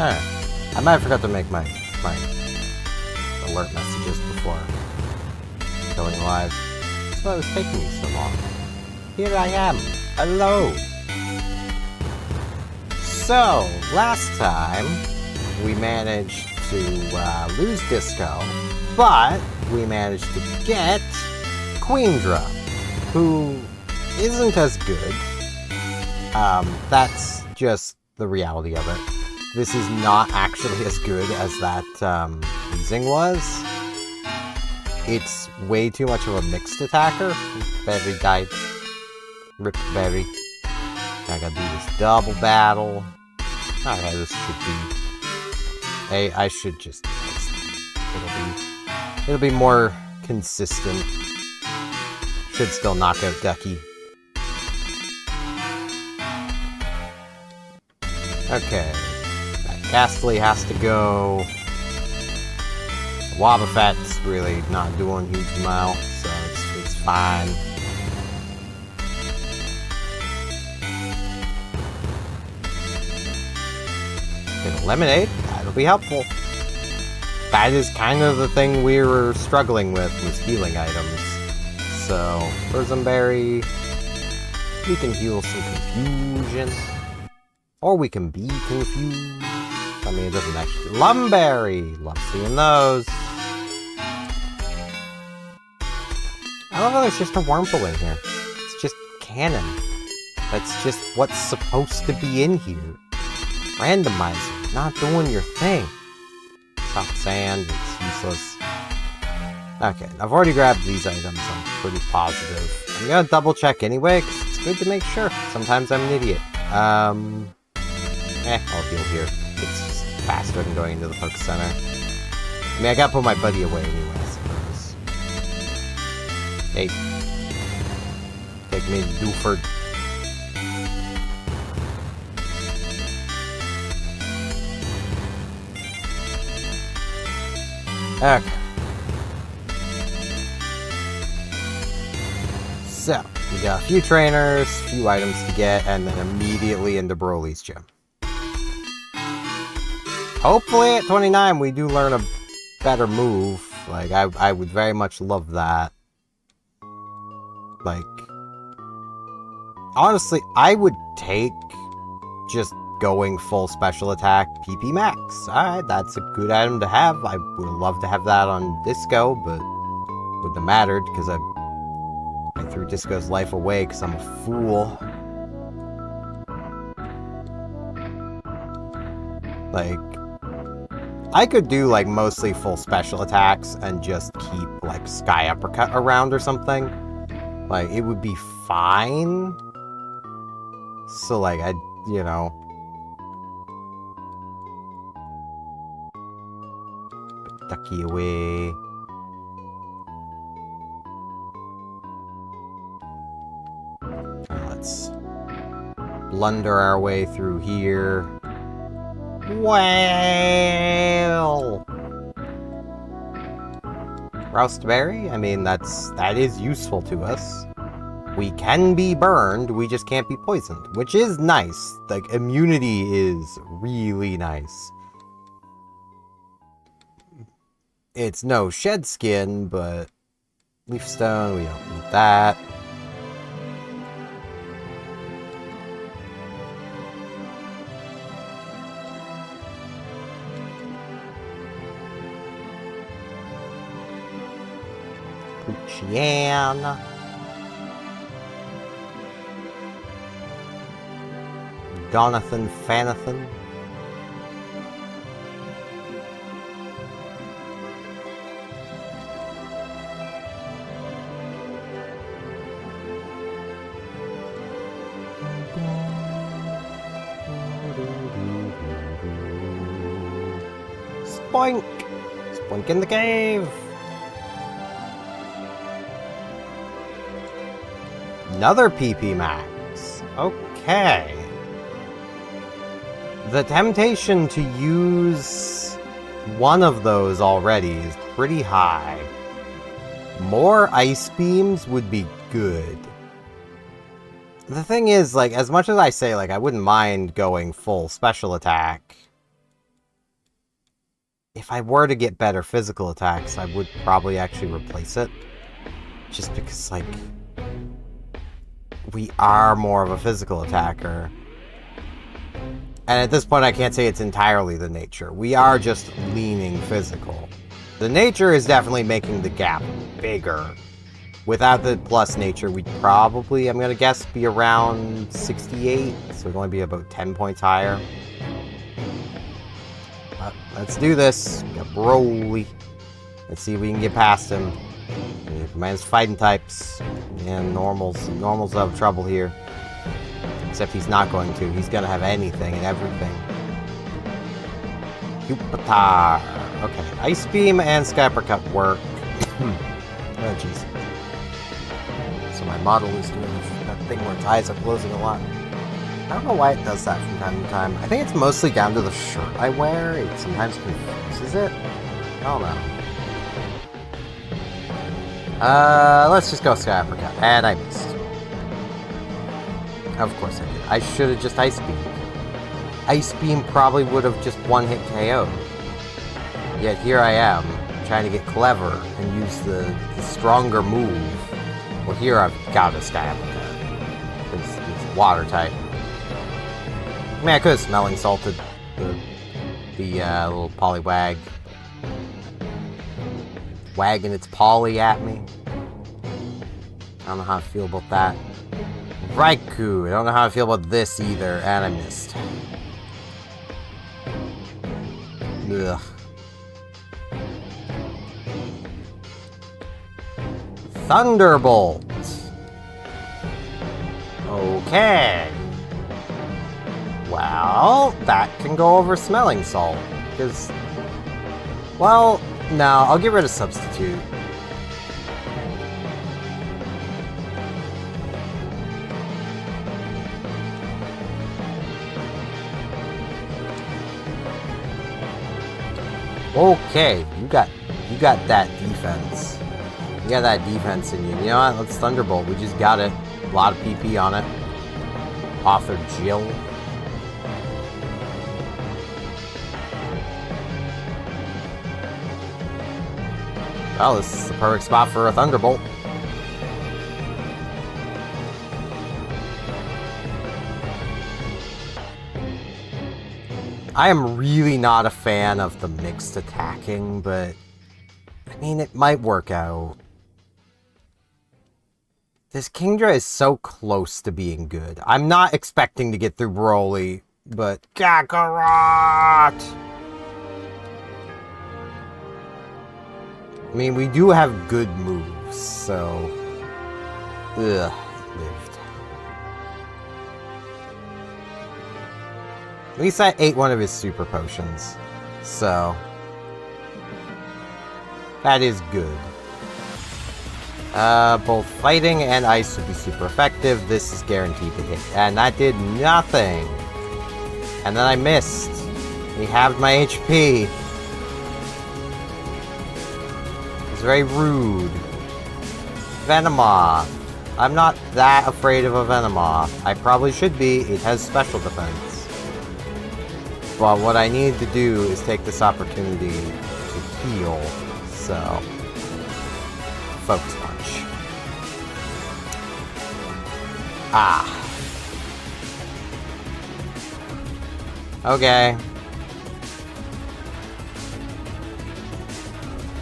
I might have forgot to make my alert messages before going live. That's why it was taking me so long. Here I am. Hello. So, last time, we managed to lose Disco, but we managed to get Queendra, who isn't as good. That's just the reality of it. This is not actually as good as that Weezing was. It's way too much of a mixed attacker. Berry died. Rip Berry. I gotta do this double battle. Okay, this should be... I should just... It'll be more consistent. Should still knock out Ducky. Okay. Ghastly has to go. Wobbuffet's really not doing a huge amount, so it's fine. Get a lemonade, that'll be helpful. That is kind of the thing we were struggling with, was healing items. So, Berry, we can heal some confusion. Or we can be confused. I mean, it doesn't actually... Lumberry! Love seeing those. I love how there's just a Wurmple in here. It's just canon. That's just what's supposed to be in here. Randomizer, not doing your thing. Soft sand, it's useless. Okay, I've already grabbed these items, I'm pretty positive. I'm gonna double check anyway, because it's good to make sure. Sometimes I'm an idiot. I'll heal here. It's just faster than going into the Poke Center. I mean, I gotta put my buddy away anyway, I suppose. Hey. Take me to Dewford. Okay. So, we got a few trainers, a few items to get, and then immediately into Broly's gym. Hopefully at 29 we do learn a better move. Like, I would very much love that. Like, honestly, I would take just going full special attack PP max. Alright, that's a good item to have. I would love to have that on Disco, but wouldn't have mattered because I threw Disco's life away because I'm a fool. Like, I could do like mostly full special attacks and just keep like Sky Uppercut around or something. Like, it would be fine. So like, you know. Ducky away. Let's blunder our way through here. Well, Roustberry, I mean, that is useful to us. We can be burned, we just can't be poisoned, which is nice. Like, immunity is really nice. It's no shed skin, but leaf stone, we don't need that. Luciana. Donathan Fanathan. Spoink! Spoink in the cave! Another PP max. Okay. The temptation to use one of those already is pretty high. More ice beams would be good. The thing is, like, as much as I say, like, I wouldn't mind going full special attack, if I were to get better physical attacks, I would probably actually replace it. Just because, like, we are more of a physical attacker. And at this point, I can't say it's entirely the nature. We are just leaning physical. The nature is definitely making the gap bigger. Without the plus nature, we'd probably, I'm going to guess, be around 68. So we'd only be about 10 points higher. But let's do this. Got Broly. Let's see if we can get past him. Man's fighting types. And normals. Normals have trouble here. Except he's not going to. He's going to have anything and everything. Jupiter. Okay. Ice Beam and Sky Uppercut work. Oh, jeez. So my model is doing that thing where its eyes are closing a lot. I don't know why it does that from time to time. I think it's mostly down to the shirt I wear. It sometimes confuses it. I don't know. Let's just go Sky Uppercut. And I missed. Of course I did. I should have just Ice Beam. Ice Beam probably would have just one-hit KO'd. Yet here I am, trying to get clever and use the stronger move. Well, here I've got a Sky Uppercut. It's water type. I mean, I could have Smelling Salted the little Poliwag. Wagging its Poly at me. I don't know how I feel about that. Raikou. I don't know how I feel about this either, and I missed. Ugh. Thunderbolt. Okay. Well, that can go over Smelling Salt. Because, well, no, I'll get rid of Substitute. Okay, you got that defense. You got that defense in you. You know what? Let's Thunderbolt. We just got it. A lot of PP on it. Author Jill. Well, this is the perfect spot for a Thunderbolt. I am really not a fan of the mixed attacking, but I mean, it might work out. This Kingdra is so close to being good. I'm not expecting to get through Broly, but Kakarot! I mean, we do have good moves, so... Ugh, lived. At least I ate one of his super potions, so... that is good. Both fighting and ice would be super effective. This is guaranteed to hit. And that did nothing. And then I missed. He halved my HP. It's very rude. Venomoth. I'm not that afraid of a Venomoth. I probably should be. It has special defense. But what I need to do is take this opportunity to heal. So, Focus Punch. Ah. Okay.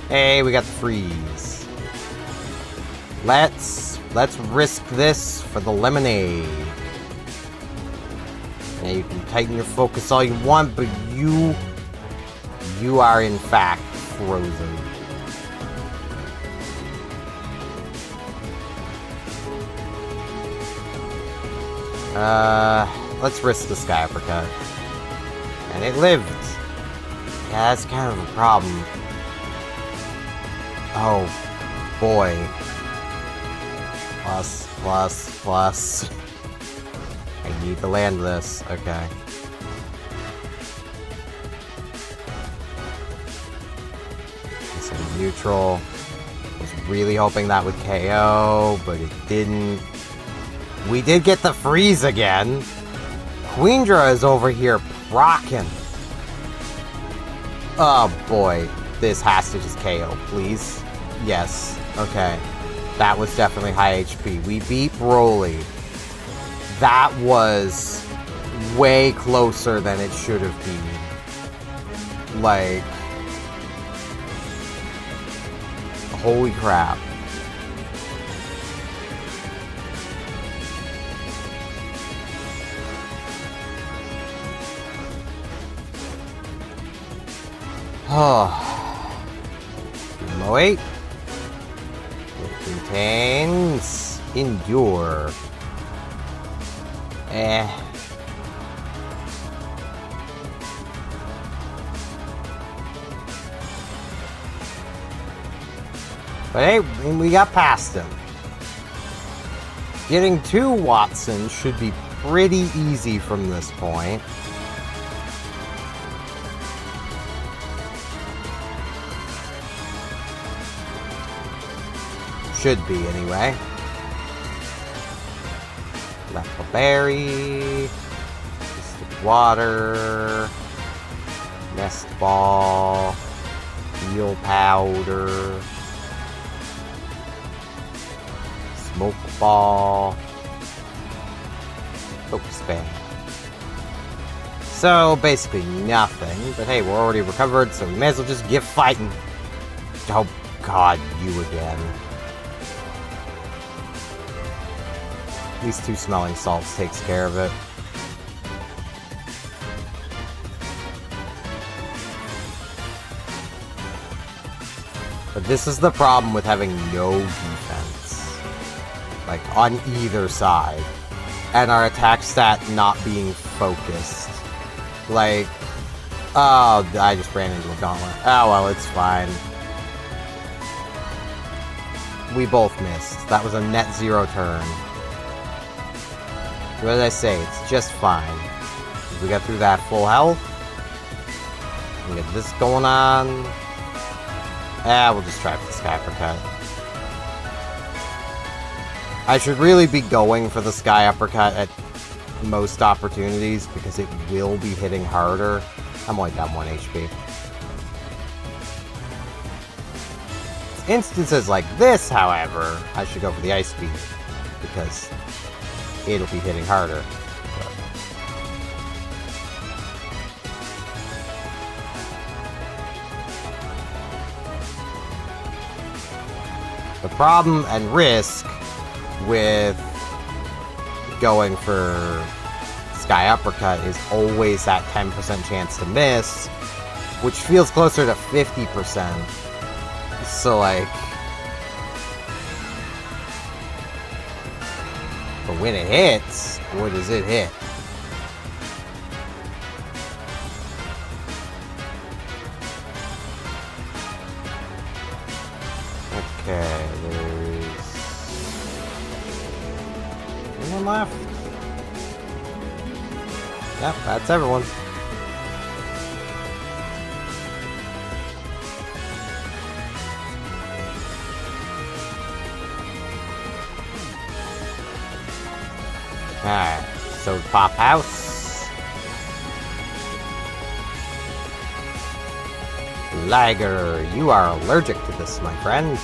Hey, we got the freeze. Let's risk this for the lemonade. Yeah, you can tighten your focus all you want, but you are in fact frozen. Let's risk the Sky Uppercut. And it lived. Yeah, that's kind of a problem. Oh, boy. Plus. I need to land this. Okay. This is neutral. I was really hoping that would KO, but it didn't. We did get the freeze again. Queendra is over here procking. Oh boy, this has to just KO, please. Yes, okay. That was definitely high HP. We beat Broly. That was way closer than it should have been. Like, holy crap. Oh. Wait. It contains Endure. But hey, we got past him. Getting to Watson should be pretty easy from this point. Should be, anyway. Apple berry. Mystic water. Nest ball. Eel powder. Smoke ball. Focus band. So, basically nothing. But hey, we're already recovered, so we may as well just get fighting. Oh god, you again. These 2 smelling salts takes care of it. But this is the problem with having no defense. Like, on either side. And our attack stat not being focused. Like, oh, I just ran into a gauntlet. Oh, well, it's fine. We both missed. That was a net 0 turn. What did I say? It's just fine. We got through that full health. We get this going on. We'll just try for the Sky Uppercut. I should really be going for the Sky Uppercut at most opportunities because it will be hitting harder. I'm only down 1 HP. Instances like this, however, I should go for the Ice Beam because it'll be hitting harder. The problem and risk with going for Sky Uppercut is always that 10% chance to miss, which feels closer to 50%. So, like, but when it hits, boy, does it hit. Okay, there's one left. Yep, that's everyone. Alright, so Pop House. Liger, you are allergic to this, my friend.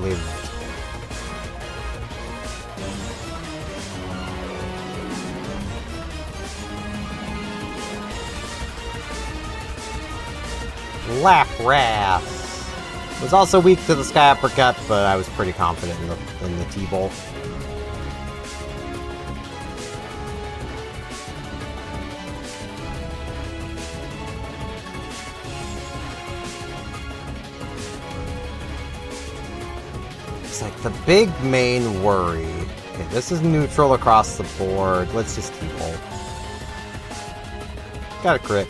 Lived. Lapras. Was also weak to the Sky Uppercut, but I was pretty confident in the T-Bolt. It's like the big main worry. Okay, this is neutral across the board. Let's just T-Bolt. Got a crit.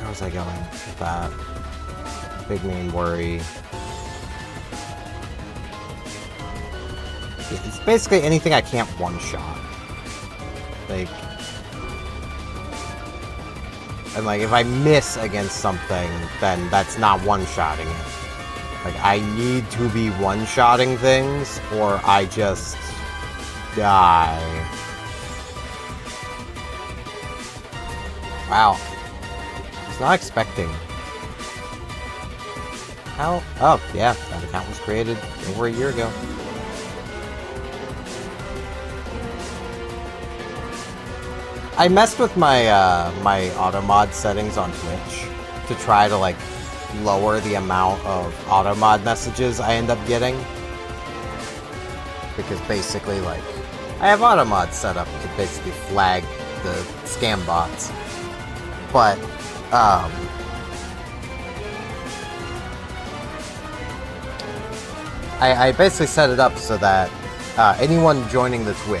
Where was I going with that? Big main worry. It's basically anything I can't one-shot. Like... And, like, if I miss against something, then that's not one-shotting it. Like, I need to be one-shotting things, or I just die. Wow. I was not expecting. How? Oh, yeah, that account was created over a year ago. I messed with my my auto mod settings on Twitch to try to like lower the amount of auto mod messages I end up getting, because basically like I have auto mod set up to basically flag the scam bots, but I basically set it up so that anyone joining the Twitch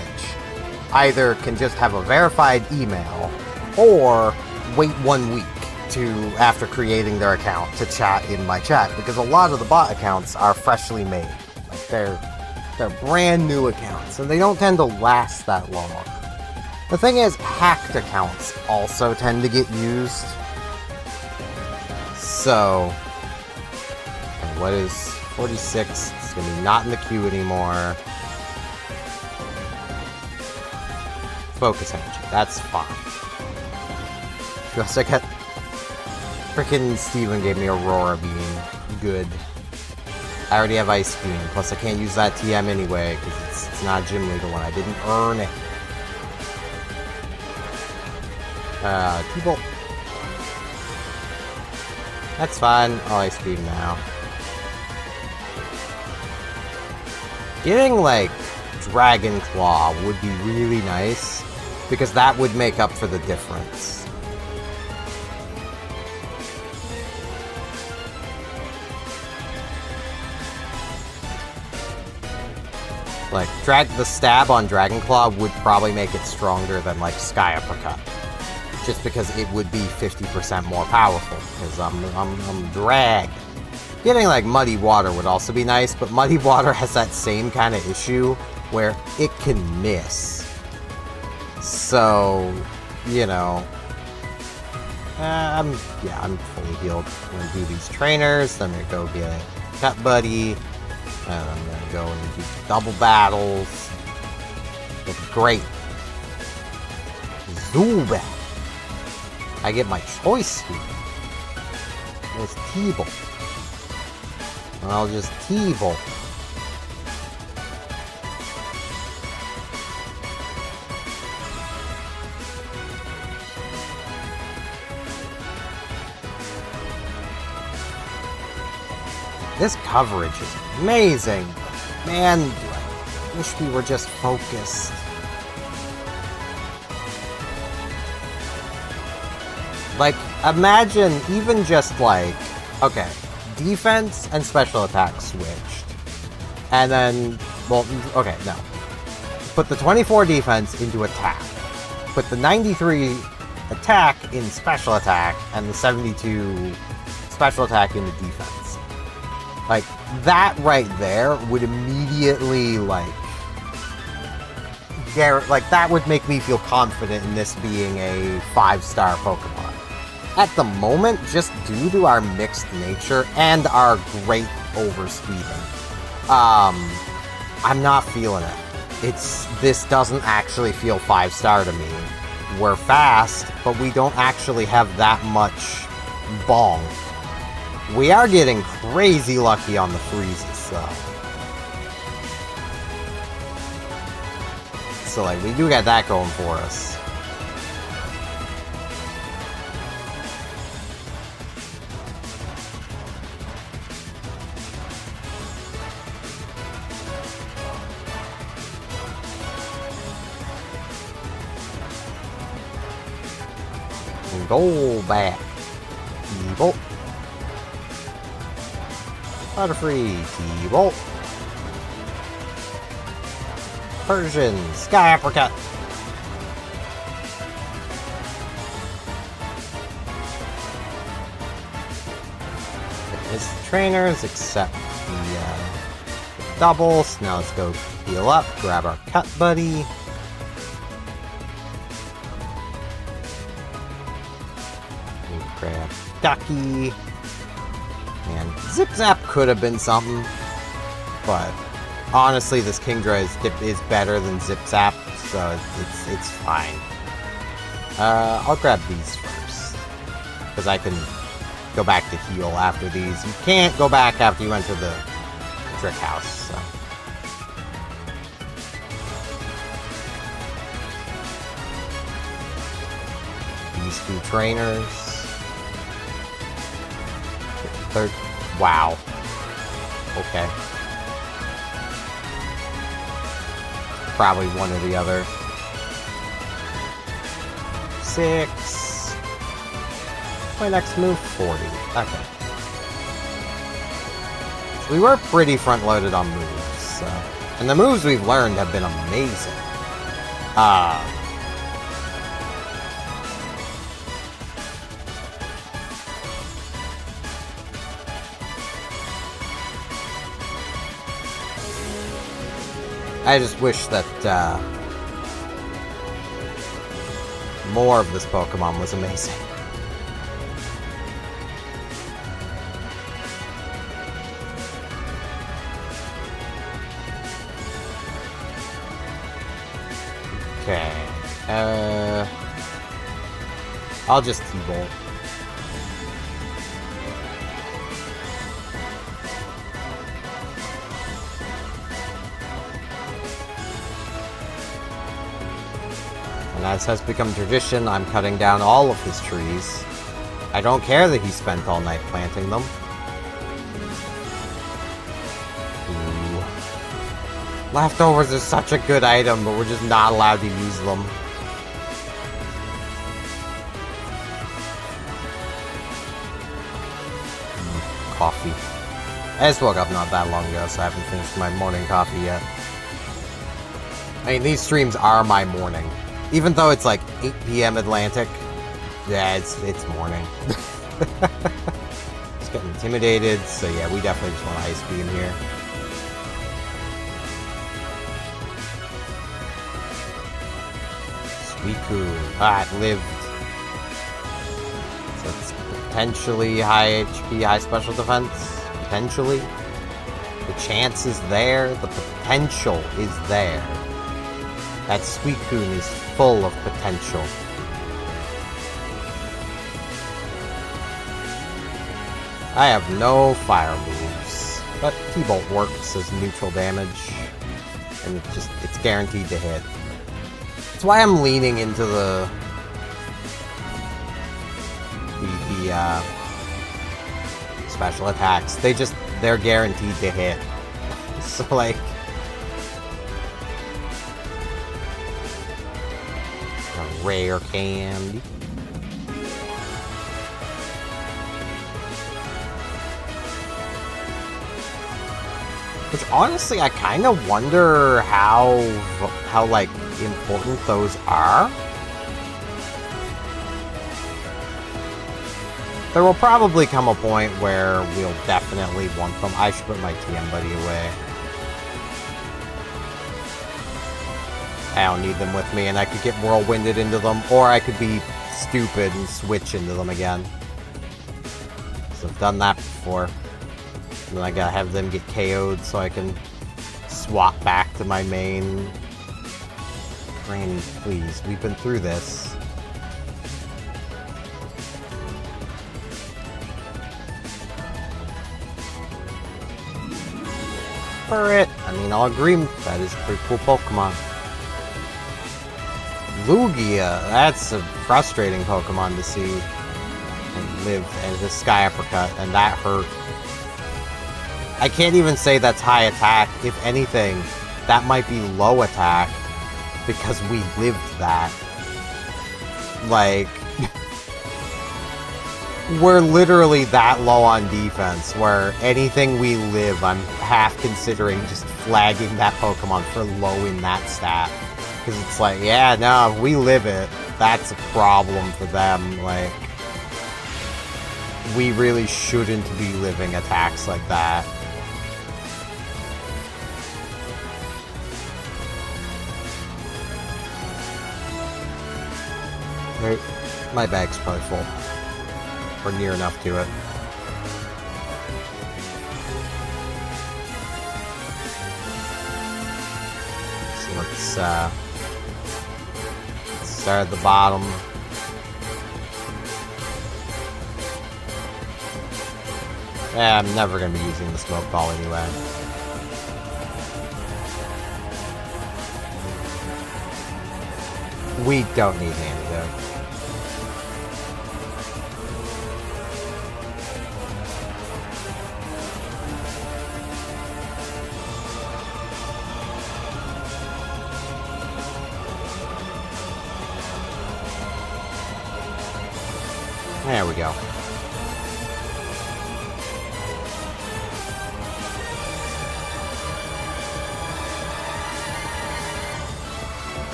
either can just have a verified email or wait 1 week to after creating their account to chat in my chat, because a lot of the bot accounts are freshly made. Like they're brand new accounts and they don't tend to last that long. The thing is, hacked accounts also tend to get used. So what is 46? It's gonna be not in the queue anymore. Focus energy, that's fine. Plus I got... Frickin' Steven gave me Aurora Beam. Good. I already have Ice Beam, plus I can't use that TM anyway, because it's not a gym leader one. I didn't earn it. T-Bolt. That's fine, I'll Ice Beam now. Getting, like, Dragon Claw would be really nice, because that would make up for the difference. Like, the stab on Dragon Claw would probably make it stronger than, like, Sky Uppercut. Just because it would be 50% more powerful, because I'm dragged. Getting, like, Muddy Water would also be nice, but Muddy Water has that same kind of issue where it can miss. So, you know, I'm fully healed. I'm gonna do these trainers, then I'm gonna go get Cut Buddy, and I'm gonna go and do double battles. It's great. Zubat. I get my choice here. There's T-Bolt. I'll just T-Bolt. This coverage is amazing. Man, I wish we were just focused. Like, imagine even just like, okay, defense and special attack switched. And then, well, okay, no. Put the 24 defense into attack. Put the 93 attack in special attack, and the 72 special attack into defense. Like, that right there would immediately, like, that would make me feel confident in this being a 5-star Pokemon. At the moment, just due to our mixed nature and our great overspeeding, I'm not feeling it. This doesn't actually feel 5-star to me. We're fast, but we don't actually have that much bong. We are getting crazy lucky on the freezes, though. So, like, we do got that going for us. Go back. T-Bolt. Butterfree. T-Bolt. Persian. Sky Uppercut. It's the trainers, except the doubles. Now let's go heal up, grab our Cut Buddy. Grab Ducky. And Zip Zap could have been something, but honestly, this Kingdra is better than Zip Zap, so it's fine. I'll grab these first, because I can go back to heal after these. You can't go back after you enter the Trick House, so. These two trainers. Third. Wow. Okay. Probably one or the other. 6. My next move, 40. Okay. So we were pretty front-loaded on moves, so. And the moves we've learned have been amazing. I just wish that, more of this Pokemon was amazing. Okay, I'll just T-Bolt. And as has become tradition, I'm cutting down all of his trees. I don't care that he spent all night planting them. Ooh. Leftovers is such a good item, but we're just not allowed to use them. Coffee. I just woke up not that long ago, so I haven't finished my morning coffee yet. I mean, these streams are my morning. Even though it's like 8 PM Atlantic, yeah, it's morning. Just getting intimidated, so yeah, we definitely just want to Ice Beam here. Suicune. Ah, it lived. So it's potentially high HP, high special defense. Potentially. The chance is there. The potential is there. That Suicune is full of potential. I have no fire moves, but T-Bolt works as neutral damage, and it's guaranteed to hit. That's why I'm leaning into the special attacks. They're guaranteed to hit. So like, a rare candy. Which honestly, I kind of wonder how like important those are. There will probably come a point where we'll definitely want them. I should put my TM buddy away. I don't need them with me, and I could get whirlwinded into them, or I could be stupid and switch into them again. So I've done that before. And then I gotta have them get KO'd so I can swap back to my main. Granny, please. We've been through this. Burrit! I mean, I'll agree, that is a pretty cool Pokemon. Lugia! That's a frustrating Pokemon to see. And live as a Sky Uppercut, and that hurt. I can't even say that's high attack. If anything, that might be low attack, because we lived that. Like, we're literally that low on defense, where anything we live, I'm half considering just flagging that Pokemon for low in that stat. Because it's like, yeah, no, if we live it, that's a problem for them. Like, we really shouldn't be living attacks like that. Right. My bag's probably full. Or near enough to it. let's start at the bottom. Yeah, I'm never gonna be using the smoke ball anyway. We don't need an antidote. There we go.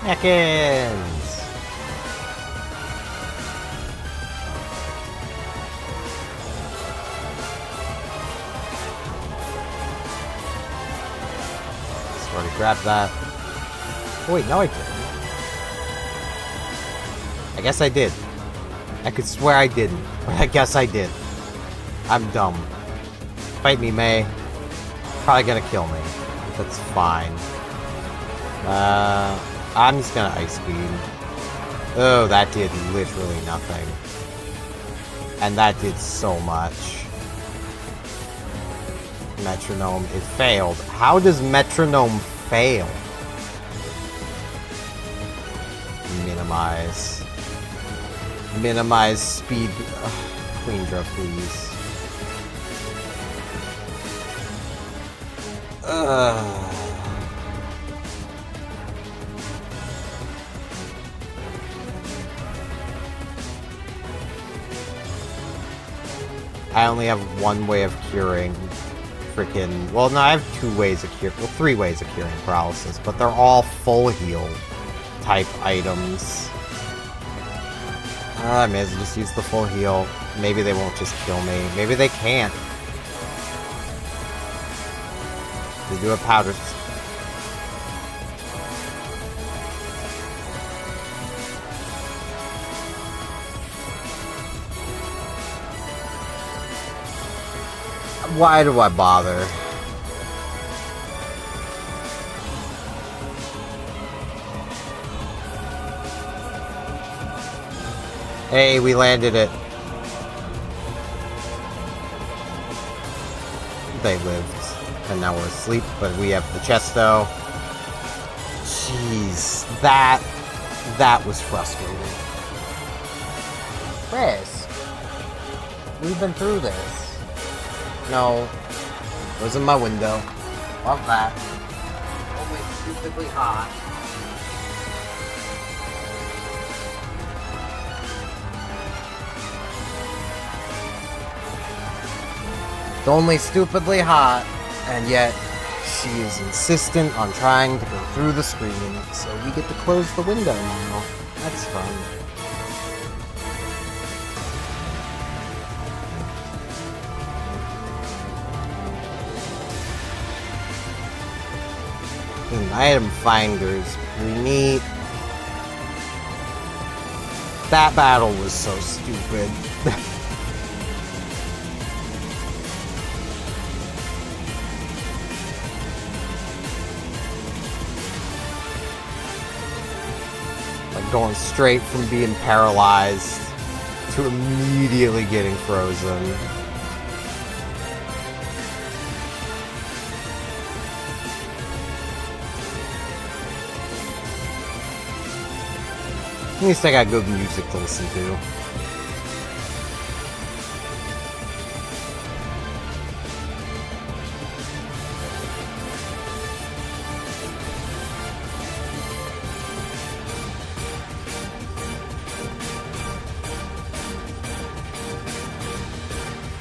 Ekans! Just already grabbed that. Oh, wait, no I didn't. I guess I did. I could swear I didn't, but I guess I did. I'm dumb. Fight me, May. Probably gonna kill me. That's fine. I'm just gonna Ice Beam. Oh, that did literally nothing. And that did so much. Metronome, it failed. How does Metronome fail? Minimize. Minimize speed. Ugh, Queendra, please. I only have one way of curing freaking... Well, no, I have two ways of curing... Well, three ways of curing paralysis, but they're all full heal type items. I may as well just use the full heal. Maybe they won't just kill me. Maybe they can't. They do have powders. Why do I bother? Hey, we landed it. They lived. And now we're asleep, but we have the Chesto. Jeez, that was frustrating. Chris, we've been through this. No, it was in my window. Love that. Only stupidly hot. It's only stupidly hot, and yet she is insistent on trying to go through the screen, so we get to close the window now. That's fun. Item finders, pretty neat. That battle was so stupid. Like going straight from being paralyzed to immediately getting frozen. At least I got good music to listen to.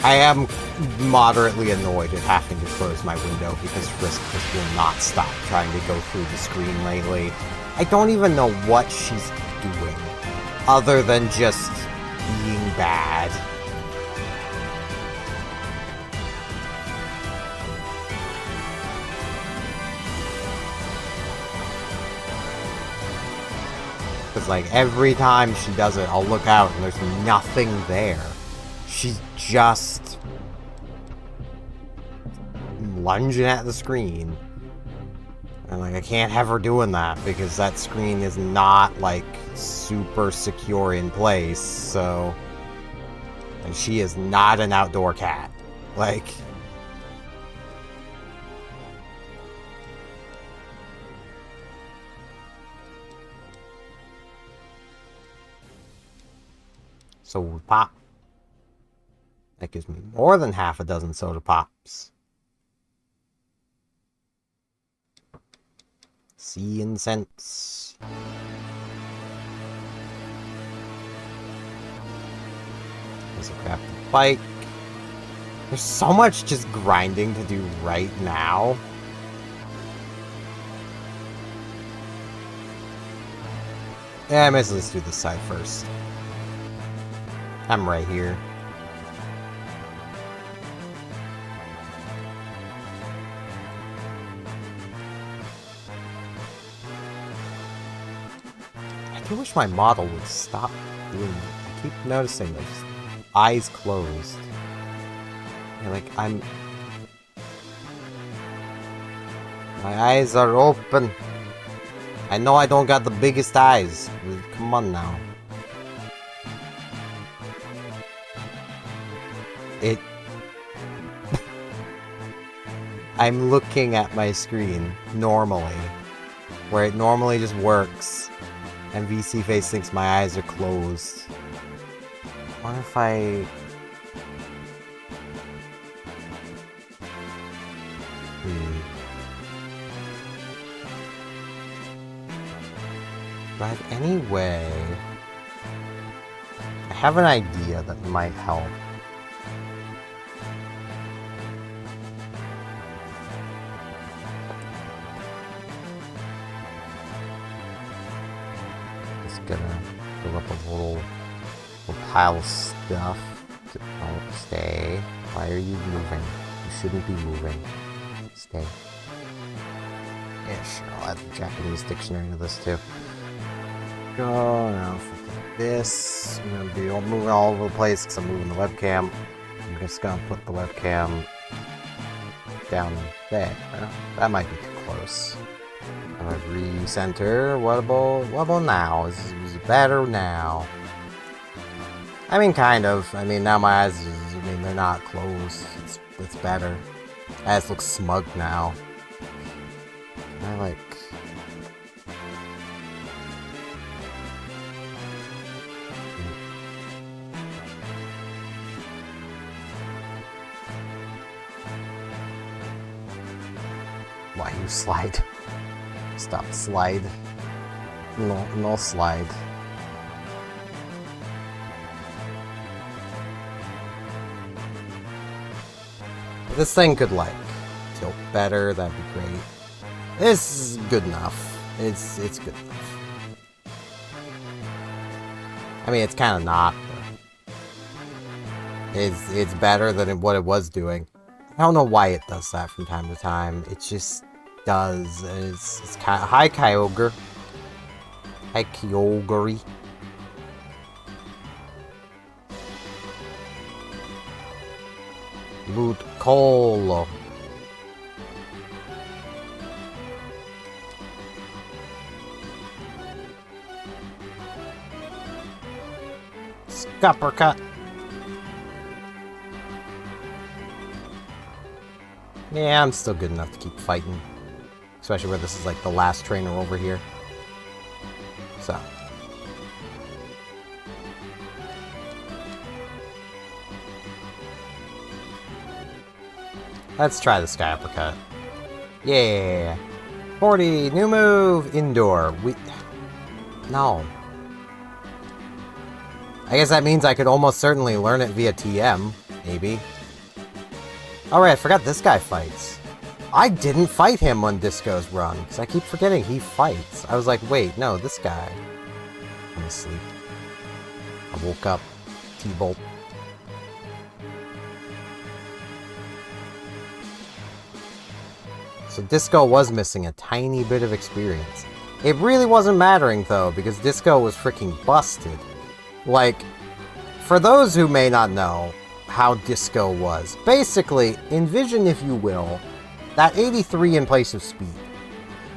I am moderately annoyed at having to close my window because Frisk just will not stop trying to go through the screen lately. I don't even know what she's doing other than just being bad. Because like every time she does it, I'll look out and there's nothing there. She's just lunging at the screen. And, like, I can't have her doing that because that screen is not, like, super secure in place, so... And she is not an outdoor cat. Like... So, pop. That gives me more than half a dozen soda pops. Sea incense. There's a crap bike. There's so much just grinding to do right now. Yeah, I might as well just do this side first. I'm right here. I wish my model would stop doing that. I keep noticing those eyes closed. Yeah, like, my eyes are open. I know I don't got the biggest eyes. Come on now. I'm looking at my screen normally, where it normally just works, and VC Face thinks my eyes are closed. What if I... Do I have any way... I have an idea that might help. Gonna fill up a little pile of stuff. Don't stay. Why are you moving? You shouldn't be moving. Stay. Yeah, sure. I'll add the Japanese dictionary to this too. Oh, now this. I'm gonna be moving all over the place because I'm moving the webcam. I'm just gonna put the webcam down there. That might be too close. Recenter. What about now? Is it better now? I mean, kind of. I mean, now my eyes, they're not closed. It's better. Eyes look smug now. I like... Why you slide? Stop slide. No slide. This thing could, like, tilt better, that'd be great. This is good enough. It's good enough. I mean, it's kind of not, but it's better than what it was doing. I don't know why it does that from time to time. It just does. It's kind of... Hi, Kyogre. Hi, Kyogre. Loot coal. Scuppercut. Yeah, I'm still good enough to keep fighting. Especially where this is like the last trainer over here. So. Let's try the Sky Uppercut. Yeah. 40, new move, indoor. No. I guess that means I could almost certainly learn it via TM, maybe. Alright, I forgot this guy fights. I didn't fight him on Disco's run, because I keep forgetting he fights. I was like, wait, no, this guy. I'm asleep. I woke up. T-Bolt. So Disco was missing a tiny bit of experience. It really wasn't mattering, though, because Disco was freaking busted. Like, for those who may not know how Disco was, basically, envision, if you will, that 83 in place of speed.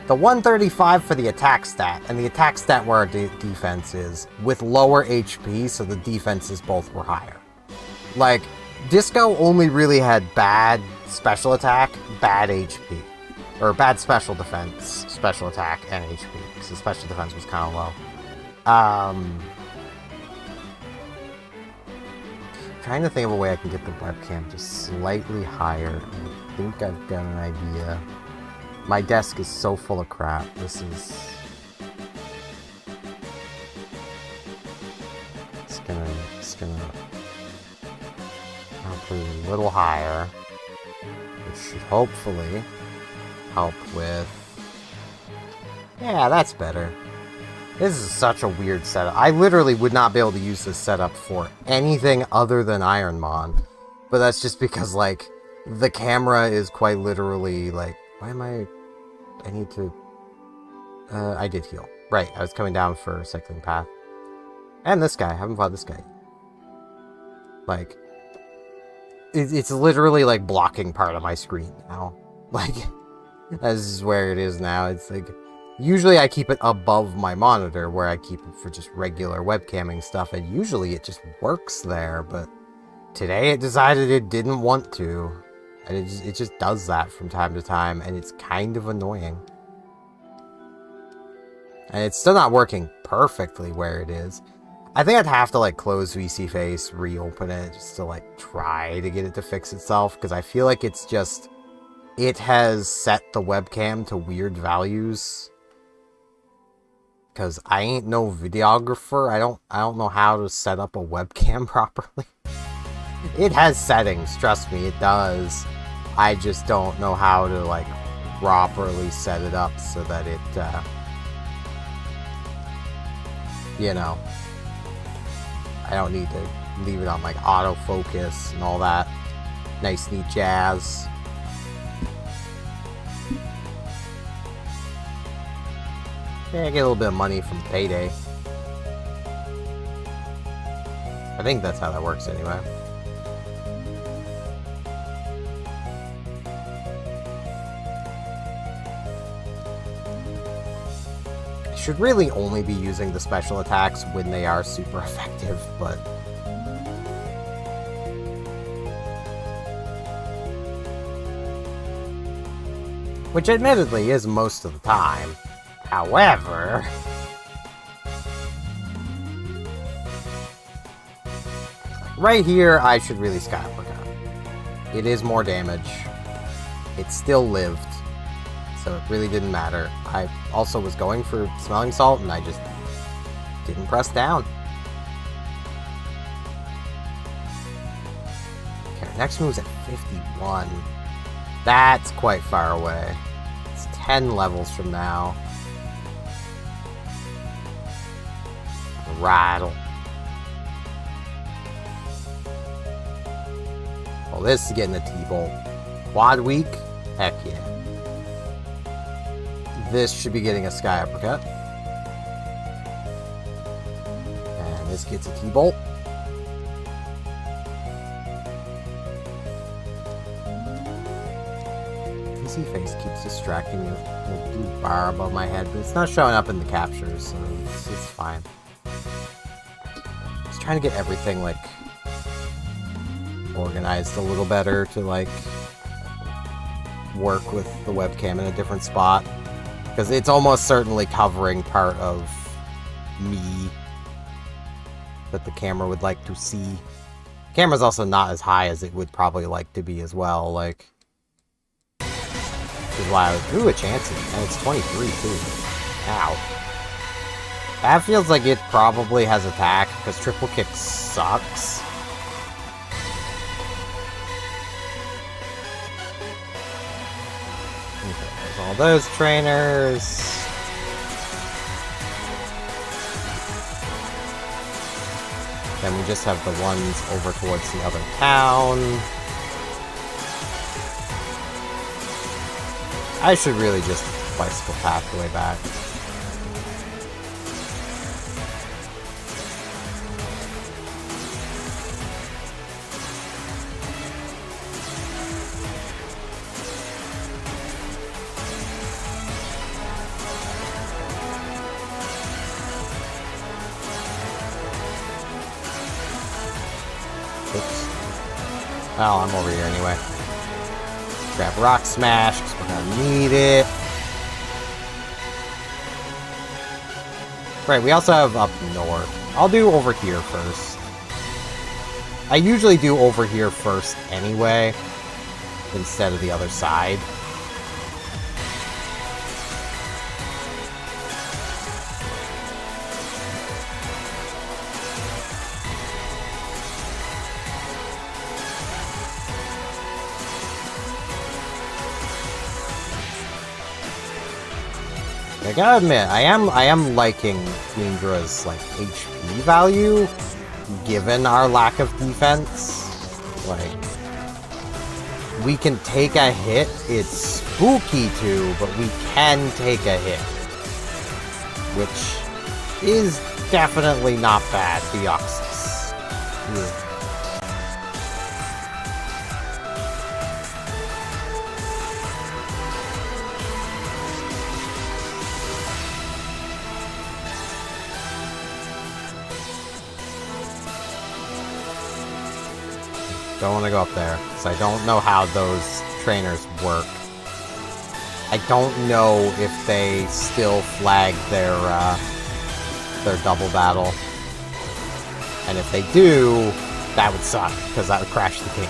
The 135 for the attack stat, and the attack stat where our defense is, with lower HP, so the defenses both were higher. Like, Disco only really had bad special attack, bad HP. Or bad special defense, special attack, and HP, because the special defense was kind of low. Trying to think of a way I can get the webcam just slightly higher. I think I've got an idea. My desk is so full of crap. This is... It's gonna... I'll put it a little higher. Which should hopefully help with... Yeah, that's better. This is such a weird setup. I literally would not be able to use this setup for anything other than IronMon. But that's just because, like, the camera is quite literally, like... Why am I need to... I did heal. Right, I was coming down for Cycling Path. And this guy. I haven't fought this guy. Like... It's literally, like, blocking part of my screen now. Like, this is where it is now. It's like... Usually I keep it above my monitor, where I keep it for just regular webcamming stuff, and usually it just works there, but... Today it decided it didn't want to. And it just does that from time to time, and it's kind of annoying. And it's still not working perfectly where it is. I think I'd have to, like, close VC Face, reopen it, just to, like, try to get it to fix itself, because I feel like it's just... It has set the webcam to weird values. Because I ain't no videographer. I don't know how to set up a webcam properly. It has settings, trust me, it does. I just don't know how to, like, properly set it up so that it, you know, I don't need to leave it on, like, autofocus and all that nice, neat jazz. Yeah, I get a little bit of money from payday. I think that's how that works anyway. Should really only be using the special attacks when they are super effective, but... Which admittedly is most of the time. However... Right here, I should really Sky Uppercut. It is more damage. It still lived. So it really didn't matter. I also was going for Smelling Salt, and I just didn't press down. Okay, our next move's at 51. That's quite far away. It's 10 levels from now. Rattle. Well, this is getting a T-Bolt. Quad weak? Heck yeah. This should be getting a Sky Uppercut. And this gets a T-Bolt. PC Face keeps distracting me with the blue bar above my head, but it's not showing up in the captures, so it's fine. Just trying to get everything, like, organized a little better to, like, work with the webcam in a different spot. Because it's almost certainly covering part of me that the camera would like to see. The camera's also not as high as it would probably like to be as well, like... Which is why I was... Ooh, a Chansey. And it's 23, too. Ow. That feels like it probably has attack, because Triple Kick sucks. All those trainers. Then we just have the ones over towards the other town. I should really just bicycle path the way back. Well, I'm over here anyway. Grab Rock Smash, because we're gonna need it. Right, we also have up north. I'll do over here first. I usually do over here first anyway, instead of the other side. I gotta admit, I am liking Nindra's, like, HP value, given our lack of defense. Like, we can take a hit. It's spooky too, but we can take a hit. Which is definitely not bad, Deoxys. Yeah. Don't want to go up there, because I don't know how those trainers work. I don't know if they still flag their double battle. And if they do, that would suck, because that would crash the game.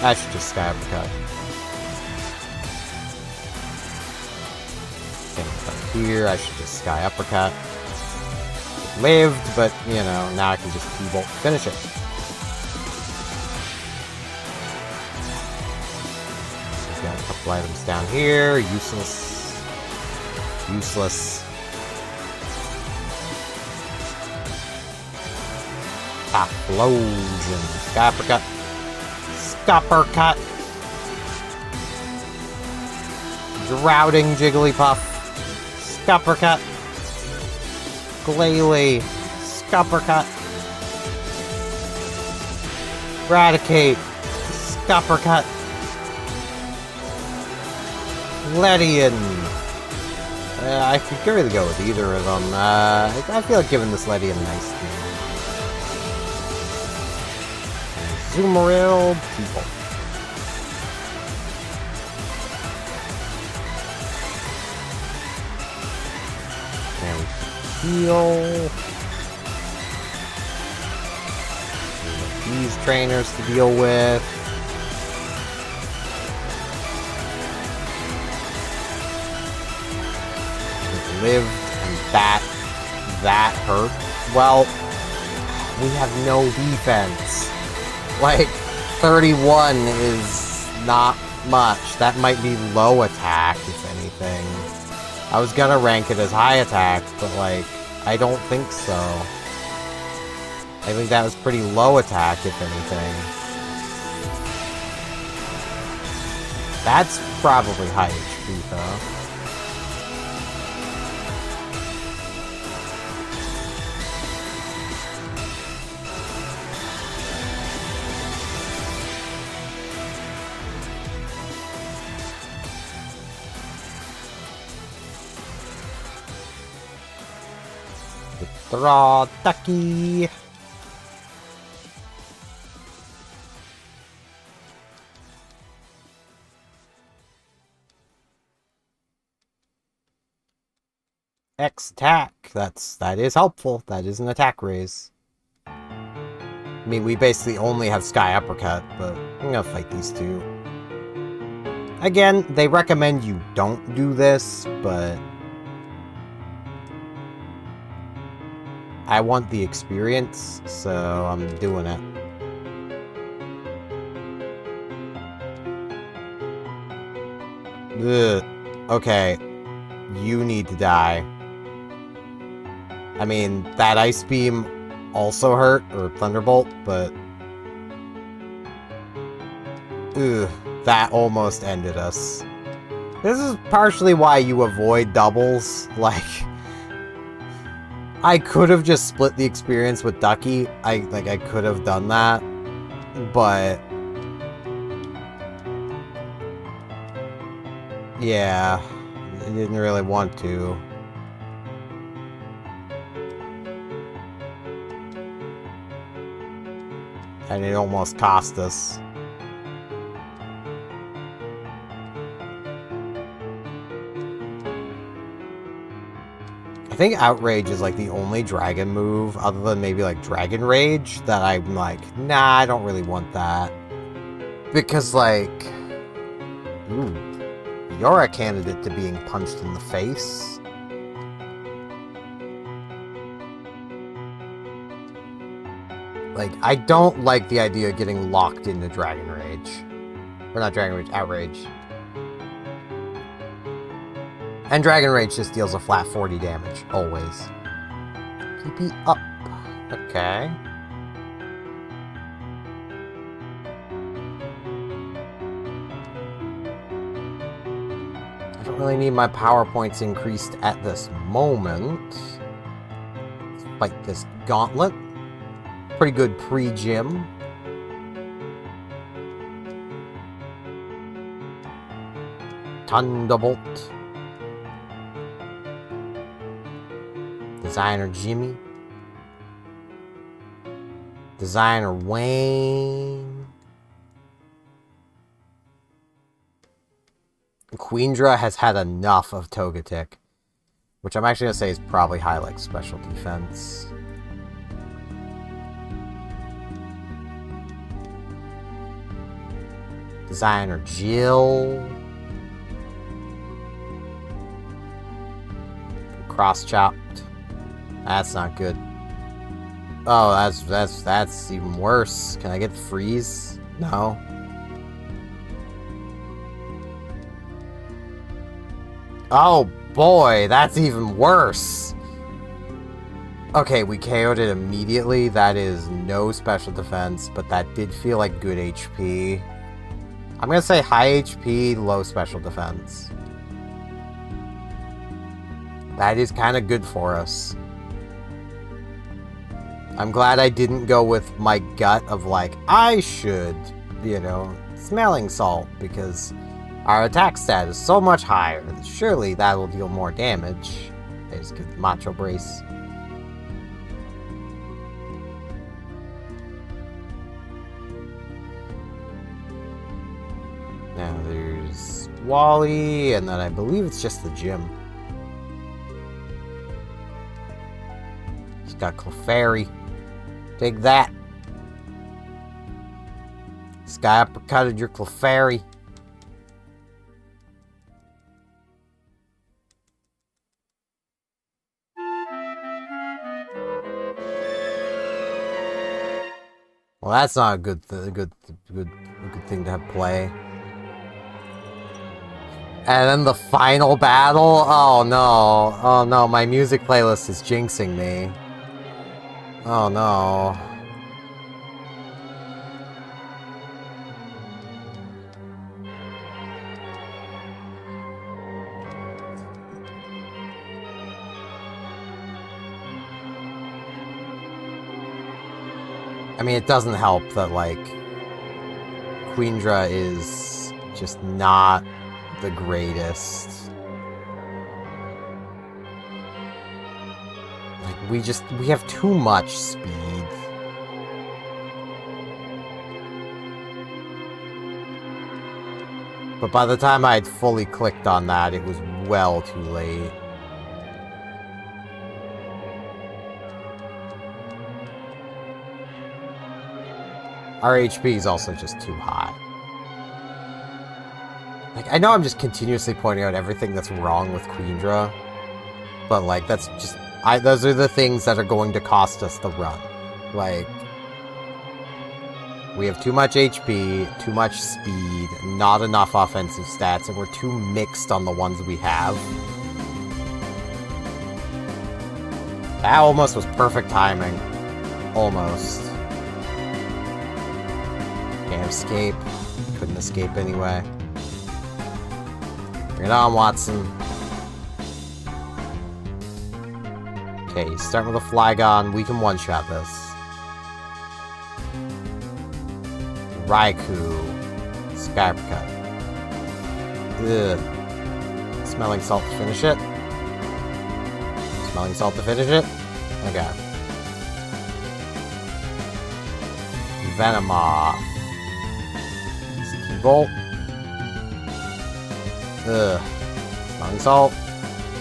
I should just sky uppercut. Here, I should just sky uppercut. It lived, but, you know, now I can just T-bolt finish it. We've got a couple items down here. Useless. Useless. Explosion. Sky uppercut. Scuppercut. Drowning Jigglypuff. Scuppercut. Glalie. Scuppercut. Eradicate. Scuppercut. Ledian. I could really go with either of them. I feel like giving this Ledian a nice team. Zoomeril. People. Heal. These trainers to deal with. It lived, and that hurt. Well, we have no defense. Like, 31 is not much. That might be low attack, if anything. I was gonna rank it as high attack, but, like, I don't think so. I think that was pretty low attack, if anything. That's probably high HP, though. Draw Ducky. X attack. That is helpful. That is an attack raise. I mean, we basically only have Sky Uppercut, but I'm gonna fight these two. Again, they recommend you don't do this, but I want the experience, so I'm doing it. Ugh. Okay. You need to die. I mean, that Ice Beam also hurt, or Thunderbolt, but ugh, that almost ended us. This is partially why you avoid doubles, like, I could have just split the experience with Ducky. I could have done that, but yeah, I didn't really want to. And it almost cost us. I think Outrage is like the only dragon move, other than maybe like Dragon Rage, that I'm like, nah, I don't really want that. Because like, you're a candidate to being punched in the face. Like, I don't like the idea of getting locked into Dragon Rage. Or not Dragon Rage, Outrage. And Dragon Rage just deals a flat 40 damage, always. PP up. Okay. I don't really need my power points increased at this moment. Let's fight this gauntlet. Pretty good pre-gym. Thunderbolt. Designer Jimmy. Designer Wayne. Queendra has had enough of Togetic, which I'm actually going to say is probably high like special defense. Designer Jill. Cross-chopped. That's not good. Oh, that's even worse. Can I get freeze? No. Oh boy, that's even worse. Okay, we KO'd it immediately. That is no special defense, but that did feel like good HP. I'm gonna say high HP, low special defense. That is kind of good for us. I'm glad I didn't go with my gut of like, I should, you know, smelling salt, because our attack stat is so much higher. Surely that will deal more damage. There's good Macho Brace. Now there's Wally, and then I believe it's just the gym. He's got Clefairy. Take that. Sky uppercutted your Clefairy. Well, that's not a good thing to have play. And then the final battle? Oh no. Oh no, my music playlist is jinxing me. Oh no. I mean, it doesn't help that, like, Queendra is just not the greatest. Like, we have too much speed. But by the time I had fully clicked on that, it was well too late. Our HP is also just too high. Like, I know I'm just continuously pointing out everything that's wrong with Queendra, but, like, that's just... those are the things that are going to cost us the run. Like, we have too much HP, too much speed, not enough offensive stats, and we're too mixed on the ones we have. That almost was perfect timing. Almost. Can't escape. Couldn't escape anyway. Bring it on, Watson. Okay, start with a Flygon. We can one-shot this. Raikou. Sky Uppercut. Ugh. Smelling Salt to finish it. Smelling Salt to finish it. Okay. Venomoth. Bolt. Ugh. Smelling Salt.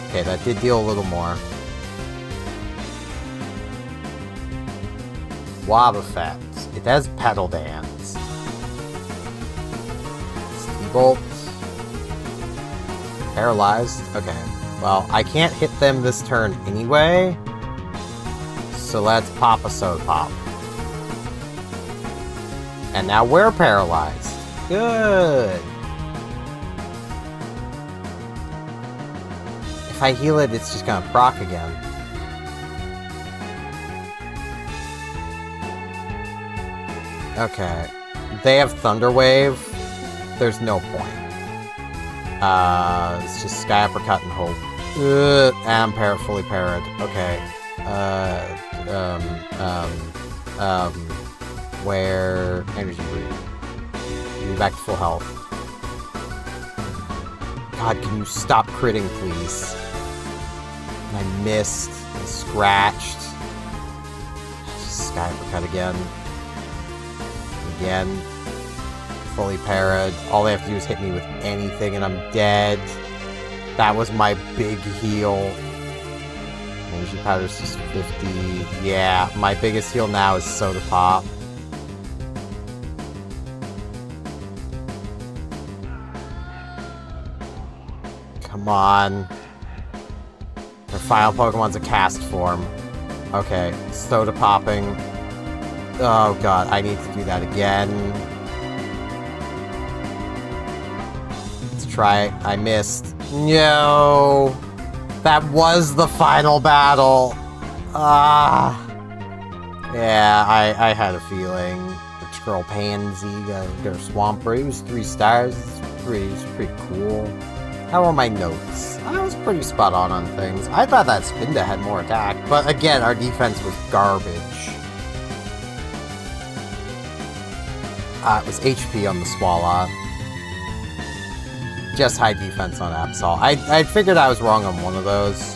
Okay, that did deal a little more. Wobbuffet. It has Petal Dance. Bolt. Paralyzed. Okay. Well, I can't hit them this turn anyway. So let's pop a Soda Pop. And now we're paralyzed. Good. If I heal it, it's just gonna proc again. Okay. They have Thunder Wave. There's no point. It's just Sky Uppercut and Hope. I'm fully parried. Okay. Where... Energy Breathe. Be back to full health. God, can you stop critting, please? I missed. I scratched. Just Sky Uppercut again. Again. Fully parried. All they have to do is hit me with anything and I'm dead. That was my big heal. Energy powder's just 50. Yeah, my biggest heal now is Soda Pop. Come on. Their final Pokemon's a cast form. Okay, Soda Popping. Oh god, I need to do that again. Let's try. I missed. No! That was the final battle! Ah! Yeah, I had a feeling. Rich Girl Pansy got her Swampert. It was 3 stars. It was pretty cool. How are my notes? I was pretty spot on things. I thought that Spinda had more attack, but again, our defense was garbage. It was HP on the Swallow. Just high defense on Absol. I figured I was wrong on one of those.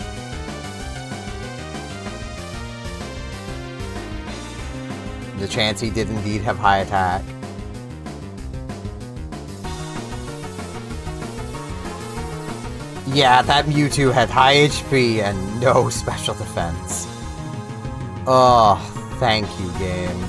The Chansey did indeed have high attack. Yeah, that Mewtwo had high HP and no special defense. Oh, thank you, game.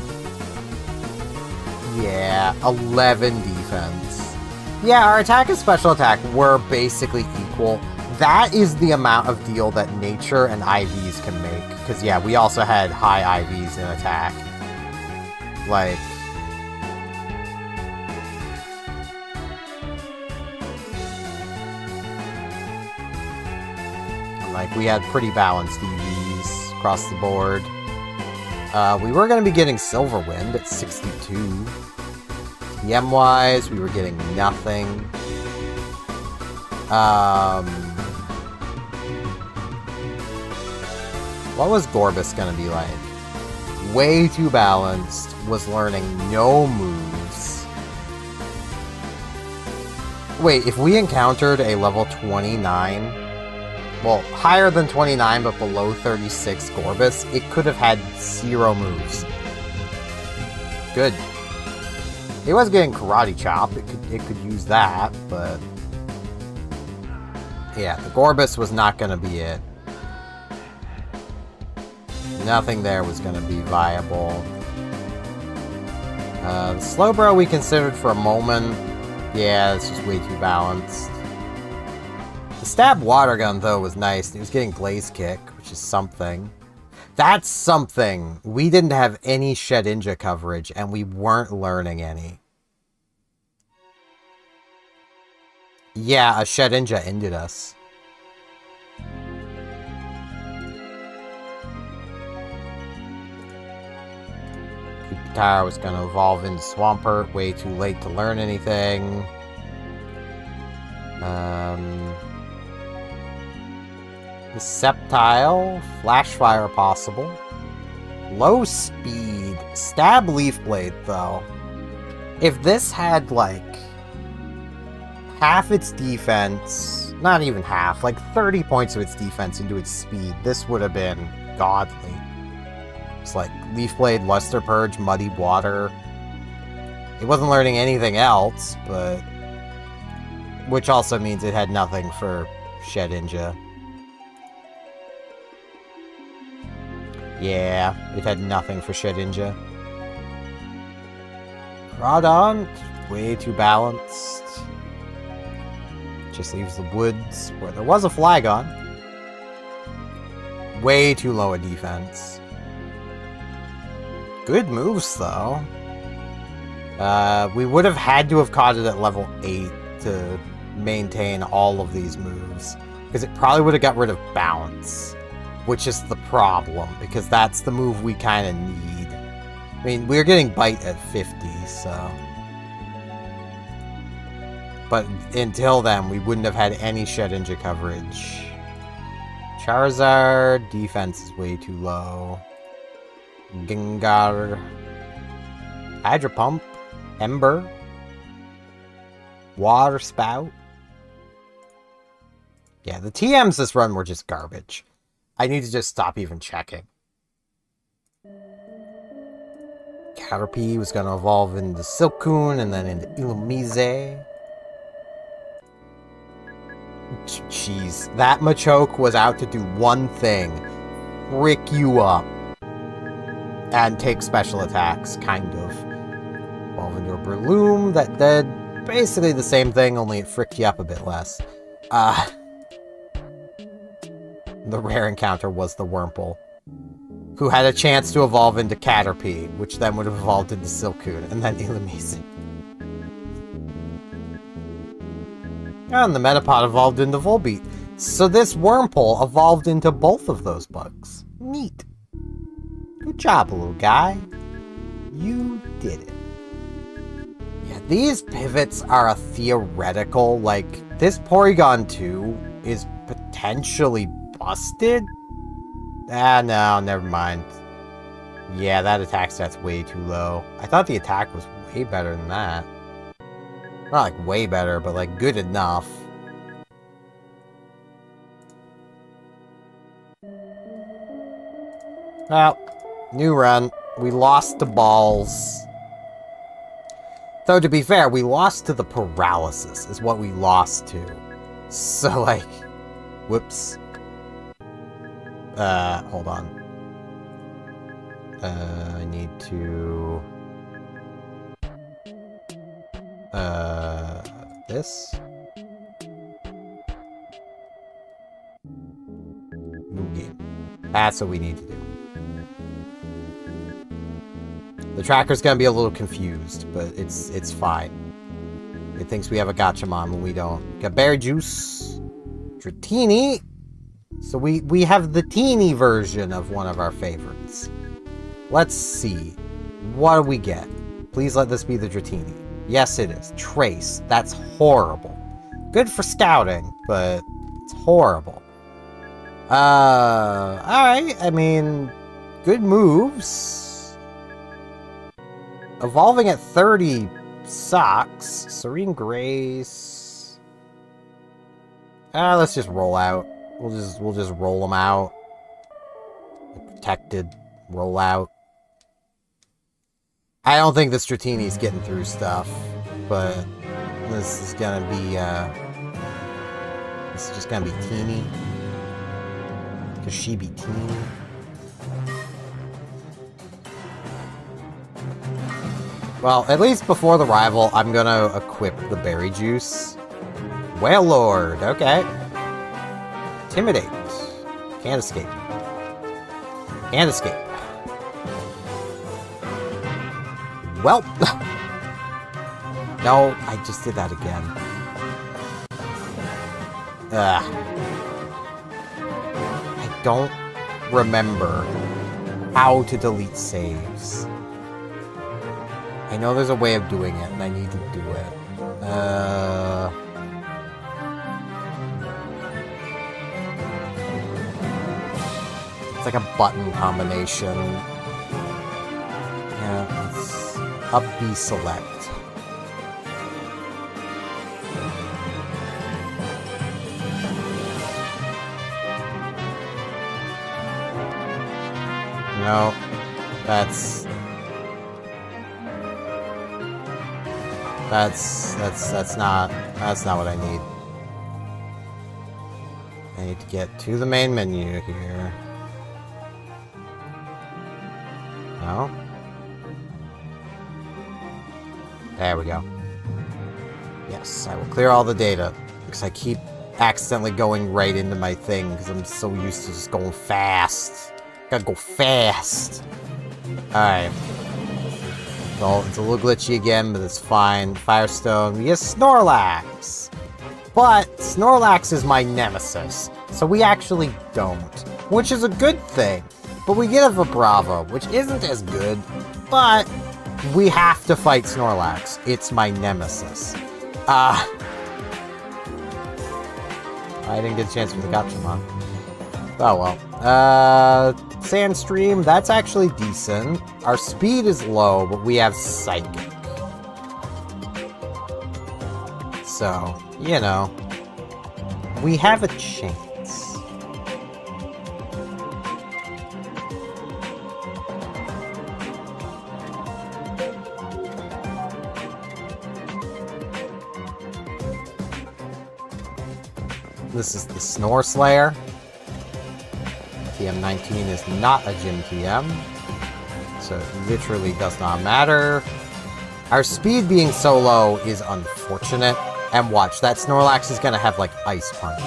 Yeah, 11 defense. Yeah, our attack and special attack were basically equal. That is the amount of deal that nature and IVs can make. Because, yeah, we also had high IVs in attack. Like... we had pretty balanced EVs across the board. We were going to be getting Silver Wind at 62. TM-wise, we were getting nothing. What was Gorbis going to be like? Way too balanced. Was learning no moves. Wait, if we encountered a level 29... well, higher than 29, but below 36 Gorbis, it could have had 0 moves. Good. It was getting Karate Chop. It could use that, but... yeah, the Gorbis was not going to be it. Nothing there was going to be viable. The Slowbro we considered for a moment. Yeah, it's just way too balanced. The Stab Water Gun, though, was nice. It was getting Blaze Kick, which is something. That's something! We didn't have any Shedinja coverage, and we weren't learning any. Yeah, a Shedinja ended us. Tower was going to evolve into Swampert. Way too late to learn anything. The Sceptile, Flash Fire possible. Low speed. Stab Leaf Blade, though. If this had, like, half its defense, not even half, like 30 points of its defense into its speed, this would have been godly. It's like Leaf Blade, Luster Purge, Muddy Water. It wasn't learning anything else, but... Which also means it had nothing for Shedinja. Yeah, it had nothing for Shedinja. Groudon, way too balanced. Just leaves the woods, where there was a Flygon. Way too low a defense. Good moves, though. We would have had to have caught it at level 8 to maintain all of these moves. Because it probably would have got rid of Bounce. Which is the problem, because that's the move we kind of need. I mean, we're getting Bite at 50, so... But until then, we wouldn't have had any Shedinja coverage. Charizard, defense is way too low. Gengar. Hydro Pump. Ember. Water Spout. Yeah, the TMs this run were just garbage. I need to just stop even checking. Caterpie was going to evolve into Silcoon and then into Illumise. Jeez, that Machoke was out to do one thing. Frick you up. And take special attacks, kind of. Evolve into a Breloom that did basically the same thing, only it fricked you up a bit less. The rare encounter was the Wurmple, who had a chance to evolve into Caterpie, which then would have evolved into Silcoon, and then Illumise. And the Metapod evolved into Volbeat. So this Wurmple evolved into both of those bugs. Neat. Good job, little guy. You did it. Yeah, these pivots are a theoretical, like, this Porygon 2 is potentially busted? Ah, no, never mind. Yeah, that attack stat's way too low. I thought the attack was way better than that. Not like way better, but like good enough. Well, new run. We lost to Balls. Though, to be fair, we lost to the Paralysis, is what we lost to. So, like, whoops. Hold on. I need to... this? New game. That's what we need to do. The tracker's gonna be a little confused, but it's fine. It thinks we have a Gachamon when we don't. Got Berry Juice. Dratini. So we have the teeny version of one of our favorites. Let's see. What do we get? Please let this be the Dratini. Yes, it is. Trace. That's horrible. Good for scouting, but it's horrible. Alright. I mean, good moves. Evolving at 30 sucks. Serene Grace. Let's just roll out. We'll just roll them out. Protected. Roll out. I don't think the Dratini's getting through stuff, but this is gonna be, this is just gonna be teeny. Cause she be teeny. Well, at least before the rival, I'm gonna equip the Berry Juice. Whale Lord, okay. Intimidate. Can't escape. Can't escape. Well. No, I just did that again. I don't remember how to delete saves. I know there's a way of doing it, and I need to do it. It's like a button combination. Yeah, it's up B select. No, that's... That's not what I need. I need to get to the main menu here. No? There we go. Yes, I will clear all the data, because I keep accidentally going right into my thing, because I'm so used to just going fast. Gotta go fast. Alright. Well, it's a little glitchy again, but it's fine. Firestone. Yes, Snorlax! But Snorlax is my nemesis, so we actually don't. Which is a good thing. But we get a Vibrava, which isn't as good, but we have to fight Snorlax. It's my nemesis. I didn't get a chance for the Gachamon. Oh well. Sandstream, that's actually decent. Our speed is low, but we have Psychic. So, you know, we have a chance. This is the Snore Slayer. TM19 is not a gym TM, so it literally does not matter. Our speed being so low is unfortunate. And watch, that Snorlax is gonna have, like, Ice Punch.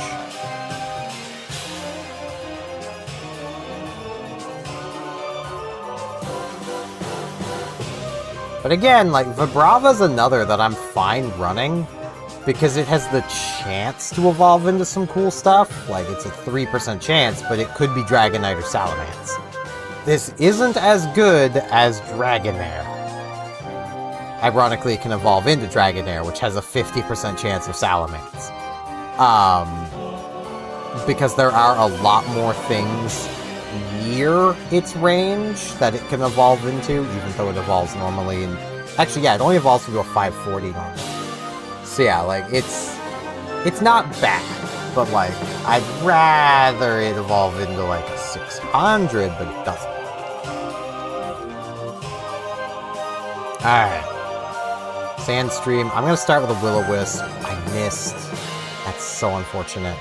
But again, like, Vibrava's another that I'm fine running, because it has the chance to evolve into some cool stuff. Like, it's a 3% chance, but it could be Dragonite or Salamence. This isn't as good as Dragonair. Ironically, it can evolve into Dragonair, which has a 50% chance of Salamence. Because there are a lot more things near its range that it can evolve into, even though it evolves normally. And actually, yeah, it only evolves into a 540 normally. So yeah, like, it's not bad, but like, I'd rather it evolve into like a 600, but it doesn't. Alright. Sandstream. I'm gonna start with a Will-O-Wisp. I missed. That's so unfortunate.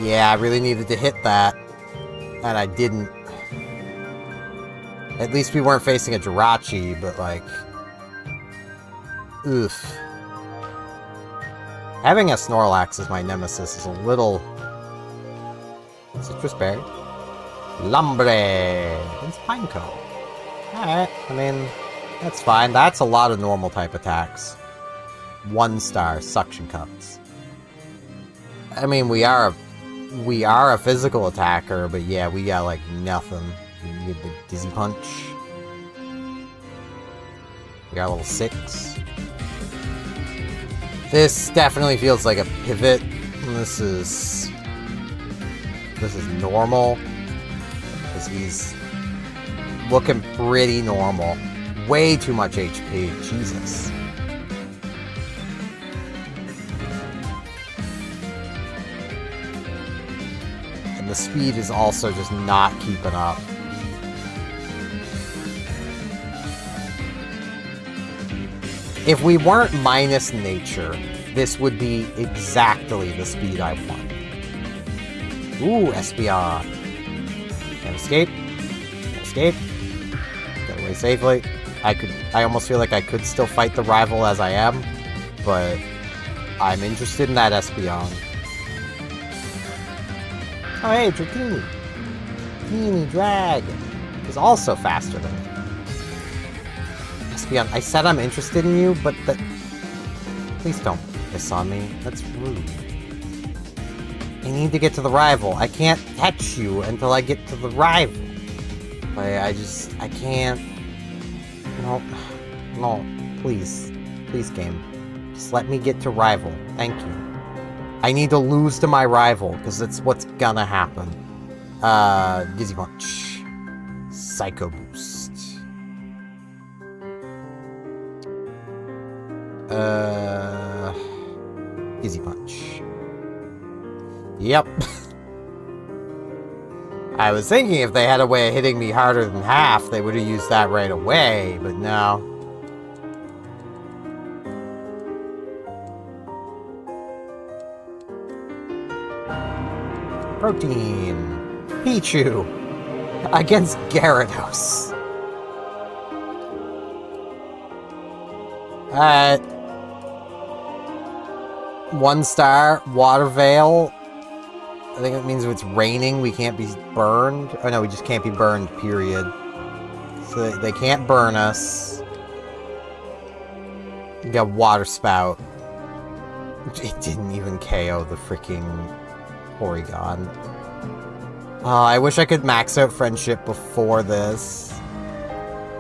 Yeah, I really needed to hit that. And I didn't. At least we weren't facing a Jirachi, but like... oof. Having a Snorlax as my nemesis is a little... Citrus Berry. Lumbre! It's Pineco. Alright, I mean... that's fine. That's a lot of normal type attacks. 1-star suction cups. I mean, we are a physical attacker, but yeah, we got like nothing. We need the Dizzy Punch. We got level 6. This definitely feels like a pivot. This is normal. Because he's looking pretty normal. Way too much HP. Jesus. And the speed is also just not keeping up. If we weren't minus nature, this would be exactly the speed I want. Ooh, Espeon. Can't escape. Can't escape. Get away safely. I almost feel like I could still fight the rival as I am, but I'm interested in that Espeon. Oh hey, Dratini. Dratini Dragon is also faster than me. Espeon, I said I'm interested in you, but please don't piss on me. That's rude. I need to get to the rival. I can't catch you until I get to the rival. I can't... No, please. Please, game. Just let me get to rival. Thank you. I need to lose to my rival, because that's what's gonna happen. Dizzy Punch. Psycho Boost. Dizzy Punch. Yep. I was thinking if they had a way of hitting me harder than half, they would have used that right away, but no. Protein. Pichu. Against Gyarados. Alright. 1 star. Water Veil. I think it means if it's raining, we can't be burned. Oh no, we just can't be burned, period. So they can't burn us. We got Water Spout. It didn't even KO the freaking Porygon. Oh, I wish I could max out Friendship before this.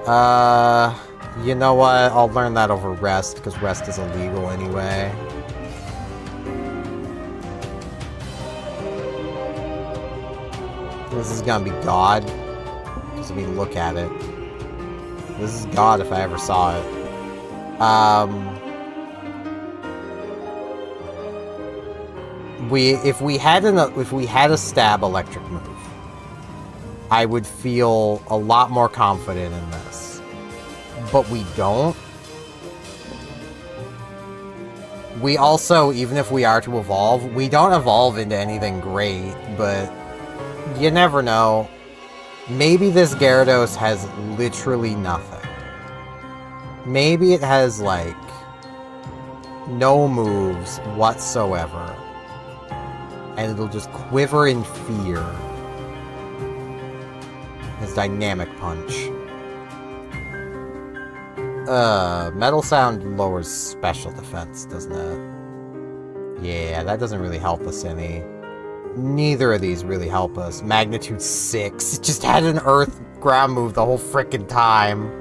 You know what? I'll learn that over Rest, because Rest is illegal anyway. This is gonna be God. Because, I mean, look at it. This is God if I ever saw it. If we had a stab electric move, I would feel a lot more confident in this. But we don't. We also, even if we are to evolve, we don't evolve into anything great, but you never know. Maybe this Gyarados has literally nothing. Maybe it has, like, no moves whatsoever. And it'll just quiver in fear. His Dynamic Punch. Metal Sound lowers special defense, doesn't it? Yeah, that doesn't really help us any. Neither of these really help us. Magnitude 6. It just had an Earth ground move the whole frickin' time.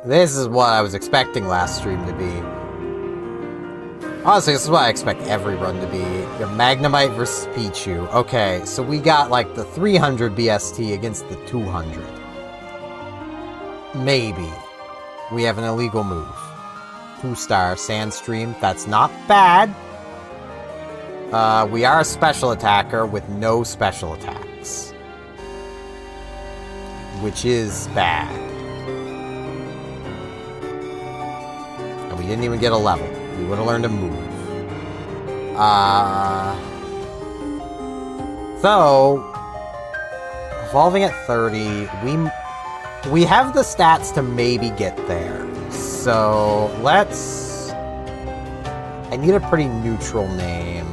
This is what I was expecting last stream to be. Honestly, this is what I expect every run to be. Your Magnemite versus Pichu. Okay, so we got like the 300 BST against the 200. Maybe. We have an illegal move. 2-star Sandstream. That's not bad. We are a special attacker with no special attacks. Which is bad. And we didn't even get a level. We would have learned to move. So, evolving at 30, we have the stats to maybe get there. So, let's... I need a pretty neutral name.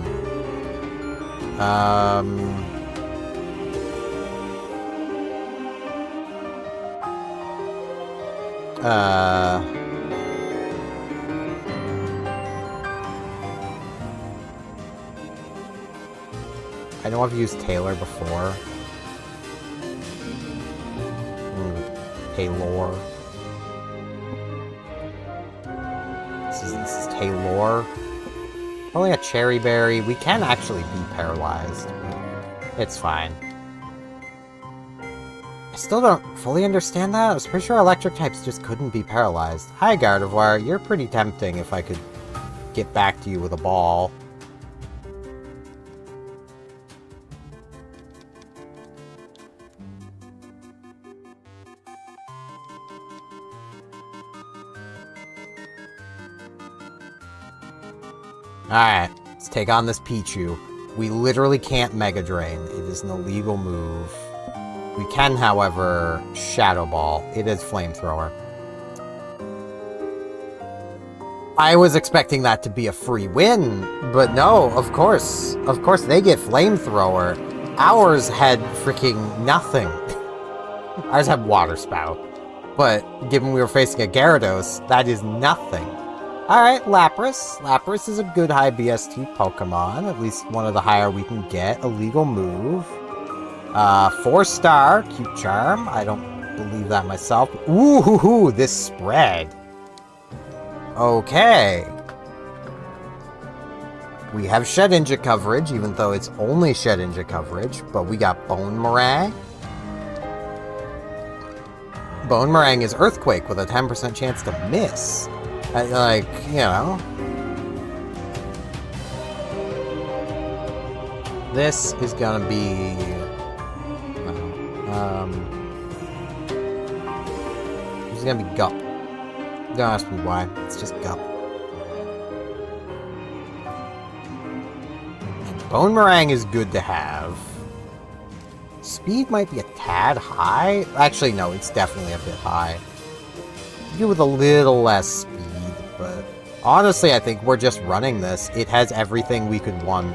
I know I've used Taylor before. Taylor. This is Taylor. Only a Cherry Berry. We can actually be paralyzed. It's fine. I still don't fully understand that. I was pretty sure electric types just couldn't be paralyzed. Hi, Gardevoir. You're pretty tempting if I could get back to you with a ball. Alright, let's take on this Pichu. We literally can't Mega Drain. It is an illegal move. We can, however, Shadow Ball. It is Flamethrower. I was expecting that to be a free win, but no, of course. Of course they get Flamethrower. Ours had freaking nothing. Ours had Water Spout. But given we were facing a Gyarados, that is nothing. Alright, Lapras. Lapras is a good high BST Pokemon. At least one of the higher we can get. Illegal move. 4-star. Cute Charm. I don't believe that myself. Ooh, hoo, hoo, this spread. Okay. We have Shedinja coverage, even though it's only Shedinja coverage. But we got Bone Meringue. Bone Meringue is Earthquake with a 10% chance to miss. Like, you know. This is gonna be... just gonna be Gup. Don't ask me why. It's just Gup. And Bone Meringue is good to have. Speed might be a tad high. Actually, no, it's definitely a bit high. Do with a little less speed, but honestly, I think we're just running this. It has everything we could want.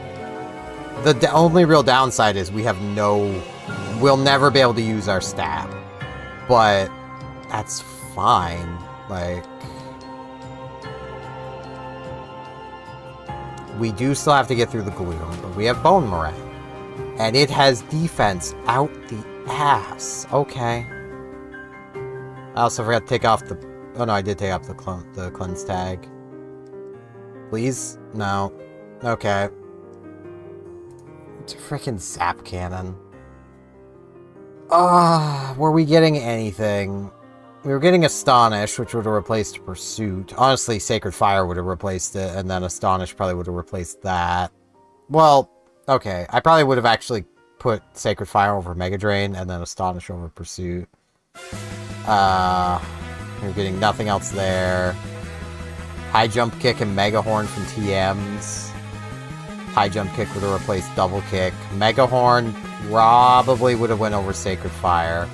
The only real downside is we have no... We'll never be able to use our stab. But that's fine. Like... We do still have to get through the gloom, but we have Bone Meringue. And it has defense out the ass. Okay. I also forgot to take off the... Oh no, I did take off the cleanse tag. Please? No. Okay. It's a freaking Zap Cannon. Were we getting anything? We were getting Astonish, which would have replaced Pursuit. Honestly, Sacred Fire would have replaced it, and then Astonish probably would have replaced that. Well, okay. I probably would have actually put Sacred Fire over Mega Drain, and then Astonish over Pursuit. We're getting nothing else there. High Jump Kick and Mega Horn from TMs. High Jump Kick would have replaced Double Kick. Mega Horn probably would have went over Sacred Fire.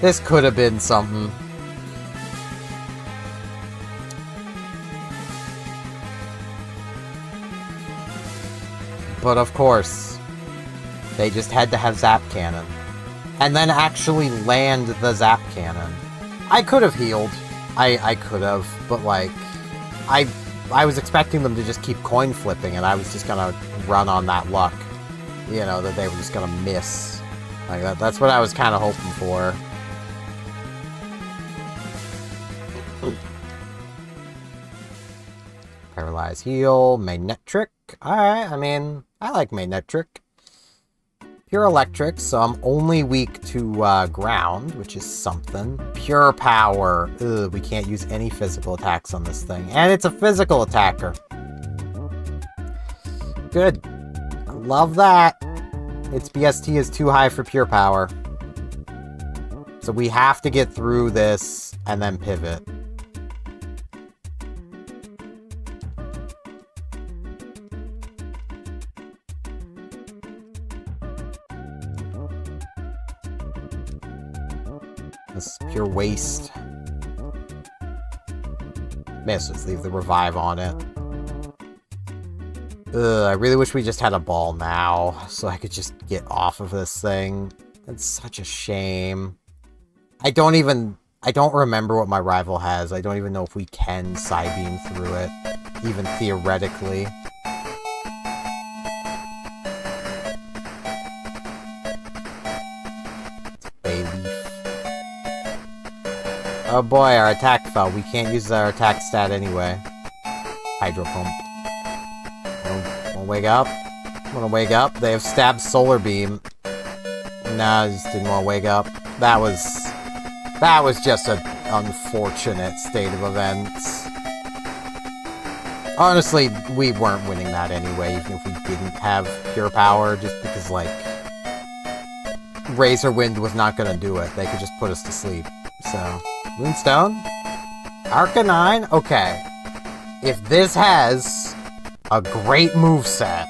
This could have been something. But of course, they just had to have Zap Cannon. And then actually land the Zap Cannon. I could have healed. I could have, but like, I was expecting them to just keep coin flipping, and I was just gonna run on that luck. You know, that they were just gonna miss. Like, that's what I was kind of hoping for. Paralyze Heal, Magnetric. Alright, I mean, I like Magnetric. Pure Electric, so I'm only weak to ground, which is something. Pure Power. Ugh, we can't use any physical attacks on this thing. And it's a physical attacker. Good. I love that. Its BST is too high for Pure Power. So we have to get through this and then pivot. This is pure waste. Miss, let's leave the revive on it. Ugh, I really wish we just had a ball now, so I could just get off of this thing. It's such a shame. I don't remember what my rival has. I don't even know if we can Psybeam through it, even theoretically. Oh boy, our attack fell. We can't use our attack stat anyway. Hydro Pump. Wanna wake up? Wanna wake up? They have stabbed Solar Beam. Nah, I just didn't want to wake up. That was just an unfortunate state of events. Honestly, we weren't winning that anyway, even if we didn't have Pure Power, just because, like, Razor Wind was not gonna do it. They could just put us to sleep. So, Moonstone? Arcanine? Okay. If this has a great moveset,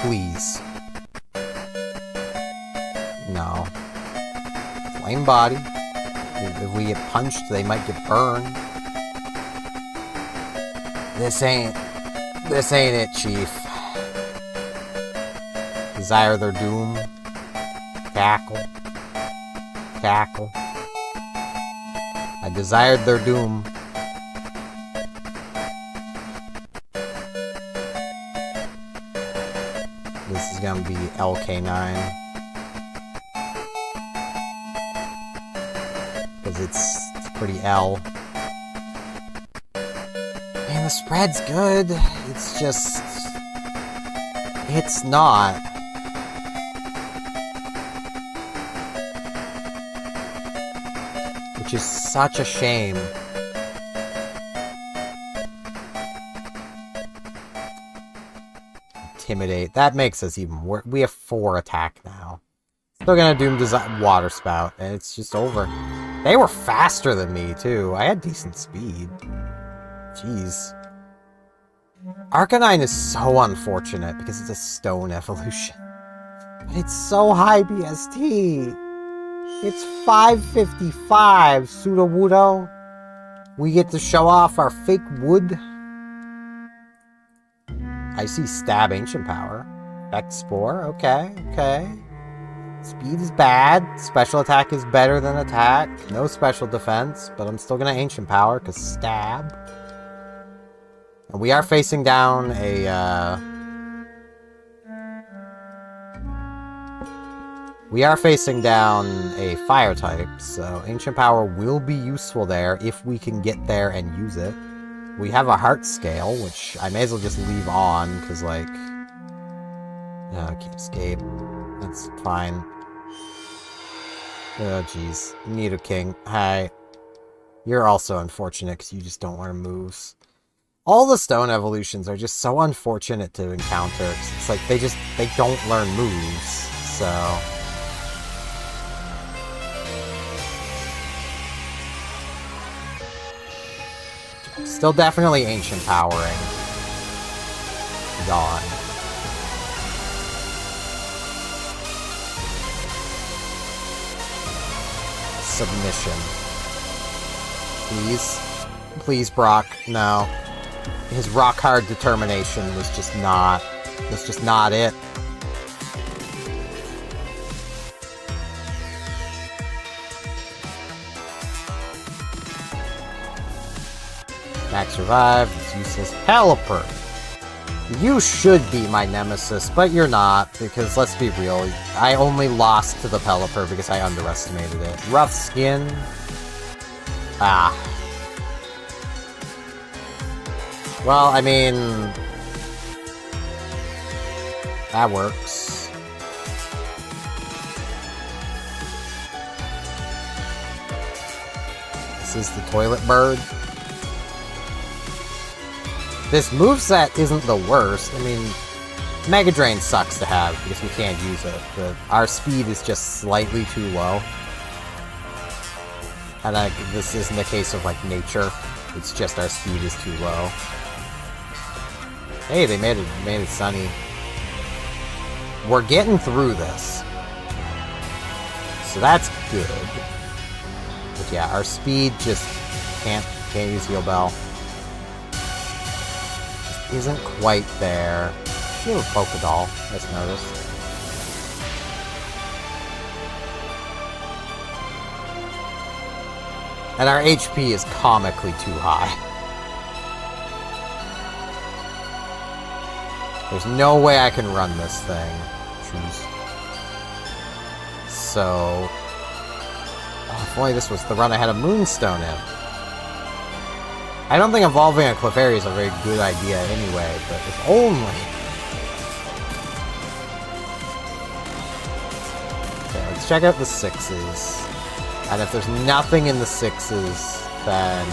please. No. Flame Body. If we get punched, they might get burned. This ain't it, Chief. Desire their doom. Cackle. Cackle. I desired their doom. This is gonna be LK9. Because it's pretty L. Man, the spread's good. It's just... it's not. Which is such a shame. Intimidate. That makes us even worse. We have 4 attack now. Still gonna Doom Design Water Spout, and it's just over. They were faster than me, too. I had decent speed. Jeez. Arcanine is so unfortunate because it's a stone evolution. But it's so high BST. It's 555, Sudowoodo. We get to show off our fake wood. I see Stab Ancient Power. Effect Spore, okay, okay. Speed is bad. Special attack is better than attack. No special defense, but I'm still gonna Ancient Power, because Stab. And we are facing down a, We are facing down a Fire type, so Ancient Power will be useful there if we can get there and use it. We have a Heart Scale, which I may as well just leave on, because, like... keep Escape. That's fine. Oh, jeez. Nidoking. Hi. You're also unfortunate, because you just don't learn moves. All the stone evolutions are just so unfortunate to encounter. It's like, they don't learn moves, so... Still definitely Ancient Powering. Gone. Submission. Please. Please, Brock. No. His rock-hard determination was just not it. Max Revive, it's useless. Pelipper! You should be my nemesis, but you're not, because let's be real, I only lost to the Pelipper because I underestimated it. Rough Skin. Ah. Well, I mean... that works. This is the Toilet Bird. This moveset isn't the worst. I mean, Mega Drain sucks to have because we can't use it, but our speed is just slightly too low. And this isn't a case of, like, nature. It's just our speed is too low. Hey, they made it sunny. We're getting through this. So that's good. But yeah, our speed just can't use Heal Bell. Isn't quite there. You have a Polka Doll, let's notice. And our HP is comically too high. There's no way I can run this thing. Choose. So... oh, if only this was the run I had a Moonstone in. I don't think evolving a Clefairy is a very good idea anyway, but if only... okay, let's check out the 6s. And if there's nothing in the 6s, then...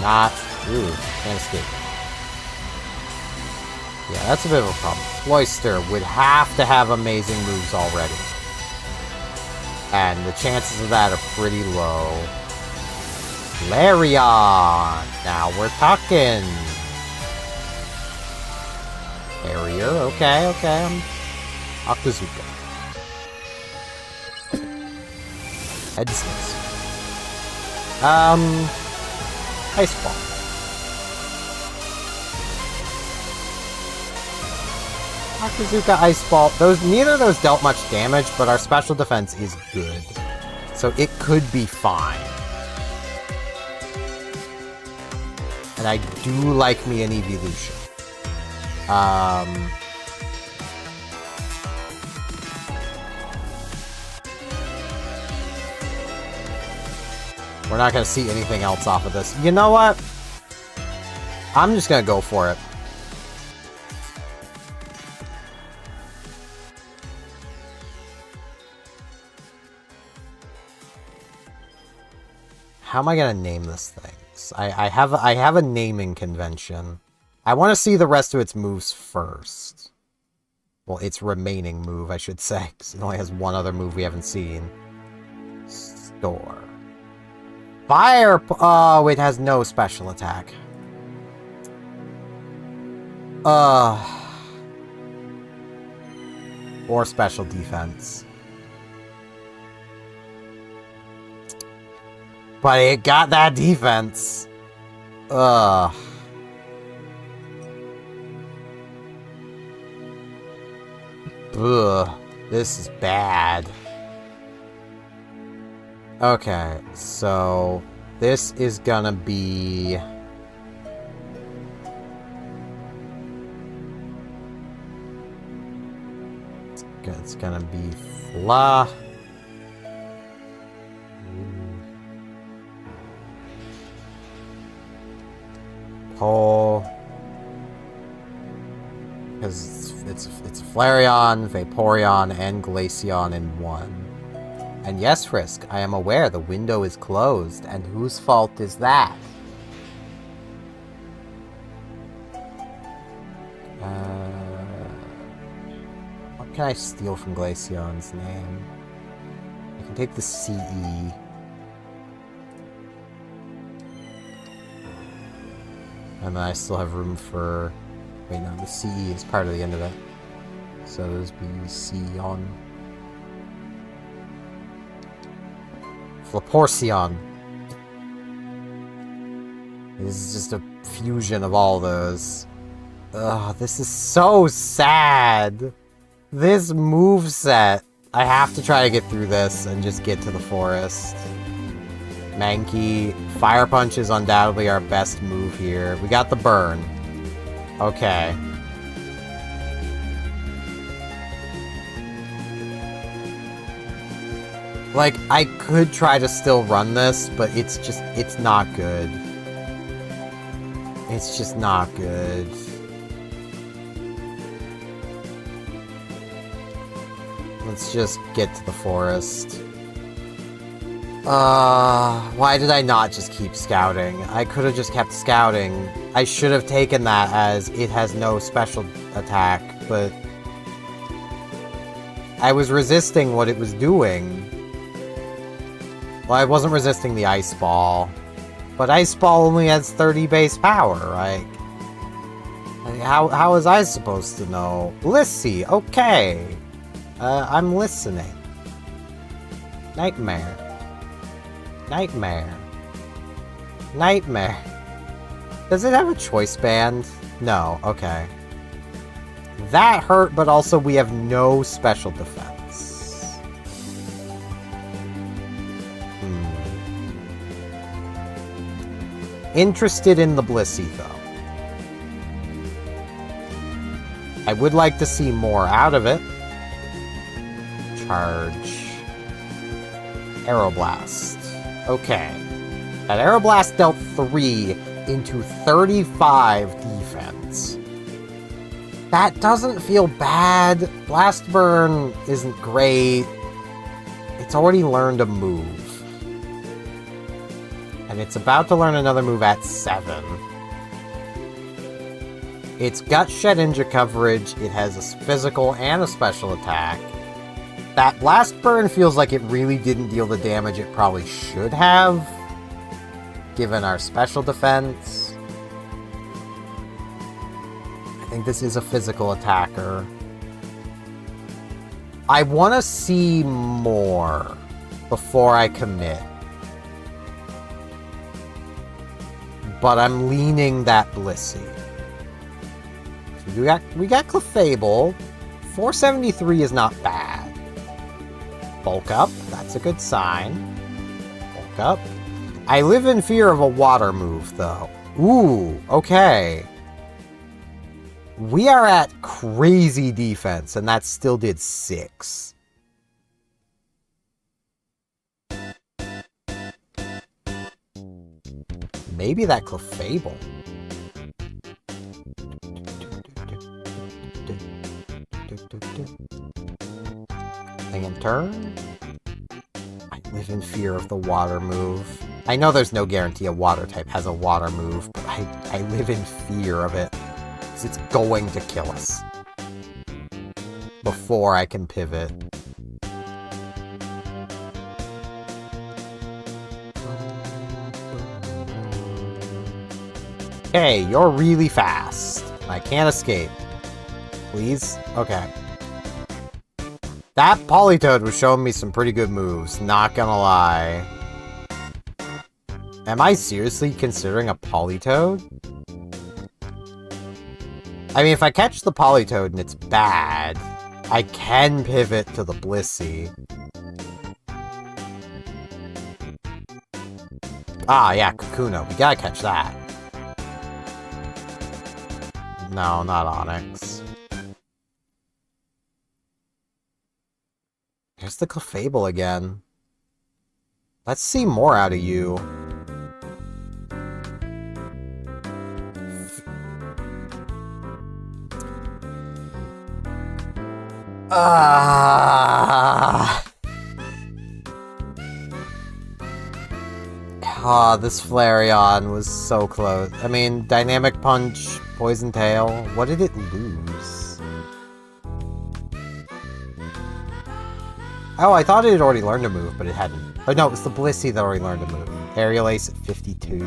not... ooh, can't escape. Yeah, that's a bit of a problem. Cloyster would have to have amazing moves already. And the chances of that are pretty low. Larion! Now we're talking! Barrier, okay. Octazooka. Head Snips. Ice Ball. Octazooka, Ice Ball. Neither of those dealt much damage, but our special defense is good. So it could be fine. And I do like me an evolution. We're not going to see anything else off of this. You know what? I'm just going to go for it. How am I going to name this thing? I have a naming convention. I want to see the rest of its moves first. Well, its remaining move, I should say, because it only has one other move we haven't seen. Store. Fire! Oh, it has no special attack. Or special defense. But it got that defense. Ugh. This is bad. Okay, so this is gonna be... It's gonna be Fla. Pull. Because it's Flareon, Vaporeon, and Glaceon in one. And yes, Frisk, I am aware the window is closed, and whose fault is that? What can I steal from Glaceon's name? I can take the CE. And then I still have room for... Wait, no, the CE is part of the end of it. So those be Ceon. Flaporceon. This is just a fusion of all those. Ugh, this is so sad. This moveset. I have to try to get through this and just get to the forest. Mankey. Fire Punch is undoubtedly our best move here. We got the burn. Okay. Like, I could try to still run this, but it's just, it's not good. It's just not good. Let's just get to the forest. Why did I not just keep scouting? I could have just kept scouting. I should have taken that as it has no special attack, but... I was resisting what it was doing. Well, I wasn't resisting the Ice Ball. But Ice Ball only has 30 base power, right? How was I supposed to know? Blissey, okay. I'm listening. Nightmare. Nightmare. Nightmare. Does it have a choice band? No, okay. That hurt, but also we have no special defense. Interested in the Blissey, though. I would like to see more out of it. Charge. Aeroblast. Okay. That Aeroblast dealt 3 into 35 defense. That doesn't feel bad. Blast Burn isn't great. It's already learned a move. And it's about to learn another move at 7. It's got Shed Ninja coverage. It has a physical and a special attack. That Blast Burn feels like it really didn't deal the damage it probably should have, given our special defense. I think this is a physical attacker. I want to see more before I commit. But I'm leaning that Blissey. So we got Clefable. 473 is not bad. Bulk up, that's a good sign. Bulk up. I live in fear of a water move, though. Ooh, okay. We are at crazy defense, and that still did 6. Maybe that Clefable. Thing in turn. I live in fear of the water move. I know there's no guarantee a water type has a water move, but I live in fear of it. Because it's going to kill us. Before I can pivot. Hey, you're really fast. I can't escape. Please? Okay. That Politoed was showing me some pretty good moves, not gonna lie. Am I seriously considering a Politoed? I mean, if I catch the Politoed and it's bad, I can pivot to the Blissey. Ah, yeah, Kakuna. We gotta catch that. No, not Onyx. There's the Clefable again. Let's see more out of you. This Flareon was so close. I mean, Dynamic Punch, Poison Tail. What did it lose? Oh, I thought it had already learned to move, but it hadn't. Oh no, it was the Blissey that already learned to move. Aerial Ace at 52.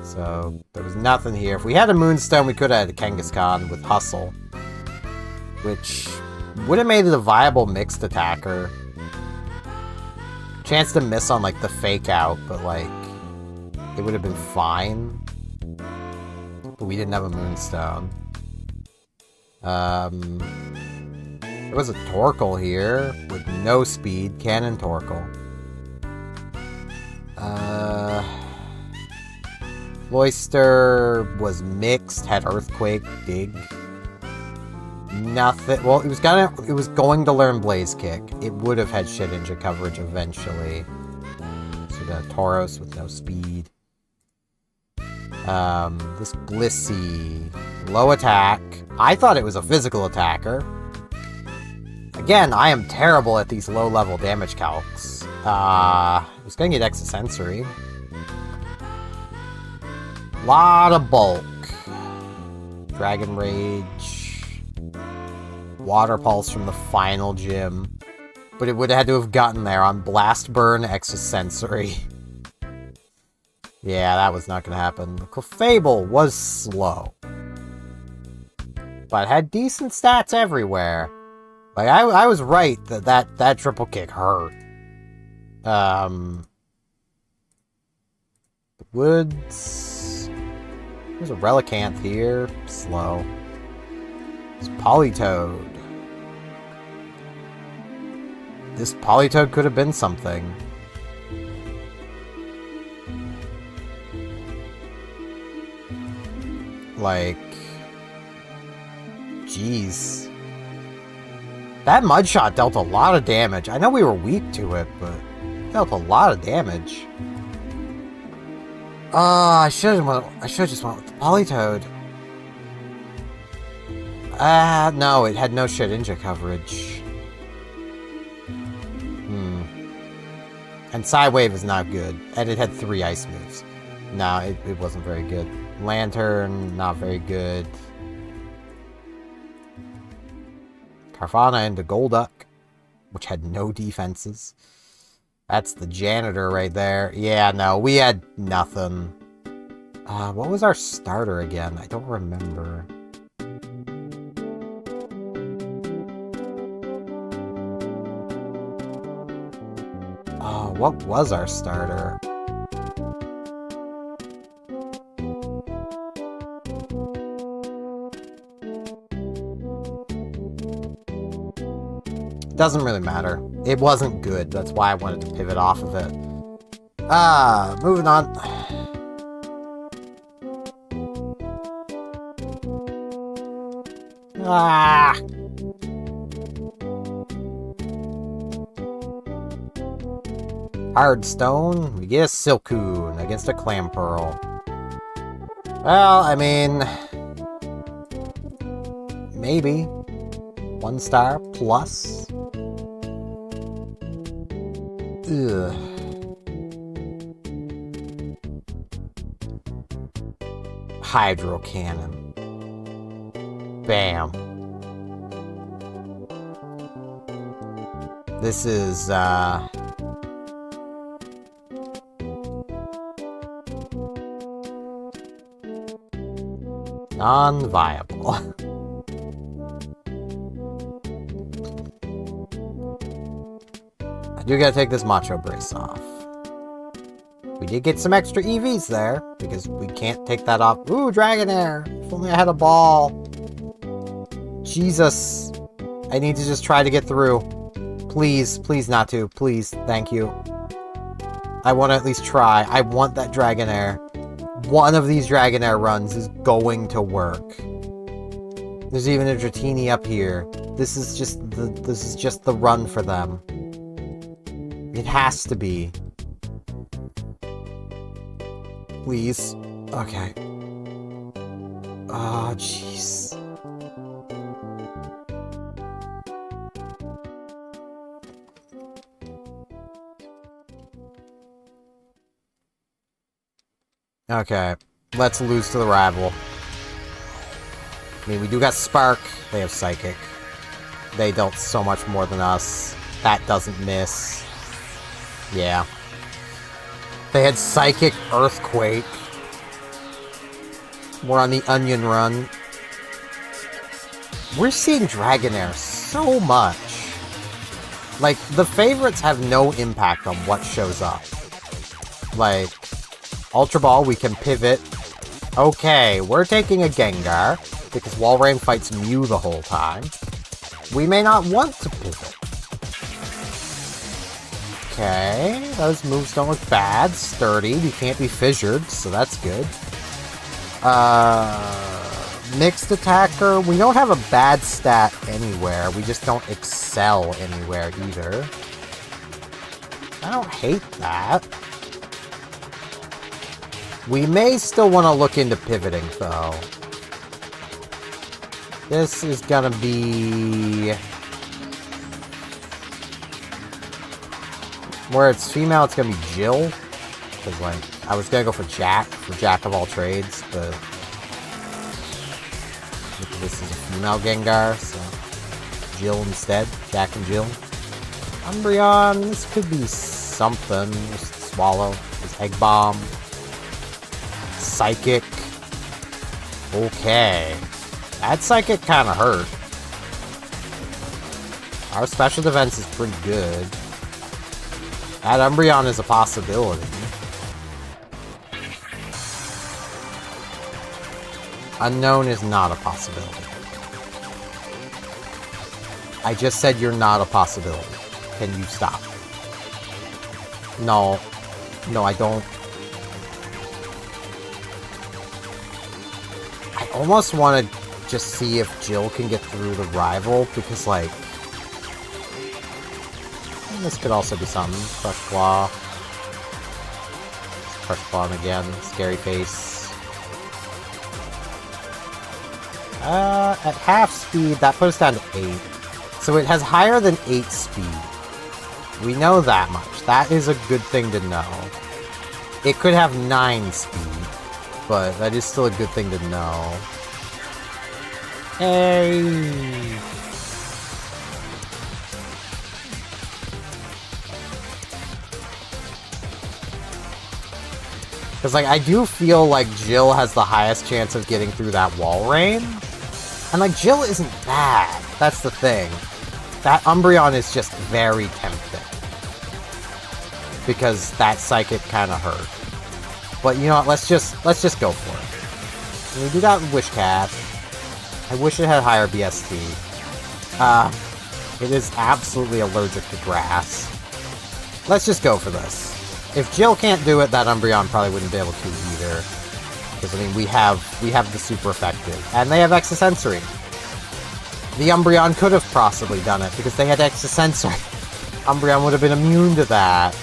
So, there was nothing here. If we had a Moonstone, we could have had a Kangaskhan with Hustle. Which would have made it a viable mixed attacker. Chance to miss on, like, the Fake Out, but, like, it would have been fine. But we didn't have a Moonstone. There was a Torkoal here with no speed. Cannon Torkoal. Cloyster was mixed, had Earthquake, Dig. Nothing. Well, it was going to learn Blaze Kick. It would have had Shit Ninja coverage eventually. So the Tauros with no speed. This Blissey, low attack. I thought it was a physical attacker. Again, I am terrible at these low-level damage calcs. It was gonna get Extrasensory. Lot of bulk. Dragon Rage. Water Pulse from the final gym. But it would have had to have gotten there on Blast Burn Extrasensory. Yeah, that was not going to happen. The Clefable was slow. But had decent stats everywhere. Like, I was right that triple kick hurt. The Woods. There's a Relicanth here. Slow. It's Politoed. This Politoed could have been something. Like, jeez. That Mudshot dealt a lot of damage. I know we were weak to it, but it dealt a lot of damage. I should have just went with the Politoed. No, it had no Shedinja coverage. And Psywave is not good. And it had 3 ice moves. No, it wasn't very good. Lantern, not very good. Carvana into Golduck, which had no defenses. That's the janitor right there. Yeah, no, we had nothing. What was our starter again? I don't remember. Oh, what was our starter? Doesn't really matter. It wasn't good. That's why I wanted to pivot off of it. Moving on. Hard Stone. We get a Silcoon against a Clamperl. Well, I mean... maybe. 1 star plus. Ugh. Hydro cannon. Bam. This is, non-viable. I do gotta take this macho brace off. We did get some extra EVs there, because we can't take that off. Ooh, Dragonair! If only I had a ball. Jesus. I need to just try to get through. Please, please not to. Please, thank you. I want to at least try. I want that Dragonair. One of these Dragonair runs is going to work. There's even a Dratini up here. This is just the run for them. It has to be. Please. Okay. Oh, jeez. Okay. Let's lose to the rival. I mean, we do got Spark. They have Psychic. They dealt so much more than us. That doesn't miss. Yeah. They had Psychic Earthquake. We're on the Onion Run. We're seeing Dragonair so much. Like, the favorites have no impact on what shows up. Like, Ultra Ball, we can pivot. Okay, we're taking a Gengar, because Walrein fights Mew the whole time. We may not want to pivot. Okay, those moves don't look bad. Sturdy, we can't be fissured, so that's good. Mixed attacker, we don't have a bad stat anywhere. We just don't excel anywhere either. I don't hate that. We may still want to look into pivoting, though. This is gonna be... where it's female, it's gonna be Jill. Because, like, I was gonna go for Jack of all trades, but... this is a female Gengar, so... Jill instead. Jack and Jill. Umbreon, this could be something. Just Swallow. This Egg Bomb. Psychic. Okay. That Psychic kinda hurt. Our special defense is pretty good. That Umbreon is a possibility. Unknown is not a possibility. I just said you're not a possibility. Can you stop? No. No, I don't. I almost want to just see if Jill can get through the rival, because, like... this could also be something. Crush Claw. Crush Claw him again. Scary Face. At half speed, that puts us down to 8. So it has higher than 8 speed. We know that much. That is a good thing to know. It could have 9 speed, but that is still a good thing to know. Hey! Because, like, I do feel like Jill has the highest chance of getting through that Walrein. And, like, Jill isn't bad. That's the thing. That Umbreon is just very tempting. Because that Psychic kind of hurt. But, you know what, let's just go for it. And we do got Wish Cash. I wish it had higher BST. It is absolutely allergic to grass. Let's just go for this. If Jill can't do it, that Umbreon probably wouldn't be able to either. Because, I mean, we have the super effective. And they have Extrasensory. The Umbreon could have possibly done it, because they had Extrasensory. Umbreon would have been immune to that.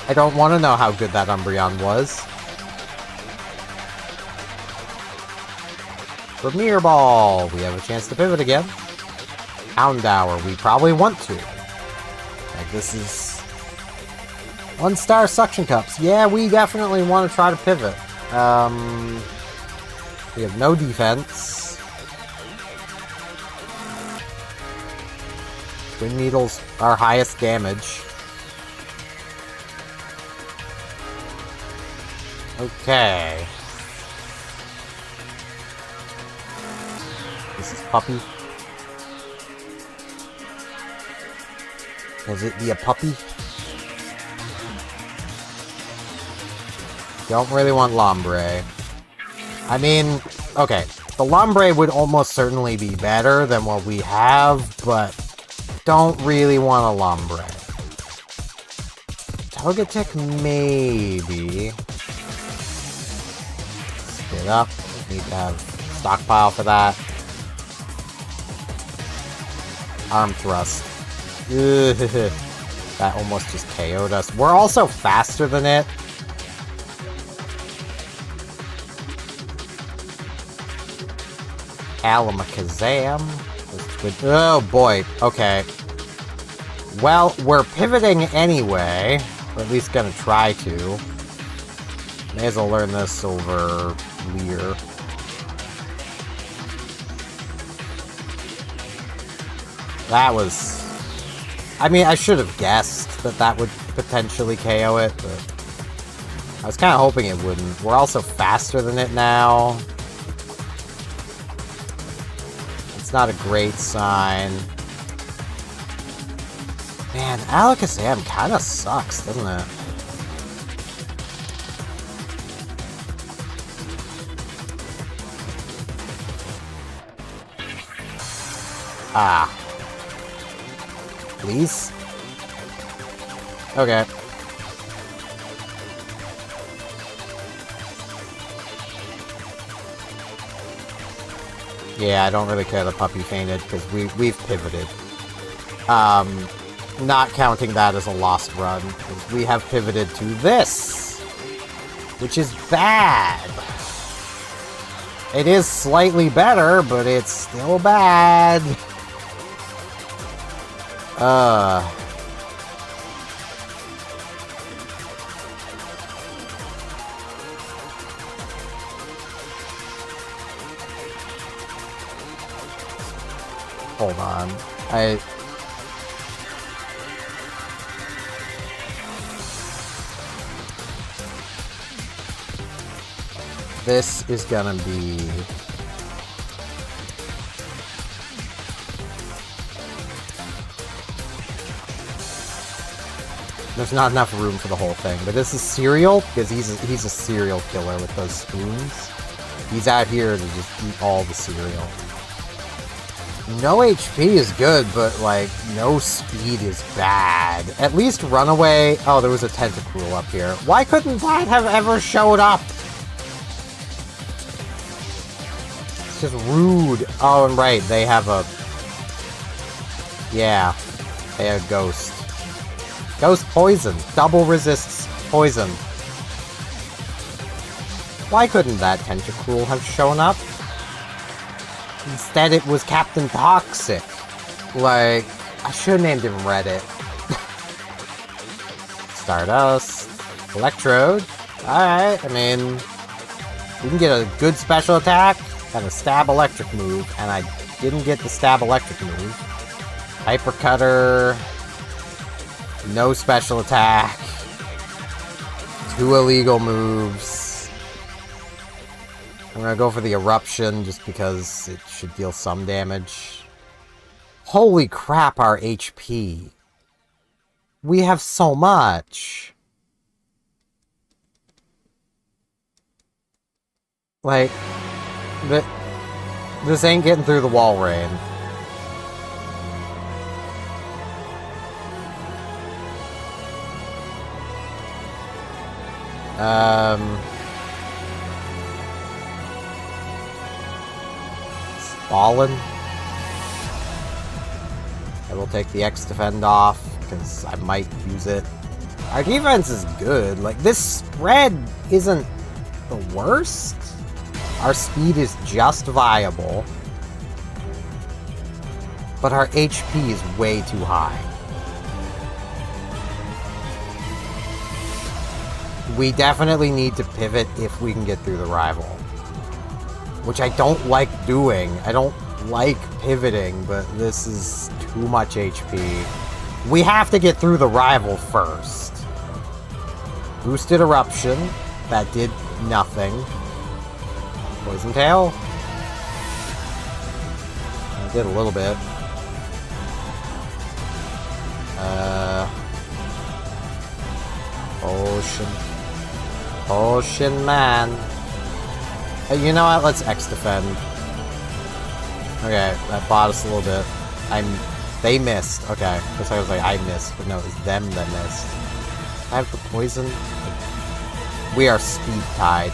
I don't want to know how good that Umbreon was. Premier Ball! We have a chance to pivot again. Hound Hour, we probably want to. Like, this is... 1-star Suction Cups. Yeah, we definitely want to try to pivot. We have no defense. Twin Needles, our highest damage. Okay. This is Puppy. Is it be a puppy? Don't really want Lombre. I mean, okay. The Lombre would almost certainly be better than what we have, but don't really want a Lombre. Togetic, maybe. Spit up. Need to have stockpile for that. Arm Thrust. Ugh. That almost just KO'd us. We're also faster than it. Alamakazam. Oh boy, okay. Well, we're pivoting anyway. Or at least gonna try to. May as well learn this over Leer. That was... I mean, I should have guessed that that would potentially KO it, but... I was kind of hoping it wouldn't. We're also faster than it now. It's not a great sign. Man, Alakazam kind of sucks, doesn't it? Ah. Please? Okay. Yeah, I don't really care the puppy fainted, because we've pivoted. Not counting that as a lost run, because we have pivoted to this! Which is bad! It is slightly better, but it's still bad! Hold on. This is gonna be... There's not enough room for the whole thing, but this is cereal, because he's a serial killer with those spoons. He's out here to just eat all the cereal. No HP is good, but, like, no speed is bad. At least Runaway... Oh, there was a Tentacruel up here. Why couldn't that have ever showed up? It's just rude. Oh, and right, they have a... Yeah. They have Ghost. Ghost Poison. Double resists poison. Why couldn't that Tentacruel have shown up? Instead, it was Captain Toxic. Like, I should have named him Reddit. Stardust. Electrode. Alright, I mean... We can get a good special attack and a stab electric move, and I didn't get the stab electric move. Hyper Cutter. No special attack. 2 illegal moves. I'm gonna go for the Eruption, just because it should deal some damage. Holy crap, our HP. We have so much. Like, this ain't getting through the wall rain. Fallen. I will take the X defend off, because I might use it. Our defense is good. Like, this spread isn't the worst. Our speed is just viable. But our HP is way too high. We definitely need to pivot if we can get through the rival. Which I don't like doing. I don't like pivoting, but this is too much HP. We have to get through the rival first. Boosted Eruption. That did nothing. Poison Tail. I did a little bit. Potion man. You know what? Let's X defend. Okay, that bought us a little bit. They missed. Okay, because I was like, I missed, but no, it was them that missed. I have the poison. We are speed tied,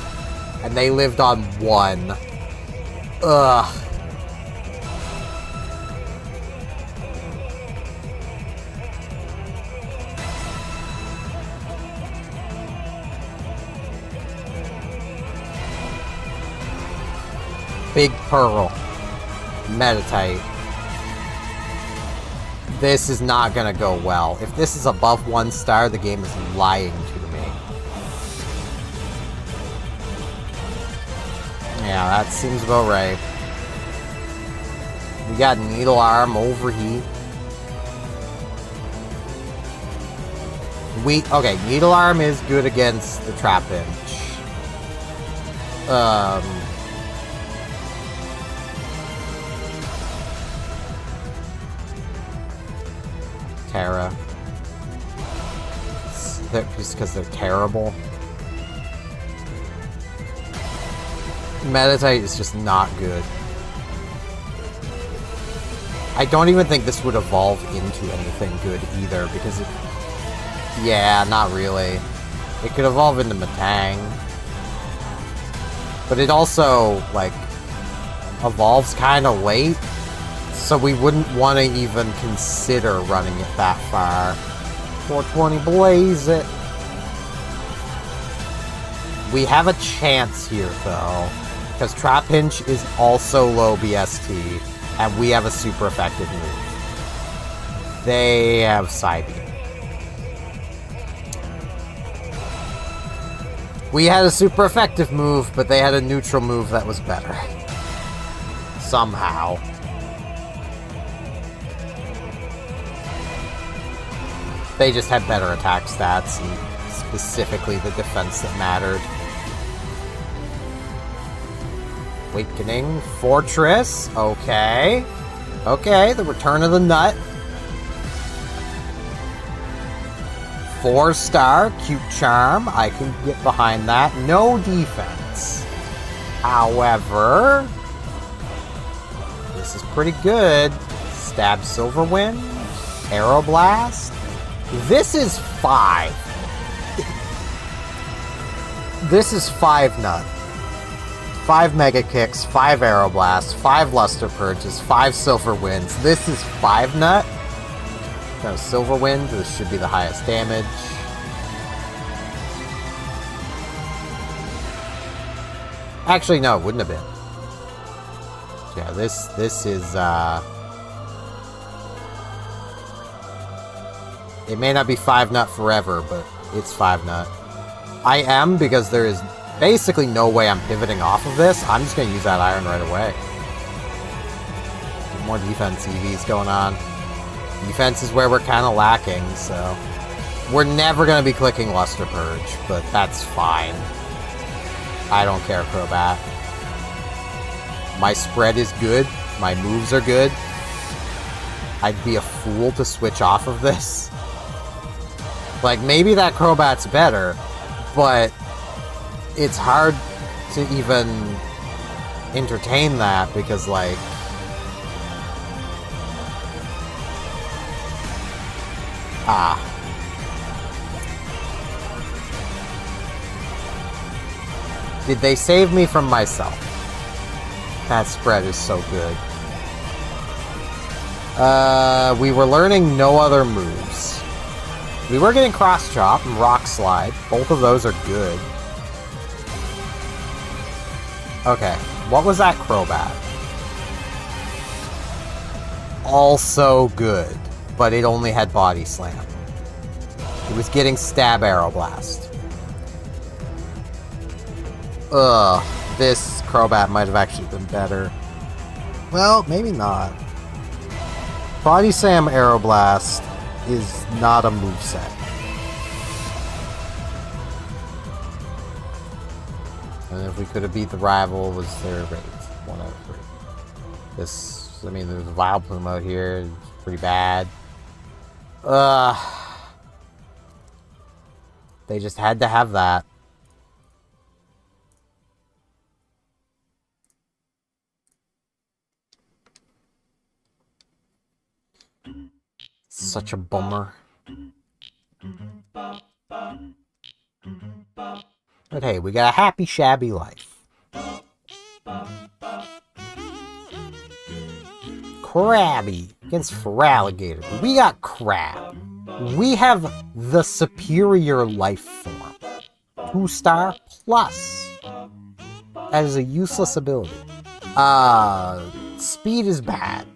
and they lived on 1. Ugh. Big Pearl. Meditate. This is not gonna go well. If this is above 1 star, the game is lying to me. Yeah, that seems about right. We got Needle Arm, Overheat. Okay, Needle Arm is good against the Trapinch. Terra. Just because they're terrible. Meditate is just not good. I don't even think this would evolve into anything good either, because it... Yeah, not really. It could evolve into Metang. But it also, like, evolves kind of late. So we wouldn't want to even consider running it that far. 420 Blaze it. We have a chance here, though. Because Trapinch is also low BST. And we have a super effective move. They have Psybeam. We had a super effective move, but they had a neutral move that was better. Somehow. They just had better attack stats, and specifically the defense that mattered. Awakening Fortress. Okay. Okay, the return of the nut. 4-star, cute charm. I can get behind that. No defense. However, this is pretty good. Stab Silverwind. Aeroblast. This is 5. This is 5 nut. 5 Mega Kicks, 5 Aeroblasts, 5 Luster Purges, 5 Silver Winds. This is 5 nut. No, Silver Wind, this should be the highest damage. Actually, no, it wouldn't have been. Yeah, this is, it may not be 5 nut forever, but it's 5 nut. I am, because there is basically no way I'm pivoting off of this. I'm just going to use that iron right away. More defense EVs going on. Defense is where we're kind of lacking, so... We're never going to be clicking Luster Purge, but that's fine. I don't care, Crobat. My spread is good. My moves are good. I'd be a fool to switch off of this. Like, maybe that Crobat's better, but it's hard to even entertain that because, like... Did they save me from myself? That spread is so good. We were learning no other moves. We were getting Cross Chop and Rock Slide. Both of those are good. Okay, what was that Crobat? Also good, but it only had Body Slam. It was getting Stab Arrow Blast. Ugh, this Crobat might have actually been better. Well, maybe not. Body Slam Arrow Blast is not a moveset. And if we could have beat the rival, was their rate 1 out of 3. This, I mean, there's a Vileplume out here. It's pretty bad. They just had to have that. Such a bummer. But hey, we got a happy, shabby life. Krabby against Feraligatr. We got Crab. We have the superior life form. 2-star plus. That is a useless ability. Speed is bad.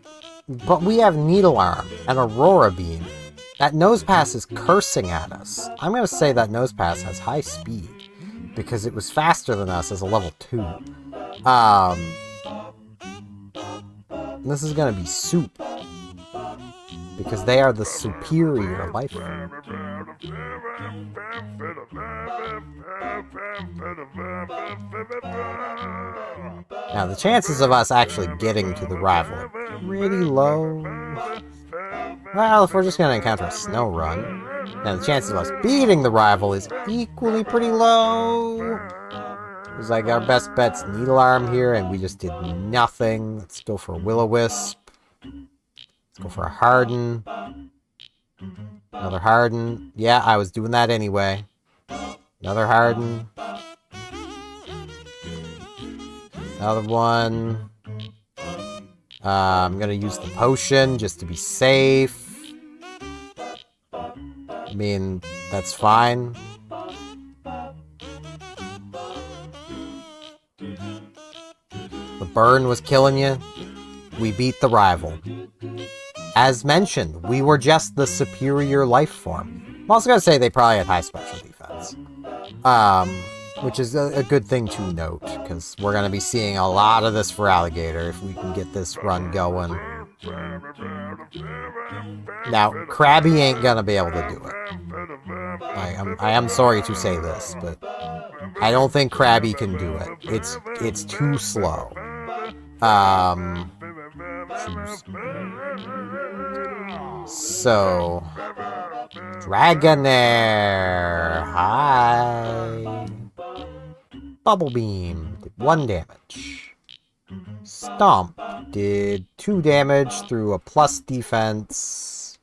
But we have Needle Arm and Aurora Beam. That Nosepass is cursing at us. I'm going to say that Nosepass has high speed, because it was faster than us as a level 2. This is going to be Soup, because they are the superior life form. Now, the chances of us actually getting to the rival are pretty low. Well, if we're just going to encounter a Snow Run, then the chances of us beating the rival is equally pretty low. It's like our best bet's Needle Arm here, and we just did nothing. Let's go for a Will-O-Wisp. Let's go for a Harden. Another Harden. Yeah, I was doing that anyway. Another Harden. Another one. I'm gonna use the potion just to be safe. I mean, that's fine. The burn was killing you. We beat the rival. As mentioned, we were just the superior life form. I'm also gonna say they probably had high special defense. Which is a good thing to note, because we're gonna be seeing a lot of this Feraligatr if we can get this run going. Now, Krabby ain't gonna be able to do it. I am sorry to say this, but I don't think Krabby can do it. It's too slow. So, Dragonair, hi. Bubble Beam did 1 damage. Stomp did 2 damage through a plus defense.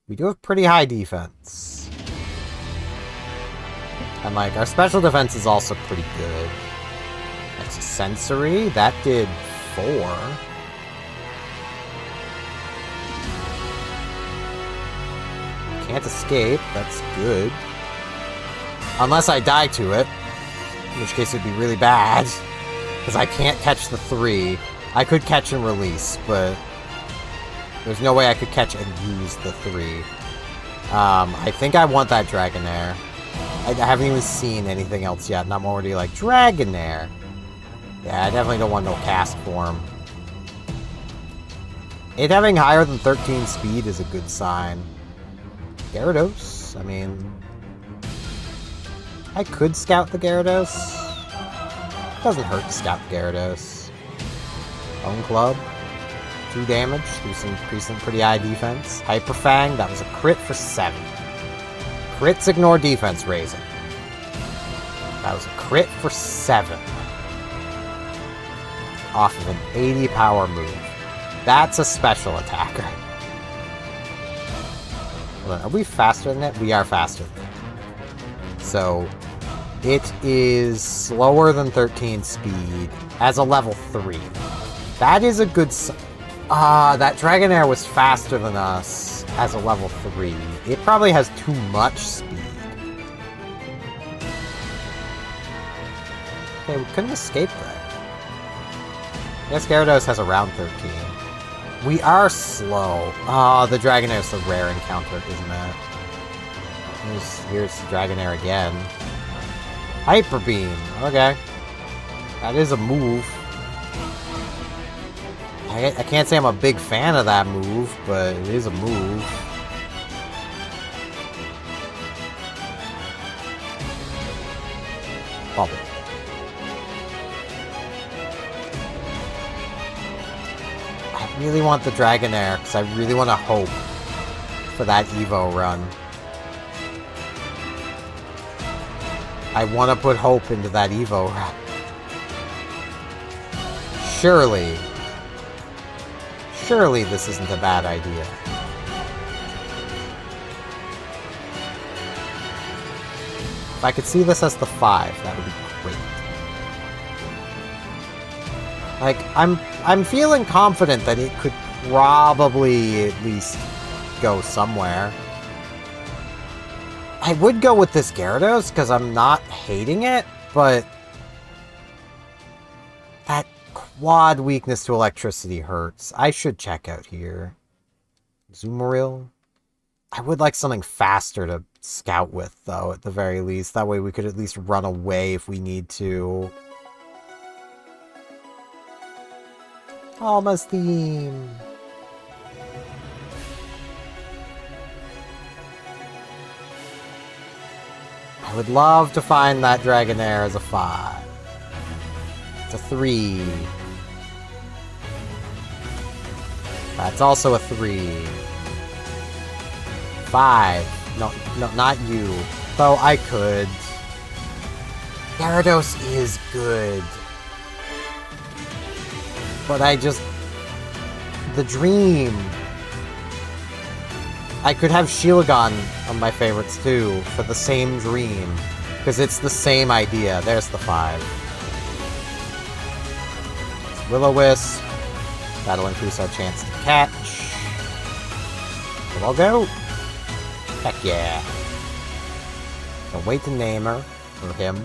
We do have pretty high defense. And like, our special defense is also pretty good. That's a Sensory. That did 4. Can't escape. That's good. Unless I die to it. In which case it'd be really bad. Because I can't catch the 3. I could catch and release, but there's no way I could catch and use the 3. I think I want that Dragonair. I haven't even seen anything else yet, and I'm already like, Dragonair! Yeah, I definitely don't want no cast form. It having higher than 13 speed is a good sign. Gyarados, I mean... I could scout the Gyarados. Doesn't hurt to scout the Gyarados. Bone Club. 2 damage through some pretty high defense. Hyper Fang, that was a crit for 7. Crits ignore defense raising. That was a crit for 7. Off of an 80 power move. That's a special attacker. Hold on, are we faster than it? We are faster than it. So, it is slower than 13 speed as a level 3. That is a good that Dragonair was faster than us as a level 3. It probably has too much speed. Okay, we couldn't escape that. I guess Gyarados has a round 13. We are slow. Oh, the Dragonair's a rare encounter, isn't it? Here's the Dragonair again. Hyper Beam. Okay. That is a move. I can't say I'm a big fan of that move, but it is a move. Bubble. I really want the Dragonair, because I really want to hope for that Evo run. I want to put hope into that Evo run. Surely this isn't a bad idea. If I could see this as the 5, that would be great. Like, I'm feeling confident that it could probably at least go somewhere. I would go with this Gyarados, because I'm not hating it, but that quad weakness to electricity hurts. I should check out here. Zoomeril? I would like something faster to scout with, though, at the very least. That way we could at least run away if we need to. Almost theme. I would love to find that Dragonair as a 5. It's a 3. That's also a 3. 5. No, not you. Though I could. Gyarados is good. But the dream. I could have Shieldon on my favorites too, for the same dream. Because it's the same idea. There's the 5. Will-O-Wisp. That'll increase our chance to catch. So I'll go. Heck yeah. So wait to name her. Or him.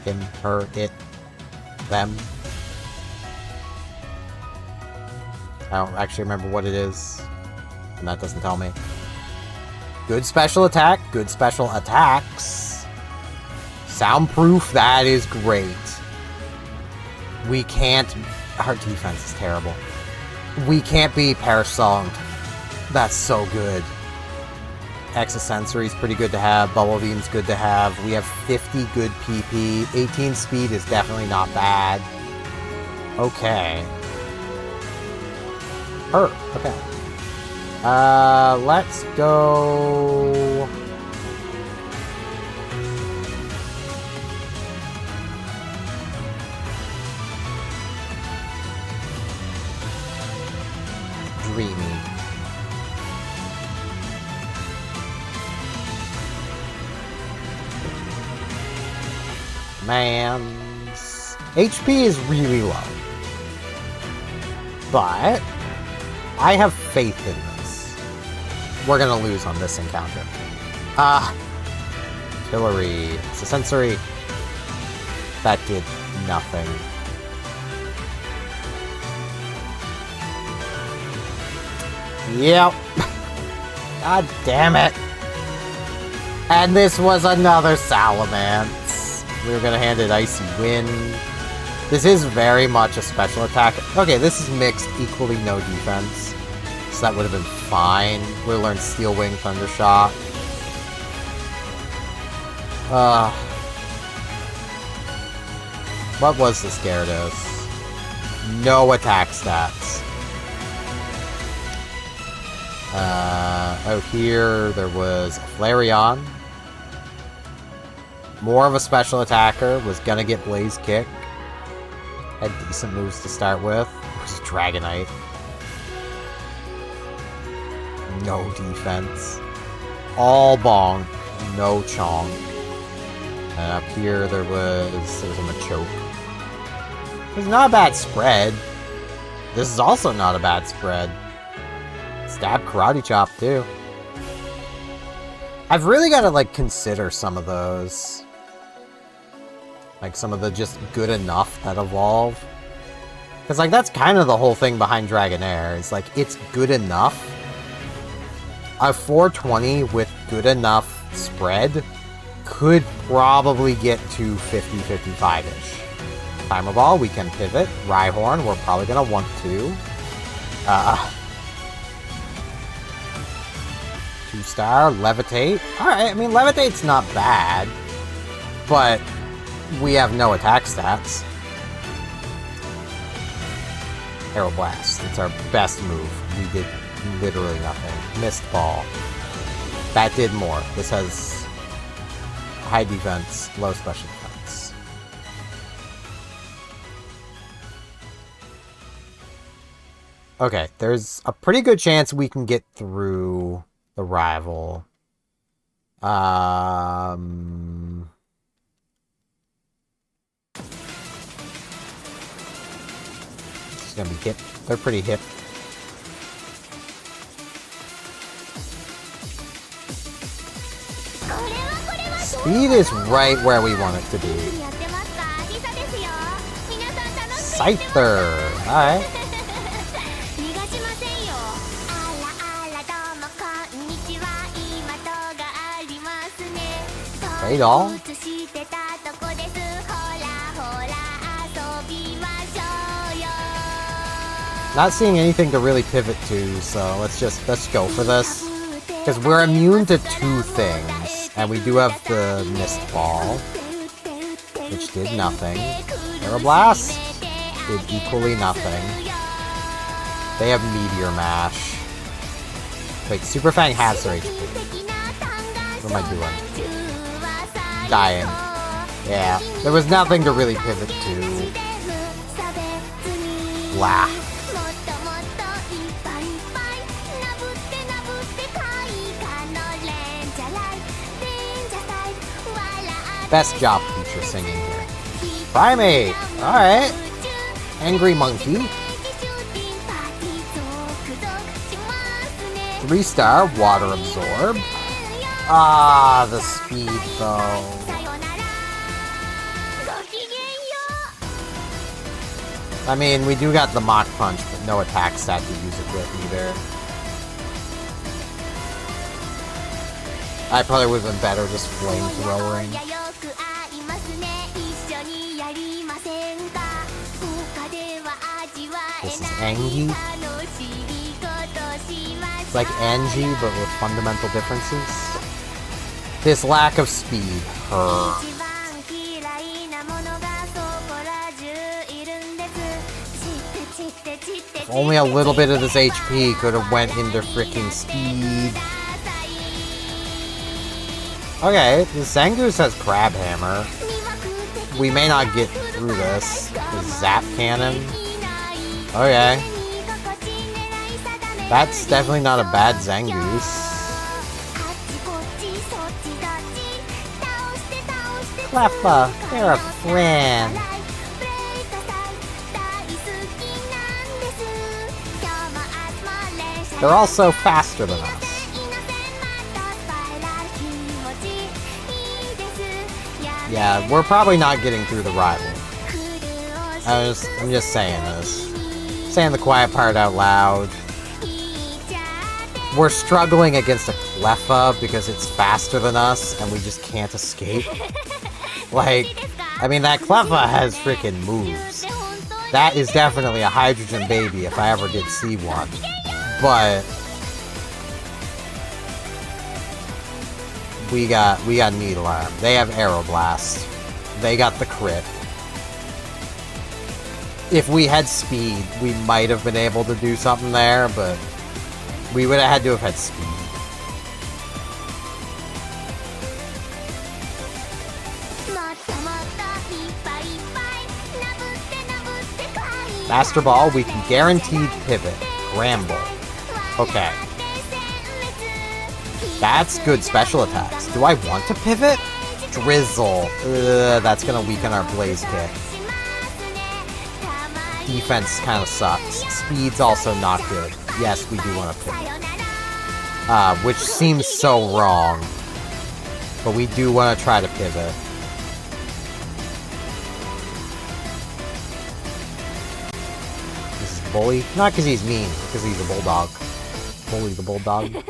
Him, her, it, them. I don't actually remember what it is. And that doesn't tell me. Good special attack. Good special attacks. Soundproof. That is great. We can't... Our defense is terrible. We can't be Parasonged. That's so good. Exosensory is pretty good to have. Bubble Beam's good to have. We have 50 good PP. 18 speed is definitely not bad. Okay. Okay. Let's go... Dreamy. Man's HP is really low. But I have faith in this. We're gonna lose on this encounter. Artillery. It's a sensory. That did nothing. Yep. God damn it. And this was another Salamence. We were gonna hand it Icy Wind. This is very much a special attack. Okay, this is mixed, equally no defense. So that would have been fine. We learned Steel Wing, Thundershock. What was this Gyarados? No attack stats. Out here, there was a Flareon. More of a special attacker, was gonna get Blaze Kick. Had decent moves to start with. It was Dragonite. No defense. All bonk, no chonk. And up here, there was a Machoke. It was not a bad spread. This is also not a bad spread. Stab Karate Chop, too. I've really got to, like, consider some of those. Like, some of the just good enough that evolve. Because, like, that's kind of the whole thing behind Dragonair. It's like, it's good enough. A 420 with good enough spread could probably get to 50-55-ish. Timer Ball, we can pivot. Rhyhorn, we're probably going to want to. 2-star, Levitate. Alright, I mean, Levitate's not bad. But we have no attack stats. Aeroblast. It's our best move. We did literally nothing. Missed Ball. That did more. This has high defense, low special defense. Okay, there's a pretty good chance we can get through the rival. It's gonna be hip. They're pretty hip. Speed is right where we want it to be. Scyther! Alright. Radol? Not seeing anything to really pivot to, so let's go for this. Because we're immune to 2 things, and we do have the Mist Ball, which did nothing. Aeroblast did equally nothing. They have Meteor Mash. Wait, Super Fang has their HP. What am I doing? Dying. Yeah, there was nothing to really pivot to. Blah. Best job feature singing here. Primate! Alright. Angry Monkey. 3-star, Water Absorb. Ah, the speed though. I mean, we do got the Mach Punch, but no attack stat to use it with either. I probably would have been better just flamethrowing. This is Angie. It's like Angie, but with fundamental differences. This lack of speed hurts. If only a little bit of this HP could have went into freaking speed. Okay, the Zangoose has Crab Hammer. We may not get through this. The Zap Cannon. Okay. That's definitely not a bad Zangoose. Cleffa, they're a friend. They're also faster than us. Yeah, we're probably not getting through the rival. I'm just saying this. Saying the quiet part out loud. We're struggling against a Cleffa because it's faster than us and we just can't escape. Like, I mean, that Cleffa has freaking moves. That is definitely a hydrogen baby if I ever did see one. But we got Needle Arm. They have Aeroblast. They got the crit. If we had speed, we might have been able to do something there, but we would have had to have had speed. Master Ball, we can guaranteed pivot. Ramble. Okay. That's good special attacks. Do I want to pivot? Drizzle. That's gonna weaken our Blaze Kick. Defense kind of sucks. Speed's also not good. Yes, we do want to pivot. Which seems so wrong. But we do want to try to pivot. Bully. Not because he's mean, because he's a bulldog. Bully the bulldog.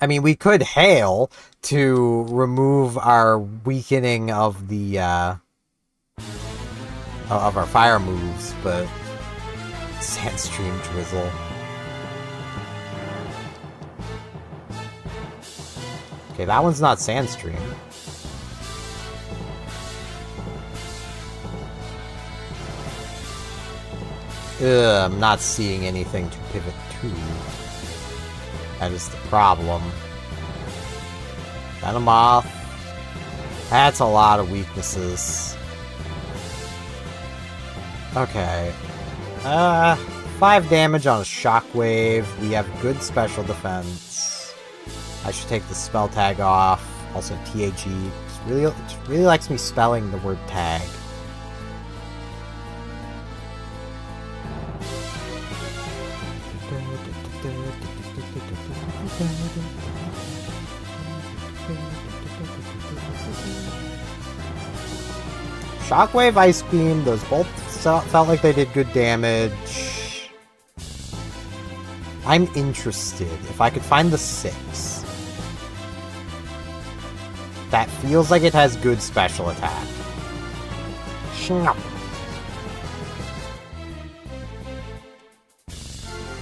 I mean, we could hail to remove our weakening of the, of our fire moves, but Sandstream Drizzle. Okay, that one's not Sandstream. I'm not seeing anything to pivot to. That is the problem. Venomoth. That's a lot of weaknesses. Okay. 5 damage on a Shockwave. We have good special defense. I should take the spell tag off. Also TAG. It really likes me spelling the word tag. Shockwave, Ice Beam, those both felt like they did good damage. I'm interested. If I could find the 6. That feels like it has good special attack. Snap.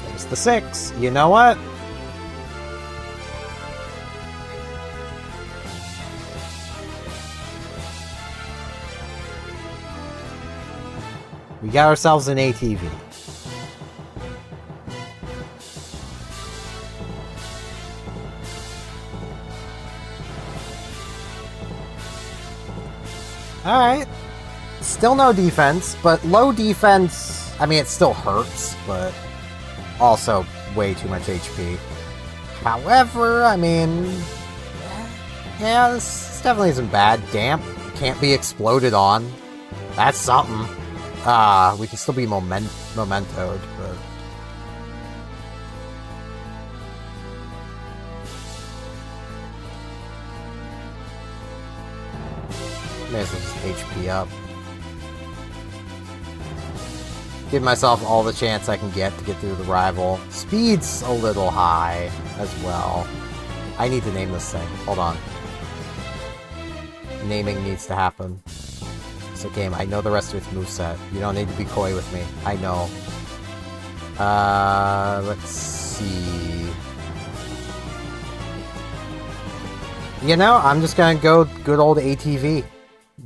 There's the 6. You know what? We got ourselves an ATV. Alright. Still no defense, but low defense... I mean, it still hurts, but also way too much HP. However, I mean... yeah, this definitely isn't bad. Damp. Can't be exploded on. That's something. We can still be mementoed, but... may as well just HP up. Give myself all the chance I can get to get through the rival. Speed's a little high as well. I need to name this thing. Hold on. Naming needs to happen. It's a game. I know the rest of its moveset. You don't need to be coy with me. I know. Let's see. You know, I'm just gonna go good old ATV.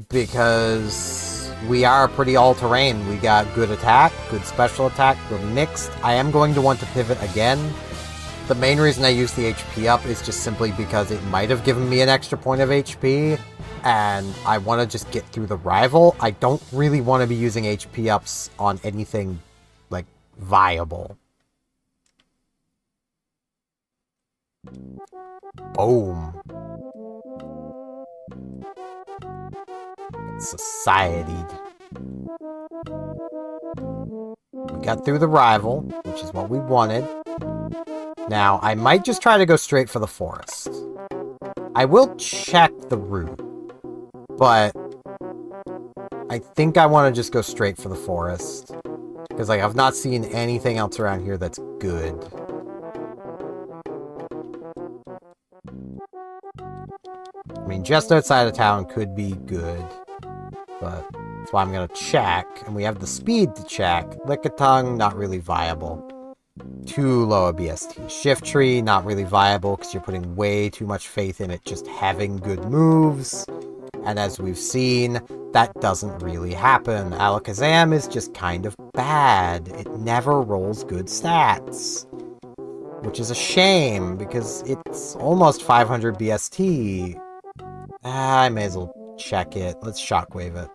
Because we are pretty all-terrain. We got good attack, good special attack, we're mixed. I am going to want to pivot again. The main reason I use the HP up is just simply because it might have given me an extra point of HP, and I want to just get through the rival. I don't really want to be using HP ups on anything, like, viable. Boom. Society. We got through the rival, which is what we wanted. Now, I might just try to go straight for the forest. I will check the route, but I think I want to just go straight for the forest. Because, like, I've not seen anything else around here that's good. I mean, just outside of town could be good. But that's why I'm going to check. And we have the speed to check. Lickitung, not really viable. Too low a BST. Shiftry, not really viable because you're putting way too much faith in it just having good moves. And as we've seen, that doesn't really happen. Alakazam is just kind of bad. It never rolls good stats. Which is a shame because it's almost 500 BST. I may as well check it. Let's shockwave it.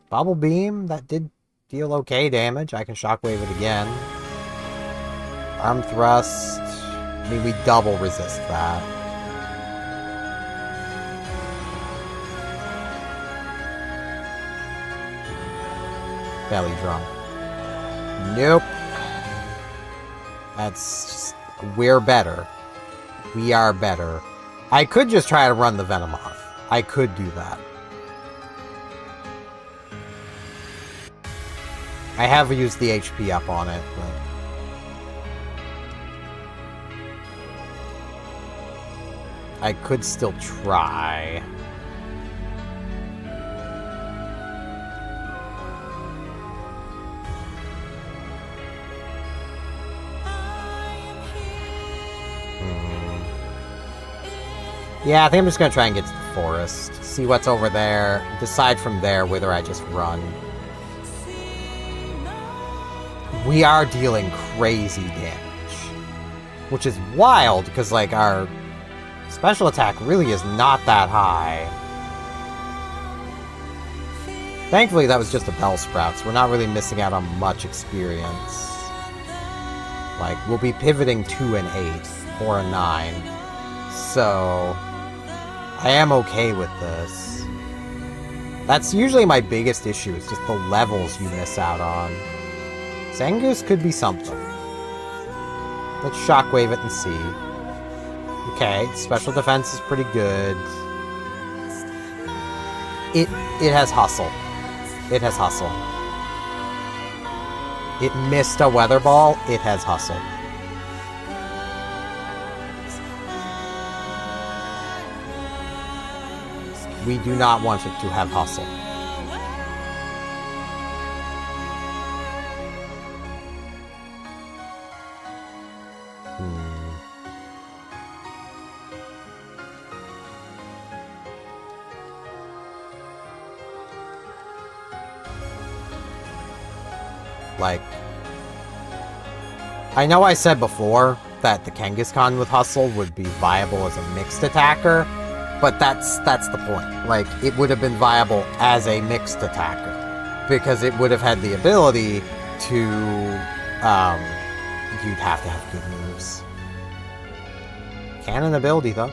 Bubble Beam, that did deal okay damage. I can shockwave it again. Arm Thrust. I mean, we double resist that. Belly Drum. Nope. That's just... we're better. We are better. I could just try to run the Venomoth. I could do that. I have used the HP up on it, but... I could still try. Yeah, I think I'm just gonna try and get to the forest. See what's over there. Decide from there whether I just run. We are dealing crazy damage. Which is wild, because, like, our special attack really is not that high. Thankfully, that was just a Bell Sprout, so we're not really missing out on much experience. Like, we'll be pivoting to an 8 or a 9. So... I am okay with this. That's usually my biggest issue, is just the levels you miss out on. Zangoose could be something. Let's shockwave it and see. Okay, special defense is pretty good. It has hustle. It has hustle. It missed a weather ball, it has hustle. We do not want it to have hustle. Like, I know I said before that the Kangaskhan with hustle would be viable as a mixed attacker, but that's the point. Like, it would have been viable as a mixed attacker, because it would have had the ability to, you'd have to have good moves. Cannon ability, though.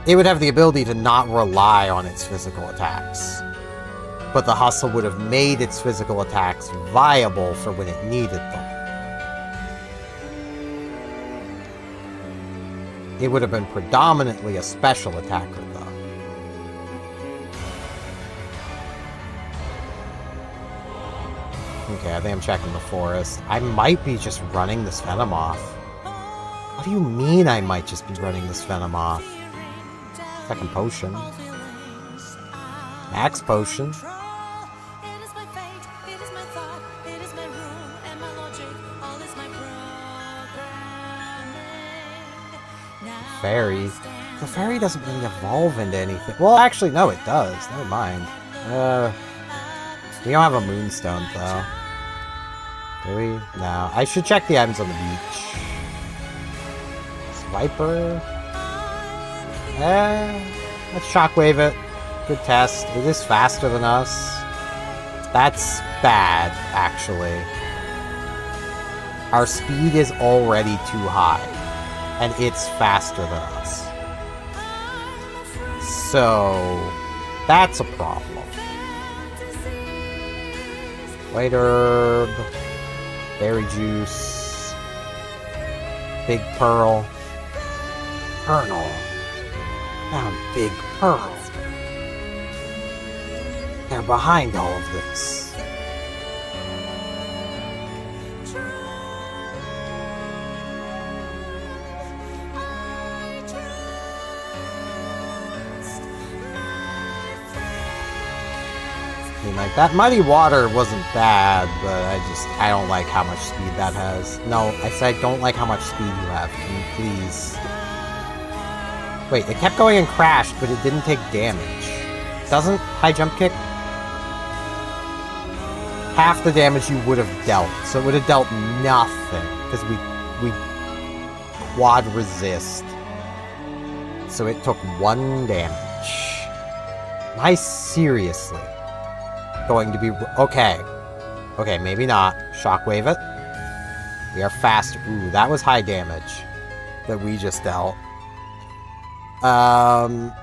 It would have the ability to not rely on its physical attacks. But the hustle would have made its physical attacks viable for when it needed them. It would have been predominantly a special attacker, though. Okay, I think I'm checking the forest. I might be just running this Venomoth. What do you mean I might just be running this Venomoth? Second potion. Max potion. Fairy. The fairy doesn't really evolve into anything. Well, actually, no, it does. Never mind. We don't have a moonstone, though. Do we? No. I should check the items on the beach. Swiper. Let's shockwave it. Good test. It is faster than us. That's bad, actually. Our speed is already too high. And it's faster than us. So, that's a problem. White herb. Berry juice. Big pearl. Kernel. Now big pearl. They're behind all of this. Like, that muddy water wasn't bad, but I don't like how much speed that has. No, I said I don't like how much speed you have. Can you please? Wait, it kept going and crashed, but it didn't take damage. Doesn't high jump kick? Half the damage you would have dealt, so it would have dealt nothing, because we quad resist. So it took 1 damage. Am I seriously going to be... Okay. Okay, maybe not. Shockwave it. We are faster. Ooh, that was high damage that we just dealt.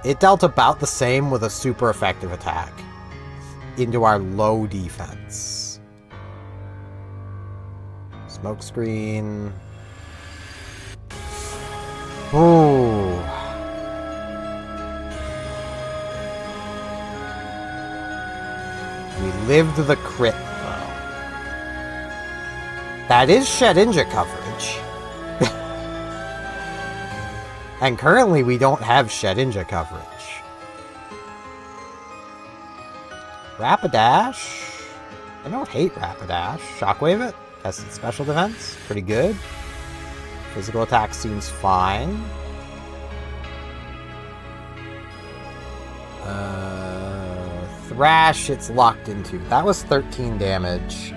It dealt about the same with a super effective attack into our low defense. Smoke screen. Ooh. We lived the crit, though. That is Shedinja coverage. And currently we don't have Shedinja coverage. Rapidash. I don't hate Rapidash. Shockwave it. Tested special defense. Pretty good. Physical attack seems fine. Thrash, it's locked into. That was 13 damage.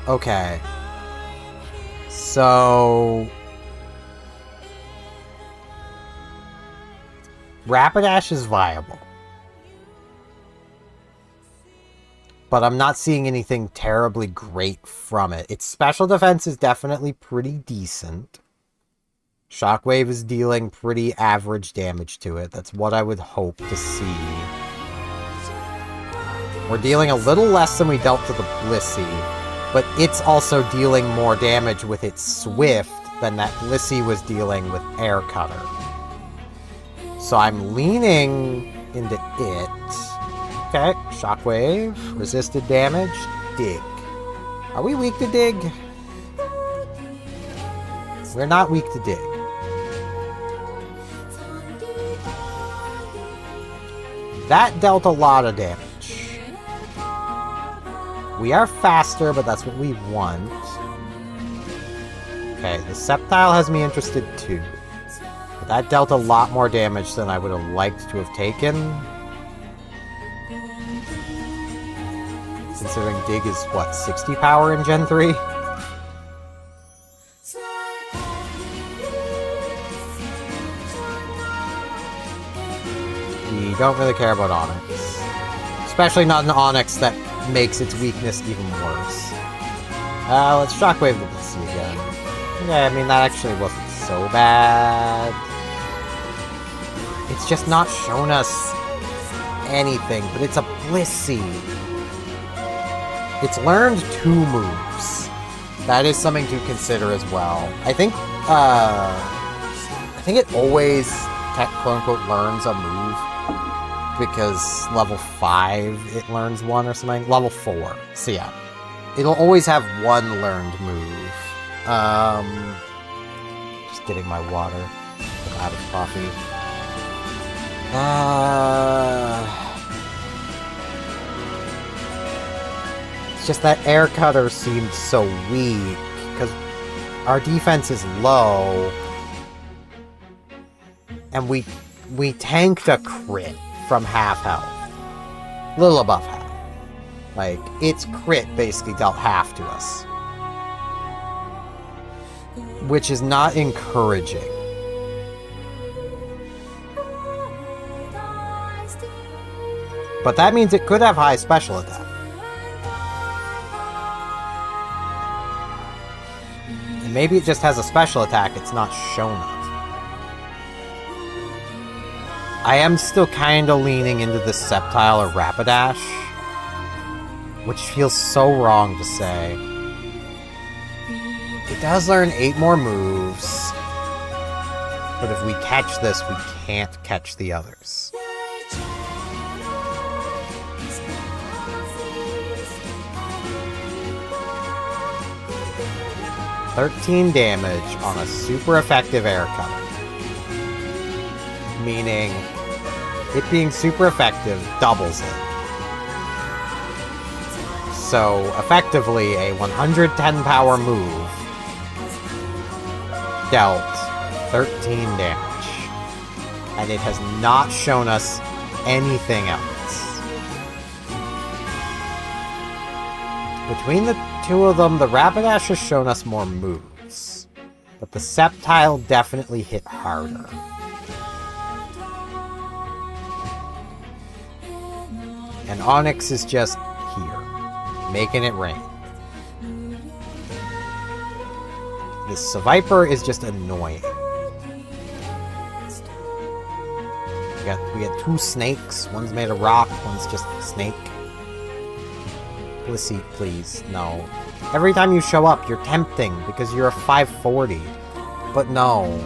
Okay. So... Rapidash is viable. But I'm not seeing anything terribly great from it. Its special defense is definitely pretty decent. Shockwave is dealing pretty average damage to it. That's what I would hope to see. We're dealing a little less than we dealt to the Blissey, but it's also dealing more damage with its Swift than that Blissey was dealing with Air Cutter. So I'm leaning into it. Okay, Shockwave, resisted damage, Dig. Are we weak to Dig? We're not weak to Dig. That dealt a lot of damage. We are faster, but that's what we want. Okay, the Sceptile has me interested too. But that dealt a lot more damage than I would have liked to have taken. Considering Dig is, what, 60 power in Gen 3? We don't really care about Onyx. Especially not an Onyx that makes its weakness even worse. Let's Shockwave the Blissey again. Yeah, I mean, that actually wasn't so bad. It's just not shown us anything, but it's a Blissey. It's learned 2 moves. That is something to consider as well. I think it always, quote-unquote, learns a move. Because level 5, it learns 1 or something. Level 4. So yeah. It'll always have 1 learned move. Just getting my water. I'm out of coffee. It's just that Air Cutter seemed so weak, because our defense is low, and we tanked a crit from half health. A little above half. Like, its crit basically dealt half to us. Which is not encouraging. But that means it could have high special attack. And maybe it just has a special attack it's not shown us. I am still kind of leaning into the Sceptile or Rapidash, which feels so wrong to say. It does learn 8 more moves, but if we catch this, we can't catch the others. $13 damage on a super effective Air Cutter. Meaning, it being super effective doubles it. So, effectively, a 110 power move dealt 13 damage. And it has not shown us anything else. Between the 2 of them, the Rapidash has shown us more moves. But the Sceptile definitely hit harder. And Onyx is just here, making it rain. This Viper is just annoying. We got 2 snakes. One's made of rock, one's just a snake. Blissey, please, no. Every time you show up, you're tempting because you're a 540. But no,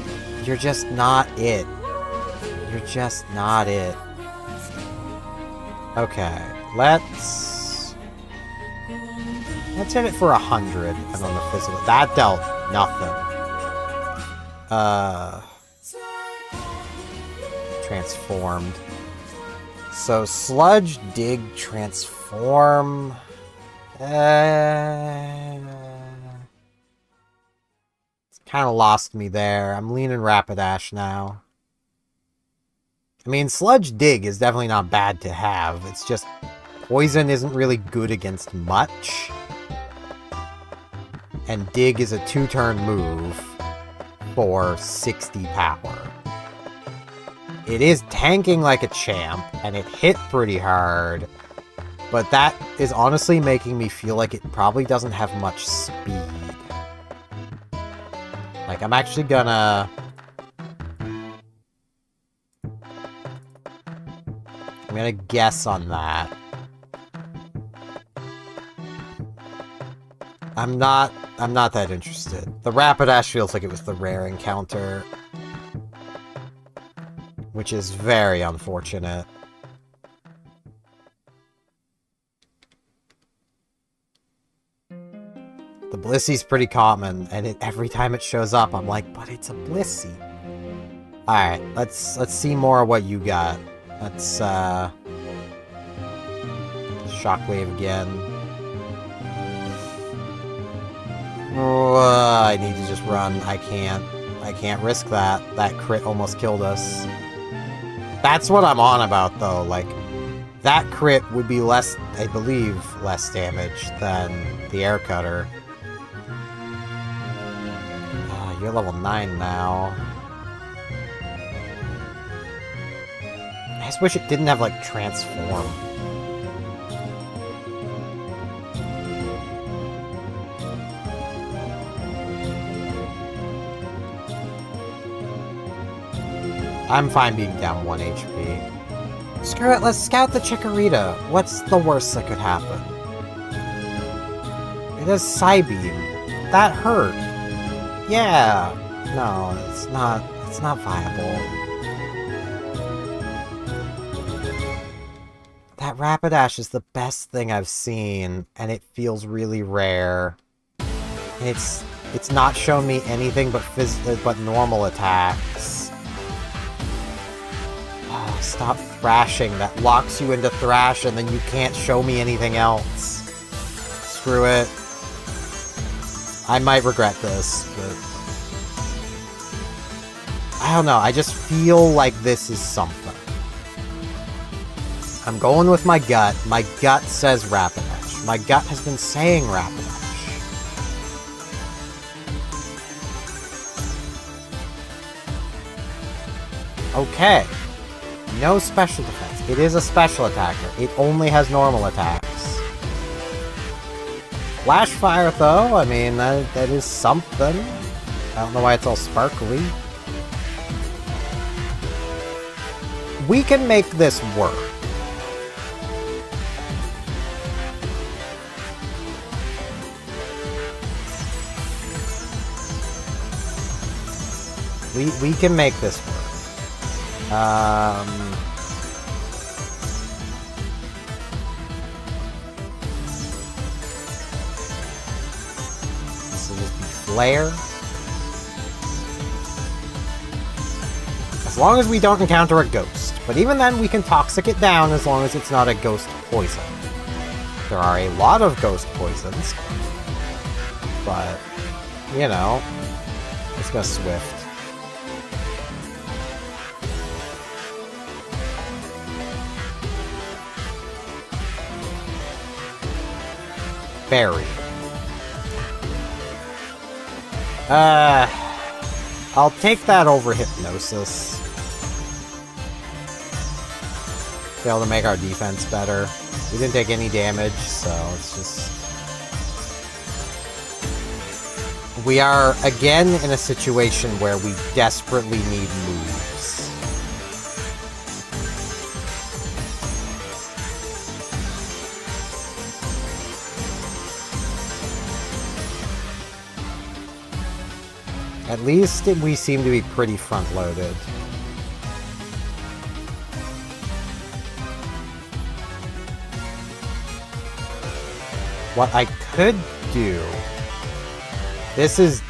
you're just not it. You're just not it. Okay, let's hit it for 100 and on the physical. That dealt nothing. Transformed. So sludge, dig, transform. It's kind of lost me there. I'm leaning Rapidash now. I mean, Sludge Dig is definitely not bad to have. It's just Poison isn't really good against much. And Dig is a 2-turn move for 60 power. It is tanking like a champ, and it hit pretty hard. But that is honestly making me feel like it probably doesn't have much speed. Like, I'm actually gonna... I'm gonna guess on that. I'm not that interested. The Rapidash feels like it was the rare encounter. Which is very unfortunate. The Blissey's pretty common, and every time it shows up, I'm like, but it's a Blissey. Alright, let's see more of what you got. Let's, Shockwave again. Oh, I need to just run. I can't risk that. That crit almost killed us. That's what I'm on about, though. Like, that crit would be less, I believe, less damage than the Air Cutter. You're level 9 now. I just wish it didn't have, like, transform. I'm fine being down 1 HP. Screw it, let's scout the Chikorita. What's the worst that could happen? It has Psybeam. That hurt. Yeah. No, it's not viable. That Rapidash is the best thing I've seen, and it feels really rare. And it's not shown me anything but normal attacks. Oh, stop thrashing. That locks you into thrash, and then you can't show me anything else. Screw it. I might regret this, but... I don't know, I just feel like this is something. I'm going with my gut. My gut says Rapidash. My gut has been saying Rapidash. Okay. No special defense. It is a special attacker. It only has normal attacks. Flash Fire, though, I mean, that is something. I don't know why it's all sparkly. We can make this work. We can make this work. This will just be Flare. As long as we don't encounter a ghost. But even then, we can Toxic it down as long as it's not a ghost poison. There are a lot of ghost poisons. But, you know, let's go Swift. Berry. I'll take that over Hypnosis. Be able to make our defense better. We didn't take any damage, so it's just... We are, again, in a situation where we desperately need moves. At least we seem to be pretty front-loaded. what I could do... This is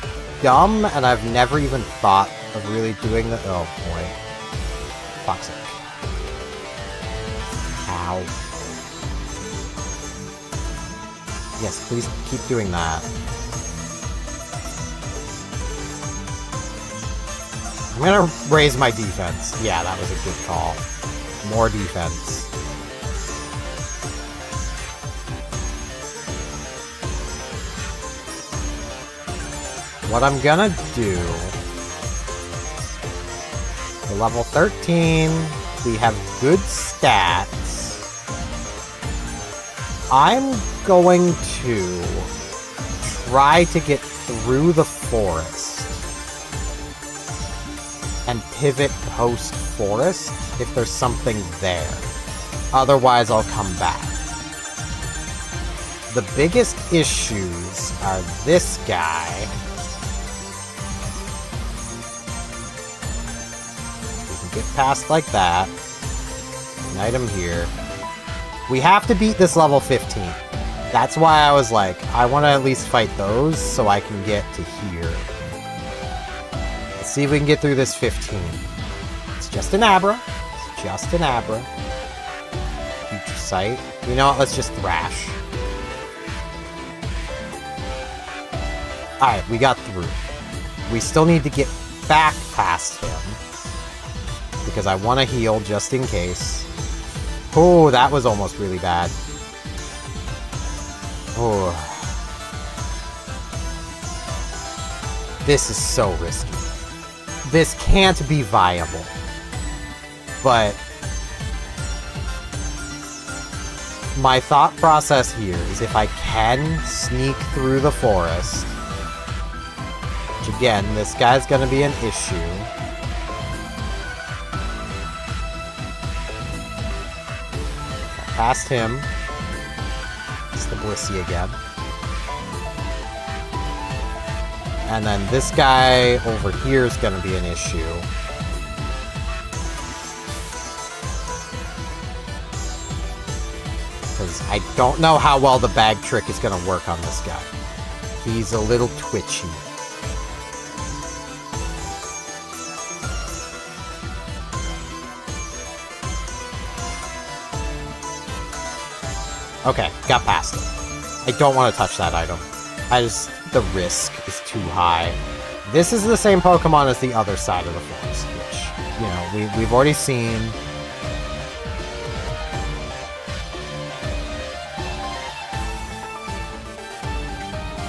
dumb, and I've never even thought of really doing that. Oh, boy. Fuck's sake. Ow. Yes, please keep doing that. I'm gonna raise my defense. Yeah, that was a good call. More defense. What I'm gonna do... For level 13, we have good stats. I'm going to try to get through the forest and pivot post-forest if there's something there. Otherwise, I'll come back. The biggest issues are this guy. We can get past like that. Ignite him here. We have to beat this level 15. That's why I was like, I want to at least fight those so I can get to here. Let's see if we can get through this 15. It's just an Abra. It's just an Abra. Future Sight. You know what? Let's just Thrash. Alright, we got through. We still need to get back past him. Because I want to heal just in case. Oh, that was almost really bad. Oh. This is so risky. This can't be viable. But my thought process here is if I can sneak through the forest, which again, this guy's gonna be an issue. Past him. It's the Blissey again. And then this guy over here is going to be an issue. Because I don't know how well the bag trick is going to work on this guy. He's a little twitchy. Okay, got past it. I don't want to touch that item. The risk is too high. This is the same Pokemon as the other side of the forest, which, you know, we've already seen.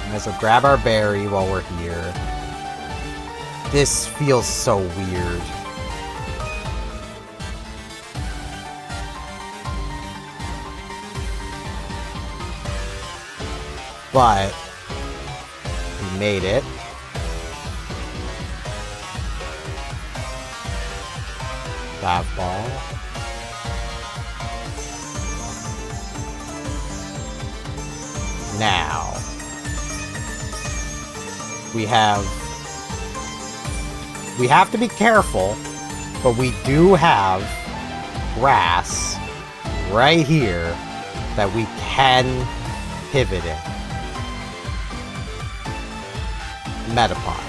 Might as well grab our berry while we're here. This feels so weird. But we made it. Dive ball. Now we have to be careful, but we do have grass right here that we can pivot in. Metapod.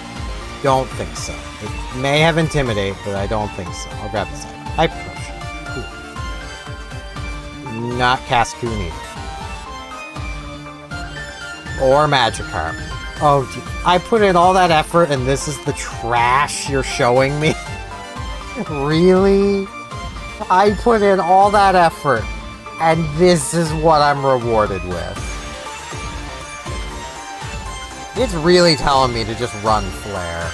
Don't think so. It may have Intimidate, but I don't think so. I'll grab this item. Hyper Potion. Cool. Not Cascoon either. Or Magikarp. Oh, dude. I put in all that effort and this is the trash you're showing me? Really? I put in all that effort and this is what I'm rewarded with. It's really telling me to just run Flare.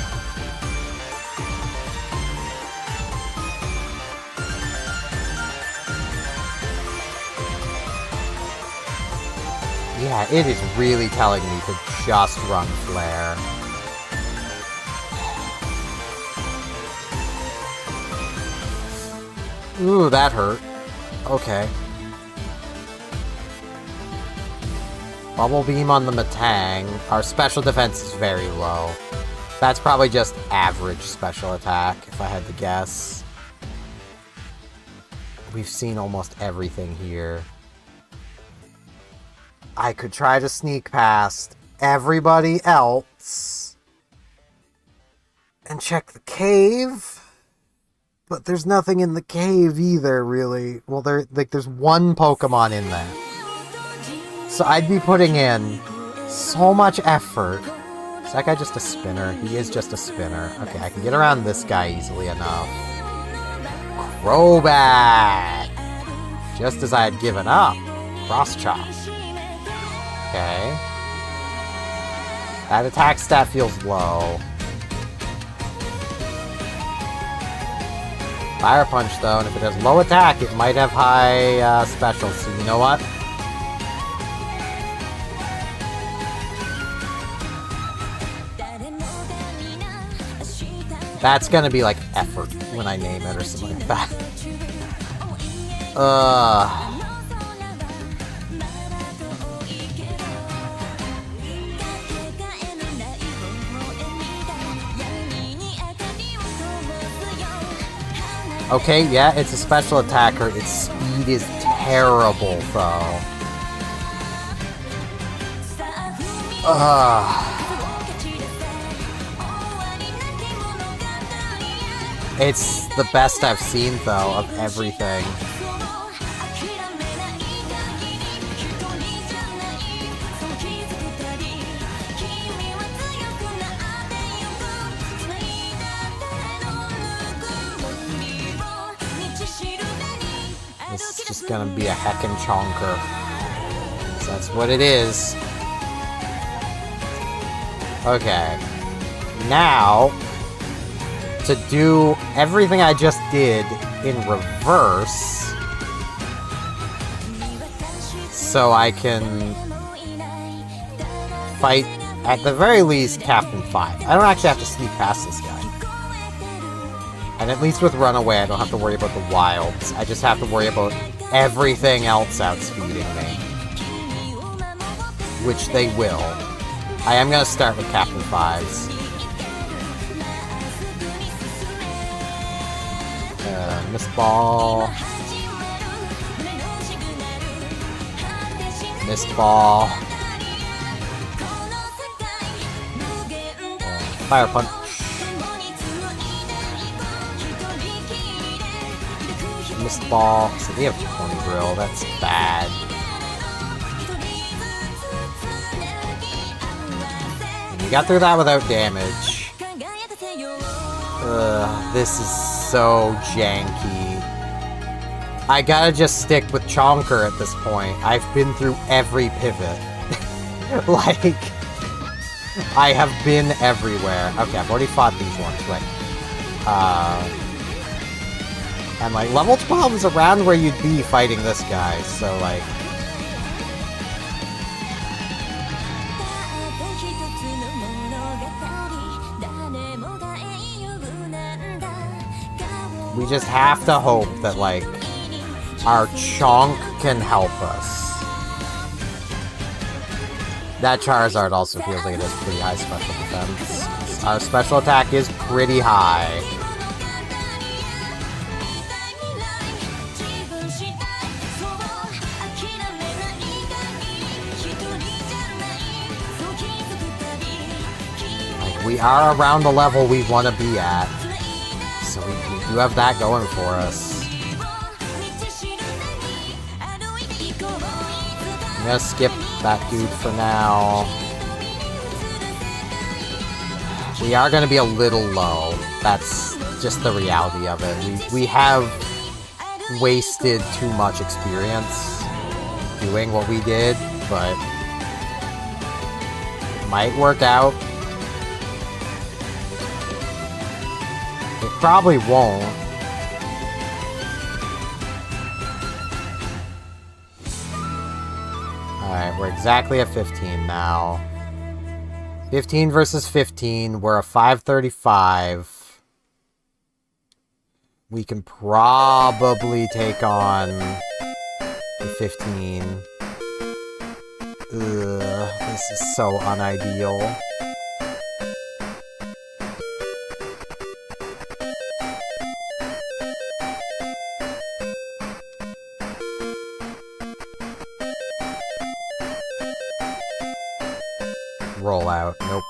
Yeah, it is really telling me to just run Flare. Ooh, that hurt. Okay. Bubble Beam on the Matang. Our special defense is very low. That's probably just average special attack, if I had to guess. We've seen almost everything here. I could try to sneak past everybody else and check the cave, but there's nothing in the cave either, really. Well, there's one Pokemon in there. So I'd be putting in so much effort. Is that guy just a spinner? He is just a spinner. Okay, I can get around this guy easily enough. Crobat! Just as I had given up. Cross Chop. Okay. That attack stat feels low. Fire Punch, though, and if it has low attack, it might have high special, so you know what? That's gonna be like effort when I name it or something like that. Okay, yeah, it's a special attacker. Its speed is terrible, though. It's the best I've seen, though, of everything. This is just gonna be a heckin' chonker. So that's what it is. Okay. Now, to do everything I just did in reverse, so I can fight, at the very least, Captain 5. I don't actually have to sneak past this guy. And at least with Runaway, I don't have to worry about the wilds. I just have to worry about everything else outspeeding me. Which they will. I am going to start with Captain 5s. Mist Ball. Mist Ball. Fire Punch. Mist Ball. So they have Pony Grill. That's bad. And you got through that without damage. This is so janky. I gotta just stick with Chonker at this point. I've been through every pivot. Like, I have been everywhere. Okay, I've already fought these ones, but and like level 12 is around where you'd be fighting this guy, so like we just have to hope that like our Chonk can help us. That Charizard also feels like it has pretty high special defense. Our special attack is pretty high. Like, we are around the level we want to be at. So we do have that going for us. I'm gonna skip that dude for now. We are gonna be a little low. That's just the reality of it. We have wasted too much experience doing what we did, but it might work out. It probably won't. Alright, we're exactly at 15 now. 15 versus 15. We're a 535. We can probably take on the 15. Ugh, this is so unideal. roll out. Nope.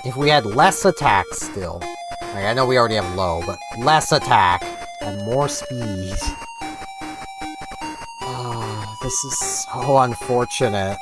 If we had less attack still, like, I know we already have low, but less attack and more speed. Oh, this is so unfortunate.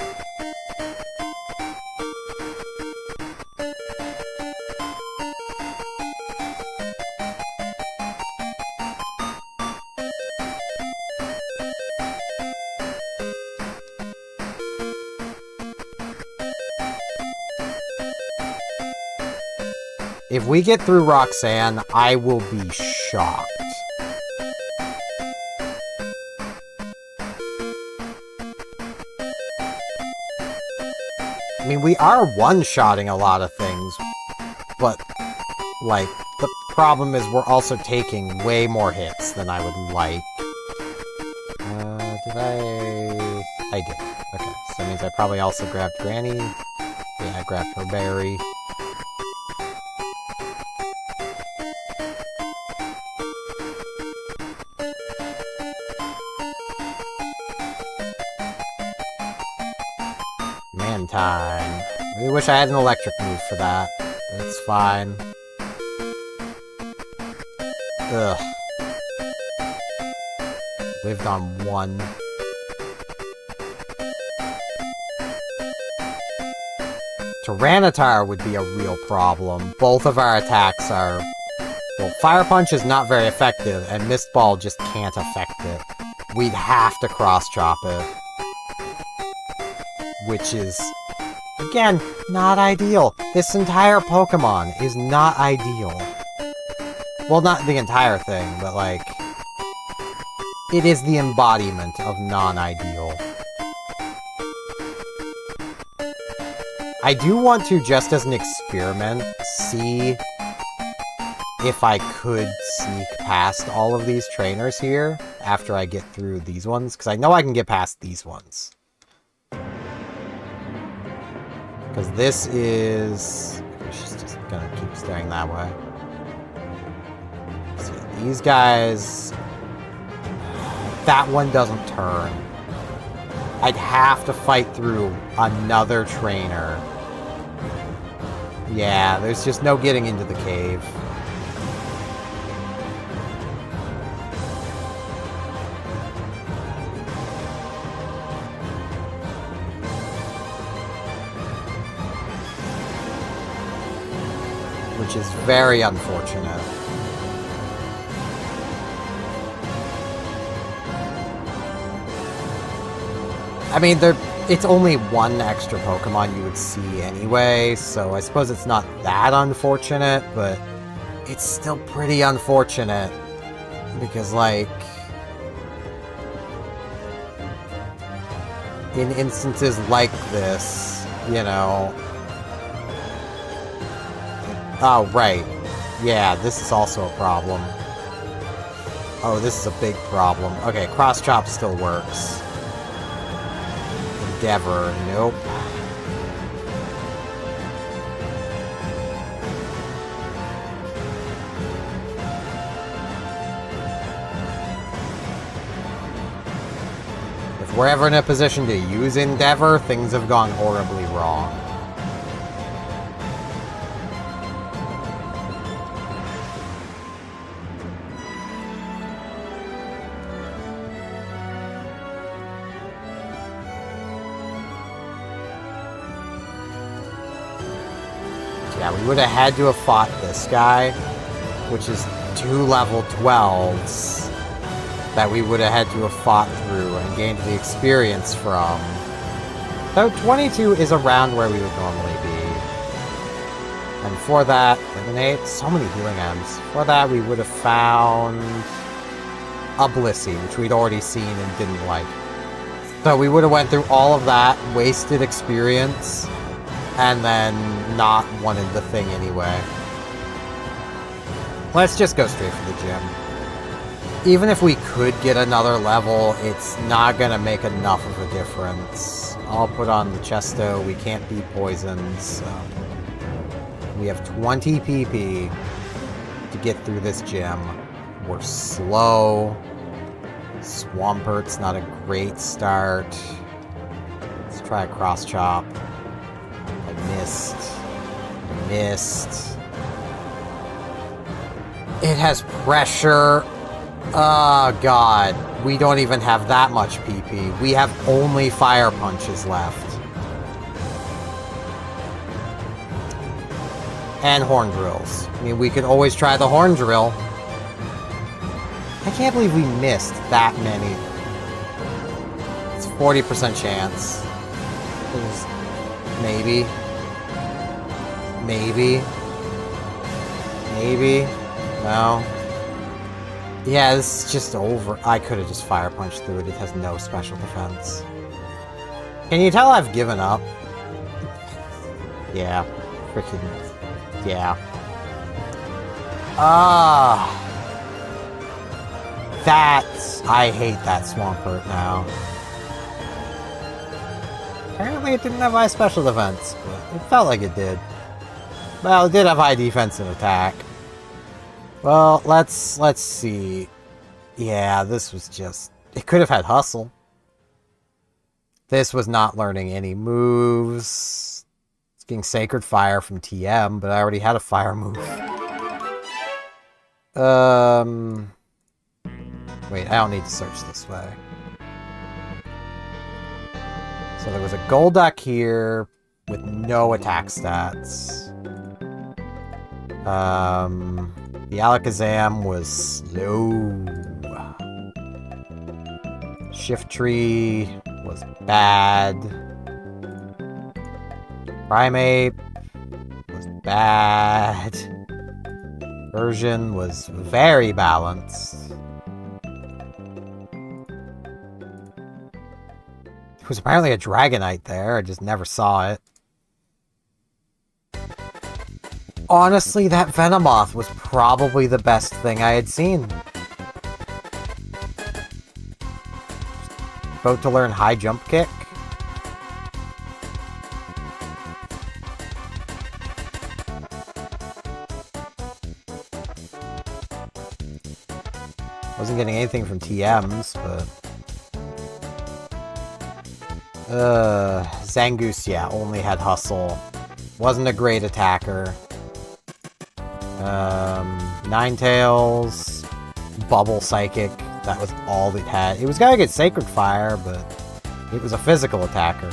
If we get through Roxanne, I will be shocked. I mean, we are one-shotting a lot of things, but, like, the problem is we're also taking way more hits than I would like. Did I did. Okay, so that means I probably also grabbed Granny. Yeah, I grabbed her berry. Time. I really wish I had an electric move for that. But it's fine. Ugh. Lived on one. Tyranitar would be a real problem. Both of our attacks are... Well, Fire Punch is not very effective, and Mist Ball just can't affect it. We'd have to cross-chop it. Which is, again, not ideal. This entire Pokemon is not ideal. Well, not the entire thing, but, like, it is the embodiment of non-ideal. I do want to, just as an experiment, see if I could sneak past all of these trainers here after I get through these ones, because I know I can get past these ones. Because this is... She's just gonna keep staring that way. See, these guys... That one doesn't turn. I'd have to fight through another trainer. Yeah, there's just no getting into the cave. Which is very unfortunate. I mean, it's only one extra Pokemon you would see anyway, so I suppose it's not that unfortunate, but it's still pretty unfortunate. Because, like, in instances like this, you know... Oh, right. Yeah, this is also a problem. Oh, this is a big problem. Okay, Cross Chop still works. Endeavor, nope. If we're ever in a position to use Endeavor, things have gone horribly wrong. Yeah, we would have had to have fought this guy, which is 2 level 12s that we would have had to have fought through and gained the experience from. Though 22 is around where we would normally be. And for that, eliminate so many healing items. For that, we would have found a Blissey, which we'd already seen and didn't like. So we would have went through all of that, wasted experience, and then not wanted the thing anyway. Let's just go straight for the gym. Even if we could get another level, it's not gonna make enough of a difference. I'll put on the Chesto, we can't be poisoned, so... We have 20 PP to get through this gym. We're slow. Swampert's not a great start. Let's try a cross chop. I missed. It has pressure. Oh, God. We don't even have that much PP. We have only fire punches left. And horn drills. I mean, we could always try the horn drill. I can't believe we missed that many. It's 40% chance. Maybe. No. Yeah, this is just over. I could have just fire punched through it. It has no special defense. Can you tell I've given up? Yeah. Freaking... yeah. I hate that Swampert now. Apparently it didn't have high special defense, but it felt like it did. Well, it did have high defense and attack. Well, let's see. Yeah, this was just... it could have had hustle. This was not learning any moves. It's getting Sacred Fire from TM, but I already had a fire move. Wait, I don't need to search this way. So there was a Golduck here with no attack stats. The Alakazam was slow. Shiftry was bad. Primeape was bad. Version was very balanced. There was apparently a Dragonite there, I just never saw it. Honestly, that Venomoth was probably the best thing I had seen. About to learn high jump kick. Wasn't getting anything from TMs, but... Zangoose, yeah, only had hustle. Wasn't a great attacker. Ninetales, Bubble Psychic, that was all it had. It was gonna get Sacred Fire, but it was a physical attacker.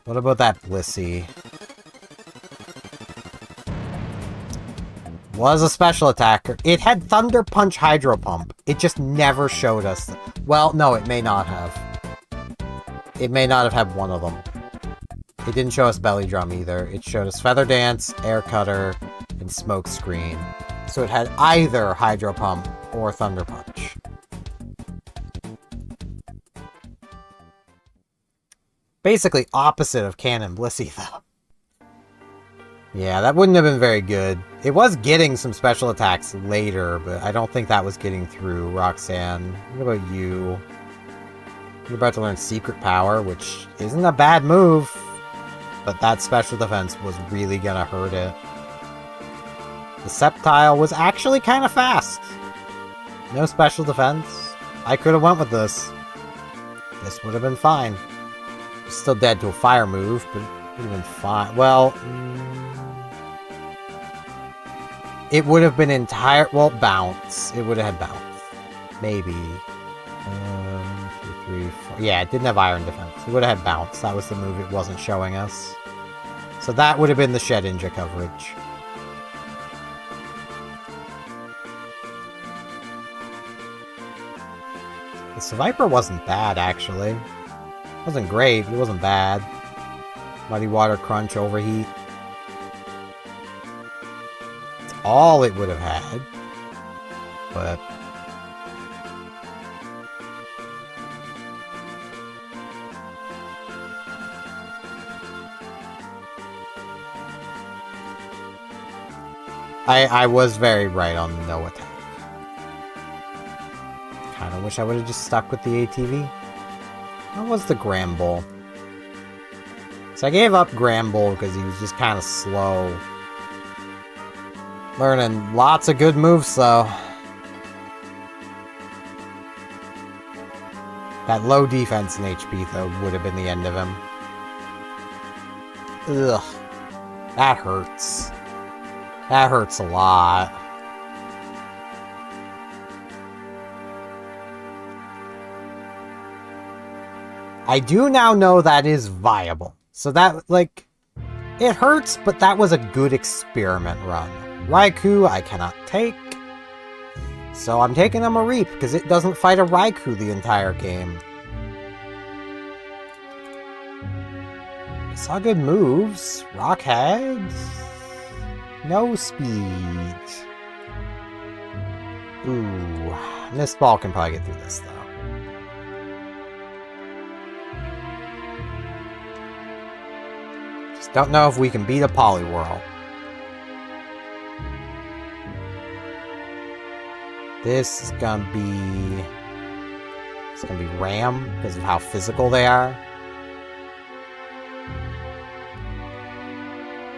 What about that Blissey? Was a special attacker. It had Thunder Punch Hydro Pump. It just never showed us. Well, no, it may not have. It may not have had one of them. It didn't show us Belly Drum either. It showed us Feather Dance, Air Cutter, and Smoke Screen. So it had either Hydro Pump or Thunder Punch. Basically opposite of Cannon Blissey, though. Yeah, that wouldn't have been very good. It was getting some special attacks later, but I don't think that was getting through. Roxanne, what about you? You're about to learn Secret Power, which isn't a bad move. But that special defense was really gonna hurt it. The Sceptile was actually kind of fast. No special defense. I could have went with this. This would have been fine. Still dead to a fire move, but it would have been fine. Well, it would have been entire... well, bounce. It would have had bounce. Maybe. 1, 2, 3, 4. Yeah, it didn't have iron defense. It would have had bounce. That was the move it wasn't showing us. So that would have been the Shedinja coverage. The Seviper wasn't bad, actually. It wasn't great, but it wasn't bad. Muddy Water Crunch, Overheat. It's all it would have had. But... I was very right on the no attack. Kinda wish I would have just stuck with the ATV. What was the Gramble? So I gave up Gramble because he was just kind of slow. Learning lots of good moves, though. That low defense and HP, though, would have been the end of him. Ugh. That hurts. That hurts a lot. I do now know that is viable. So that, like, it hurts, but that was a good experiment run. Raikou, I cannot take. So I'm taking a Mareep, because it doesn't fight a Raikou the entire game. I saw good moves. Rockhead. No speed. Ooh. Mist Ball can probably get through this, though. Just don't know if we can beat a Poliwhirl. This is gonna be... It's gonna be Ram, because of how physical they are.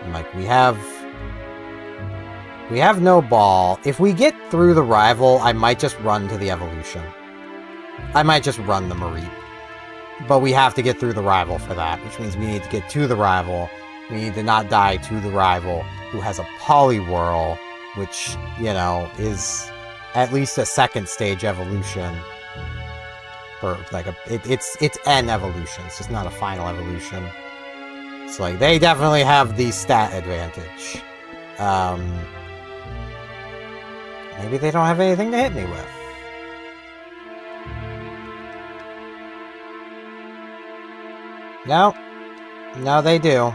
And, like, we have no ball. If we get through the rival, I might just run to the evolution. I might just run the Mareep. But we have to get through the rival for that, which means we need to get to the rival. We need to not die to the rival, who has a Poliwhirl, which, you know, is at least a second stage evolution. Or, like, it's an evolution, it's just not a final evolution. So, like, they definitely have the stat advantage. Maybe they don't have anything to hit me with. No. No, they do.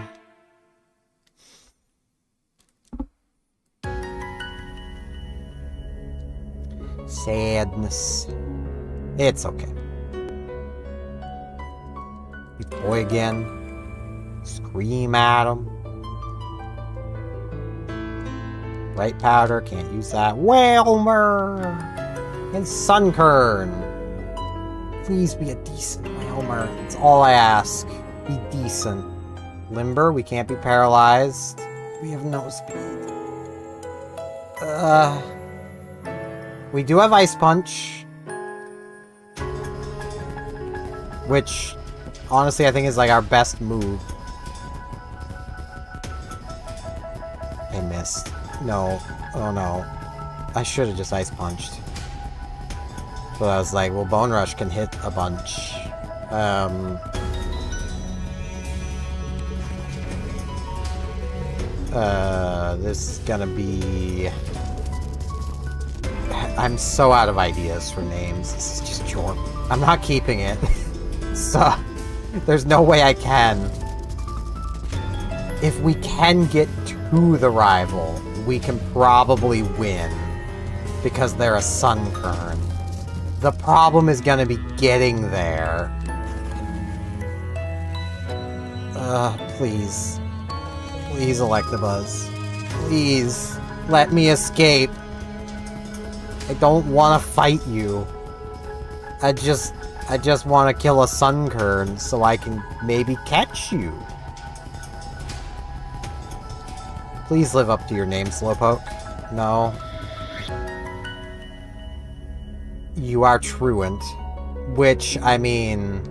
Sadness. It's okay. We boy again. Scream at him. Bright Powder, can't use that. Whalmer! And Sunkern. Please be a decent Whalmer. That's all I ask. Be decent. Limber, we can't be paralyzed. We have no speed. We do have Ice Punch. Which, honestly, I think is like our best move. I missed. No. Oh no. I should have just Ice Punched. But I was like, well, Bone Rush can hit a bunch. This is gonna be... I'm so out of ideas for names. This is just Jorp. I'm not keeping it. So, there's no way I can. If we can get to the rival, we can probably win. Because they're a Sunkern. The problem is gonna be getting there. Please. Please, Electabuzz. Please, let me escape. I don't want to fight you. I just want to kill a Sunkern so I can maybe catch you. Please live up to your name, Slowpoke. No. You are Truant. Which, I mean...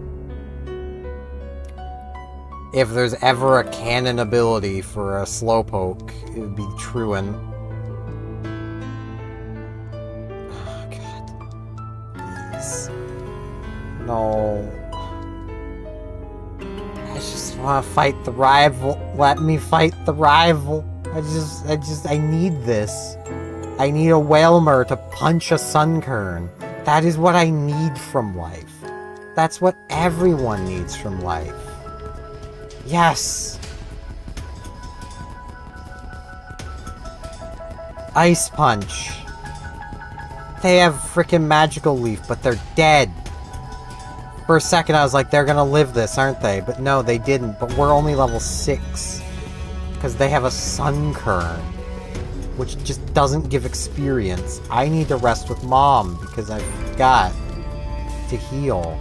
if there's ever a canon ability for a Slowpoke, it would be Truant. Oh, God. Please. No. I just want to fight the rival. Let me fight the rival. I need this. I need a Whalmer to punch a Sunkern. That is what I need from life. That's what everyone needs from life. Yes! Ice Punch. They have frickin' Magical Leaf, but they're dead. For a second I was like, they're gonna live this, aren't they? But no, they didn't. But we're only level 6. Because they have a Sunkern. Which just doesn't give experience. I need to rest with Mom, because I've got to heal.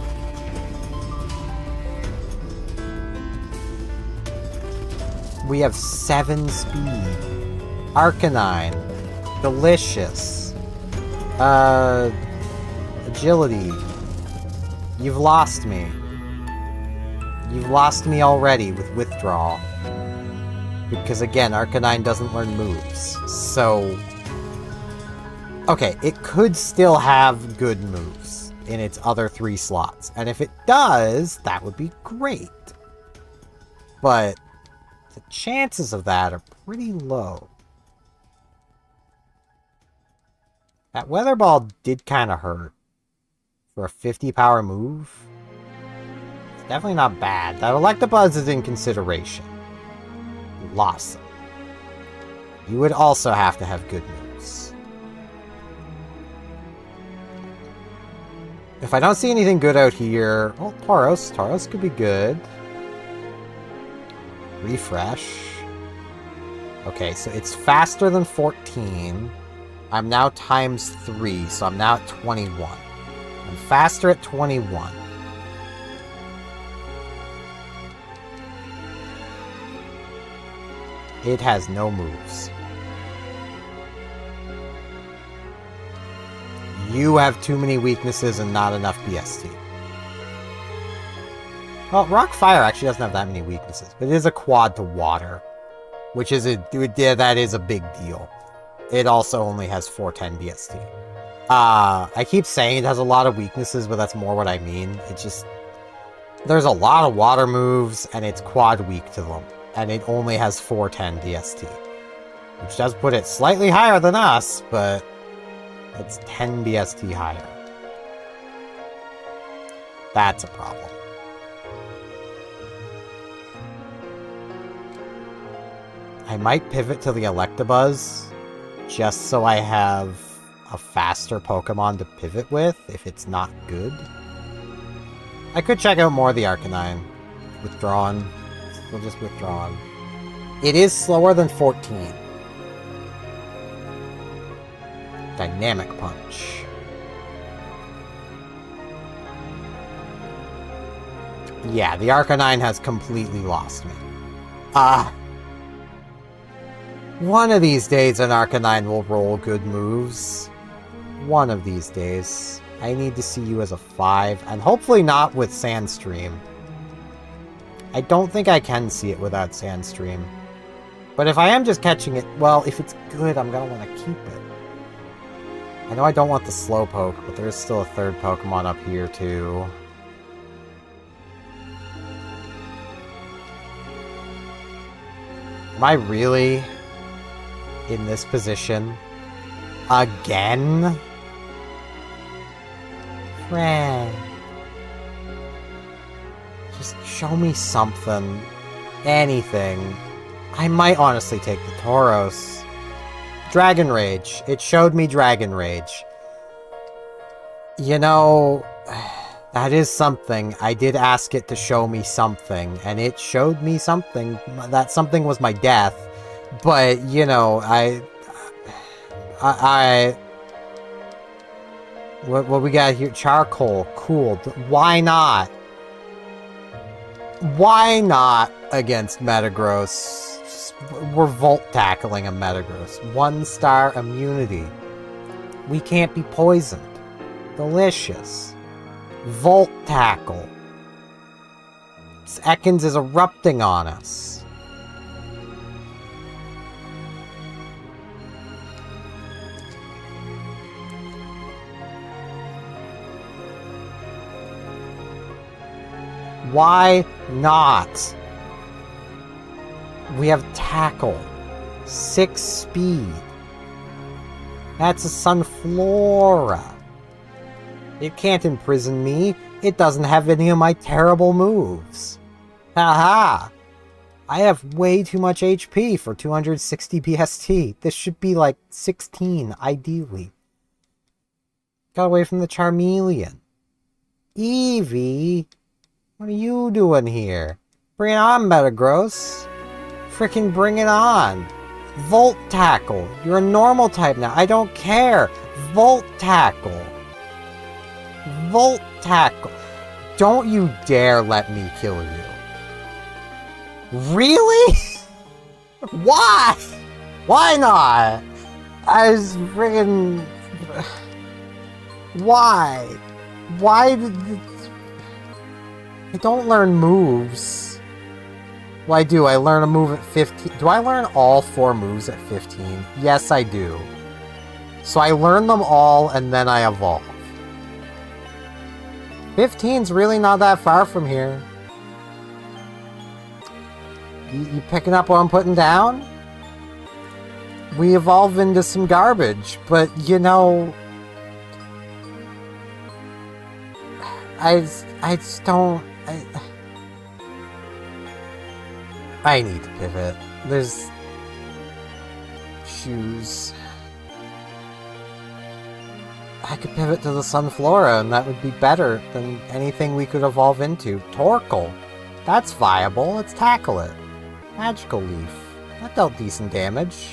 We have 7 speed. Arcanine. Delicious. Agility. You've lost me. You've lost me already with Withdrawal. Because again, Arcanine doesn't learn moves. So... okay, it could still have good moves in its other 3 slots. And if it does, that would be great. But the chances of that are pretty low. That Weather Ball did kind of hurt. For a 50 power move? It's definitely not bad. That Electabuzz is in consideration. You lost them. You would also have to have good moves. If I don't see anything good out here... oh, Tauros. Tauros could be good. Refresh. Okay, so it's faster than 14. I'm now times 3, so I'm now at 21. I'm faster at 21. It has no moves. You have too many weaknesses and not enough BST. Well, Rock Fire actually doesn't have that many weaknesses, but it is a quad to water, which is that is a big deal. It also only has 410 BST. I keep saying it has a lot of weaknesses, but that's more what I mean. It's just... there's a lot of water moves, and it's quad weak to them. And it only has 410 DST. Which does put it slightly higher than us, but... it's 10 BST higher. That's a problem. I might pivot to the Electabuzz, just so I have a faster Pokemon to pivot with, if it's not good. I could check out more of the Arcanine. Withdrawn. Still just withdrawn. It is slower than 14. Dynamic Punch. Yeah, the Arcanine has completely lost me. One of these days an Arcanine will roll good moves. One of these days. I need to see you as a 5, and hopefully not with Sandstream. I don't think I can see it without Sandstream. But if I am just catching it, well, if it's good, I'm gonna want to keep it. I know I don't want the Slowpoke, but there is still a third Pokemon up here, too. Am I really in this position? Again? Friend. Just show me something. Anything. I might honestly take the Tauros. Dragon Rage. It showed me Dragon Rage. You know, that is something. I did ask it to show me something, and it showed me something. That something was my death. But, you know, What we got here? Charcoal. Cool. Why not? Why not against Metagross? We're Volt Tackling a Metagross. 1-star immunity. We can't be poisoned. Delicious. Volt Tackle. Ekans is erupting on us. Why not? We have Tackle. 6 speed. That's a Sunflora. It can't imprison me. It doesn't have any of my terrible moves. Haha! I have way too much HP for 260 BST. This should be like 16, ideally. Got away from the Charmeleon. Eevee? What are you doing here? Bring it on, Metagross. Frickin' bring it on. Volt Tackle. You're a normal type now. I don't care. Volt Tackle. Volt Tackle. Don't you dare let me kill you. Really? Why? Why not? I was friggin'... Why? Why did... I don't learn moves. Well, I do. I learn a move at 15. Do I learn all 4 moves at 15? Yes, I do. So I learn them all, and then I evolve. 15's really not that far from here. You picking up what I'm putting down? We evolve into some garbage, but, you know... I just don't... I need to pivot. There's... shoes. I could pivot to the Sunflora, and that would be better than anything we could evolve into. Torkoal. That's viable. Let's tackle it. Magical Leaf. That dealt decent damage.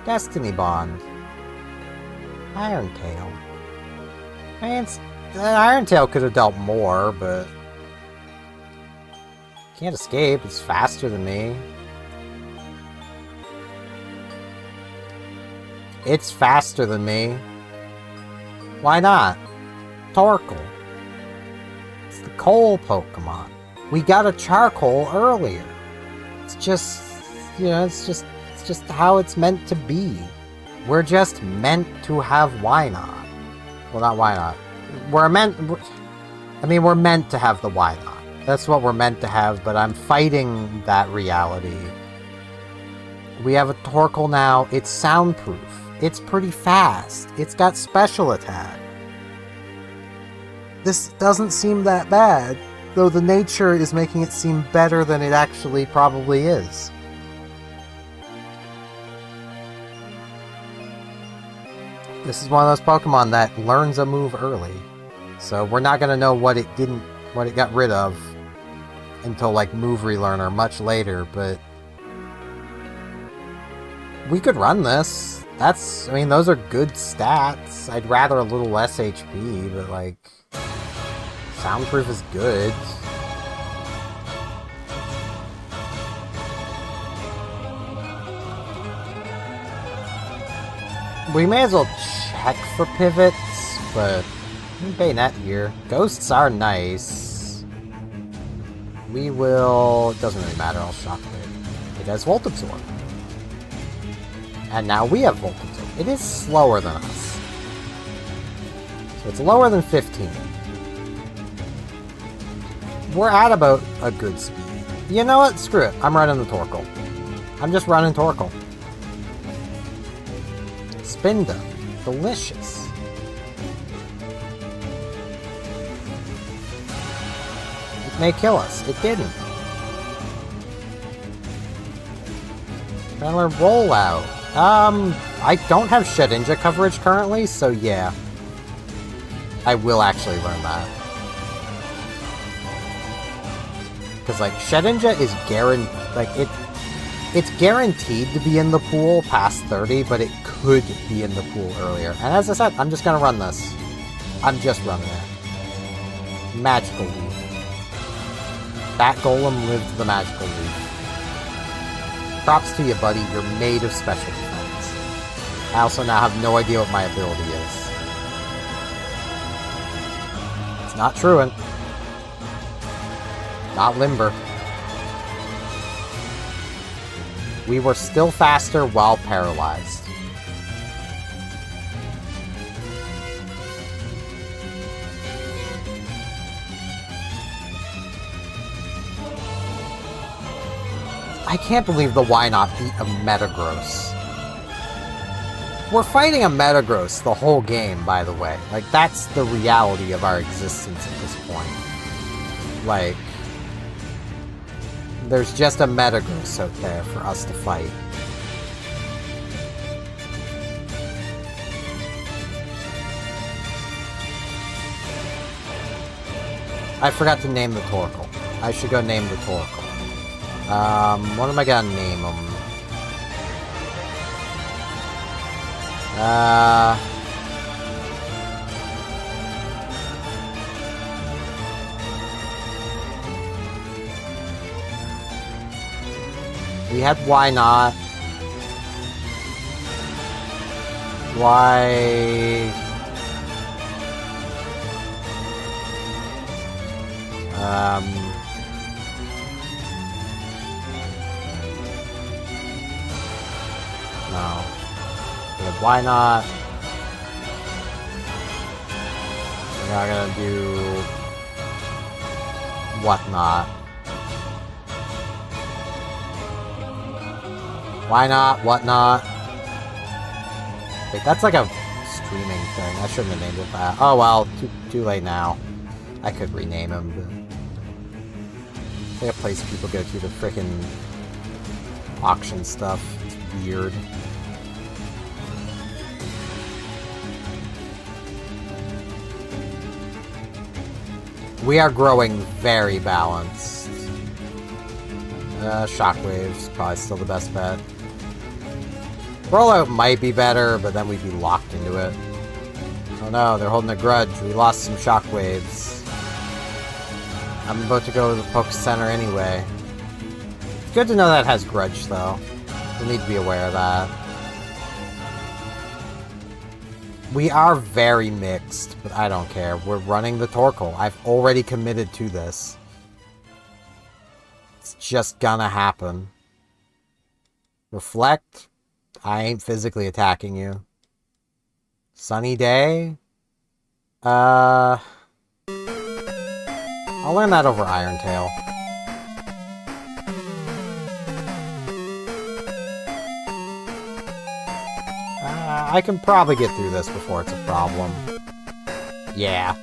Destiny Bond. Iron Tail. I mean, Iron Tail could have dealt more, but... Can't escape. It's faster than me. It's faster than me. Why not? Torkoal. It's the coal Pokemon. We got a charcoal earlier. It's just, you know, it's just how it's meant to be. We're just meant to have why not? Well, not why not. We're meant to have the why not. That's what we're meant to have, but I'm fighting that reality. We have a Torkoal now. It's soundproof. It's pretty fast. It's got special attack. This doesn't seem that bad, though the nature is making it seem better than it actually probably is. This is one of those Pokemon that learns a move early. So we're not gonna know what it got rid of until like Move Relearner much later, but we could run this. I mean, those are good stats. I'd rather a little less HP, but like, soundproof is good. We may as well check for pivots, but Bayonet here. Ghosts are nice. We will... It doesn't really matter, I'll Shock it. It has Volt Absorb. And now we have Volt Absorb. It is slower than us. So it's lower than 15. We're at about a good speed. You know what? Screw it. I'm running the Torkoal. I'm just running Torkoal. Spinda. Delicious. It may kill us. It didn't. Gonna roll out. I don't have Shedinja coverage currently, so yeah. I will actually learn that. Because, like, Shedinja is it's guaranteed to be in the pool past 30, but it could be in the pool earlier. And as I said, I'm just gonna run this. I'm just running it. Magical Leaf. That Golem lived the Magical Leaf. Props to you, buddy. You're made of special defense. I also now have no idea what my ability is. It's not Truant. Not Limber. We were still faster while paralyzed. I can't believe the Why Not beat a Metagross. We're fighting a Metagross the whole game, by the way. Like, that's the reality of our existence at this point. Like, there's just a Metagross out there for us to fight. I forgot to name the Torkoal. I should go name the Torkoal. What am I gonna name him? We had Why Not. Why... No. Yeah, why not? We're not gonna do... whatnot. Why not? Whatnot? Wait, that's like a streaming thing. I shouldn't have named it that. Oh well, too late now. I could rename him, but... It's like a place people go to frickin' auction stuff. It's weird. We are growing very balanced. Shockwave's probably still the best bet. Rollout might be better, but then we'd be locked into it. Oh no, they're holding a grudge. We lost some shockwaves. I'm about to go to the Poke Center anyway. It's good to know that has grudge, though. We need to be aware of that. We are very mixed, but I don't care. We're running the Torkoal. I've already committed to this. It's just gonna happen. Reflect. I ain't physically attacking you. Sunny day? I'll learn that over Iron Tail. I can probably get through this before it's a problem. Yeah.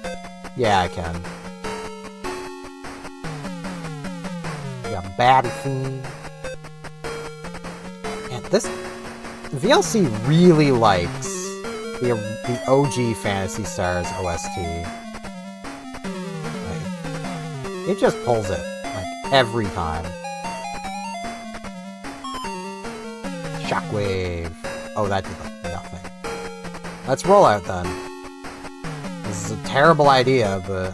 Yeah, I can. We got Battle Fiend. Man, this... VLC really likes the OG Phantasy Stars OST. Like, it just pulls it, like, every time. Shockwave. Oh, that did, like, nothing. Let's roll out, then. This is a terrible idea, but...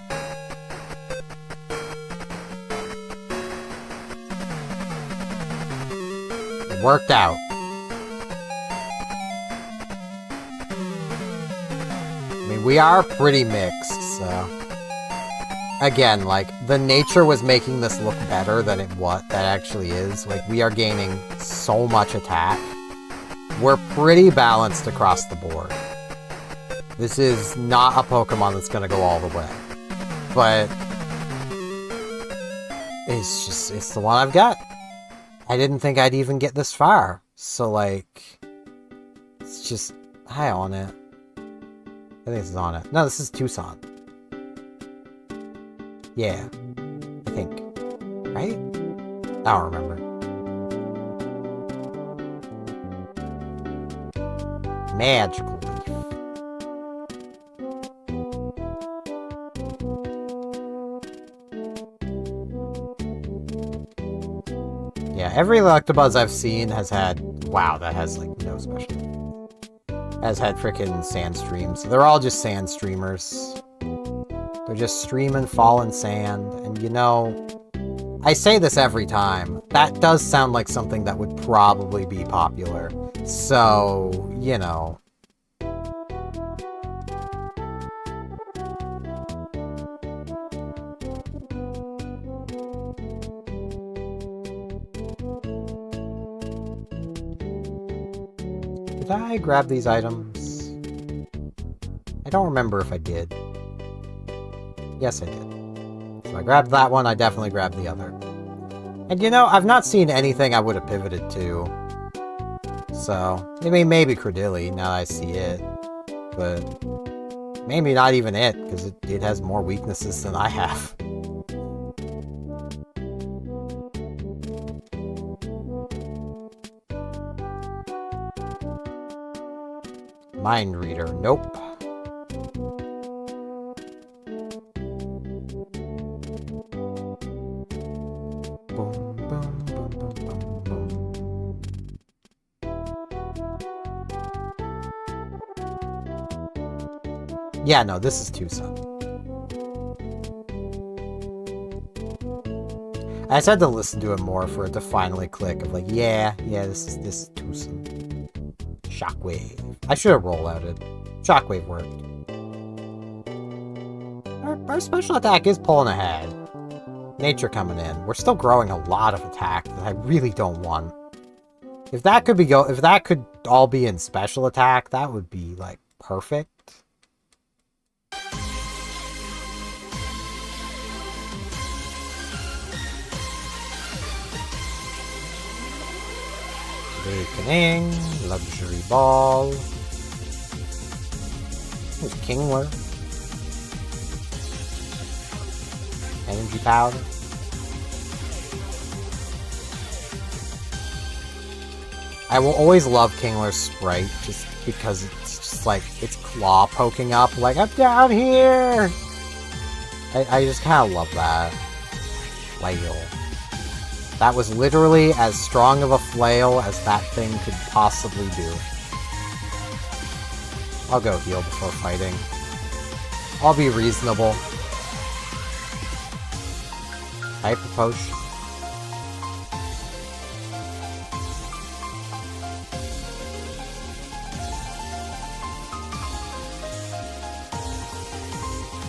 it worked out. I mean, we are pretty mixed, so... Again, like, the nature was making this look better than that actually is. Like, we are gaining so much attack. We're pretty balanced across the board. This is not a Pokemon that's gonna go all the way. But... it's the one I've got. I didn't think I'd even get this far. So, like... it's just high on it. I think this is on it. No, this is Tucson. Yeah. I think. Right? I don't remember. Magical Leaf. Yeah, every Electabuzz I've seen has had... wow, that has, like, no special... has had frickin' sand streams. So they're all just sand streamers. They're just streaming fallen sand. And you know, I say this every time. That does sound like something that would probably be popular. So, you know. Did I grab these items? I don't remember if I did. Yes, I did. So I grabbed that one, I definitely grabbed the other. And you know, I've not seen anything I would have pivoted to. So, I mean, maybe Credilli, now that I see it. But maybe not even it, because it has more weaknesses than I have. Mind Reader, nope. Yeah, no, this is Tucson. I just had to listen to it more for it to finally click of like, yeah, this is Tucson. Shockwave. I should have roll-outed. Shockwave worked. Our special attack is pulling ahead. Nature coming in. We're still growing a lot of attack that I really don't want. If that could all be in special attack, that would be, like, perfect. Awakening, Luxury Ball. There's Kingler. Energy Powder. I will always love Kingler's sprite, just because it's just like, its claw poking up, like, I'm down here! I just kind of love that. Flail. That was literally as strong of a flail as that thing could possibly do. I'll go heal before fighting. I'll be reasonable. Hyper Potion.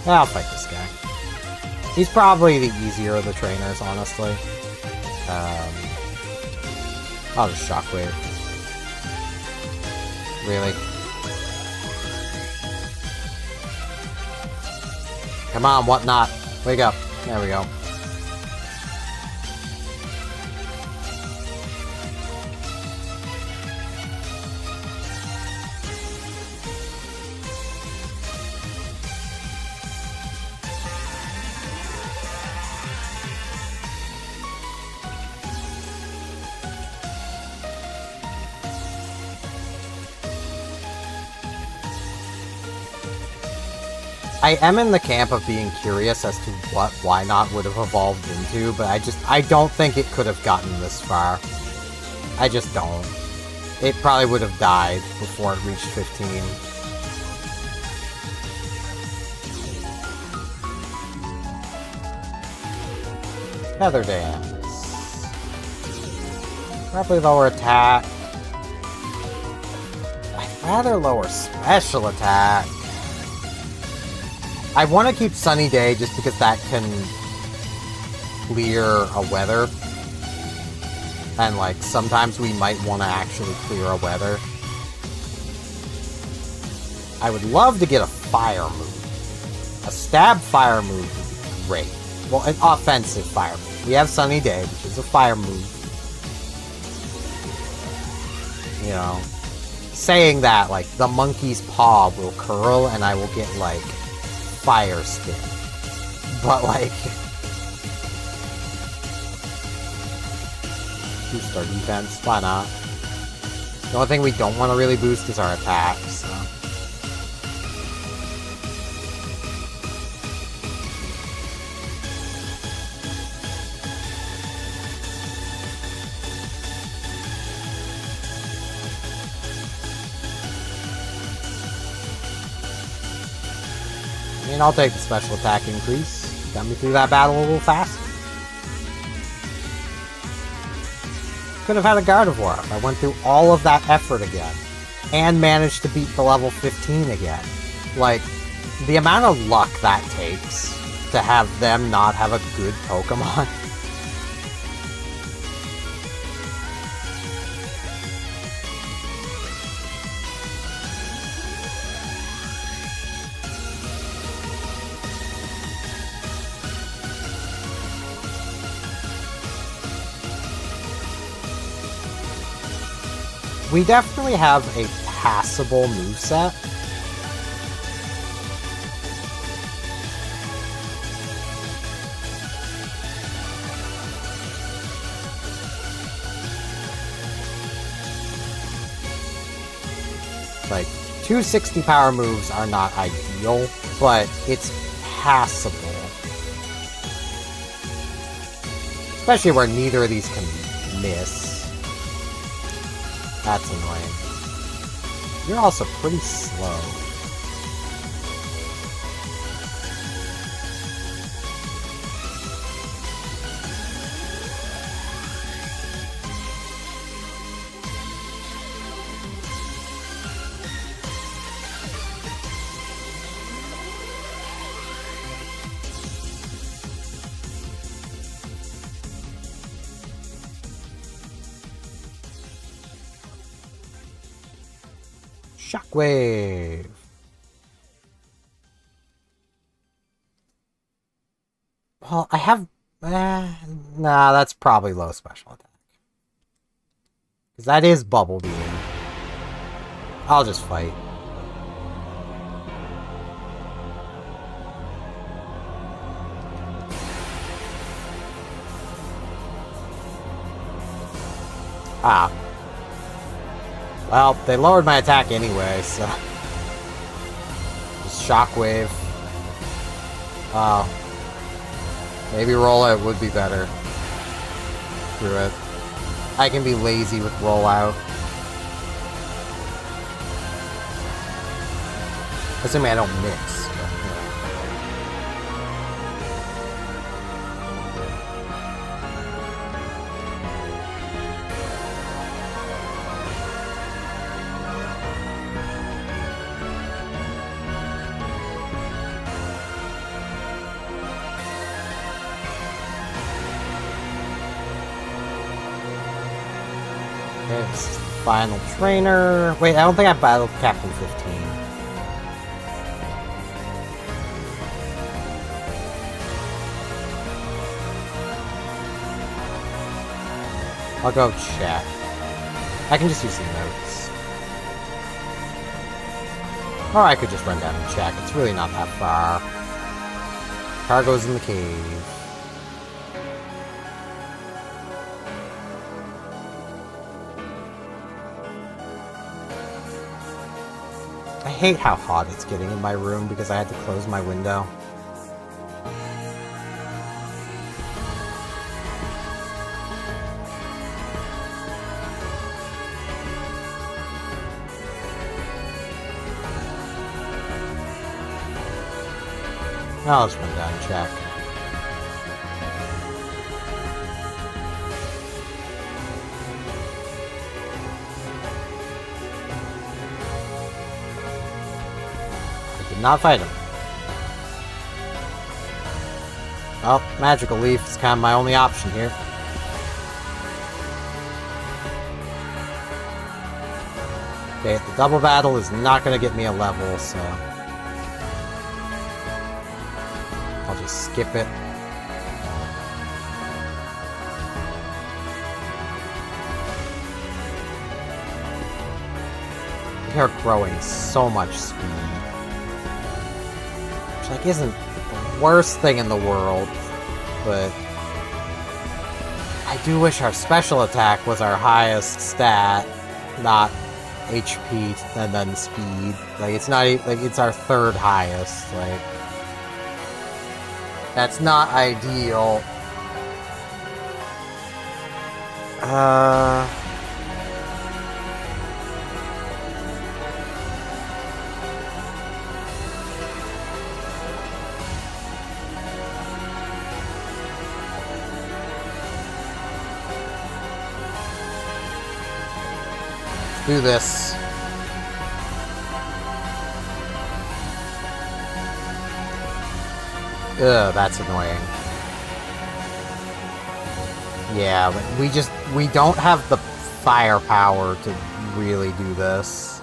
I'll fight this guy. He's probably the easier of the trainers, honestly. I'll just Shockwave. Really? Come on, whatnot. Wake up. There we go. I am in the camp of being curious as to what Why Not would have evolved into, but I don't think it could have gotten this far. I just don't. It probably would have died before it reached 15. Feather Dance. Probably lower attack. I'd rather lower special attack. I want to keep Sunny Day just because that can clear a weather. And, like, sometimes we might want to actually clear a weather. I would love to get a fire move. A stab fire move would be great. Well, an offensive fire move. We have Sunny Day, which is a fire move. You know. Saying that, like, the monkey's paw will curl and I will get, like, fire spin. But, like, boost our defense. Why not? The only thing we don't want to really boost is our attacks. So. I mean, I'll take the special attack increase. Got me through that battle a little faster. Could have had a Gardevoir if I went through all of that effort again. And managed to beat the level 15 again. Like, the amount of luck that takes to have them not have a good Pokemon. We definitely have a passable moveset. Like, 260 power moves are not ideal, but it's passable. Especially where neither of these can miss. That's annoying. You're also pretty slow. Shockwave. Well, I have... nah, that's probably low special attack. Because that is Bubble Beam. I'll just fight. Ah. Well, they lowered my attack anyway, so... Just Shockwave. Maybe rollout would be better. Screw it. I can be lazy with rollout. Assuming I don't mix. But, okay, this is the final trainer. Wait, I don't think I battled Captain 15. I'll go check. I can just use the notes. Or I could just run down and check. It's really not that far. Cargo's in the cave. I hate how hot it's getting in my room because I had to close my window. I'll just run down and check. I did not fight him. Well, Magical Leaf is kind of my only option here. Okay, the double battle is not going to get me a level, so... I'll just skip it. They're growing so much speed. Which, like, isn't the worst thing in the world, but... I do wish our special attack was our highest stat, not HP and then speed. Like, it's not, like, it's our third highest, like... That's not ideal. Do this. Ugh, that's annoying. Yeah, but we don't have the firepower to really do this.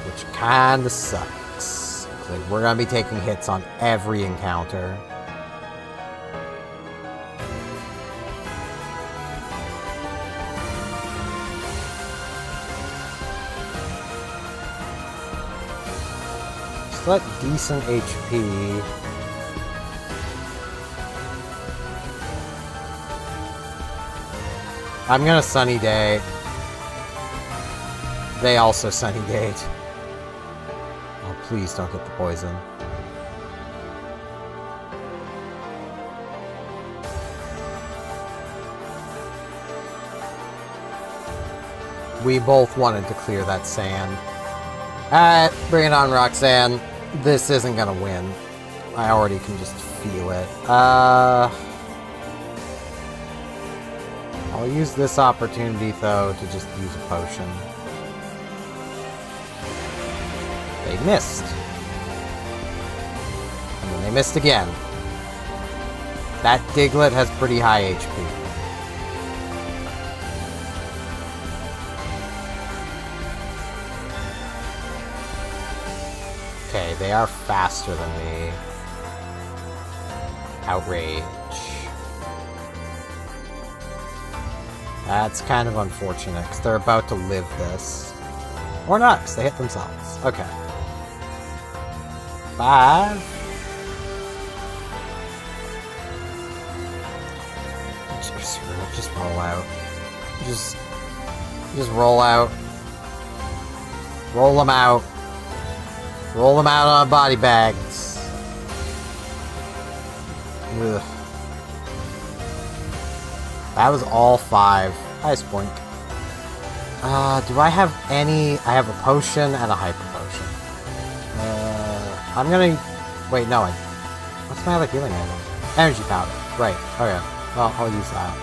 Which kinda sucks. Like, we're gonna be taking hits on every encounter. Still at decent HP. I'm gonna Sunny Day. They also Sunny Dayed. Oh, please don't get the poison. We both wanted to clear that sand. Alright, bring it on, Roxanne. This isn't gonna win. I already can just feel it. I'll use this opportunity, though, to just use a potion. They missed. And then they missed again. That Diglett has pretty high HP. Okay, they are faster than me. Outrage. That's kind of unfortunate, because they're about to live this. Or not, because they hit themselves. Okay. 5. Just roll out. Just roll out. Roll them out. Roll them out on body bags. Ugh. That was all 5. Highest point. Do I have any... I have a potion and a hyper potion. I'm gonna... Wait, no, what's my other healing item? Energy powder. Right, okay. Well, I'll use that.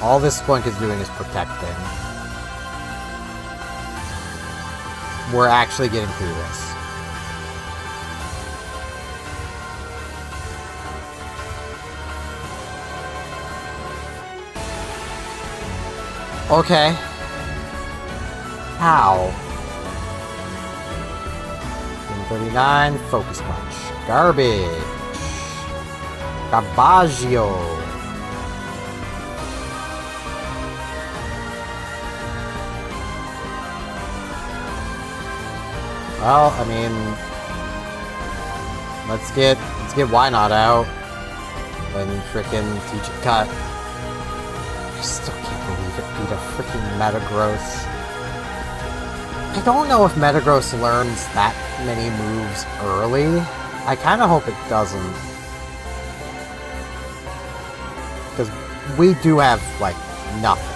All this Splunk is doing is protecting. We're actually getting through this. Okay. How? 39, focus punch. Garbage. Garbaggio. Well, I mean, let's get Why Not out and frickin' teach it cut. I still can't believe it beat a frickin' Metagross. I don't know if Metagross learns that many moves early. I kind of hope it doesn't. Because we do have, like, nothing.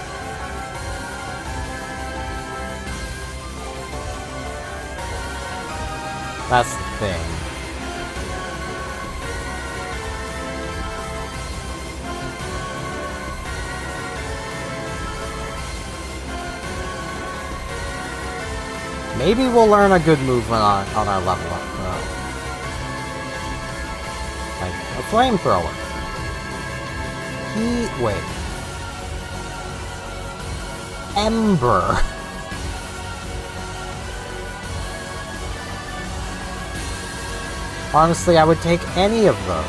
That's the thing. Maybe we'll learn a good move on our level up. Like a flamethrower. Wait. Ember. Honestly, I would take any of those.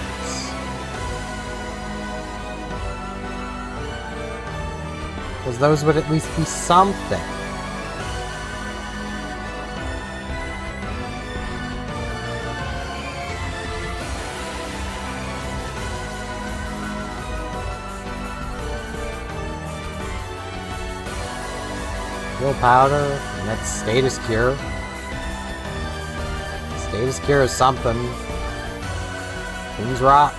Because those would at least be something. Heal powder, and that's status cure. Status cure is something. Queen's Rock.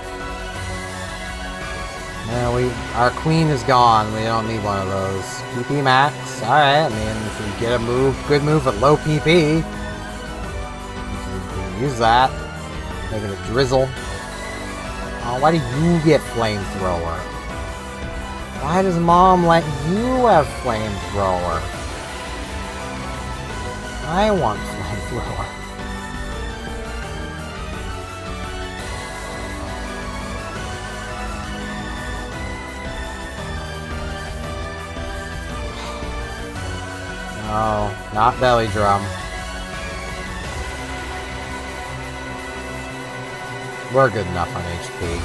No, our queen is gone. We don't need one of those. PP max. Alright, I mean, if we get a good move at low PP, we can use that. Making a drizzle. Oh, why do you get flamethrower? Why does Mom let you have flamethrower? I want flamethrower. No, not belly drum. We're good enough on HP.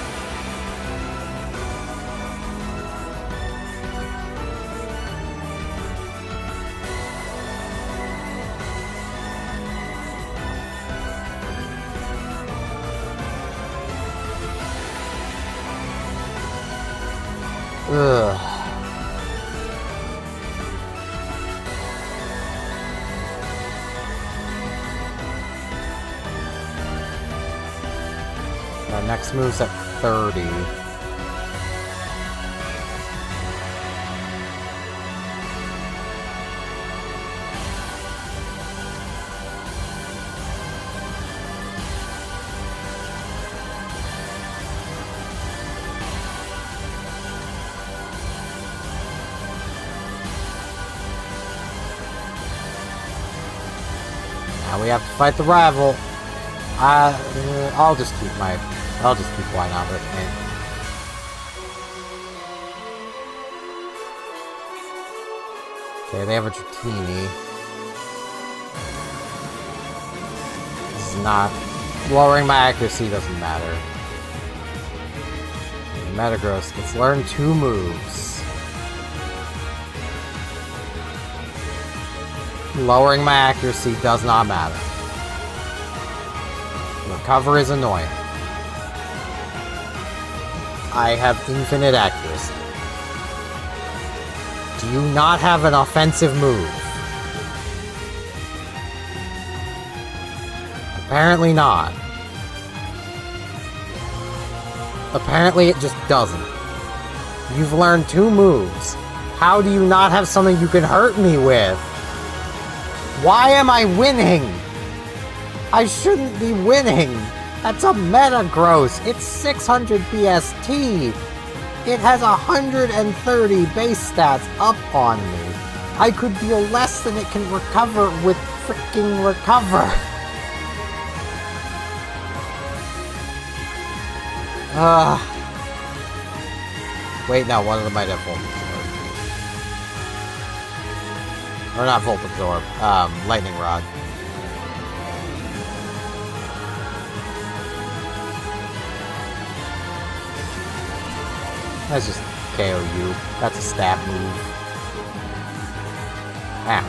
Ugh. Our next move's at 30. Now we have to fight the rival. I'll just keep Why Not with me. Okay, they have a Dratini. This is not... Lowering my accuracy doesn't matter. Metagross gets learned 2 moves. Lowering my accuracy does not matter. Recover is annoying. I have infinite accuracy. Do you not have an offensive move? Apparently not. Apparently it just doesn't. You've learned 2 moves. How do you not have something you can hurt me with? Why am I winning? I shouldn't be winning. That's a Metagross. It's 600 BST. It has 130 base stats up on me. I could deal less than it can recover with freaking recover. Wait, no, one of them might have Volt Absorb. Or not Volt Absorb, Lightning Rod. That's just KOU. That's a stab move. Ow.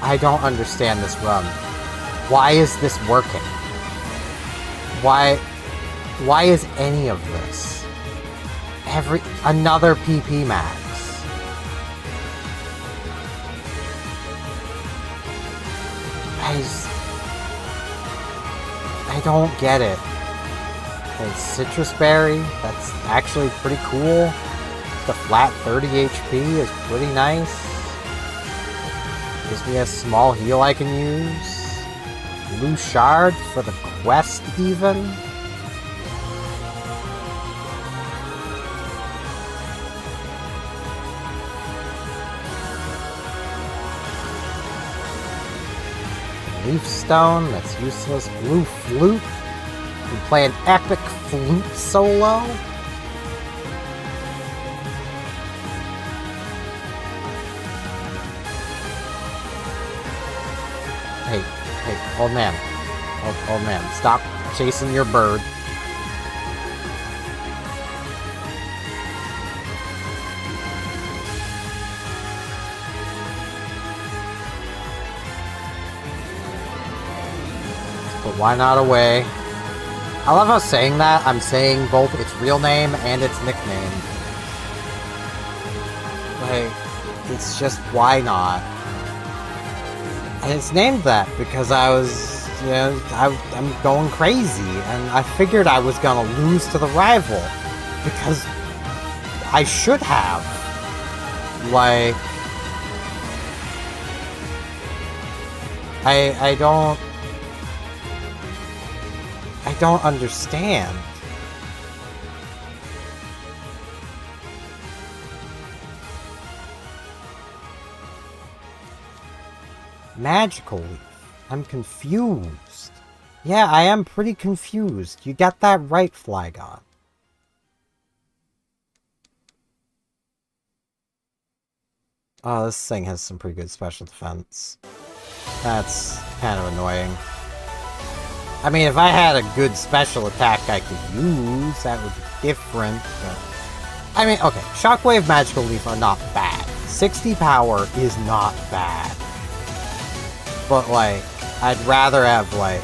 I don't understand this run. Why is this working? Why is any of this? Another PP max. I don't get it. Okay, Citrus Berry, that's actually pretty cool. The flat 30 HP is pretty nice. Gives me a small heal I can use. Blue Shard for the quest, even. Leaf Stone, that's useless. Blue Flute. We play an epic flute solo. Hey, old man. Old man, stop chasing your bird. But why not away? I love how saying that, I'm saying both its real name and its nickname. Like, it's just, why not? And it's named that because I was, you know, I'm going crazy, and I figured I was gonna lose to the rival, because I should have. Like, I don't understand. Magical Leaf. I'm confused. Yeah, I am pretty confused. You got that right, Flygon. Oh, this thing has some pretty good special defense. That's kind of annoying. I mean, if I had a good special attack I could use, that would be different, but... I mean, okay, Shockwave, Magical Leaf are not bad. 60 power is not bad. But, like, I'd rather have, like,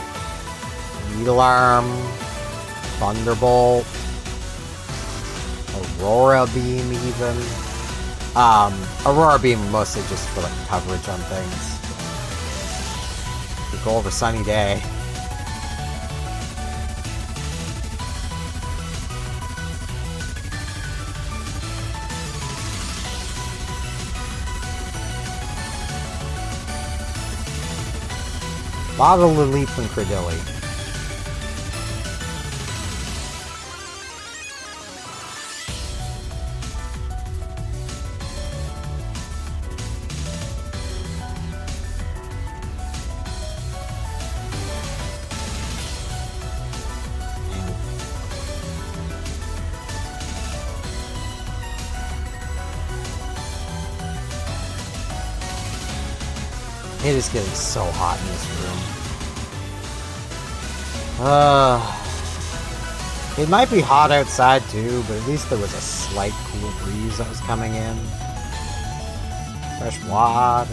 Needle Arm, Thunderbolt, Aurora Beam, even. Aurora Beam mostly just for, like, coverage on things. We go over Sunny Day. Bottle Leaf and Credilli. It is getting so hot in this room. It might be hot outside too, but at least there was a slight cool breeze that was coming in. Fresh water.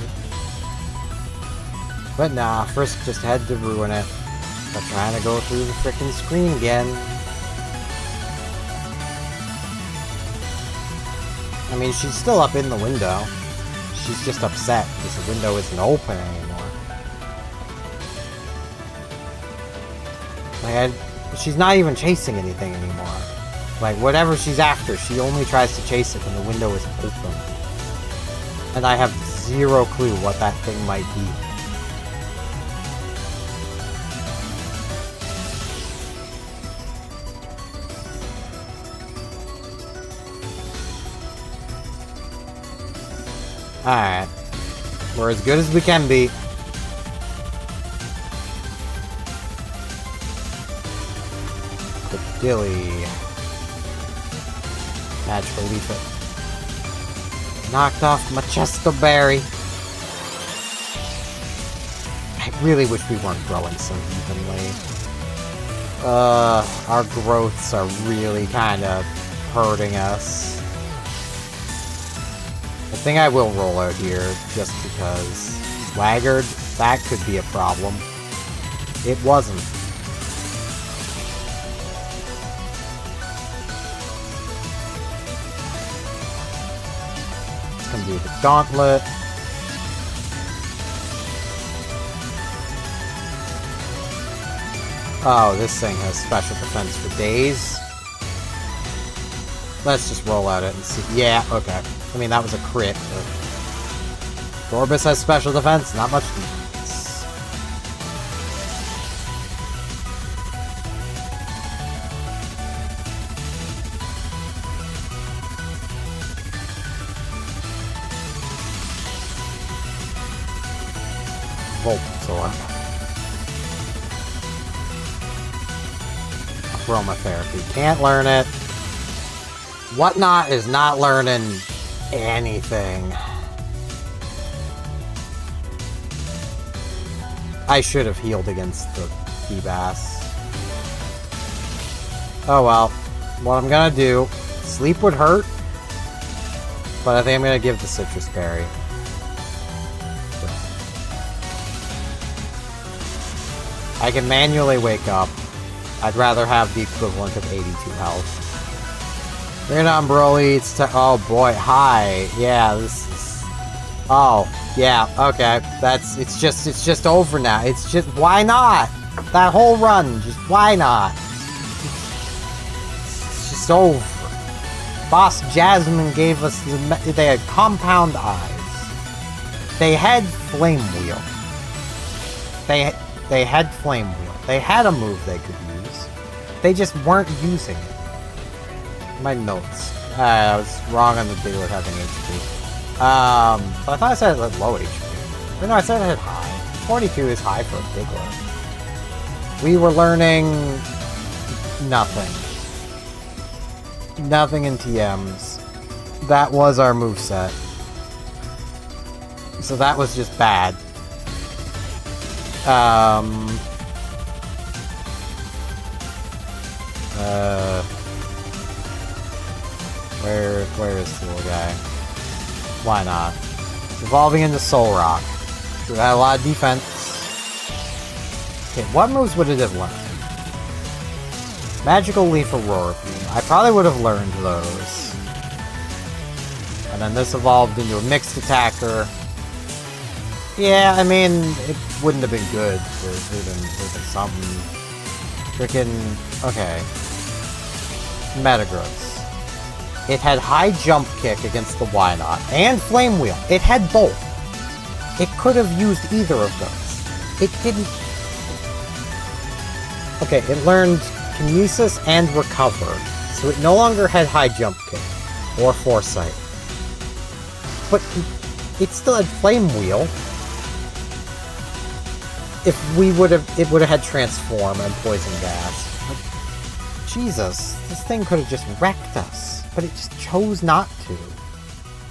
But nah, Frisk just had to ruin it by trying to go through the frickin' screen again. I mean, she's still up in the window. She's just upset because the window isn't open anymore. Like, she's not even chasing anything anymore. Like, whatever she's after, she only tries to chase it when the window is open. And I have zero clue what that thing might be. Alright. We're as good as we can be. The Dilly. Magical Leaflet. Knocked off my Chesto Berry. I really wish we weren't growing so evenly. Our growths are really kind of hurting us. I think I will roll out here, just because. Swaggered, that could be a problem. It wasn't. It's gonna be the Gauntlet. Oh, this thing has special defense for days. Let's just roll out it and see. Yeah, okay. I mean, that was a crit, but... Gorbis has special defense, not much defense. Voltorb. Aromatherapy. Can't learn it. Whatnot is not learning anything. I should have healed against the Feebas. Oh well. What I'm gonna do... Sleep would hurt. But I think I'm gonna give the Citrus Berry. I can manually wake up. I'd rather have the equivalent of 82 health. You're not Broly, it's oh boy, hi. Yeah, this is... Oh, yeah, okay. It's just over now. It's just, why not? That whole run, just why not? It's just over. Boss Jasmine gave us they had compound eyes. They had Flame Wheel. They had Flame Wheel. They had a move they could use. They just weren't using it. My notes. I was wrong on the Diglett having HP. I thought I said it had low HP. But no, I said it had high. 42 is high for a Diglett. We were learning... nothing. Nothing in TMs. That was our moveset. So that was just bad. Where is the little guy? Why not? It's evolving into Soul Rock. Should have had a lot of defense. Okay, what moves would it have learned? Magical Leaf, Aurora Beam. I probably would have learned those. And then this evolved into a mixed attacker. Yeah, I mean, it wouldn't have been good for even something. Frickin'... okay. Metagross. It had high jump kick against the Why-Not, and Flame Wheel. It had both. It could have used either of those. It didn't... Okay, it learned Kinesis and Recover, so it no longer had high jump kick, or Foresight. But it still had Flame Wheel. If we would have... it would have had Transform and Poison Gas. Like, Jesus, this thing could have just wrecked us. But it just chose not to.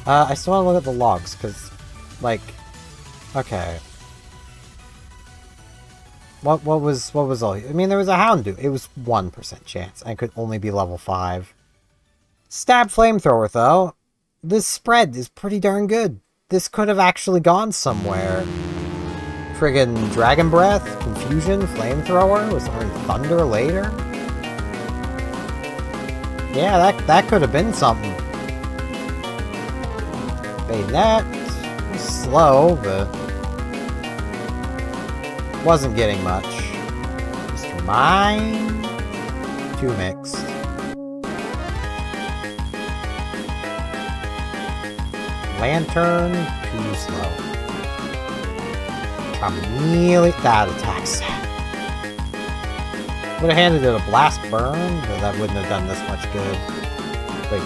I still want to look at the logs, because, like... okay. What was all? I mean, there was a Houndoom. It was 1% chance. I could only be level 5. Stab flamethrower though. This spread is pretty darn good. This could have actually gone somewhere. Friggin' Dragon Breath, Confusion, Flamethrower, was there Thunder later? Yeah, that could have been something. Bayonet, slow, but wasn't getting much. Mr. Mime, 2 mixed. Lantern, 2 slow. Chameleon, that attacks. Would have handed it a blast burn, but that wouldn't have done this much good. Wait.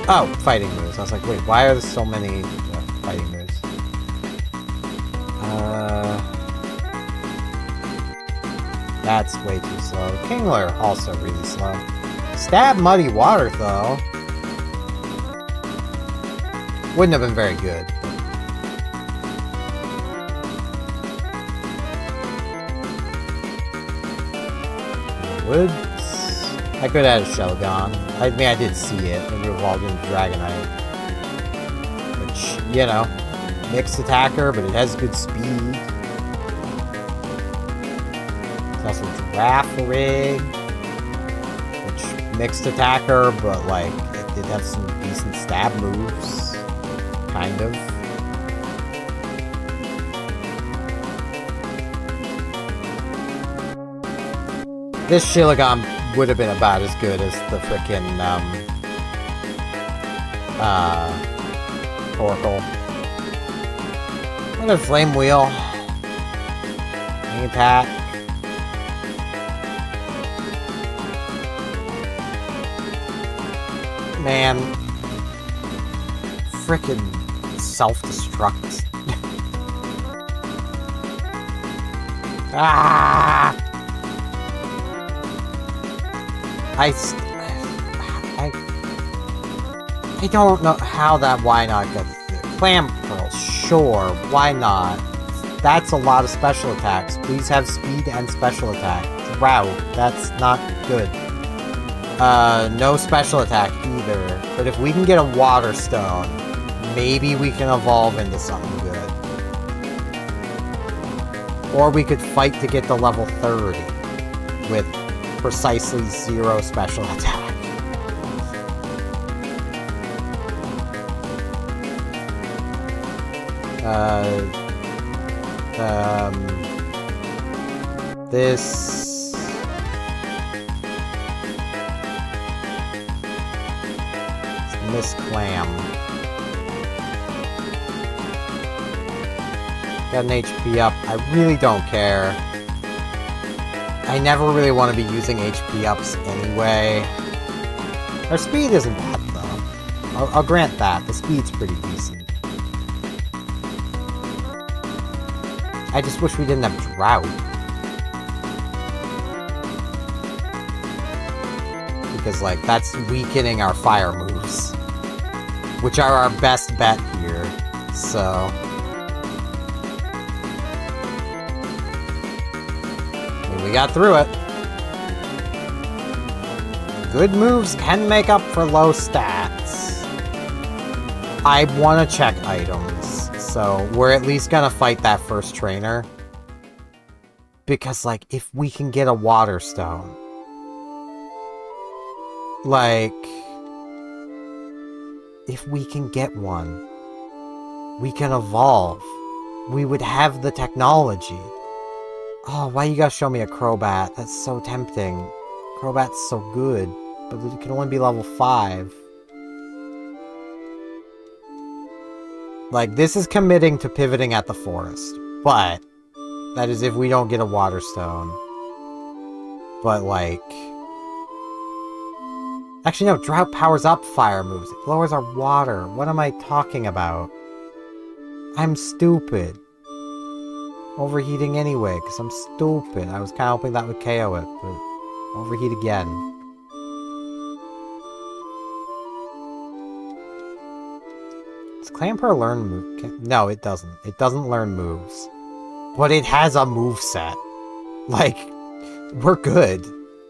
Oh, fighting moves. I was like, wait, why are there so many fighting moves? That's way too slow. Kingler, also really slow. Stab Muddy Water, though. Wouldn't have been very good. Woods. I could have had a Shelgon. I mean, I did see it. Maybe it evolved into Dragonite. Which, you know, mixed attacker, but it has good speed. It's also Girafarig, which mixed attacker, but like it did have some decent stab moves, kind of. This Shilligan would have been about as good as the frickin' Torkoal. What a Flame Wheel. Wing attack. Man. Frickin' self-destruct. Ah! I don't know how that why not got Clam Pearl, sure, why not? That's a lot of special attacks. Please have speed and special attack. Drought, that's not good. No special attack either. But if we can get a Water Stone, maybe we can evolve into something good. Or we could fight to get to level 30 with precisely 0 special attack. This... Miss Clam. Got an HP up. I really don't care. I never really want to be using HP ups anyway. Our speed isn't bad, though. I'll grant that. The speed's pretty decent. I just wish we didn't have Drought. Because, like, that's weakening our fire moves. Which are our best bet here. So... we got through it. Good moves can make up for low stats. I want to check items, so we're at least gonna fight that first trainer. Because, like, if we can get a Water Stone... like... if we can get one, we can evolve. We would have the technology. Oh, why you gotta show me a Crobat? That's so tempting. Crobat's so good, but it can only be level 5. Like, this is committing to pivoting at the forest, but that is if we don't get a Water Stone. But, like... actually, no, Drought powers up fire moves. It lowers our water. What am I talking about? I'm stupid. Overheating anyway, because I'm stupid. I was kind of hoping that would KO it, but overheat again. Does Clamper learn moves? No, it doesn't. It doesn't learn moves. But it has a moveset. Like, we're good.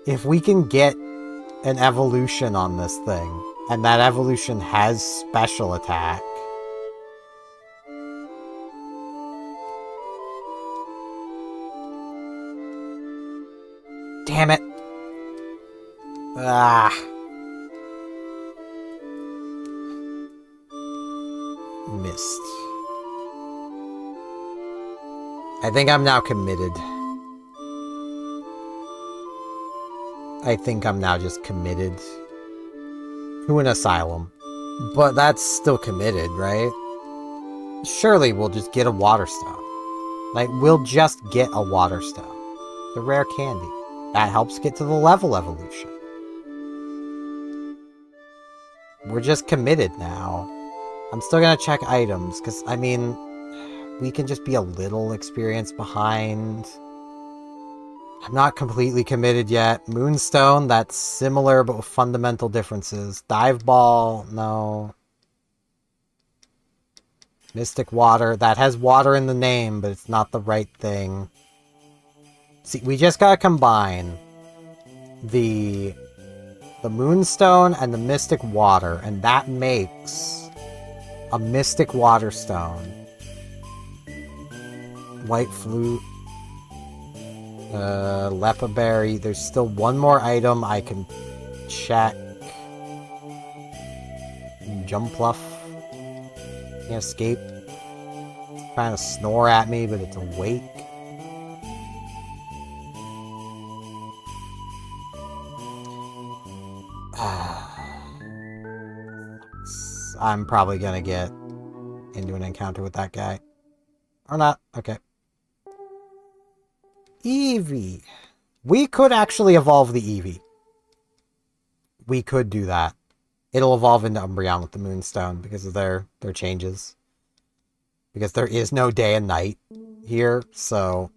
If we can get an evolution on this thing, and that evolution has special attack. Damn it. Ah. Missed. I think I'm now committed. I think I'm now just committed to an asylum. But that's still committed, right? Surely we'll just get a water stone. Like, we'll just get a water stone. The rare candy. That helps get to the level evolution. We're just committed now. I'm still gonna check items, because, I mean, we can just be a little experience behind. I'm not completely committed yet. Moonstone, that's similar but with fundamental differences. Dive Ball, no. Mystic Water, that has water in the name, but it's not the right thing. See, we just gotta combine the Moonstone and the Mystic Water, and that makes a Mystic Water Stone. White Flute. Lepa Berry. There's still one more item I can check. Jumpluff. Can't escape. It's trying to snore at me, but it's awake. I'm probably gonna get into an encounter with that guy. Or not. Okay. Eevee. We could actually evolve the Eevee. We could do that. It'll evolve into Umbreon with the Moonstone because of their changes. Because there is no day and night here, so...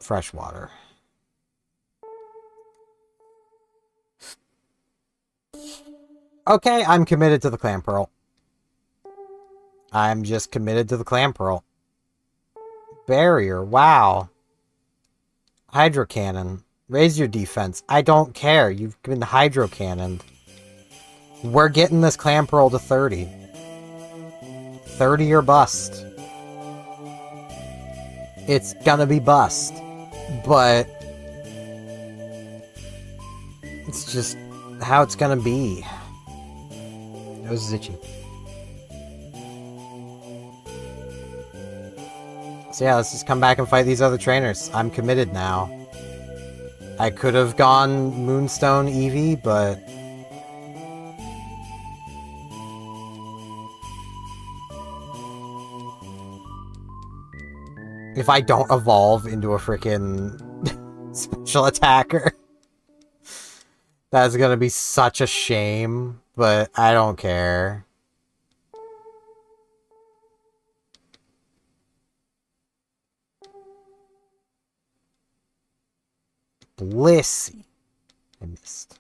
Freshwater. Okay, I'm committed to the Clam Pearl. I'm just committed to the Clam Pearl. Barrier, wow. Hydro Cannon. Raise your defense. I don't care. You've been Hydro Cannoned. We're getting this Clam Pearl to 30. 30 or bust. It's gonna be bust. But... it's just how it's gonna be. Nose is itchy. So yeah, let's just come back and fight these other trainers. I'm committed now. I could have gone Moonstone Eevee, but... if I don't evolve into a freaking special attacker, that's gonna be such a shame, but I don't care. Blissey. I missed.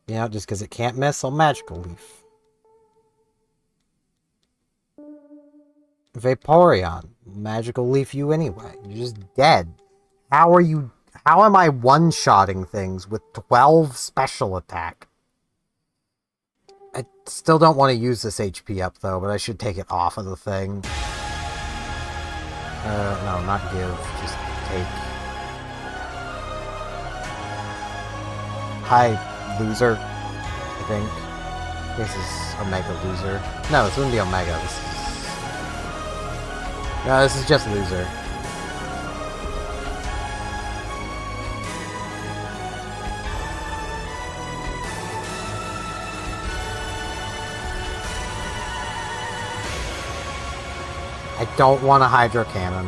Yeah, just because it can't miss, I'll Magical Leaf. Vaporeon. Magical Leaf you anyway. You're just dead. How are you... how am I one-shotting things with 12 special attack? I still don't want to use this HP up, though, but I should take it off of the thing. No, not give. Just take. Hi, loser. I think. This is Omega Loser. No, this wouldn't be Omega. No, this is just Loser. I don't want a Hydro Cannon.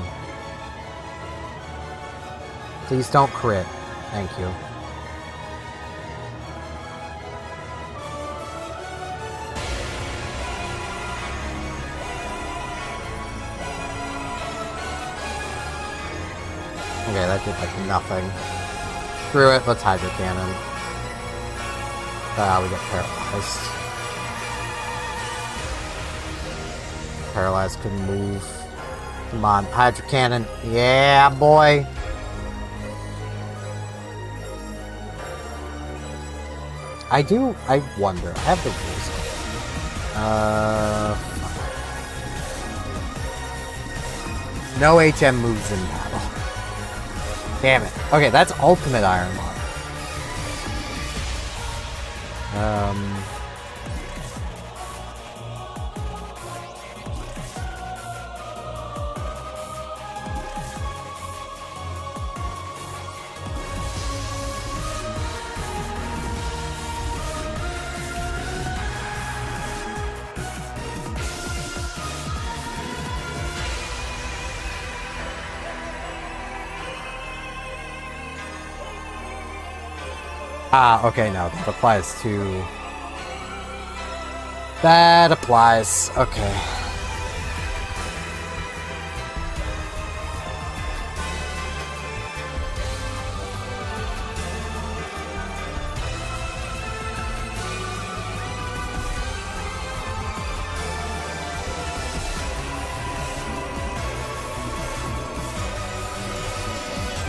Please don't crit. Thank you. Okay, that did like nothing. Screw it, let's Hydro Cannon. We get paralyzed. Paralyzed couldn't move. Come on, Hydro Cannon. Yeah, boy! I wonder. I have the rules. No HM moves in battle. Damn it. Okay, that's Ultimate IronMon. Okay, no, that applies to... That applies, okay.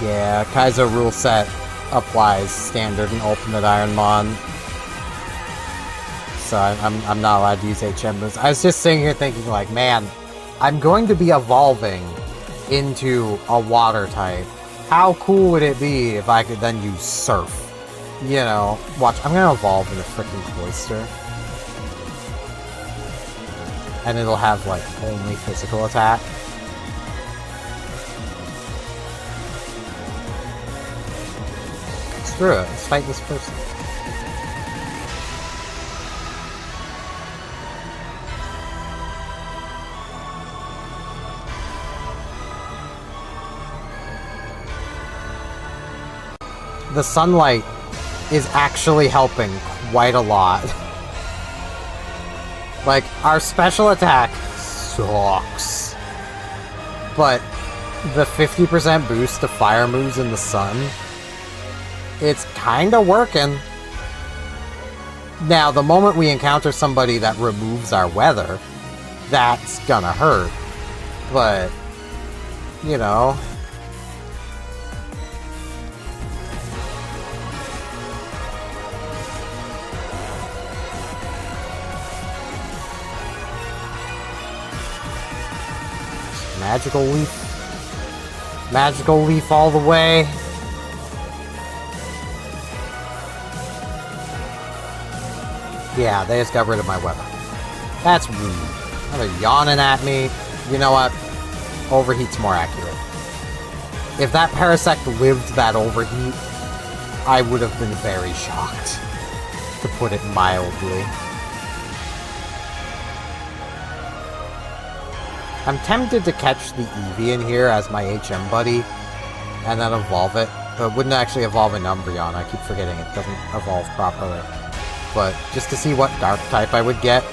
Yeah, Kaizo rule set applies standard and ultimate IronMon. So I'm not allowed to use HM moves. I was just sitting here thinking like, man, I'm going to be evolving into a water type. How cool would it be if I could then use Surf? You know, watch, I'm gonna evolve into freaking Cloister. And it'll have like only physical attack. Screw it, let's fight this person. The sunlight is actually helping quite a lot. Like, our special attack sucks. But the 50% boost to fire moves in the sun, it's kinda working. Now, the moment we encounter somebody that removes our weather, that's gonna hurt. But, you know... Magical Leaf. Magical Leaf all the way. Yeah, they just got rid of my weapon. That's rude. Now they're yawning at me. You know what? Overheat's more accurate. If that Parasect lived that overheat, I would have been very shocked, to put it mildly. I'm tempted to catch the Eevee in here as my HM buddy, and then evolve it. But it wouldn't actually evolve an Umbreon, I keep forgetting it doesn't evolve properly. But just to see what Dark type I would get.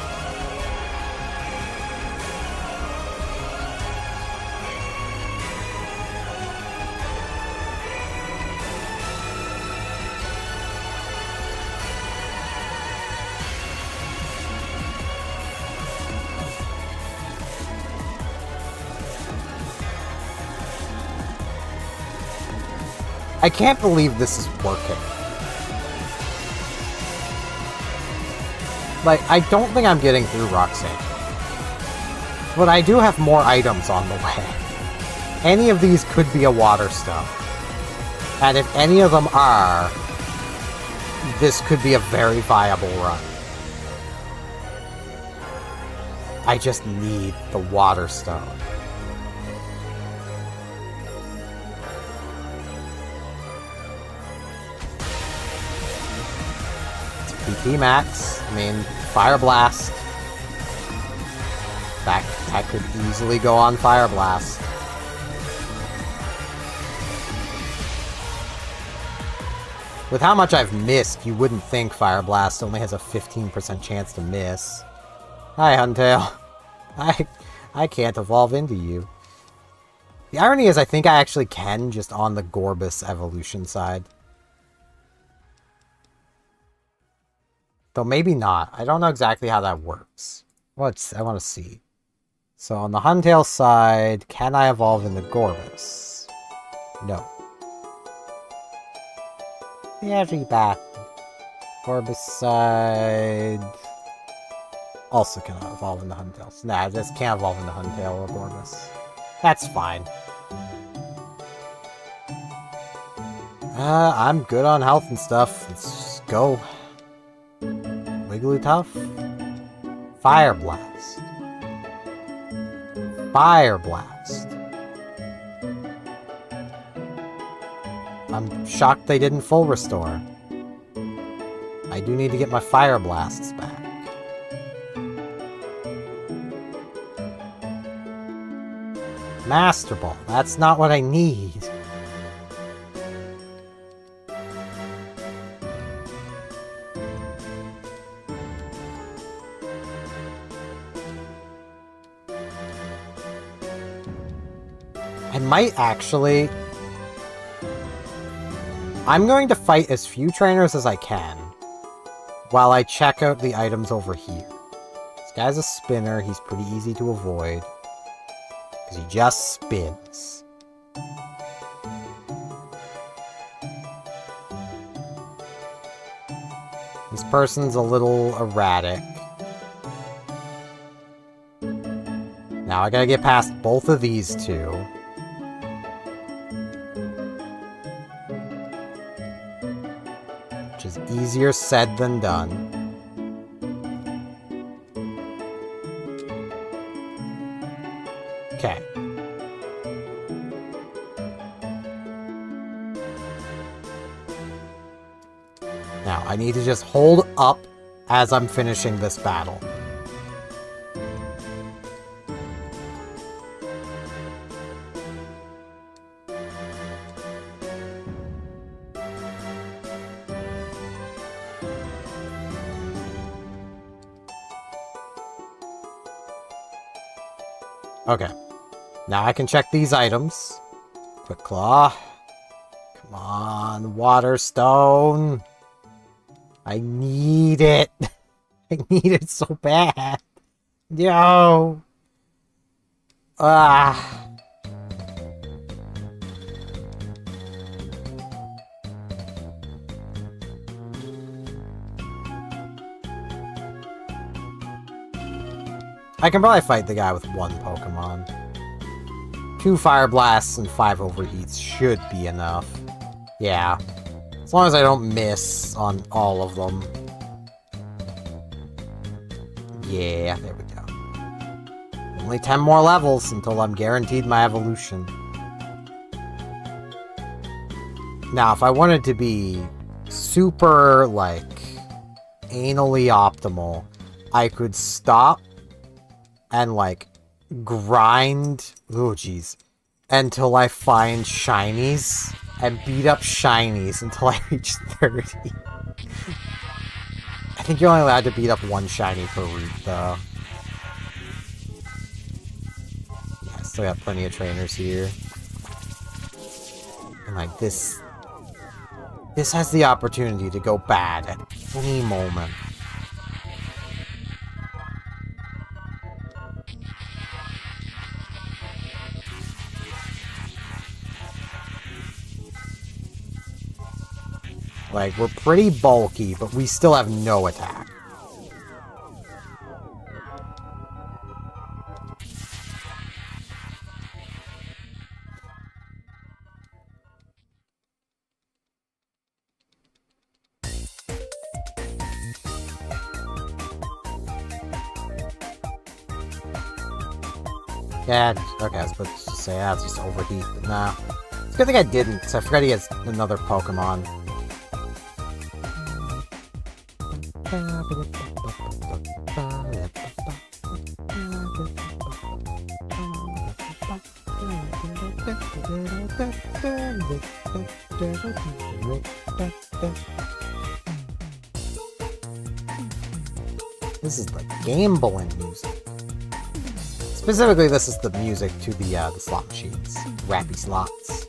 I can't believe this is working. Like, I don't think I'm getting through Roxanne. But I do have more items on the way. Any of these could be a water stone. And if any of them are, this could be a very viable run. I just need the water stone. PP max. I mean, Fire Blast. That could easily go on Fire Blast. With how much I've missed, you wouldn't think Fire Blast only has a 15% chance to miss. Hi, Huntail. I can't evolve into you. The irony is I think I actually can, just on the Gorbis evolution side. Though maybe not. I don't know exactly how that works. I want to see. So on the Huntail side, can I evolve into Gorbis? No. Very bad. Gorbis side... also cannot evolve into Huntail. Nah, I just can't evolve into Huntail or Gorbis. That's fine. I'm good on health and stuff. Let's just go. Wigglytuff? Fire Blast. Fire Blast. I'm shocked they didn't full restore. I do need to get my Fire Blasts back. Master Ball. That's not what I need. I might actually... I'm going to fight as few trainers as I can while I check out the items over here. This guy's a spinner. He's pretty easy to avoid because he just spins. This person's a little erratic. Now I gotta get past both of these two. Which is easier said than done. Okay. Now, I need to just hold up as I'm finishing this battle. Okay. Now I can check these items. Quick Claw. Come on, Water Stone. I need it. I need it so bad. Yo. Ah. I can probably fight the guy with one Pokemon. 2 Fire Blasts and 5 Overheats should be enough. Yeah. As long as I don't miss on all of them. Yeah, there we go. Only 10 more levels until I'm guaranteed my evolution. Now, if I wanted to be super, like, anally optimal, I could stop and, like, grind, oh jeez, until I find shinies, and beat up shinies until I reach 30. I think you're only allowed to beat up 1 shiny per route, though. Yeah, I still got plenty of trainers here. And, like, this has the opportunity to go bad at any moment. Like, we're pretty bulky, but we still have no attack. Yeah, okay, I was supposed to say, that's just overheat, but nah. It's a good thing I didn't, because I forgot he has another Pokemon. This is like gambling music. Specifically, this is the music to the slot machines. Rappy slots.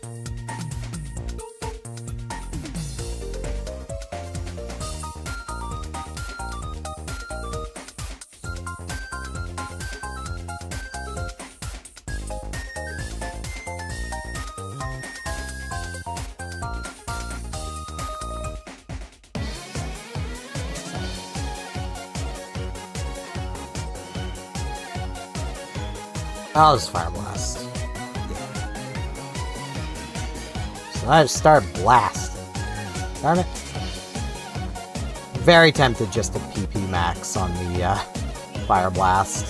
I'll just Fire Blast. Yeah. So I just start blasting. Darn it. Very tempted just to PP max on the Fire Blast.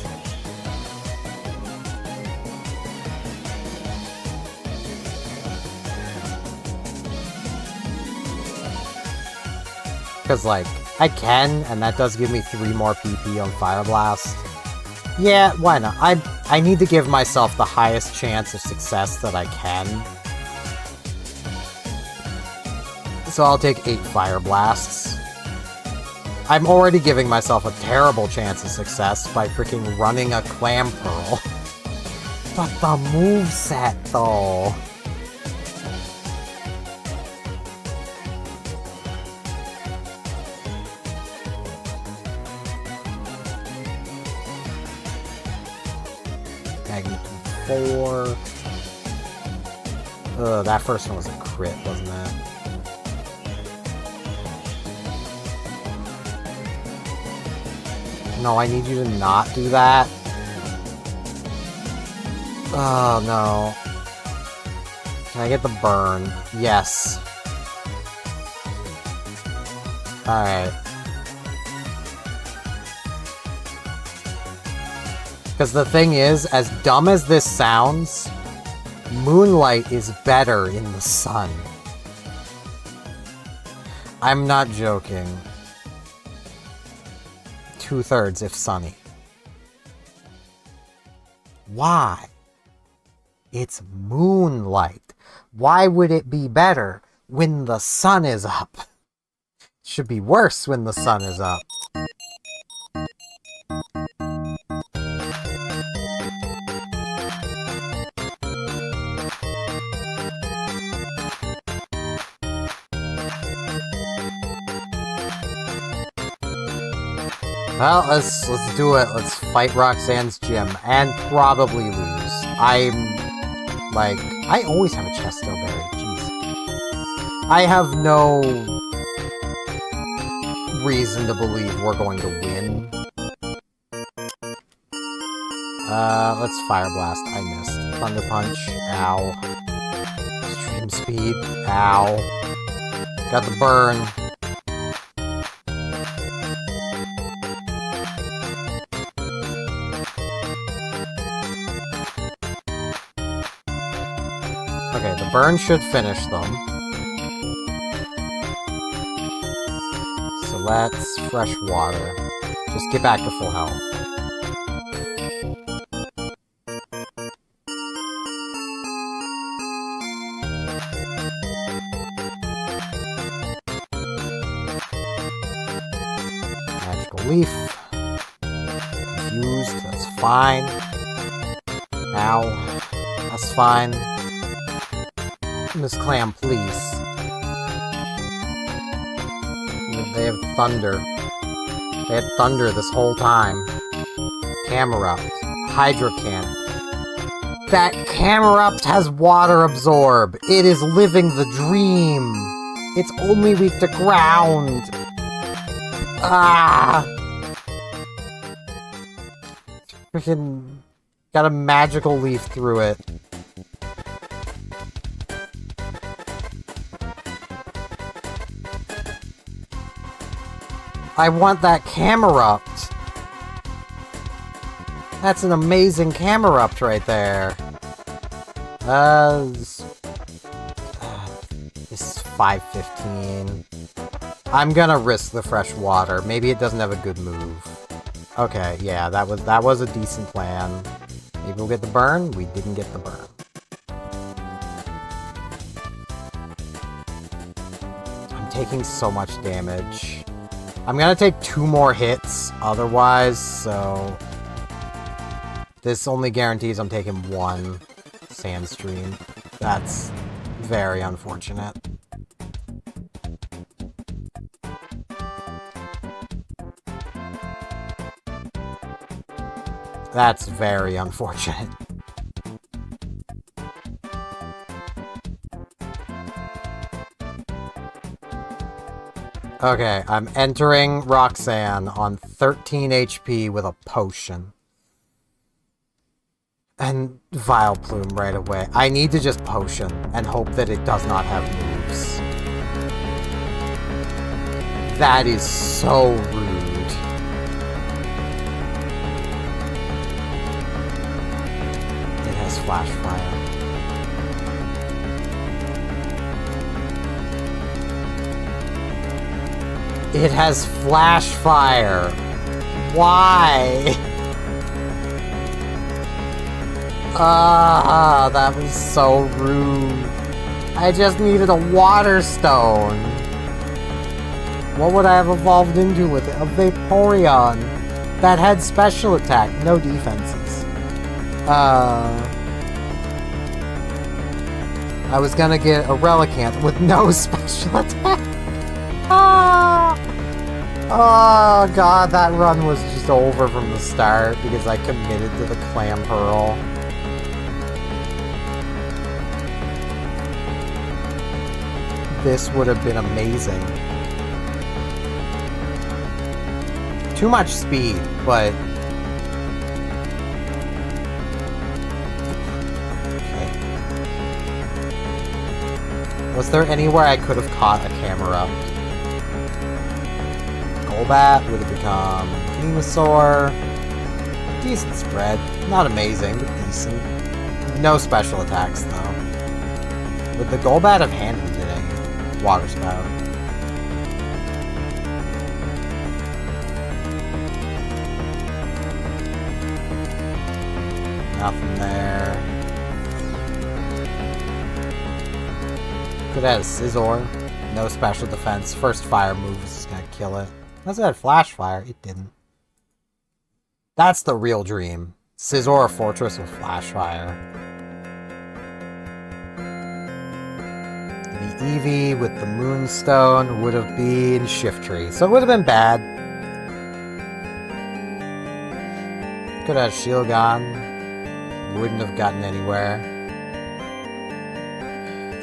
Because, like, I can, and that does give me 3 more PP on Fire Blast. Yeah, why not? I need to give myself the highest chance of success that I can. So I'll take 8 Fire Blasts. I'm already giving myself a terrible chance of success by freaking running a Clam Pearl. But the moveset, though... Magnitude 4... Ugh, that first one was a crit, wasn't it? No, I need you to not do that. Oh, no. Can I get the burn? Yes. Alright. Because the thing is, as dumb as this sounds, moonlight is better in the sun. I'm not joking. 2/3 if sunny. Why? It's moonlight. Why would it be better when the sun is up? It should be worse when the sun is up. Well, let's do it. Let's fight Roxanne's gym and probably lose. I'm like, I always have a Chesto Berry. Jeez. I have no reason to believe we're going to win. Let's Fire Blast. I missed. Thunder Punch. Ow. Extreme Speed. Ow. Got the burn. Okay, the burn should finish them. So let's fresh water. Just get back to full health. Magical Leaf. Confused, that's fine. Ow. That's fine. Miss Clam, please. They have thunder. They had thunder this whole time. Camerupt. Hydro Cannon. That Camerupt has Water Absorb. It is living the dream. It's only weak to ground. Ah! Freaking got a magical leaf through it. I want that Camerupt. That's an amazing Camerupt right there. This is 515. I'm gonna risk the fresh water. Maybe it doesn't have a good move. Okay, yeah, that was a decent plan. Maybe we'll get the burn. We didn't get the burn. I'm taking so much damage. I'm gonna take 2 more hits otherwise, so... This only guarantees I'm taking 1 Sandstream. That's very unfortunate. That's very unfortunate. Okay, I'm entering Roxanne on 13 HP with a potion. And Vileplume right away. I need to just potion and hope that it does not have moves. That is so rude. It has Flash Fire. It has Flash Fire. Why? Ah, that was so rude. I just needed a Water Stone. What would I have evolved into with it? A Vaporeon that had special attack, no defenses. I was gonna get a Relicanth with no special attack. Ah! Oh god, that run was just over from the start because I committed to the Clam Pearl. This would have been amazing. Too much speed, but... Okay. Was there anywhere I could have caught a camera? Golbat would have become Venusaur. Decent spread. Not amazing, but decent. No special attacks, though. Would the Golbat have handled it? Water Spout. Nothing there. Could have Scizor. No special defense. First fire move is just gonna kill it. Unless it had Flash Fire. It didn't. That's the real dream. Scizor Fortress with Flash Fire. Eevee with the Moonstone would have been Shiftry, so it would have been bad. Could have Shieldon. Wouldn't have gotten anywhere.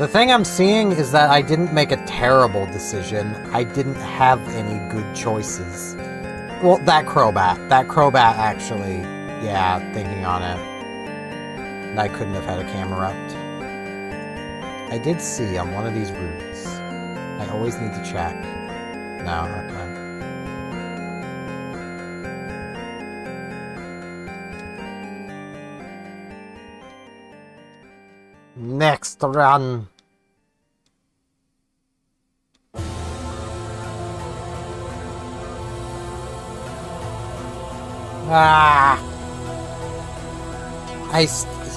The thing I'm seeing is that I didn't make a terrible decision. I didn't have any good choices. Well, that Crobat. That Crobat actually, yeah, thinking on it. And I couldn't have had a Camerupt. I did see on one of these routes. I always need to check. No, okay. Next run. Ah!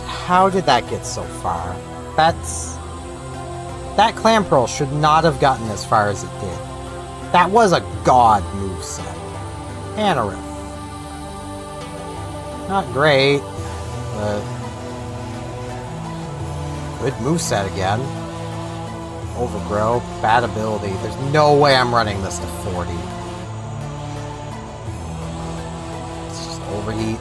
How did that get so far? That Clam Pearl should not have gotten as far as it did. That was a god moveset. Anorith. Not great, but... good moveset again. Overgrow, bad ability. There's no way I'm running this to 40. It's just Overheat.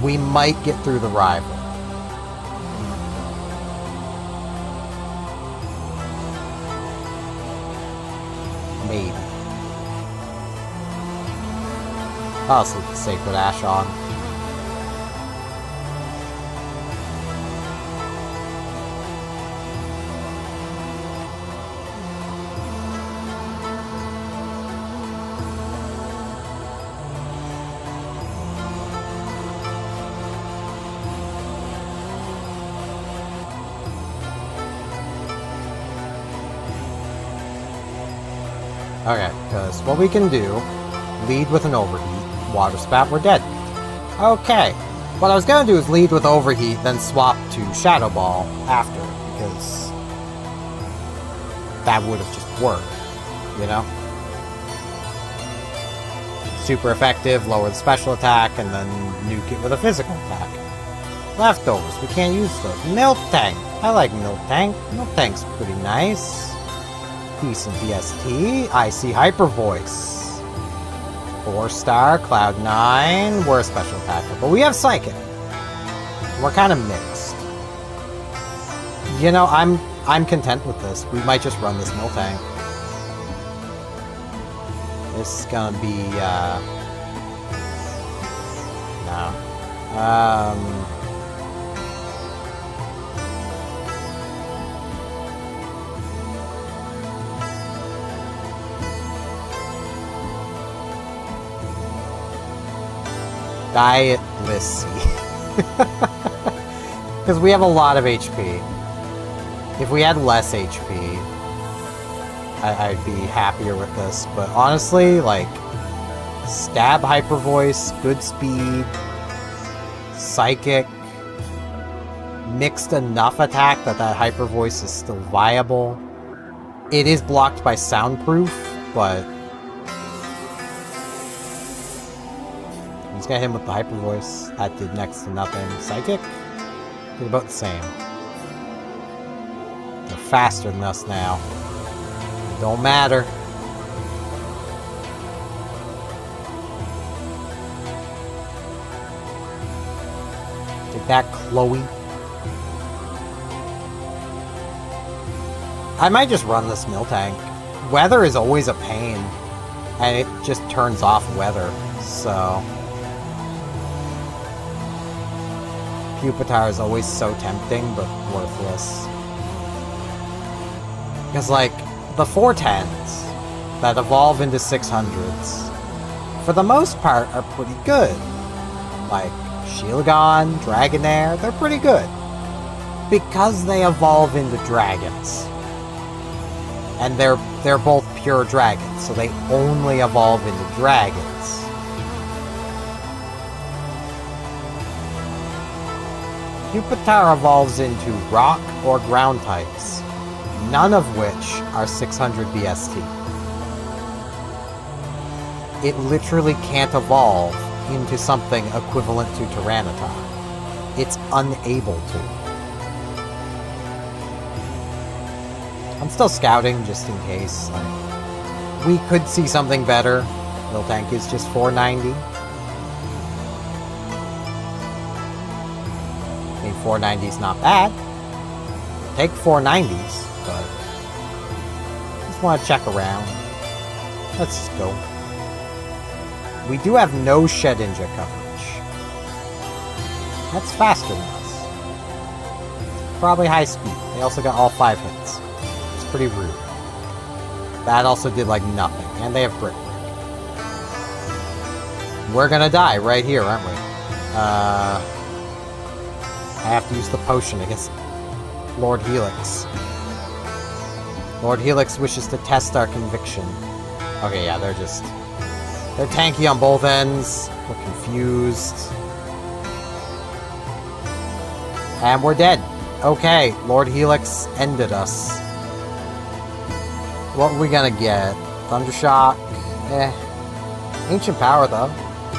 We might get through the rival. Maybe. I'll sleep the Sacred Ash on. Okay, because what we can do, lead with an Overheat, Water Spout, we're dead. Okay, what I was going to do is lead with Overheat, then swap to Shadow Ball after, because that would have just worked, you know? Super effective, lower the special attack, and then nuke it with a physical attack. Leftovers, we can't use those. Miltank, I like Miltank. Miltank's pretty nice. Decent VST, Icy Hyper Voice. 4-star, Cloud9, we're a special attacker, but we have Psychic. We're kind of mixed. You know, I'm content with this. We might just run this Miltank. This is gonna be, Diet Lissy. Because we have a lot of HP. If we had less HP, I'd be happier with this. But honestly, like, stab hyper voice, good speed, psychic, mixed enough attack that hyper voice is still viable. It is blocked by soundproof, but let's get him with the hyper voice. That did next to nothing. Psychic did about the same. They're faster than us now. It don't matter. Take that, Chloe. I might just run this mill tank. Weather is always a pain, and it just turns off weather, so... Pupitar is always so tempting, but worthless. Because, like, the 410s that evolve into 600s, for the most part, are pretty good. Like, Shieldon, Dragonair, they're pretty good. Because they evolve into dragons. And they're both pure dragons, so they only evolve into dragons. Pupitar evolves into rock or ground types, none of which are 600 BST. It literally can't evolve into something equivalent to Tyranitar. It's unable to. I'm still scouting just in case. Like, we could see something better. Miltank is just 490. I mean, 490 is not bad. We'll take 490s, but just want to check around. Let's just go. We do have no Shedinja coverage. That's faster than us. Probably high speed. They also got all 5 hits. It's pretty rude. That also did like nothing. And they have Brick Break. We're gonna die right here, aren't we? I have to use the potion against Lord Helix. Lord Helix wishes to test our conviction. Okay, yeah, they're tanky on both ends. We're confused. And we're dead. Okay, Lord Helix ended us. What are we gonna get? Thundershock? Ancient Power, though.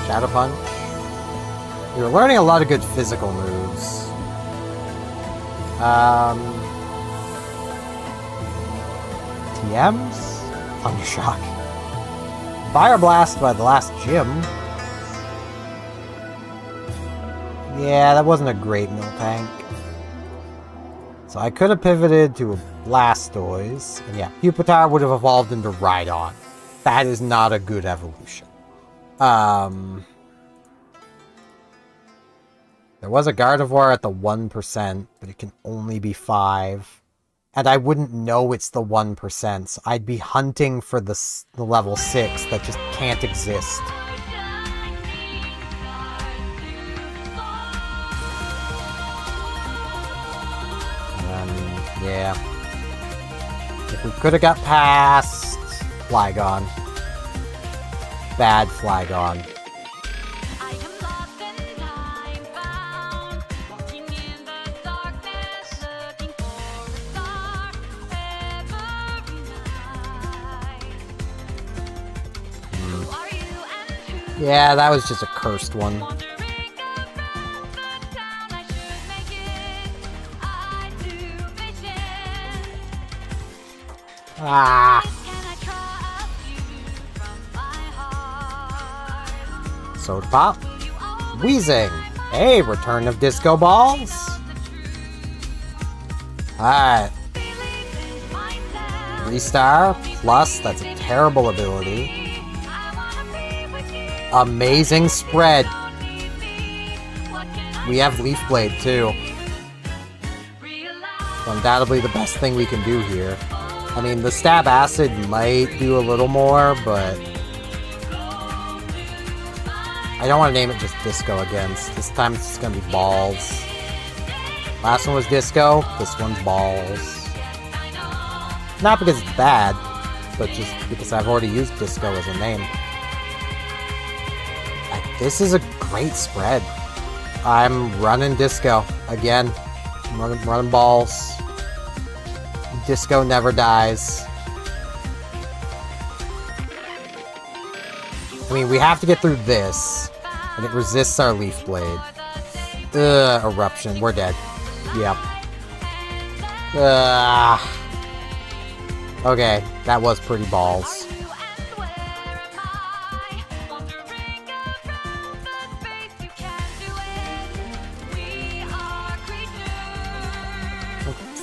Shadow Punch. You're learning a lot of good physical moves. TMs? Thundershock. Fire Blast by the last gym. Yeah, that wasn't a great Miltank. So I could have pivoted to a Blastoise. And yeah, Pupitar would have evolved into Rhydon. That is not a good evolution. There was a Gardevoir at the 1%, but it can only be 5. And I wouldn't know it's the 1%, so I'd be hunting for the level 6 that just can't exist. Yeah. If we could have got past Flygon. Bad Flygon. Yeah, that was just a cursed one. Ah! Soda Pop. Weezing. Hey, return of Disco Balls. Alright. 3-star plus, that's a terrible ability. Amazing spread. We have Leaf Blade, too. Undoubtedly the best thing we can do here. I mean, the Stab Acid might do a little more, but... I don't want to name it just Disco again. This time it's just going to be Balls. Last one was Disco, this one's Balls. Not because it's bad, but just because I've already used Disco as a name. This is a great spread. I'm running Disco again. I'm running Balls. Disco never dies. I mean, we have to get through this, and it resists our Leaf Blade. Eruption. We're dead. Yep. Okay, that was pretty balls.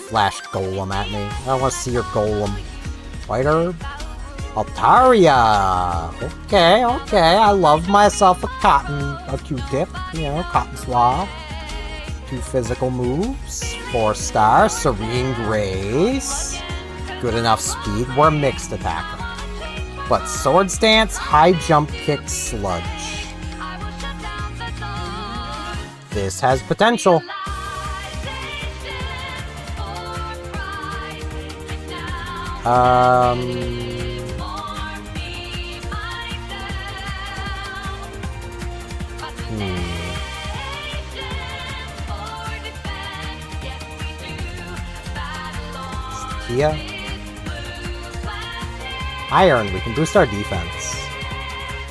Flash Golem at me. I don't want to see your Golem. White Herb? Altaria! Okay, I love myself a Q-tip. You know, cotton swab. 2 physical moves. 4-star. Serene Grace. Good enough speed. We're a mixed attacker. But Sword Stance, High Jump Kick, Sludge. This has potential. Kia? Iron, we can boost our defense.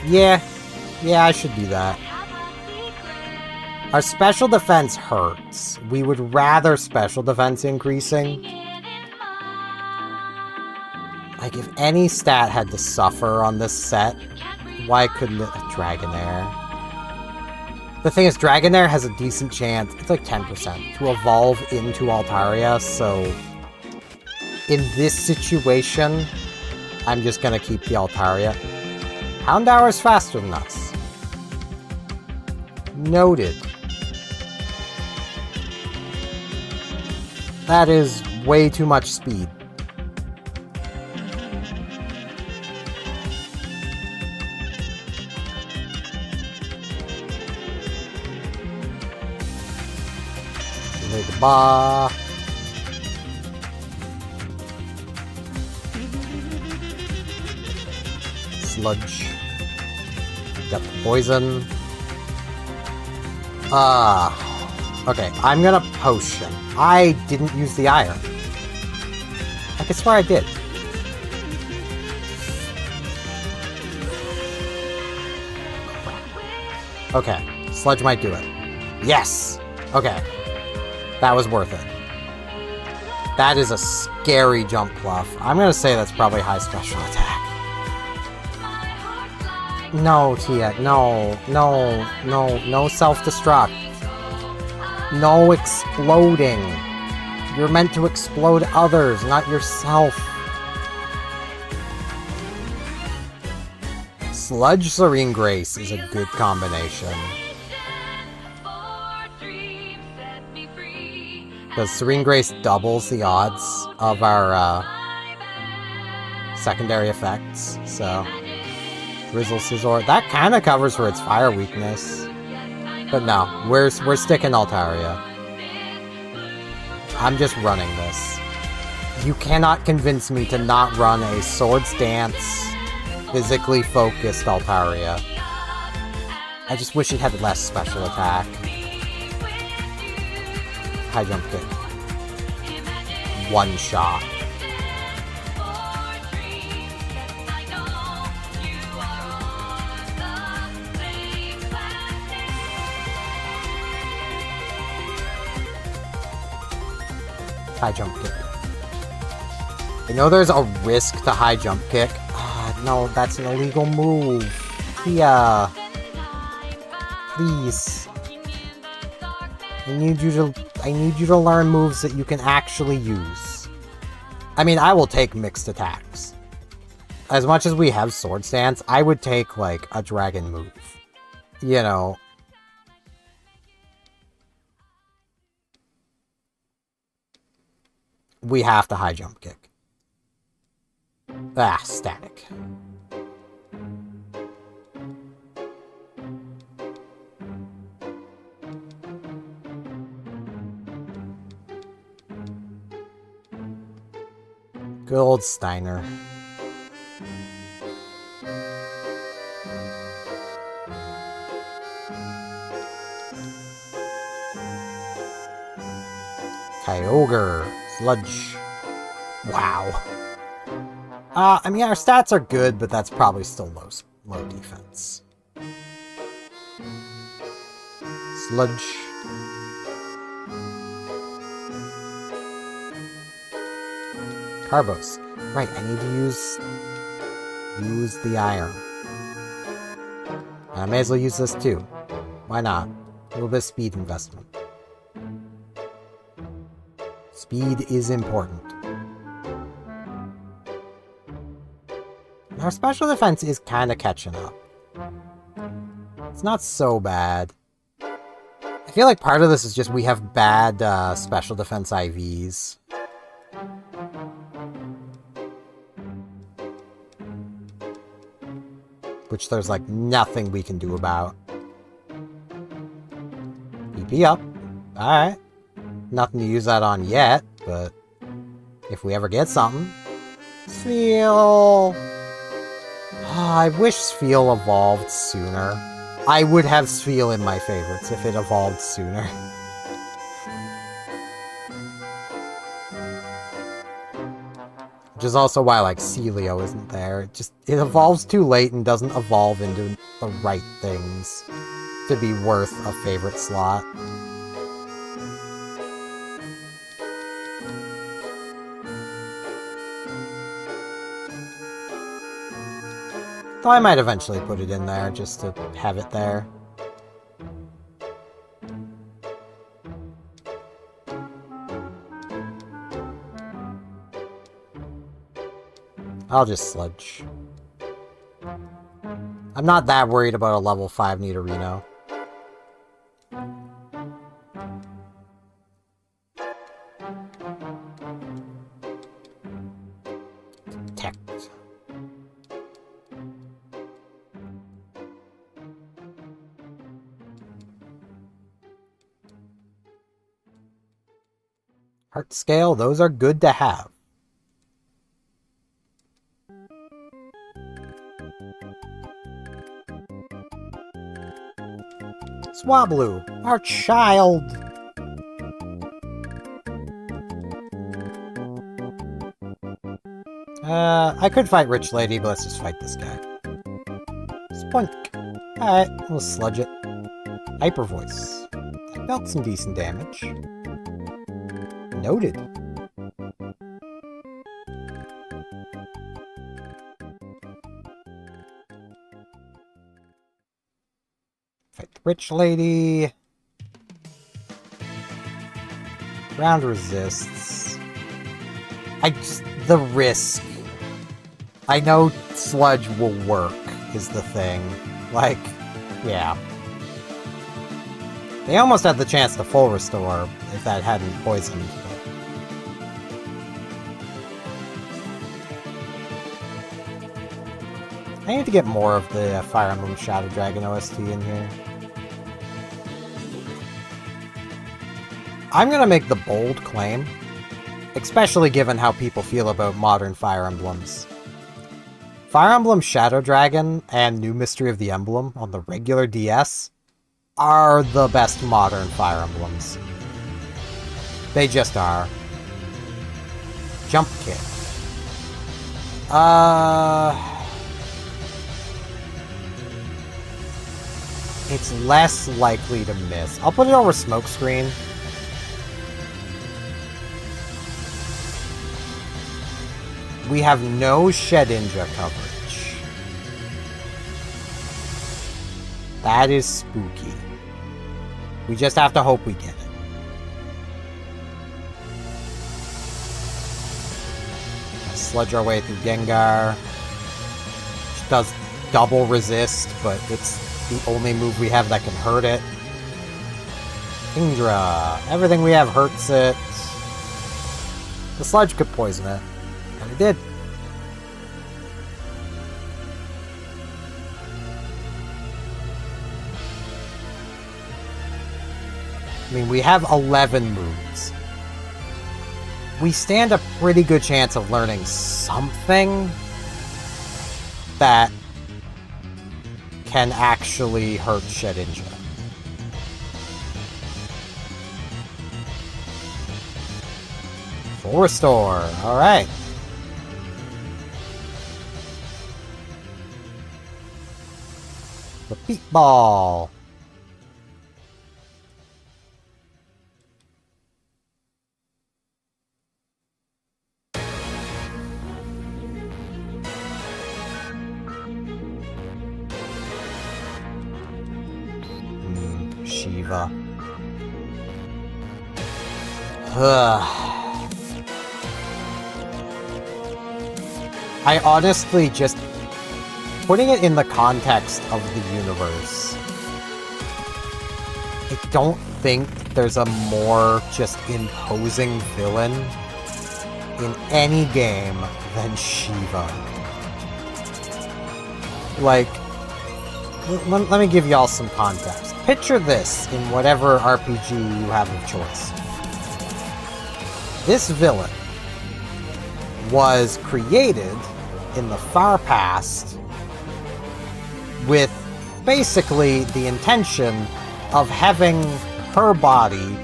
Yeah, I should do that. Our special defense hurts. We would rather special defense increasing. Like, if any stat had to suffer on this set, why couldn't it... Dragonair. The thing is, Dragonair has a decent chance, it's like 10%, to evolve into Altaria, so... In this situation, I'm just gonna keep the Altaria. Houndour is faster than us. Noted. That is way too much speed. Bah. Sludge. Got the poison. Okay, I'm gonna potion. I didn't use the iron. I could swear I did. Okay, Sludge might do it. Yes! Okay. That was worth it. That is a scary jump bluff. I'm gonna say that's probably high special attack. No, Tia. No self-destruct. No exploding. You're meant to explode others, not yourself. Sludge Serene Grace is a good combination. Because Serene Grace doubles the odds of our secondary effects, so... Drizzle Scizor, that kind of covers for its fire weakness. But no, we're sticking Altaria. I'm just running this. You cannot convince me to not run a Sword Stance, physically focused Altaria. I just wish it had less special attack. High jump kick. One shot. High jump kick. I know there's a risk to high jump kick. No, that's an illegal move. Tia. Please. I need you to learn moves that you can actually use. I mean, I will take mixed attacks. As much as we have Sword Stance, I would take, like, a dragon move. You know. we have to high jump kick. Ah, static. Good old Steiner. Kyogre. Sludge. Wow. I mean, our stats are good, but that's probably still low defense. Sludge. Carbos. Right, I need to use the iron. I may as well use this too. Why not? A little bit of speed investment. Speed is important. Our special defense is kind of catching up. It's not so bad. I feel like part of this is just we have bad special defense IVs. Which there's like nothing we can do about. PP up. Alright. Nothing to use that on yet, but if we ever get something. Spheal! I wish Spheal evolved sooner. I would have Spheal in my favorites if it evolved sooner. Which is also why, like, Celio isn't there. It evolves too late and doesn't evolve into the right things to be worth a favorite slot. Though I might eventually put it in there, just to have it there. I'll just sludge. I'm not that worried about a level 5 Nidorino. Detect. Heart scale, those are good to have. Swablu, our child! I could fight Rich Lady, but let's just fight this guy. Spunk. Alright, we'll sludge it. Hyper Voice. That dealt some decent damage. Noted. Fight the Rich Lady. Ground resists. The risk. I know Sludge will work, is the thing. Like, yeah. They almost had the chance to full restore if that hadn't poisoned. I need to get more of the Fire Emblem Shadow Dragon OST in here. I'm gonna make the bold claim, especially given how people feel about modern Fire Emblems. Fire Emblem Shadow Dragon and New Mystery of the Emblem on the regular DS are the best modern Fire Emblems. They just are. Jump kick. It's less likely to miss. I'll put it over Smokescreen. We have no Shedinja coverage. That is spooky. We just have to hope we get it. Sludge our way through Gengar. Which does double resist, but it's the only move we have that can hurt it. Kingdra. Everything we have hurts it. The sludge could poison it. And it did. I mean, we have 11 moves. We stand a pretty good chance of learning something that can actually hurt Shedinja. Full restore. Alright. Repeat ball. Shiva. I honestly just... putting it in the context of the universe, I don't think there's a more just imposing villain in any game than Shiva. Like, let me give y'all some context. Picture this in whatever RPG you have of choice. This villain was created in the far past with basically the intention of having her body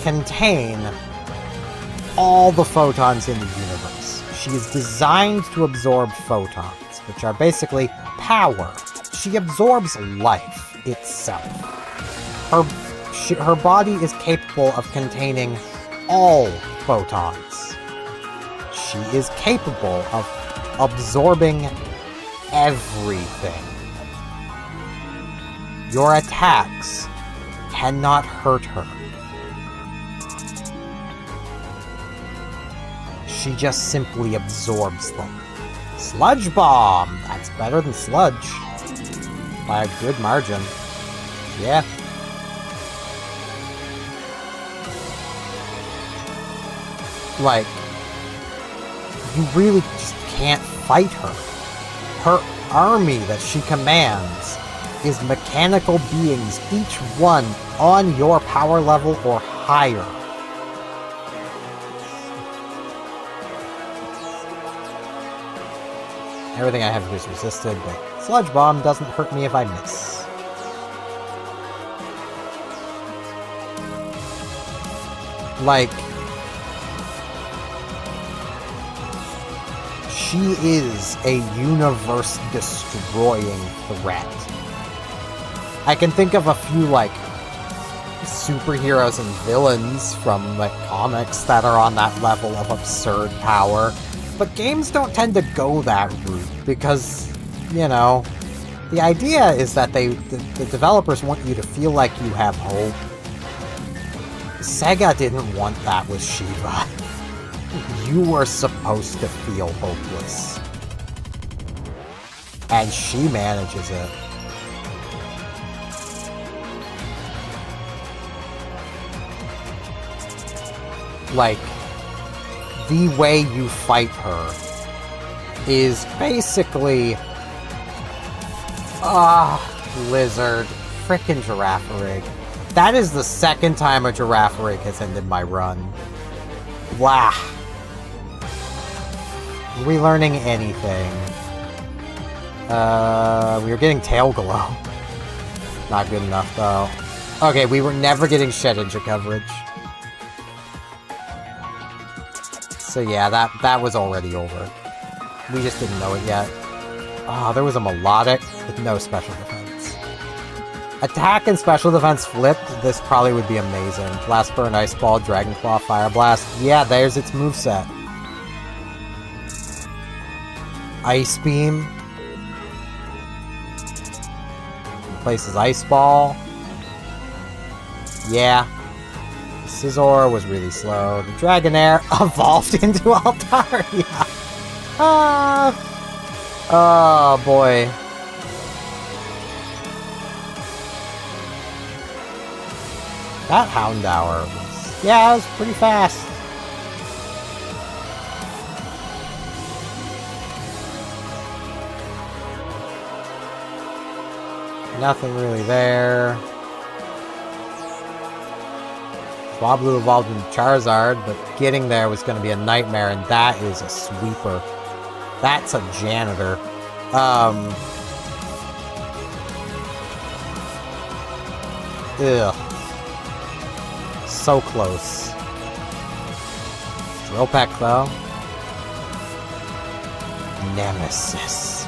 contain all the photons in the universe. She is designed to absorb photons, which are basically power. She absorbs life itself. Her body is capable of containing all photons. She is capable of absorbing everything. Your attacks cannot hurt her. She just simply absorbs them. Sludge Bomb! That's better than Sludge. By a good margin. Yeah. Like, you really just can't fight her. Her army that she commands is mechanical beings, each one on your power level or higher. Everything I have is resisted, but Sludge Bomb doesn't hurt me if I miss. Like, she is a universe-destroying threat. I can think of a few, like, superheroes and villains from, like, comics that are on that level of absurd power. But games don't tend to go that route because, you know, the idea is that the developers want you to feel like you have hope. Sega didn't want that with Shiva. You were supposed to feel hopeless. And she manages it. Like, the way you fight her is basically... Lizard. Frickin' Girafarig. That is the second time a Girafarig has ended my run. Blah. Are we learning anything? We were getting Tail Glow. Not good enough, though. Okay, we were never getting Shedinja coverage. So yeah, that was already over. We just didn't know it yet. There was a melodic with no special defense. Attack and special defense flipped, this probably would be amazing. Blast Burn, Ice Ball, Dragon Claw, Fire Blast. Yeah, there's its moveset. Ice Beam. Replaces Ice Ball. Yeah. Scizor was really slow. The Dragonair evolved into Altaria. Oh boy. That Houndour was... yeah, it was pretty fast. Nothing really there. Swablu evolved into Charizard, but getting there was going to be a nightmare, and that is a sweeper. That's a janitor. Ugh. So close. Drill Peck, though. Nemesis.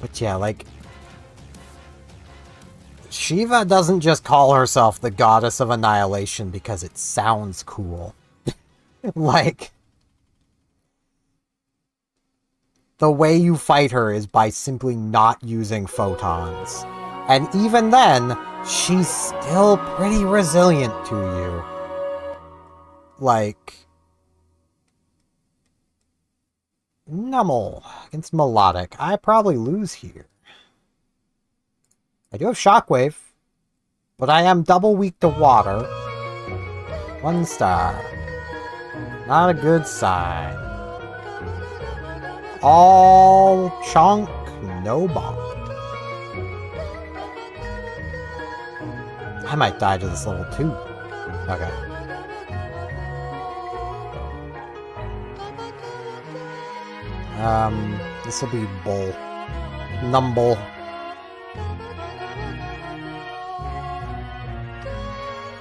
But yeah, like... Shiva doesn't just call herself the goddess of annihilation because it sounds cool. Like... The way you fight her is by simply not using photons. And even then, she's still pretty resilient to you. Like... Nummel against Melodic. I probably lose here. I do have Shockwave, but I am double weak to water. 1 star. Not a good sign. All chunk, no bomb. I might die to this level too. Okay. This will be Bull. Numble.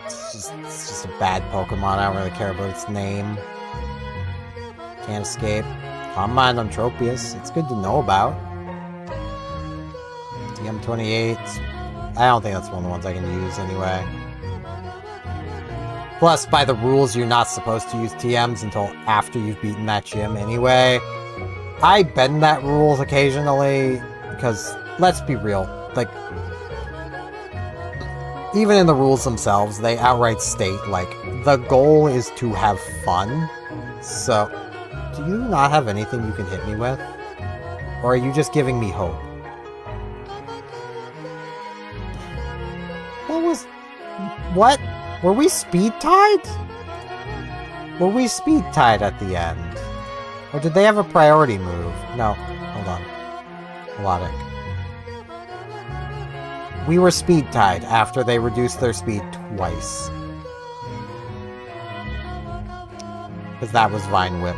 It's just a bad Pokemon. I don't really care about its name. Can't escape. Calm Mind on Tropius. It's good to know about. TM28. I don't think that's one of the ones I can use anyway. Plus, by the rules, you're not supposed to use TMs until after you've beaten that gym anyway. I bend that rules occasionally, because, let's be real, like, even in the rules themselves, they outright state, like, the goal is to have fun. So, do you not have anything you can hit me with? Or are you just giving me hope? What? Were we speed-tied? Were we speed-tied at the end? Or did they have a priority move? No. Hold on. Melodic. We were speed-tied after they reduced their speed twice. Because that was Vine Whip.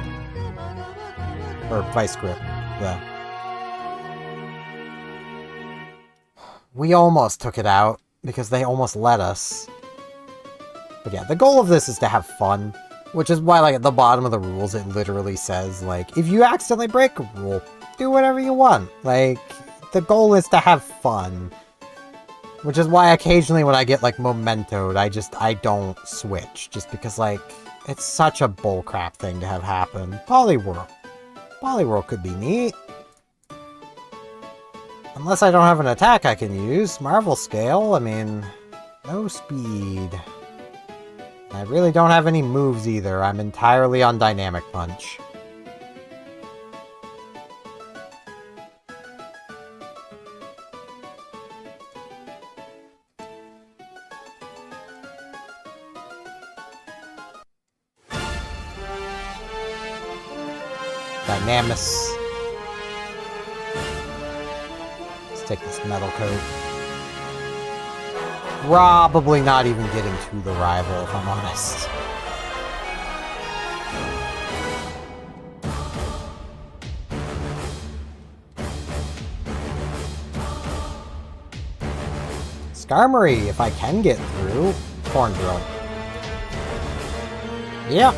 Or Vice Grip. Yeah. We almost took it out, because they almost let us. But yeah, the goal of this is to have fun. Which is why, like, at the bottom of the rules, it literally says, like, if you accidentally break a rule, do whatever you want. Like, the goal is to have fun. Which is why occasionally when I get, like, mementoed, I don't switch. Just because, like, it's such a bullcrap thing to have happen. Poliwhirl. Poliwhirl could be neat. Unless I don't have an attack I can use. Marvel Scale, I mean, no speed. I really don't have any moves either. I'm entirely on Dynamic Punch. Dynamis. Let's take this Metal Coat. Probably not even getting to the rival, if I'm honest. Skarmory, if I can get through. Horn Drill. Yep.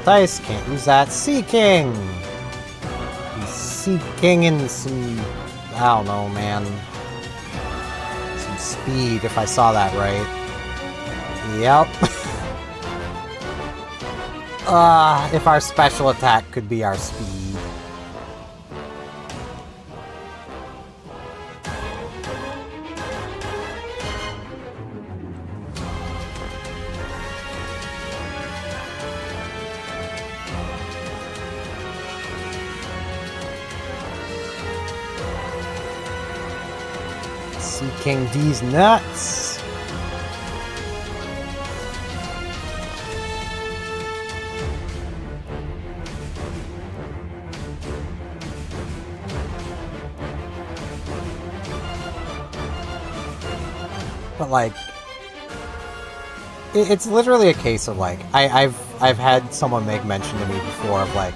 Dice, can't use that. Seeking! He's seeking in some... I don't know, man. Some speed, if I saw that right. Yep. If our special attack could be our speed. See King D's nuts. But like, it's literally a case of like, I've had someone make mention to me before of like,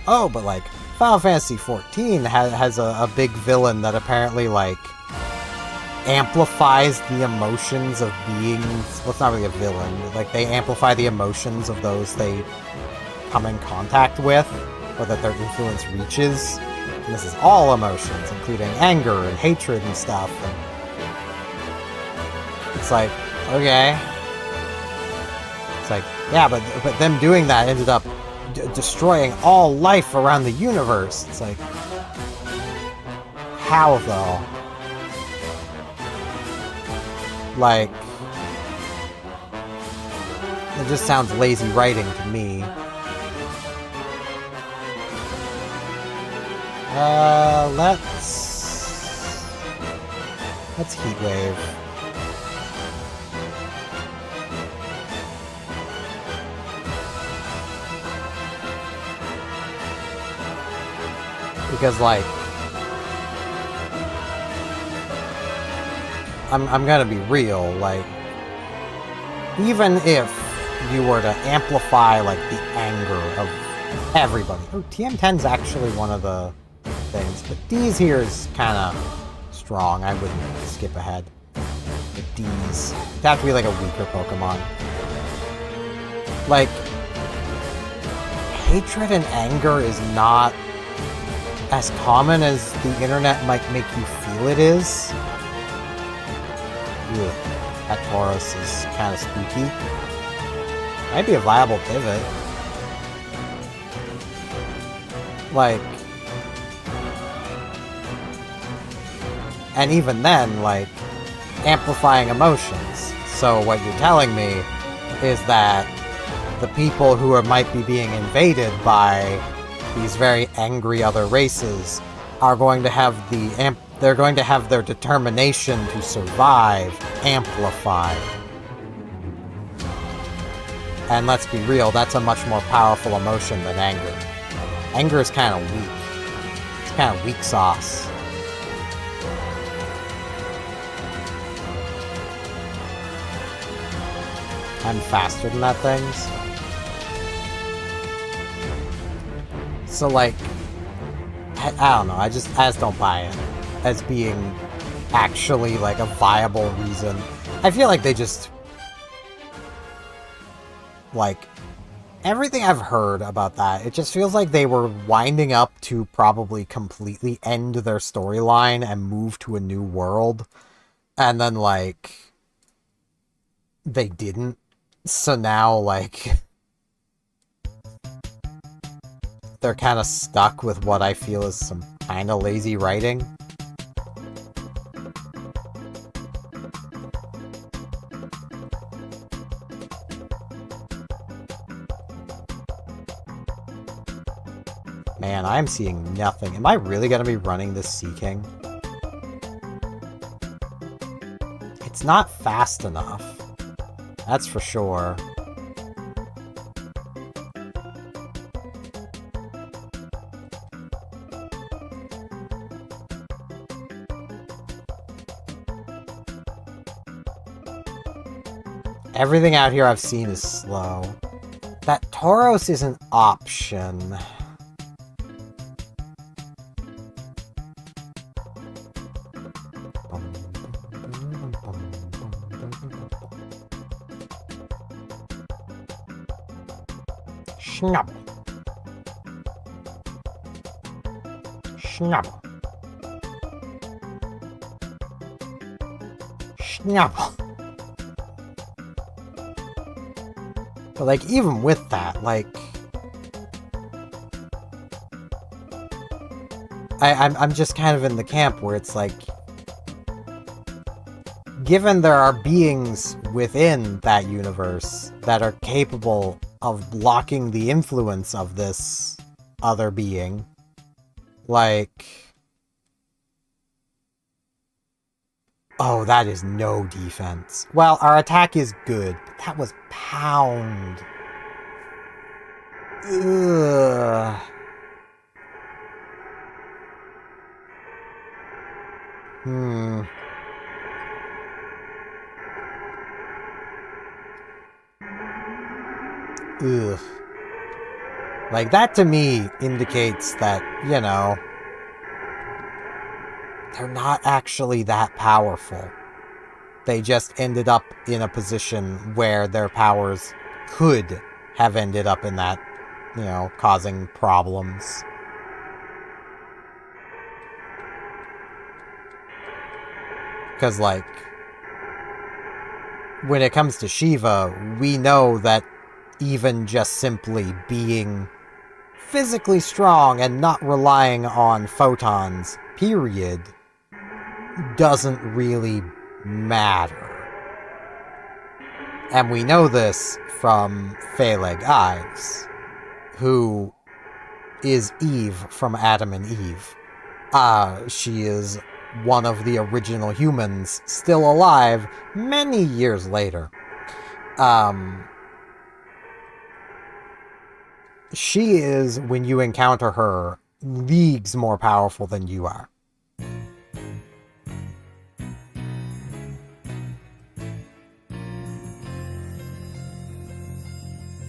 oh, but like Final Fantasy XIV has a big villain that apparently like amplifies the emotions of beings. Well, it's not really a villain, but like they amplify the emotions of those they come in contact with, or that their influence reaches. And this is all emotions, including anger and hatred and stuff. And it's like, okay. It's like, yeah, but them doing that ended up destroying all life around the universe. It's like, how though? Like, it just sounds lazy writing to me. Let's Heatwave. Because, like, I'm gonna be real, like, even if you were to amplify, like, the anger of everybody. Oh, TM10's actually one of the things, but D's here is kind of strong. I wouldn't skip ahead. The D's. It'd have to be, like, a weaker Pokemon. Like, hatred and anger is not as common as the internet might make you feel it is. Ugh, that Tauros is kind of spooky. Might be a viable pivot. Like, and even then, like, amplifying emotions. So what you're telling me is that the people who might be being invaded by these very angry other races are going to have they're going to have their determination to survive amplified. And let's be real, that's a much more powerful emotion than anger. Anger is kind of weak. It's kind of weak sauce. I'm faster than that thing. So, like, I don't know, I just don't buy it as being actually, like, a viable reason. I feel like they just, like, everything I've heard about that, it just feels like they were winding up to probably completely end their storyline and move to a new world. And then, like, they didn't. So now, like, they're kind of stuck with what I feel is some kind of lazy writing. Man, I'm seeing nothing. Am I really going to be running this Sea King? It's not fast enough. That's for sure. Everything out here I've seen is slow. That Tauros is an option. Schnabel. Schnabel. Schnabel. But, like, even with that, like, I'm just kind of in the camp where it's like, given there are beings within that universe that are capable of blocking the influence of this other being, like, Oh, that is no defense. Well, our attack is good, but that was pound. Ugh. Ugh. Like, that to me indicates that, you know, they're not actually that powerful. They just ended up in a position where their powers could have ended up in that, you know, causing problems. Because, like, when it comes to Shiva, we know that even just simply being physically strong and not relying on photons, period, doesn't really matter. And we know this from Phaleg Ives, who is Eve from Adam and Eve. She is one of the original humans still alive many years later. She is, when you encounter her, leagues more powerful than you are.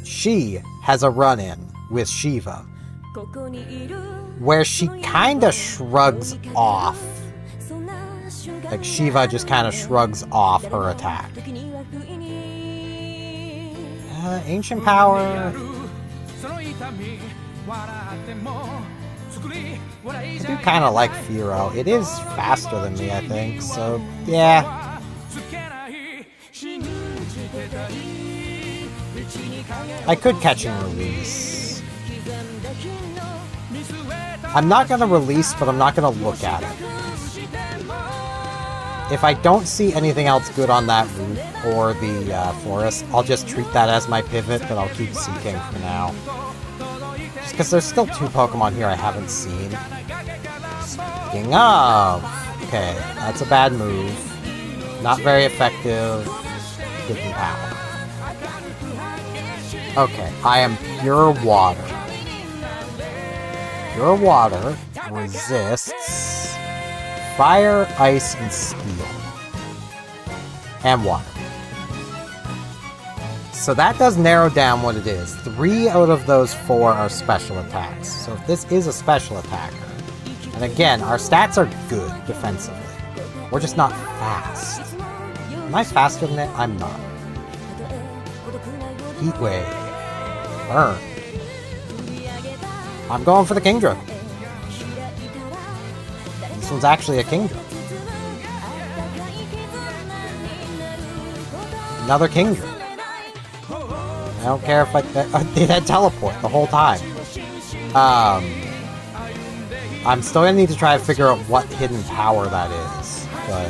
She has a run-in with Shiva, where she kinda shrugs off. Like, Shiva just kinda shrugs off her attack. Ancient power... I do kind of like Firo. It is faster than me, I think, so yeah. I could catch and release. I'm not going to release, but I'm not going to look at it. If I don't see anything else good on that route or the forest, I'll just treat that as my pivot, but I'll keep seeking for now. Just because there's still 2 Pokemon here I haven't seen. Speaking of... Okay, that's a bad move. Not very effective. Hidden power. Okay, I am pure water. Pure water resists fire, ice, and steel. And water. So that does narrow down what it is. 3 out of those 4 are special attacks. So if this is a special attacker, and again, our stats are good defensively. We're just not fast. Am I faster than it? I'm not. Heat Wave. Burn. I'm going for the Kingdra. This one's actually a Kingdra. Another Kingdra. I don't care if it had teleport the whole time. I'm still gonna need to try to figure out what hidden power that is, but...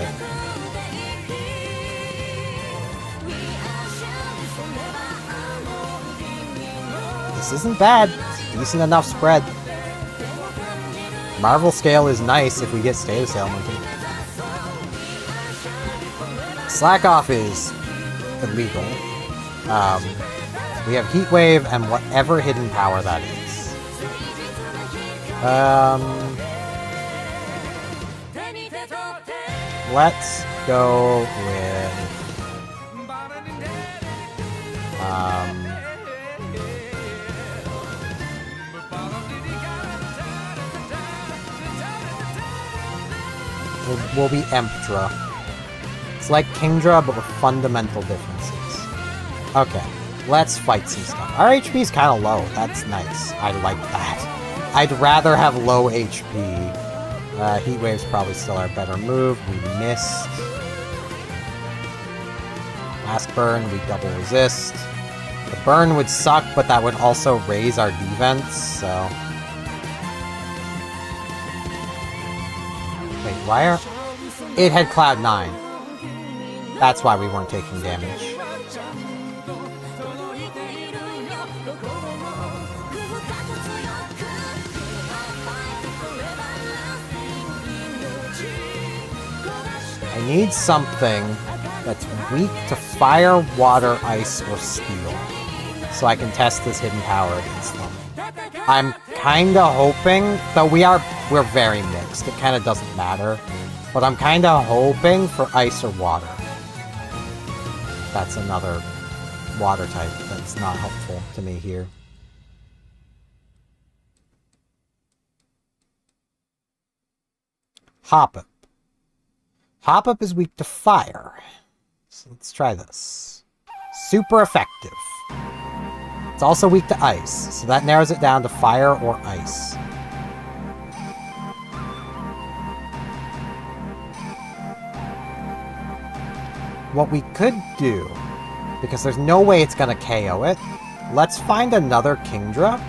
This isn't bad. It's decent enough spread. Marvel Scale is nice if we get Status Ailment. Slack Off is illegal. We have Heat Wave and whatever hidden power that is. Let's go with... Will be Emptra. It's like Kingdra, but with fundamental differences. Okay, let's fight some stuff. Our HP is kind of low. That's nice. I like that. I'd rather have low HP. Heat Wave's probably still our better move. We missed. Last burn, we double resist. The burn would suck, but that would also raise our defense, so... Wait, why are... It had Cloud 9. That's why we weren't taking damage. I I need something that's weak to fire, water, ice, or steel, so I can test this hidden power against them. I'm kinda hoping, though we're very mixed, it kinda doesn't matter, but I'm kinda hoping for ice or water. That's another water type that's not helpful to me here. Hop-Up. Hop-Up is weak to fire. So let's try this. Super effective. It's also weak to ice, so that narrows it down to fire or ice. What we could do, because there's no way it's gonna KO it, let's find another Kingdra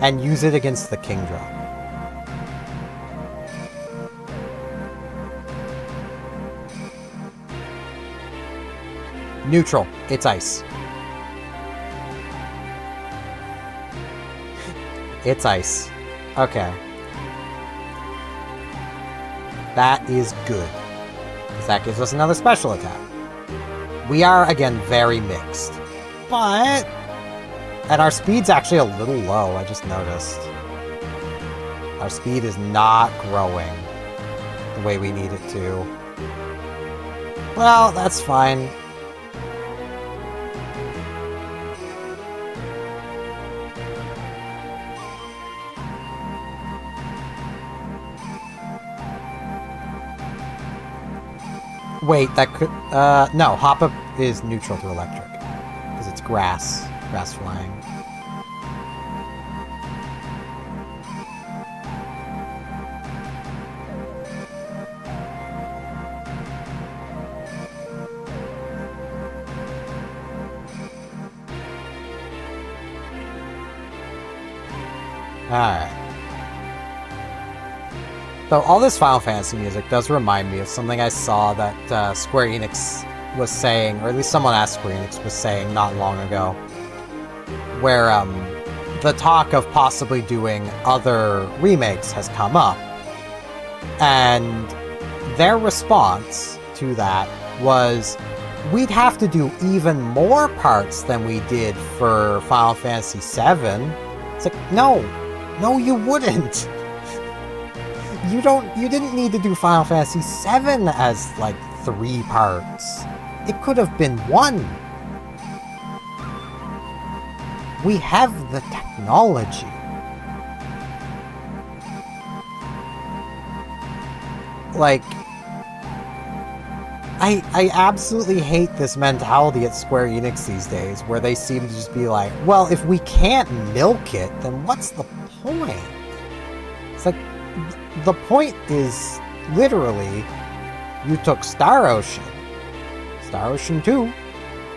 and use it against the Kingdra. Neutral. It's ice. It's ice. Okay. That is good. Because that gives us another special attack. We are, again, very mixed. But... and our speed's actually a little low, I just noticed. Our speed is not growing the way we need it to. Well, that's fine. Wait, that could... no, Hop-Up is neutral to electric. Because it's grass. Grass flying. Alright. So all this Final Fantasy music does remind me of something I saw that Square Enix was saying, or at least someone at Square Enix was saying not long ago, where the talk of possibly doing other remakes has come up, and their response to that was, we'd have to do even more parts than we did for Final Fantasy VII. It's like, no, you wouldn't. You didn't need to do Final Fantasy VII as, like, 3 parts. It could have been 1. We have the technology. Like, I absolutely hate this mentality at Square Enix these days, where they seem to just be like, well, if we can't milk it, then what's the point? It's like, the point is, literally, you took Star Ocean 2,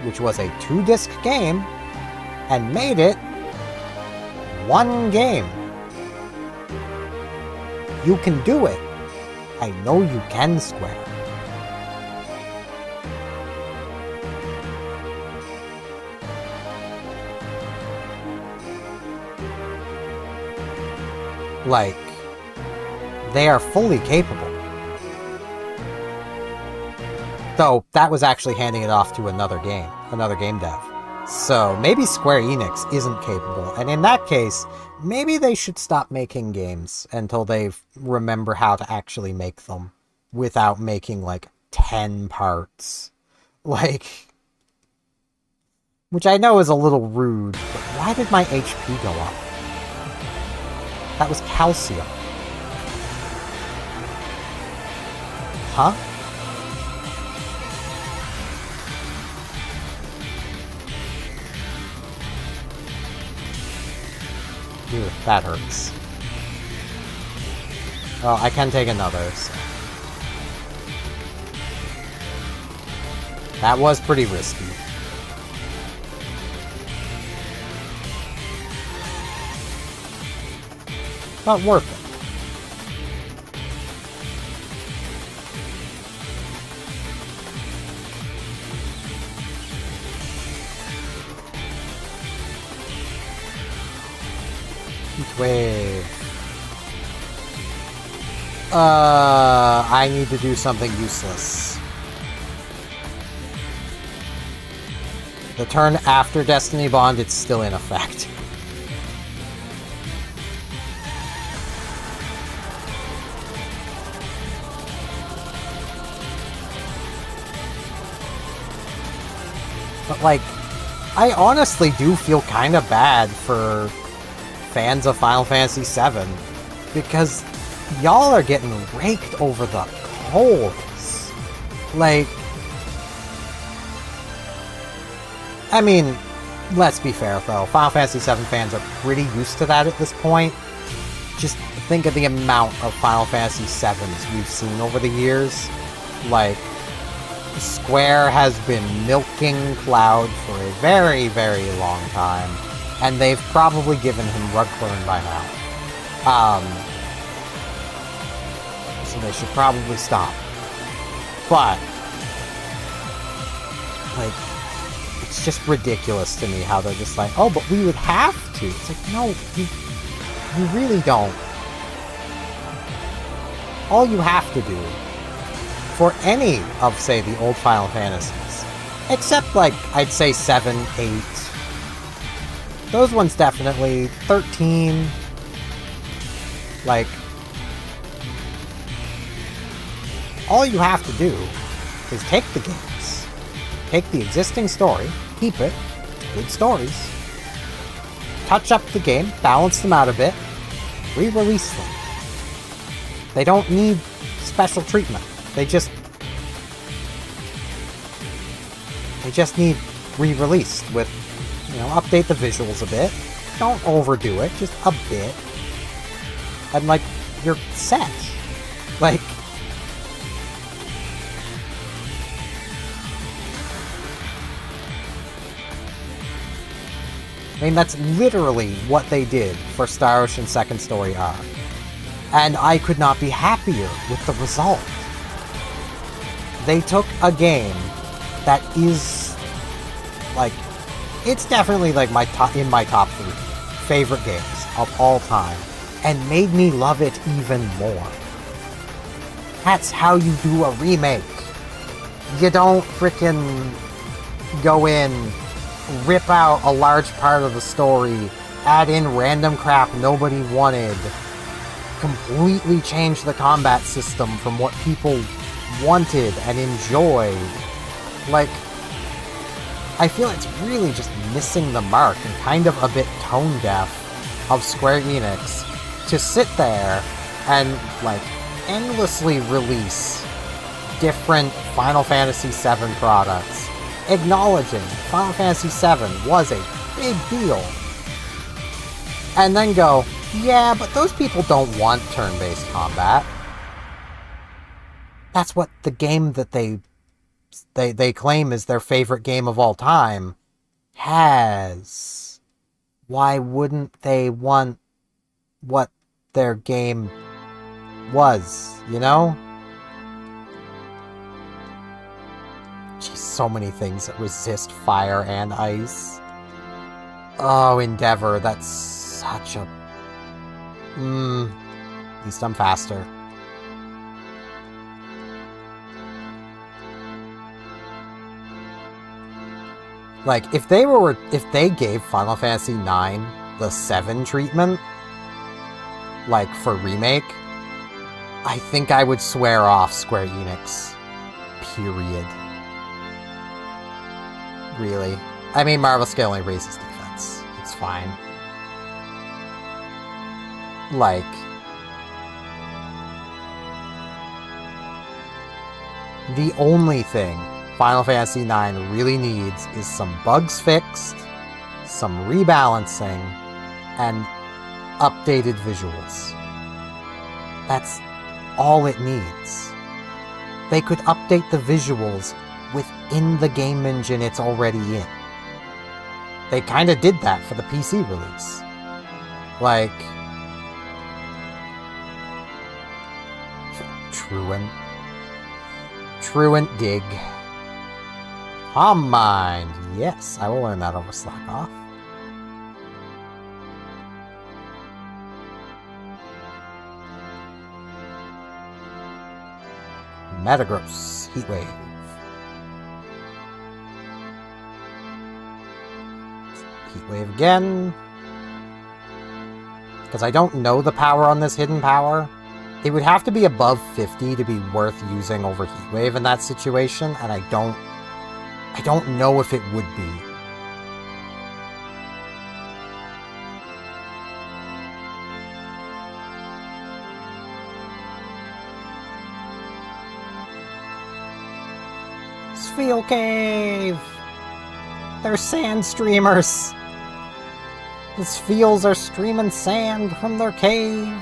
which was a 2-disc game, and made it 1 game. You can do it. I know you can, Square. Like, they are fully capable. Though, that was actually handing it off to another game dev. So, maybe Square Enix isn't capable, and in that case, maybe they should stop making games until they remember how to actually make them, without making, like, 10 parts. Like... which I know is a little rude, but why did my HP go up? That was calcium. Huh? Ew, that hurts. Well, I can take another, so. That was pretty risky. But worth it. Wave. I need to do something useless. The turn after Destiny Bond, it's still in effect. But, like, I honestly do feel kind of bad for fans of Final Fantasy VII, because y'all are getting raked over the coals. Like, I mean, let's be fair though, Final Fantasy VII fans are pretty used to that at this point. Just think of the amount of Final Fantasy VIIs we've seen over the years. Like, Square has been milking Cloud for a very, very long time, and they've probably given him rug burn by now. So they should probably stop. But, like, it's just ridiculous to me how they're just like, oh, but we would have to. It's like, no, you really don't. All you have to do for any of, say, the old Final Fantasies, except, like, I'd say 7, 8. Those ones definitely. 13. Like, all you have to do is take the games, take the existing story, keep it, good stories, touch up the game, balance them out a bit, re-release them. They don't need special treatment. They just need re-released with, you know, update the visuals a bit. Don't overdo it, just a bit. And, like, you're set. Like, I mean, that's literally what they did for Star Ocean Second Story R. And I could not be happier with the result. They took a game that is, like, it's definitely, like, in my top 3 favorite games of all time, and made me love it even more. That's how you do a remake. You don't frickin' go in, rip out a large part of the story, add in random crap nobody wanted, completely change the combat system from what people wanted and enjoyed. Like, I feel it's really just missing the mark and kind of a bit tone deaf of Square Enix to sit there and, like, endlessly release different Final Fantasy VII products, acknowledging Final Fantasy VII was a big deal, and then go, yeah, but those people don't want turn-based combat. That's what the game that they claim is their favorite game of all time has. Why wouldn't they want what their game was, you know? Jeez, so many things that resist fire and ice. Oh, Endeavor, that's such a... At least I'm faster. Like, if they gave Final Fantasy IX the 7 treatment, like, for remake, I think I would swear off Square Enix. Period. Really. I mean, Marvel Scale only raises defense. It's fine. Like, the only thing Final Fantasy IX really needs is some bugs fixed, some rebalancing, and updated visuals. That's all it needs. They could update the visuals within the game engine it's already in. They kind of did that for the PC release. Like, Truant Dig. Calm Mind. Yes, I will learn that over Slack Off. Metagross. Heatwave. Heat Wave again. Because I don't know the power on this hidden power. It would have to be above 50 to be worth using over Heat Wave in that situation, and I don't know if it would be. Spheal Cave! They're sand streamers! The Spheals are streaming sand from their cave!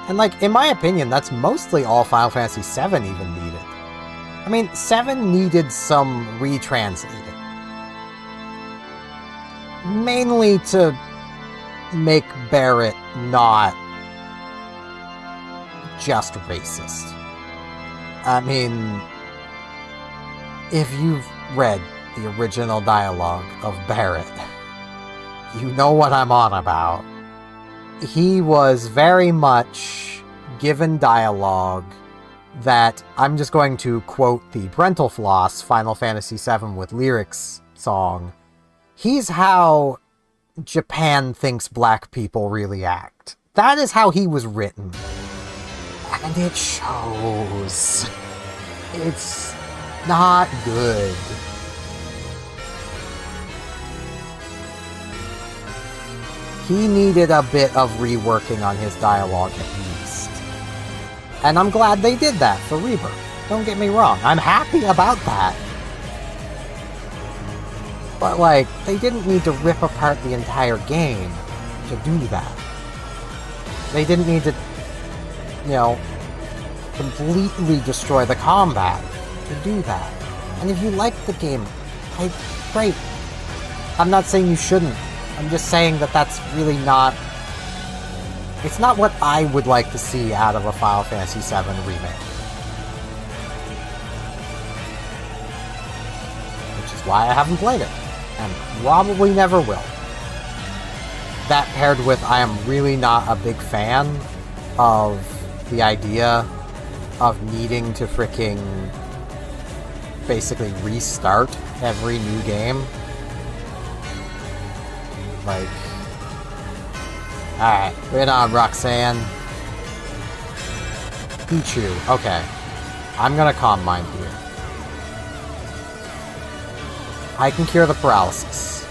And, like, in my opinion, that's mostly all Final Fantasy VII even needed. I mean, 7 needed some retranslating. Mainly to make Barrett not just racist. I mean, if you've read the original dialogue of Barrett, you know what I'm on about. He was very much given dialogue that, I'm just going to quote the Brentalfloss Final Fantasy VII with Lyrics song, he's how Japan thinks black people really act. That is how he was written. And it shows. It's not good. He needed a bit of reworking on his dialogue at least. And I'm glad they did that for Rebirth. Don't get me wrong, I'm happy about that. But, like, they didn't need to rip apart the entire game to do that. They didn't need to, you know, completely destroy the combat to do that. And if you like the game, great. I'm not saying you shouldn't. I'm just saying that that's really not... It's not what I would like to see out of a Final Fantasy VII remake. Which is why I haven't played it. And probably never will. That paired with I am really not a big fan of the idea of needing to freaking basically restart every new game. Like, alright, right on, Roxanne. Pichu, okay. I'm gonna Calm Mind here. I can cure the paralysis.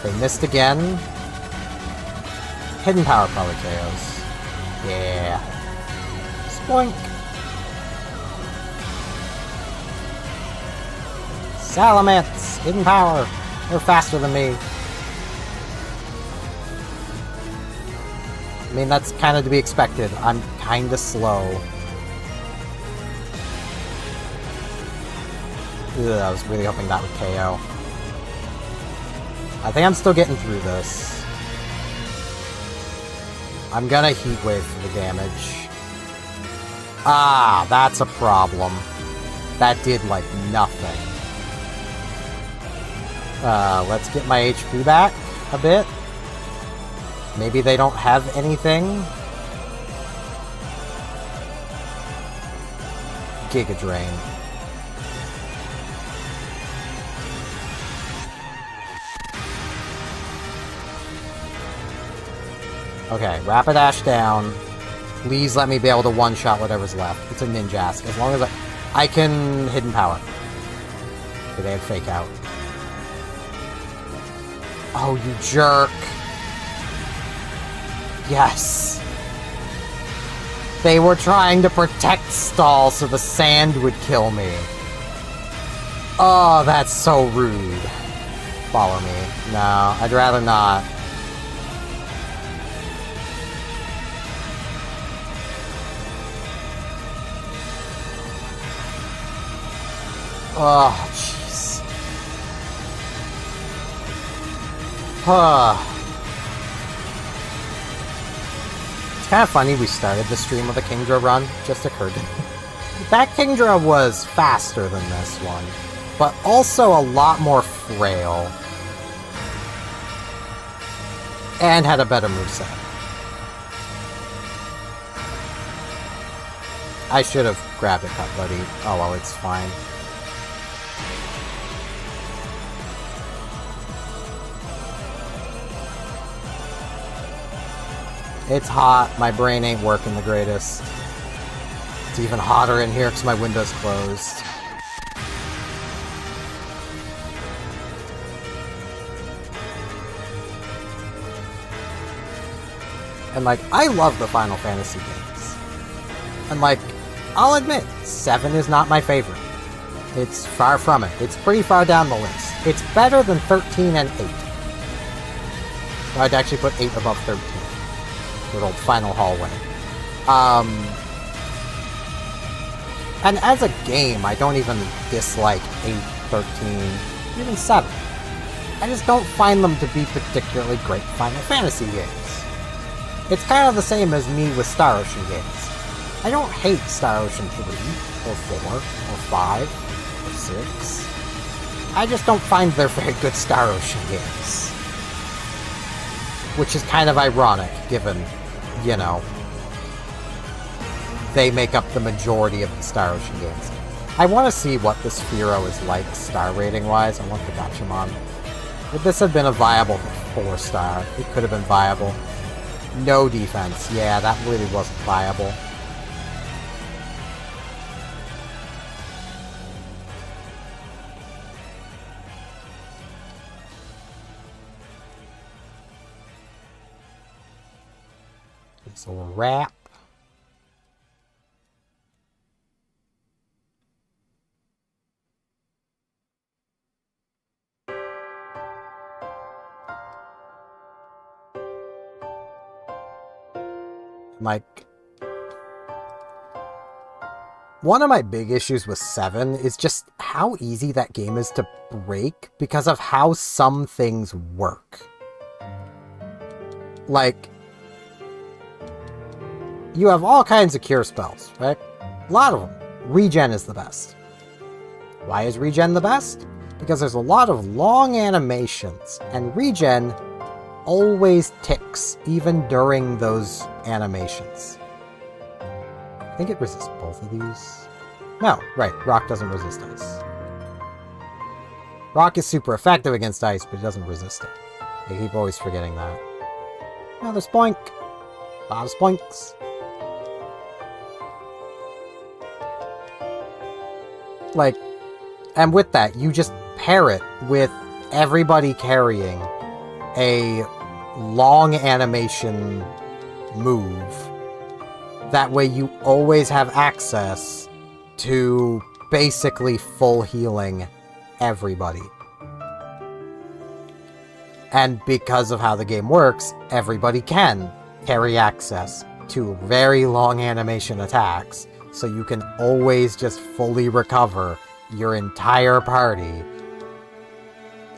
They missed again. Hidden power probably KOs. Yeah. Spoink. Salamence! Hidden power! They're faster than me. I mean, that's kind of to be expected. I'm kind of slow. Ugh, I was really hoping that would KO. I think I'm still getting through this. I'm gonna Heat Wave for the damage. Ah, that's a problem. That did, like, nothing. Let's get my HP back a bit. Maybe they don't have anything. Giga Drain. Okay, Rapidash down. Please let me be able to one-shot whatever's left. It's a Ninjask. As long as I can Hidden Power. Okay, they had Fake Out. Oh, you jerk. Yes. They were trying to protect Stall so the sand would kill me. Oh, that's so rude. Follow me. No, I'd rather not. Oh, jeez. It's kind of funny we started the stream with a Kingdra run. Just occurred to me. That Kingdra was faster than this one, but also a lot more frail. And had a better moveset. I should have grabbed it, Cut Buddy. Oh well, it's fine. It's hot. My brain ain't working the greatest. It's even hotter in here because my window's closed. And, like, I love the Final Fantasy games. And, like, I'll admit, 7 is not my favorite. It's far from it. It's pretty far down the list. It's better than 13 and 8. I'd actually put 8 above 13. Good old Final Hallway. And as a game, I don't even dislike 8, 13, even 7. I just don't find them to be particularly great Final Fantasy games. It's kind of the same as me with Star Ocean games. I don't hate Star Ocean 3, or 4, or 5, or 6. I just don't find they're very good Star Ocean games. Which is kind of ironic, given, you know, they make up the majority of the Star Ocean games. I want to see what the Sphero is like star rating-wise. I want the Gatchaman. Would this have been a viable 4-star? It could have been viable. No defense. Yeah, that really wasn't viable. So a wrap. Like, one of my big issues with 7 is just how easy that game is to break because of how some things work. Like, you have all kinds of cure spells, right? A lot of them. Regen is the best. Why is regen the best? Because there's a lot of long animations, and regen always ticks, even during those animations. I think it resists both of these. No, right, rock doesn't resist ice. Rock is super effective against ice, but it doesn't resist it. I keep always forgetting that. Another spoink. A lot of spoinks. Like, and with that, you just pair it with everybody carrying a long animation move. That way you always have access to basically full healing everybody. And because of how the game works, everybody can carry access to very long animation attacks, so you can always just fully recover your entire party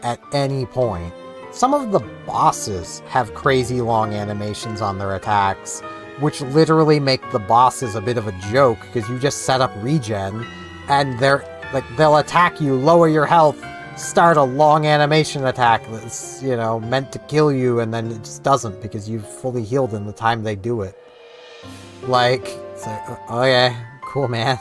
at any point. Some of the bosses have crazy long animations on their attacks, which literally make the bosses a bit of a joke, because you just set up regen, and they'll attack you, lower your health, start a long animation attack that's, you know, meant to kill you, and then it just doesn't, because you've fully healed in the time they do it. Like, it's like, oh yeah, cool, man.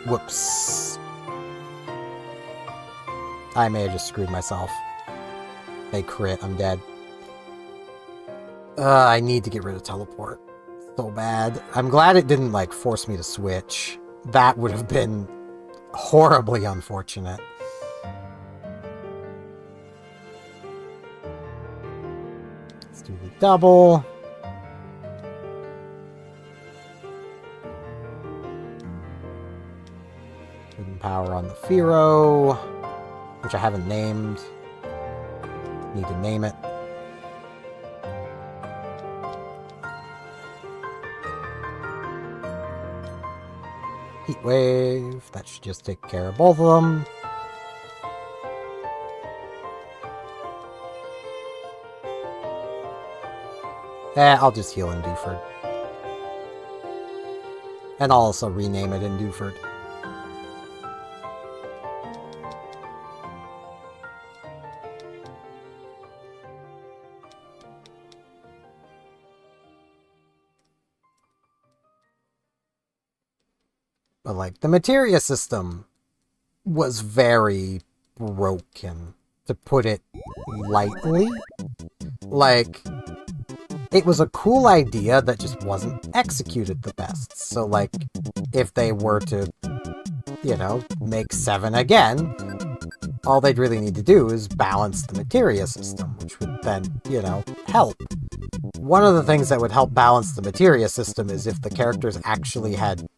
Whoops. I may have just screwed myself. They crit, I'm dead. I need to get rid of teleport. So bad. I'm glad it didn't, like, force me to switch. That would have been horribly unfortunate. Let's do the double. Hidden power on the Firo, which I haven't named. Need to name it. Heat Wave. That should just take care of both of them. I'll just heal in Dewford. And I'll also rename it in Dewford. But, like, the materia system was very broken, to put it lightly. Like, it was a cool idea that just wasn't executed the best. So, like, if they were to, you know, make 7 again, all they'd really need to do is balance the materia system, which would then, you know, help. One of the things that would help balance the materia system is if the characters actually had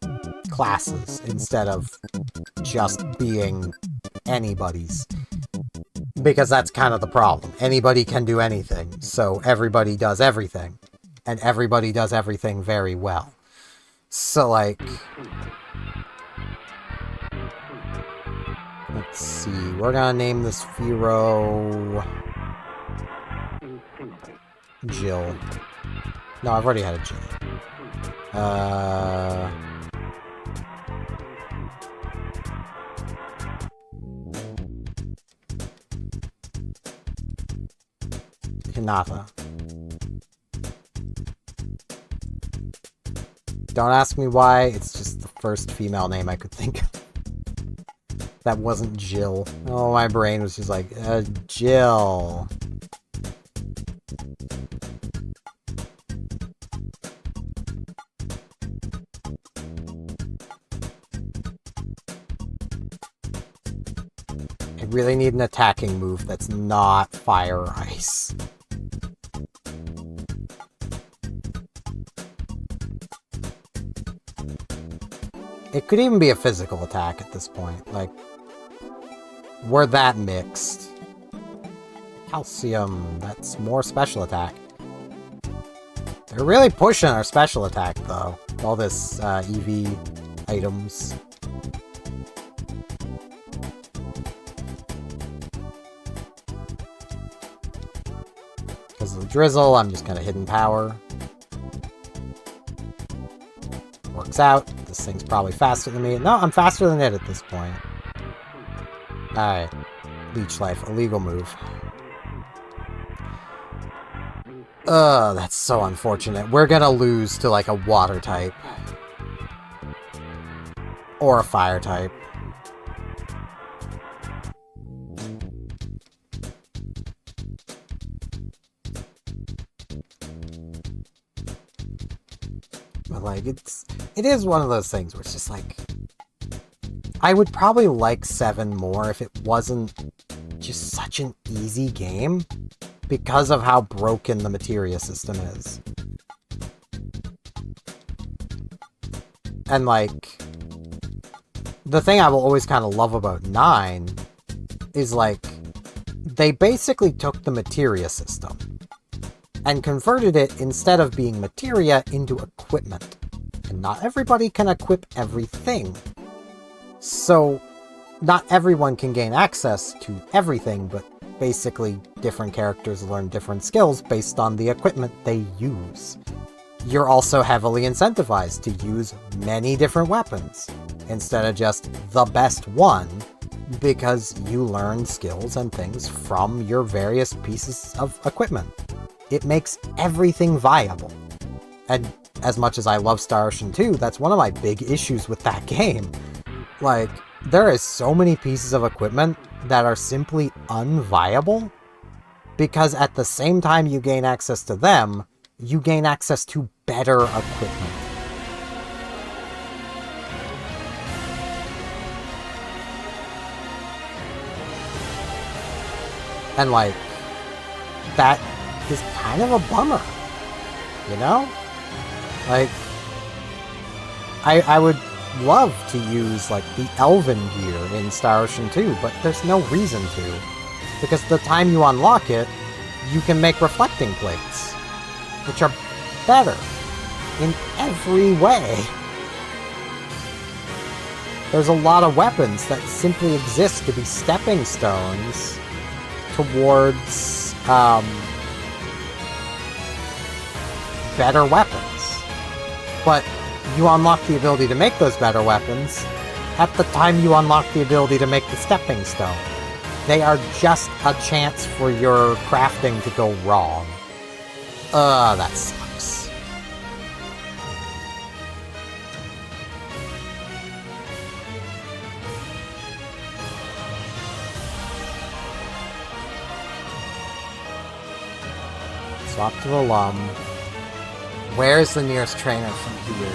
classes instead of just being anybody's. Because that's kind of the problem. Anybody can do anything, so everybody does everything. And everybody does everything very well. So, like... let's see, we're gonna name this Firo... Jill. No, I've already had a Jill. Hinata. Don't ask me why, it's just the first female name I could think of. That wasn't Jill. Oh, my brain was just like, Jill. I really need an attacking move that's not fire or ice. It could even be a physical attack at this point. Like, we're that mixed. Calcium, that's more special attack. They're really pushing our special attack, though. All this EV items. Because of the drizzle, I'm just kind of hidden power. Works out. This thing's probably faster than me. No, I'm faster than it at this point. Alright. Leech Life. Illegal move. Ugh, that's so unfortunate. We're gonna lose to, like, a water type. Or a fire type. But, like, it is one of those things where it's just like, I would probably like 7 more if it wasn't just such an easy game because of how broken the materia system is. And, like, the thing I will always kind of love about 9 is, like, they basically took the materia system and converted it, instead of being materia, into equipment. And not everybody can equip everything. So, not everyone can gain access to everything, but basically different characters learn different skills based on the equipment they use. You're also heavily incentivized to use many different weapons, instead of just the best one, because you learn skills and things from your various pieces of equipment. It makes everything viable. And as much as I love Star Ocean 2, that's one of my big issues with that game. Like, there is so many pieces of equipment that are simply unviable, because at the same time you gain access to them, you gain access to better equipment. And, like, that is kind of a bummer, you know? Like, I would love to use, like, the Elven gear in Star Ocean 2, but there's no reason to. Because the time you unlock it, you can make reflecting plates, which are better in every way. There's a lot of weapons that simply exist to be stepping stones towards, better weapons. But you unlock the ability to make those better weapons at the time you unlock the ability to make the stepping stone. They are just a chance for your crafting to go wrong. That sucks. Swap to a Lum. Where's the nearest trainer from here?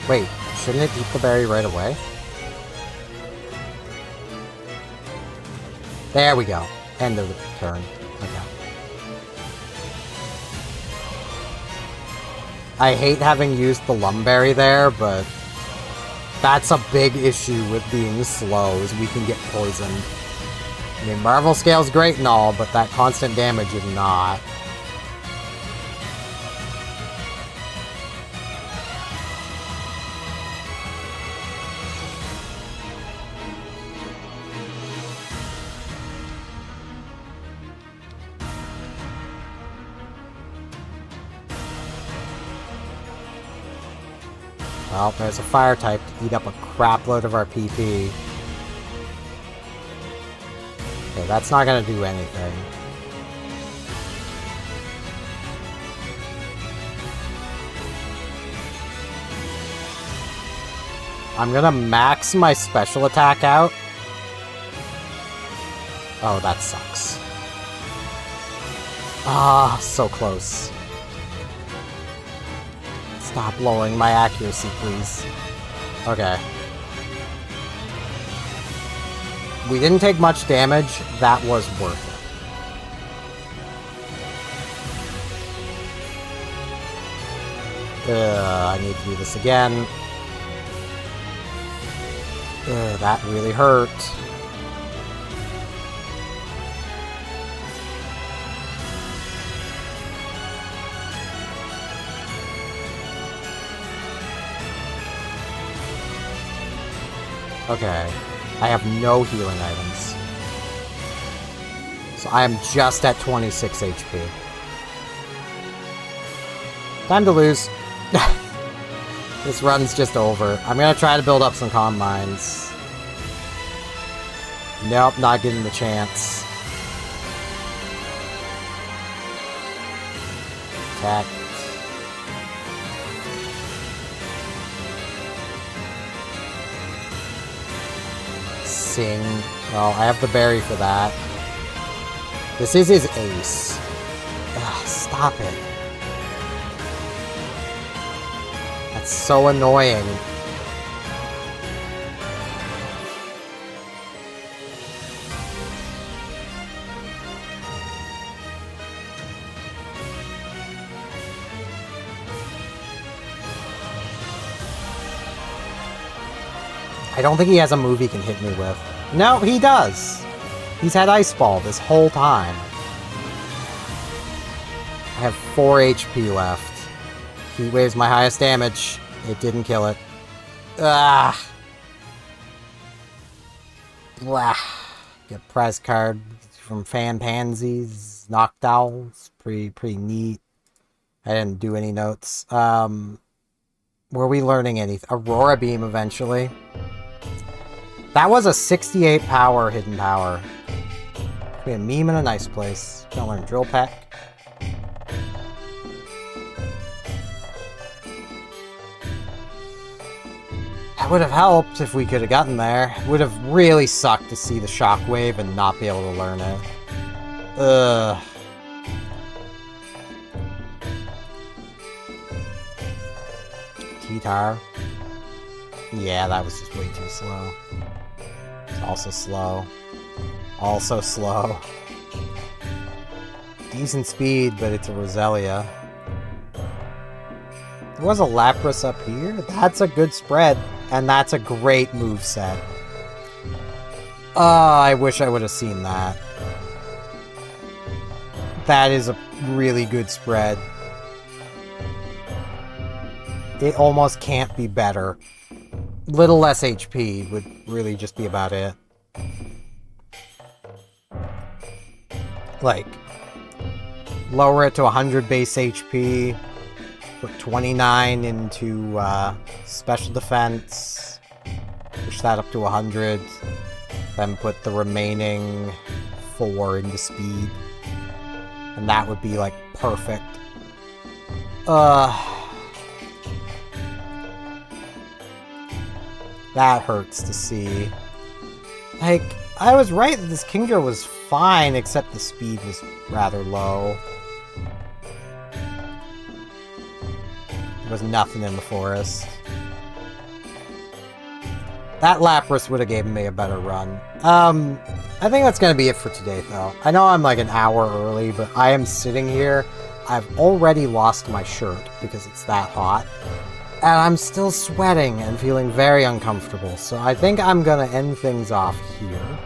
Wait, shouldn't it eat the berry right away? There we go. End of the turn. Okay. I hate having used the Lumberry there, but that's a big issue with being slow, is we can get poisoned. I mean, Marvel Scale's great and all, but that constant damage is not. Well, there's a fire type to eat up a crap load of our PP. Okay, that's not gonna do anything. I'm gonna max my special attack out. Oh, that sucks. Ah, so close. Stop lowering my accuracy, please. Okay. We didn't take much damage. That was worth it. I need to do this again. That really hurt. Okay, I have no healing items. So I am just at 26 HP. Time to lose. This run's just over. I'm gonna try to build up some Calm Minds. Nope, not getting the chance. Attack. Oh, I have the berry for that. This is his ace. Ugh, stop it. That's so annoying. I don't think he has a move he can hit me with. No, he does! He's had Ice Ball this whole time. I have 4 HP left. Heat Wave's my highest damage. It didn't kill it. Ah! Blah. Get prize card from Fan Pansies. Noctowls. Pretty neat. I didn't do any notes. Were we learning anything? Aurora Beam eventually. That was a 68 power hidden power. We had a meme in a nice place. Gonna learn Drill Peck. That would have helped if we could have gotten there. It would have really sucked to see the Shockwave and not be able to learn it. Ugh. T-Tar. Yeah, that was just way too slow. It's also slow. Also slow. Decent speed, but it's a Roselia. There was a Lapras up here? That's a good spread, and that's a great moveset. I wish I would have seen that. That is a really good spread. It almost can't be better. Little less HP would really just be about it. Like, lower it to 100 base HP, put 29 into special defense, push that up to 100, then put the remaining 4 into speed. And that would be, like, perfect. That hurts to see. Like, I was right that this Kingdra was fine, except the speed was rather low. There was nothing in the forest. That Lapras would have given me a better run. I think that's going to be it for today, though. I know I'm like an hour early, but I am sitting here. I've already lost my shirt because it's that hot. And I'm still sweating and feeling very uncomfortable. So I think I'm going to end things off here.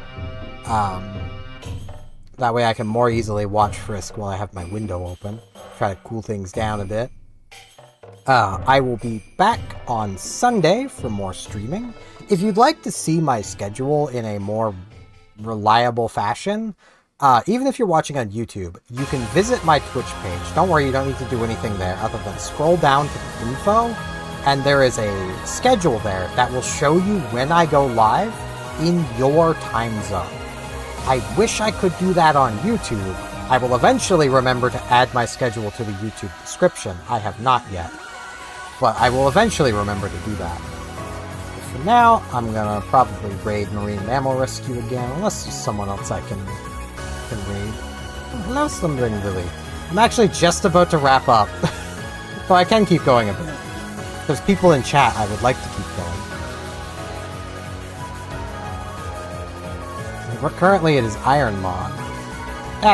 That way I can more easily watch Frisk while I have my window open. Try to cool things down a bit. I will be back on Sunday for more streaming. If you'd like to see my schedule in a more reliable fashion, even if you're watching on YouTube, you can visit my Twitch page. Don't worry, you don't need to do anything there other than scroll down to the info, and there is a schedule there that will show you when I go live in your time zone. I wish I could do that on YouTube. I will eventually remember to add my schedule to the YouTube description. I have not yet. But I will eventually remember to do that. But for now, I'm gonna probably raid Marine Mammal Rescue again, unless there's someone else I can raid. Hello, Slumbering Lily. I'm actually just about to wrap up. Though I can keep going a bit. There's people in chat I would like to keep going. Currently it is IronMon.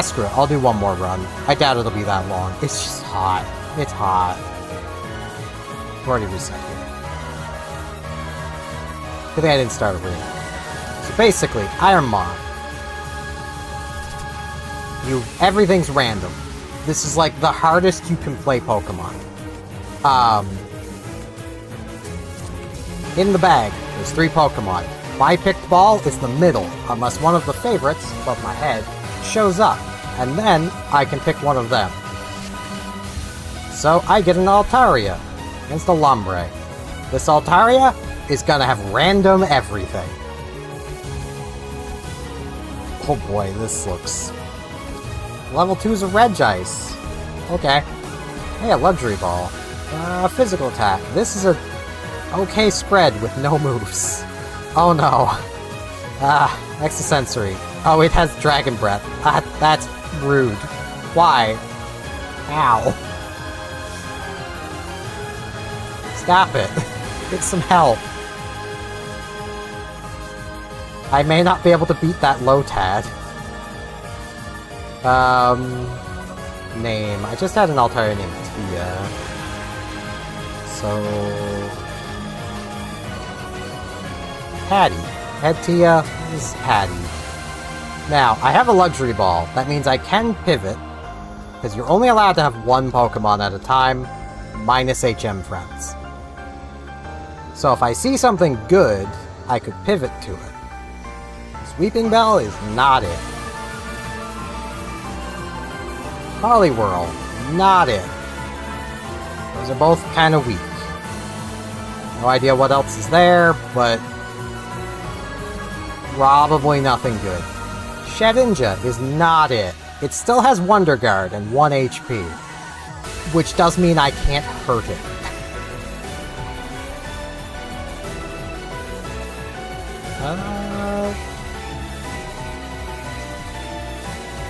Screw it, I'll do one more run. I doubt it'll be that long. It's just hot. It's hot. I've already reset here. Good thing I didn't start a raid. So basically, IronMon. Everything's random. This is like the hardest you can play Pokemon. In the bag, there's 3 Pokemon. My picked ball is the middle, unless one of the favorites, above my head, shows up, and then I can pick one of them. So I get an Altaria against a Lombre. This Altaria is gonna have random everything. Oh boy, this looks... Level 2's a Regice. Okay. Hey, a Luxury Ball. Physical attack. This is a okay spread with no moves. Oh no. Extrasensory. Oh, it has Dragon Breath. That's rude. Why? Ow. Stop it. Get some help. I may not be able to beat that Lotad. Name. I just had an Altaria named Tia. So... Patty. Head Tia is Patty. Now, I have a Luxury Ball. That means I can pivot, because you're only allowed to have one Pokemon at a time, minus HM friends. So if I see something good, I could pivot to it. Sweeping Bell is not it. Poliwhirl, not it. Those are both kind of weak. No idea what else is there, but probably nothing good. Shedinja is not it. It still has Wonder Guard and 1 HP, which does mean I can't hurt it.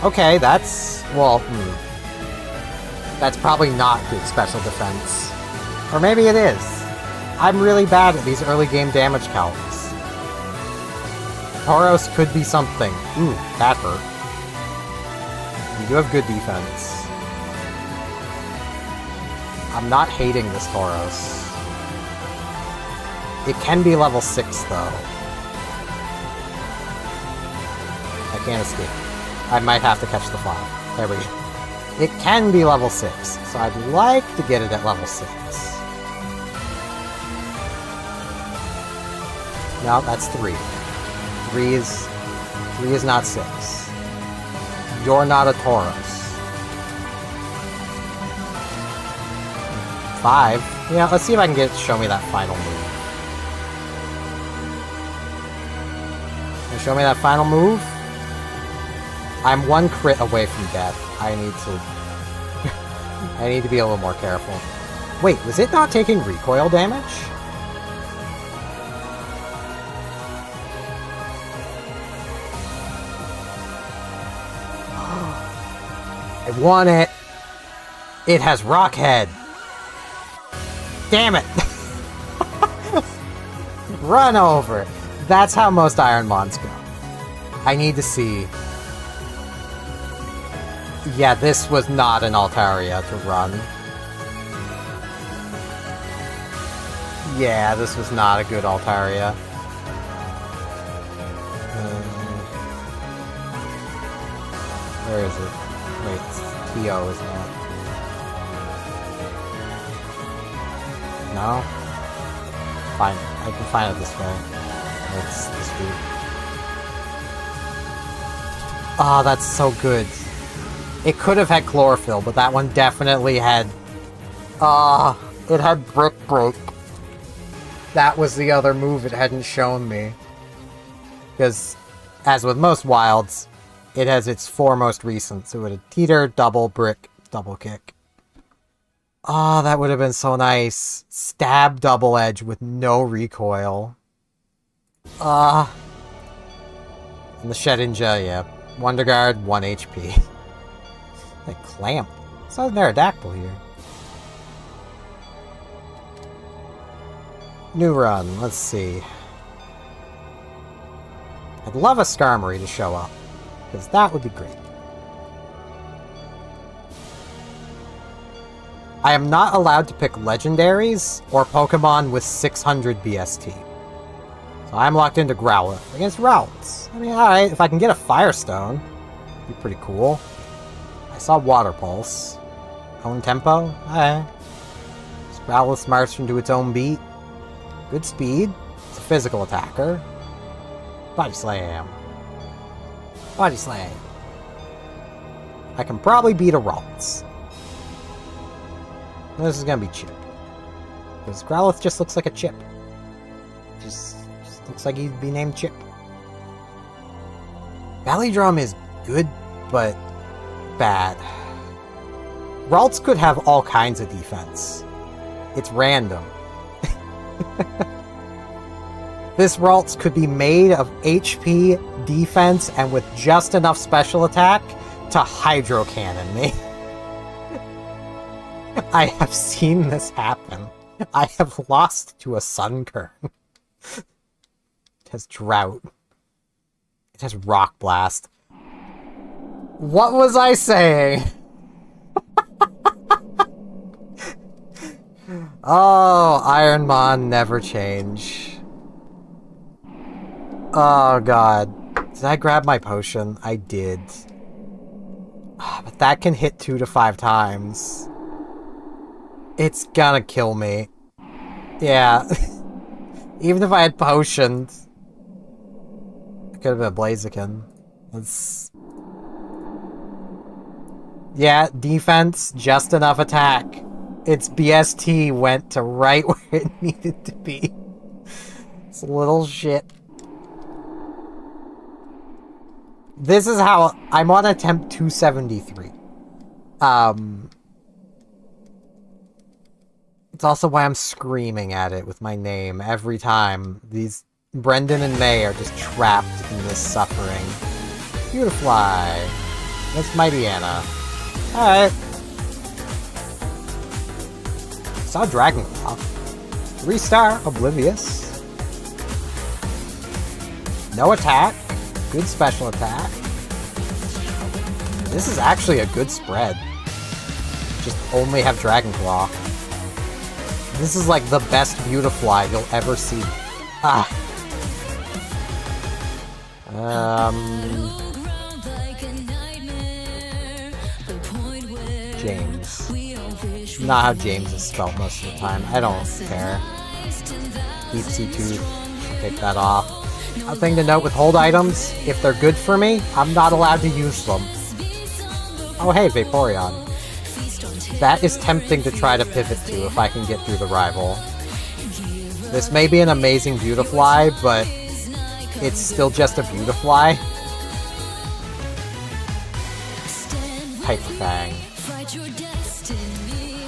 Okay, that's... well, that's probably not good special defense. Or maybe it is. I'm really bad at these early game damage calcs. Tauros could be something. Ooh, that hurt. You do have good defense. I'm not hating this Tauros. It can be level 6, though. I can't escape. I might have to catch the fly. There we go. It can be level 6, so I'd like to get it at level 6. No, that's 3. 3 is not 6. You're not a Tauros. 5? Yeah, let's see if I can get it to show me that final move. Can you show me that final move? I'm one crit away from death. I need to be a little more careful. Wait, was it not taking recoil damage? I want it! It has Rock Head! Damn it! Run over! That's how most IronMons go. I need to see... Yeah, this was not an Altaria to run. Yeah, this was not a good Altaria. Where is it? Wait, it's TO, isn't it? No? Fine, I can find it this way. It's this week. Oh, that's so good. It could have had Chlorophyll, but that one definitely had... it had Brick Break. That was the other move it hadn't shown me. Because, as with most wilds, it has its four most recent. So it had Teeter, Double, Brick, Double Kick. Oh, that would have been so nice. Stab Double Edge with no recoil. And the Shedinja, yeah. Wonder Guard, 1 HP. Like Clamp. It's not an Aerodactyl here. New run, let's see. I'd love a Skarmory to show up, because that would be great. I am not allowed to pick legendaries or Pokemon with 600 BST. So I'm locked into Growlithe against Rowlets. I mean, alright, if I can get a Firestone, it'd be pretty cool. I saw Water Pulse. Own tempo? Alright. Growlithe marched into its own beat. Good speed. It's a physical attacker. Body Slam. Body Slam. I can probably beat a Rowlets. This is gonna be Chip. Because Growlithe just looks like a chip. Just looks like he'd be named Chip. Valley Drum is good, but bad. Ralts could have all kinds of defense. It's random. This Ralts could be made of HP, defense, and with just enough special attack to Hydro Cannon me. I have seen this happen. I have lost to a Sunkern. It has Drought. It has Rock Blast. What was I saying? Oh, IronMon never change. Oh god. Did I grab my potion? I did. But that can hit 2 to 5 times. It's gonna kill me. Yeah. Even if I had potions. It could have been a Blaziken. It's... Yeah, defense, just enough attack. Its BST went to right where it needed to be. It's a little shit. This is how... I'm on attempt 273. It's also why I'm screaming at it with my name every time. These Brendan and May are just trapped in this suffering. Beautifly. That's Mighty Anna. Alright. Saw Dragon Claw. 3-star, Oblivious. No attack. Good special attack. This is actually a good spread. Just only have Dragon Claw. This is like the best Beautifly you'll ever see. James. Not how James is spelled most of the time. I don't care. Deep Sea Tooth. Take that off. A thing to note with hold items, if they're good for me, I'm not allowed to use them. Oh hey, Vaporeon. That is tempting to try to pivot to if I can get through the rival. This may be an amazing Beautifly, but it's still just a Beautifly. Hyper Fang. Fight your destiny,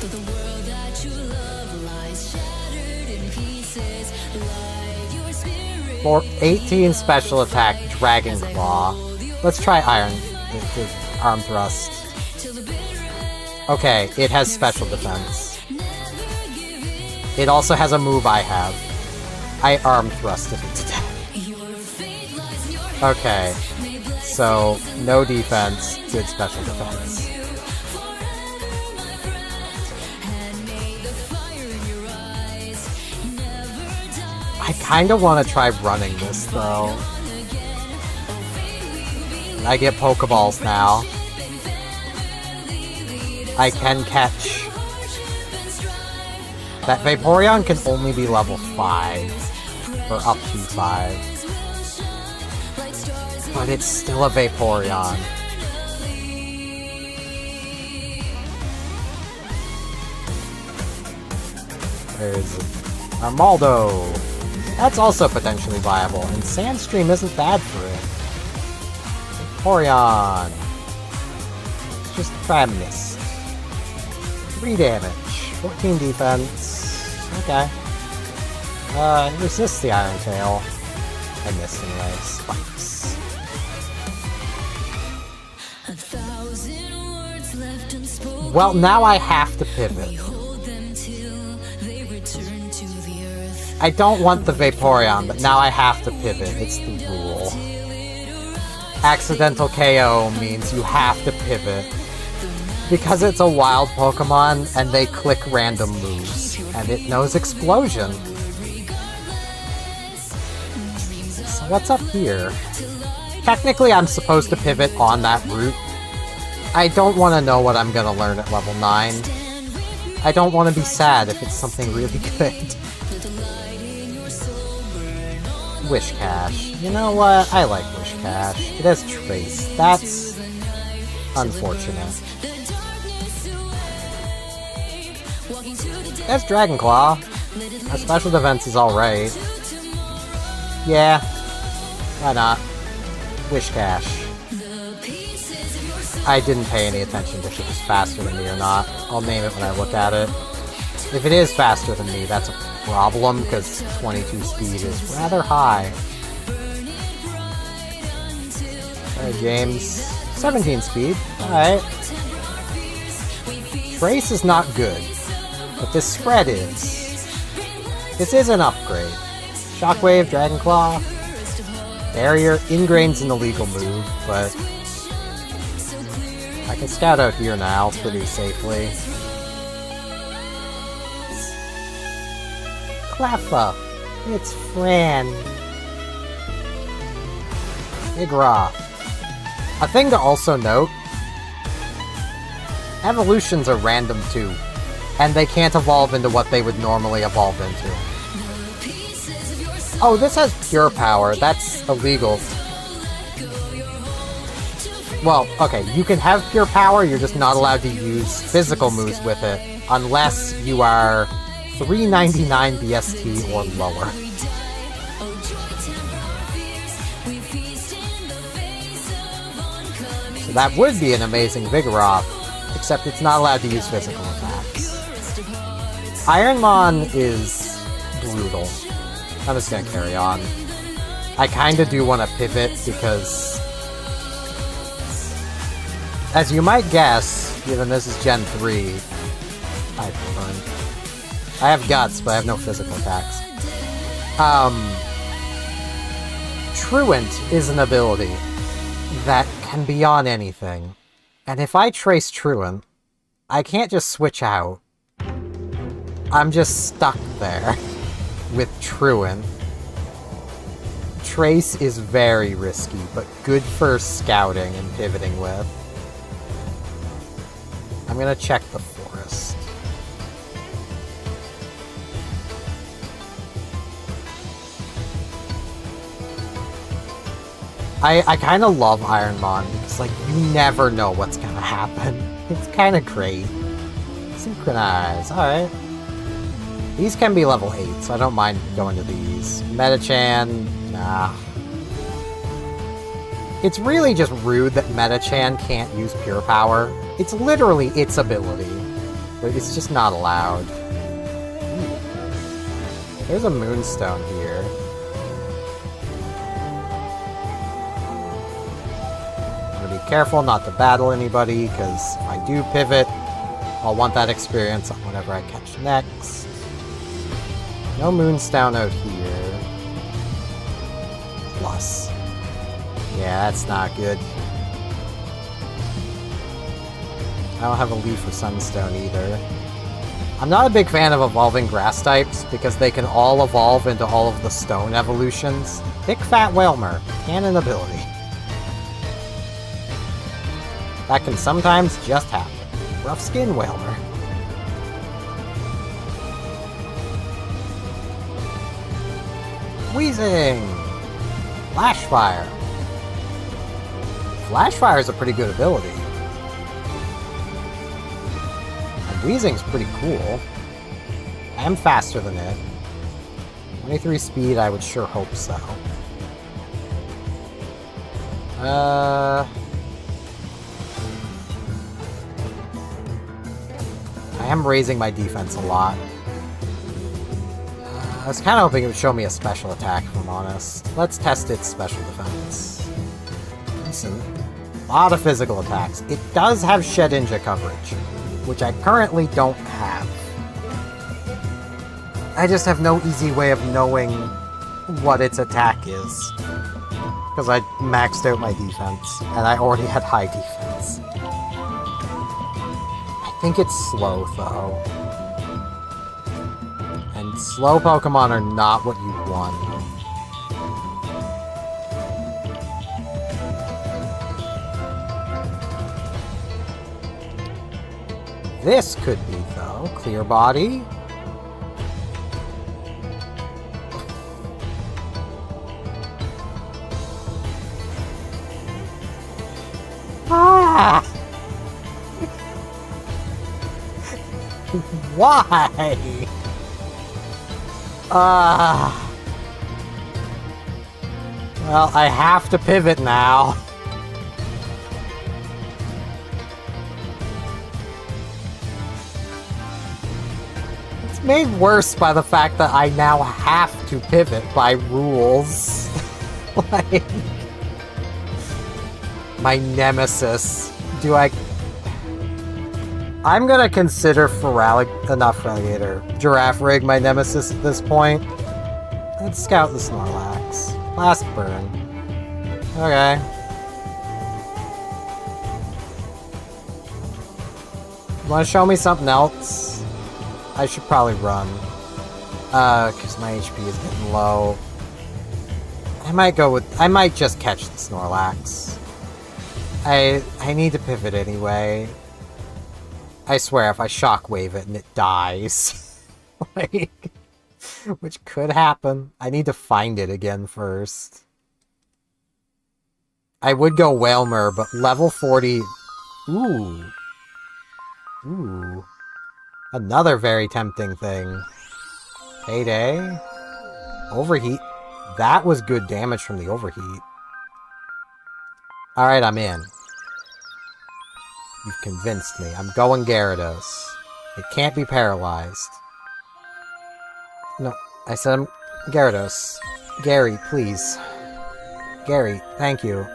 but the world that you love lies shattered in pieces. Light your spirit. For 18 special attack, Dragon Claw. Let's try Arm Thrust. Okay, it has special defense. It also has a move I have. I Arm Thrusted it to death. Okay, so no defense, good special defense. I kinda wanna try running this though. I get Pokeballs now. I can catch. That Vaporeon can only be level 5. Or up to 5. But it's still a Vaporeon. There's Armaldo. That's also potentially viable, and Sandstream isn't bad for it. Vaporeon. Let's just try a Mist. 3 damage. 14 defense. Okay. It resists the Iron Tail. I missed anyway. Spikes. Well, now I have to pivot. I don't want the Vaporeon, but now I have to pivot. It's the rule. Accidental KO means you have to pivot. Because it's a wild Pokemon, and they click random moves. And it knows Explosion. So what's up here? Technically, I'm supposed to pivot on that route. I don't want to know what I'm gonna learn at level 9. I don't want to be sad if it's something really good. Wish Cash. You know what? I like Wish Cash. It has Trace. That's unfortunate. That's Dragon Claw. Our special defense is alright. Yeah. Why not? Wish Cash. I didn't pay any attention to if it was faster than me or not. I'll name it when I look at it. If it is faster than me, that's a problem, because 22 speed is rather high. Alright, James. 17 speed. Alright. Trace is not good, but this spread is. This is an upgrade. Shockwave, Dragon Claw. Barrier. Ingrain's an illegal move, but I can scout out here now pretty safely. Cleffa. It's Fran. Igra. A thing to also note, evolutions are random too, and they can't evolve into what they would normally evolve into. Oh, this has pure power. That's illegal. Well, okay, you can have pure power, you're just not allowed to use physical moves with it, unless you are 399 BST or lower. So that would be an amazing Vigoroth, except it's not allowed to use physical attacks. IronMon is brutal. I'm just gonna carry on. I kinda do want to pivot because, as you might guess, given this is Gen 3, I have Guts, but I have no physical attacks. Truant is an ability that can be on anything. And if I trace Truant, I can't just switch out. I'm just stuck there with Truant. Trace is very risky, but good for scouting and pivoting with. I'm gonna check the forest. I kind of love IronMon because, like, you never know what's gonna happen. It's kind of great. Synchronize, alright. These can be level 8, so I don't mind going to these. Metachan, nah. It's really just rude that Meta-chan can't use Pure Power. It's literally its ability, but it's just not allowed. Ooh. There's a Moonstone here. I'm gonna be careful not to battle anybody, because if I do pivot, I'll want that experience on whatever I catch next. No Moonstone out here. Plus. Yeah, that's not good. I don't have a Leaf or Sunstone either. I'm not a big fan of evolving grass types, because they can all evolve into all of the stone evolutions. Thick Fat Whalmer, canon ability. That can sometimes just happen. Rough Skin Whalmer. Wheezing! Flashfire. Flashfire is a pretty good ability. And Wheezing's pretty cool. I am faster than it. 23 speed, I would sure hope so. I am raising my defense a lot. I was kind of hoping it would show me a special attack, if I'm honest. Let's test its special defense. Decent. A lot of physical attacks. It does have Shedinja coverage, which I currently don't have. I just have no easy way of knowing what its attack is. Because I maxed out my defense, and I already had high defense. I think it's slow, though. And slow Pokemon are not what you want. This could be, though. Clear Body. Ah! Why? Well, I have to pivot now. It's made worse by the fact that I now have to pivot by rules. Like... my nemesis. Do I... I'm gonna consider Giraffe Rig my nemesis at this point. Let's scout the Snorlax. Blast Burn. Okay. Wanna show me something else? I should probably run. Cause my HP is getting low. I might just catch the Snorlax. I need to pivot anyway. I swear, if I shockwave it and it dies, like, which could happen. I need to find it again first. I would go Whalmer, but level 40... Ooh. Ooh. Another very tempting thing. Payday. Overheat. That was good damage from the overheat. Alright, I'm in. You've convinced me. I'm going Gyarados. It can't be paralyzed. No, I said I'm... Gyarados. Gary, please. Gary, thank you.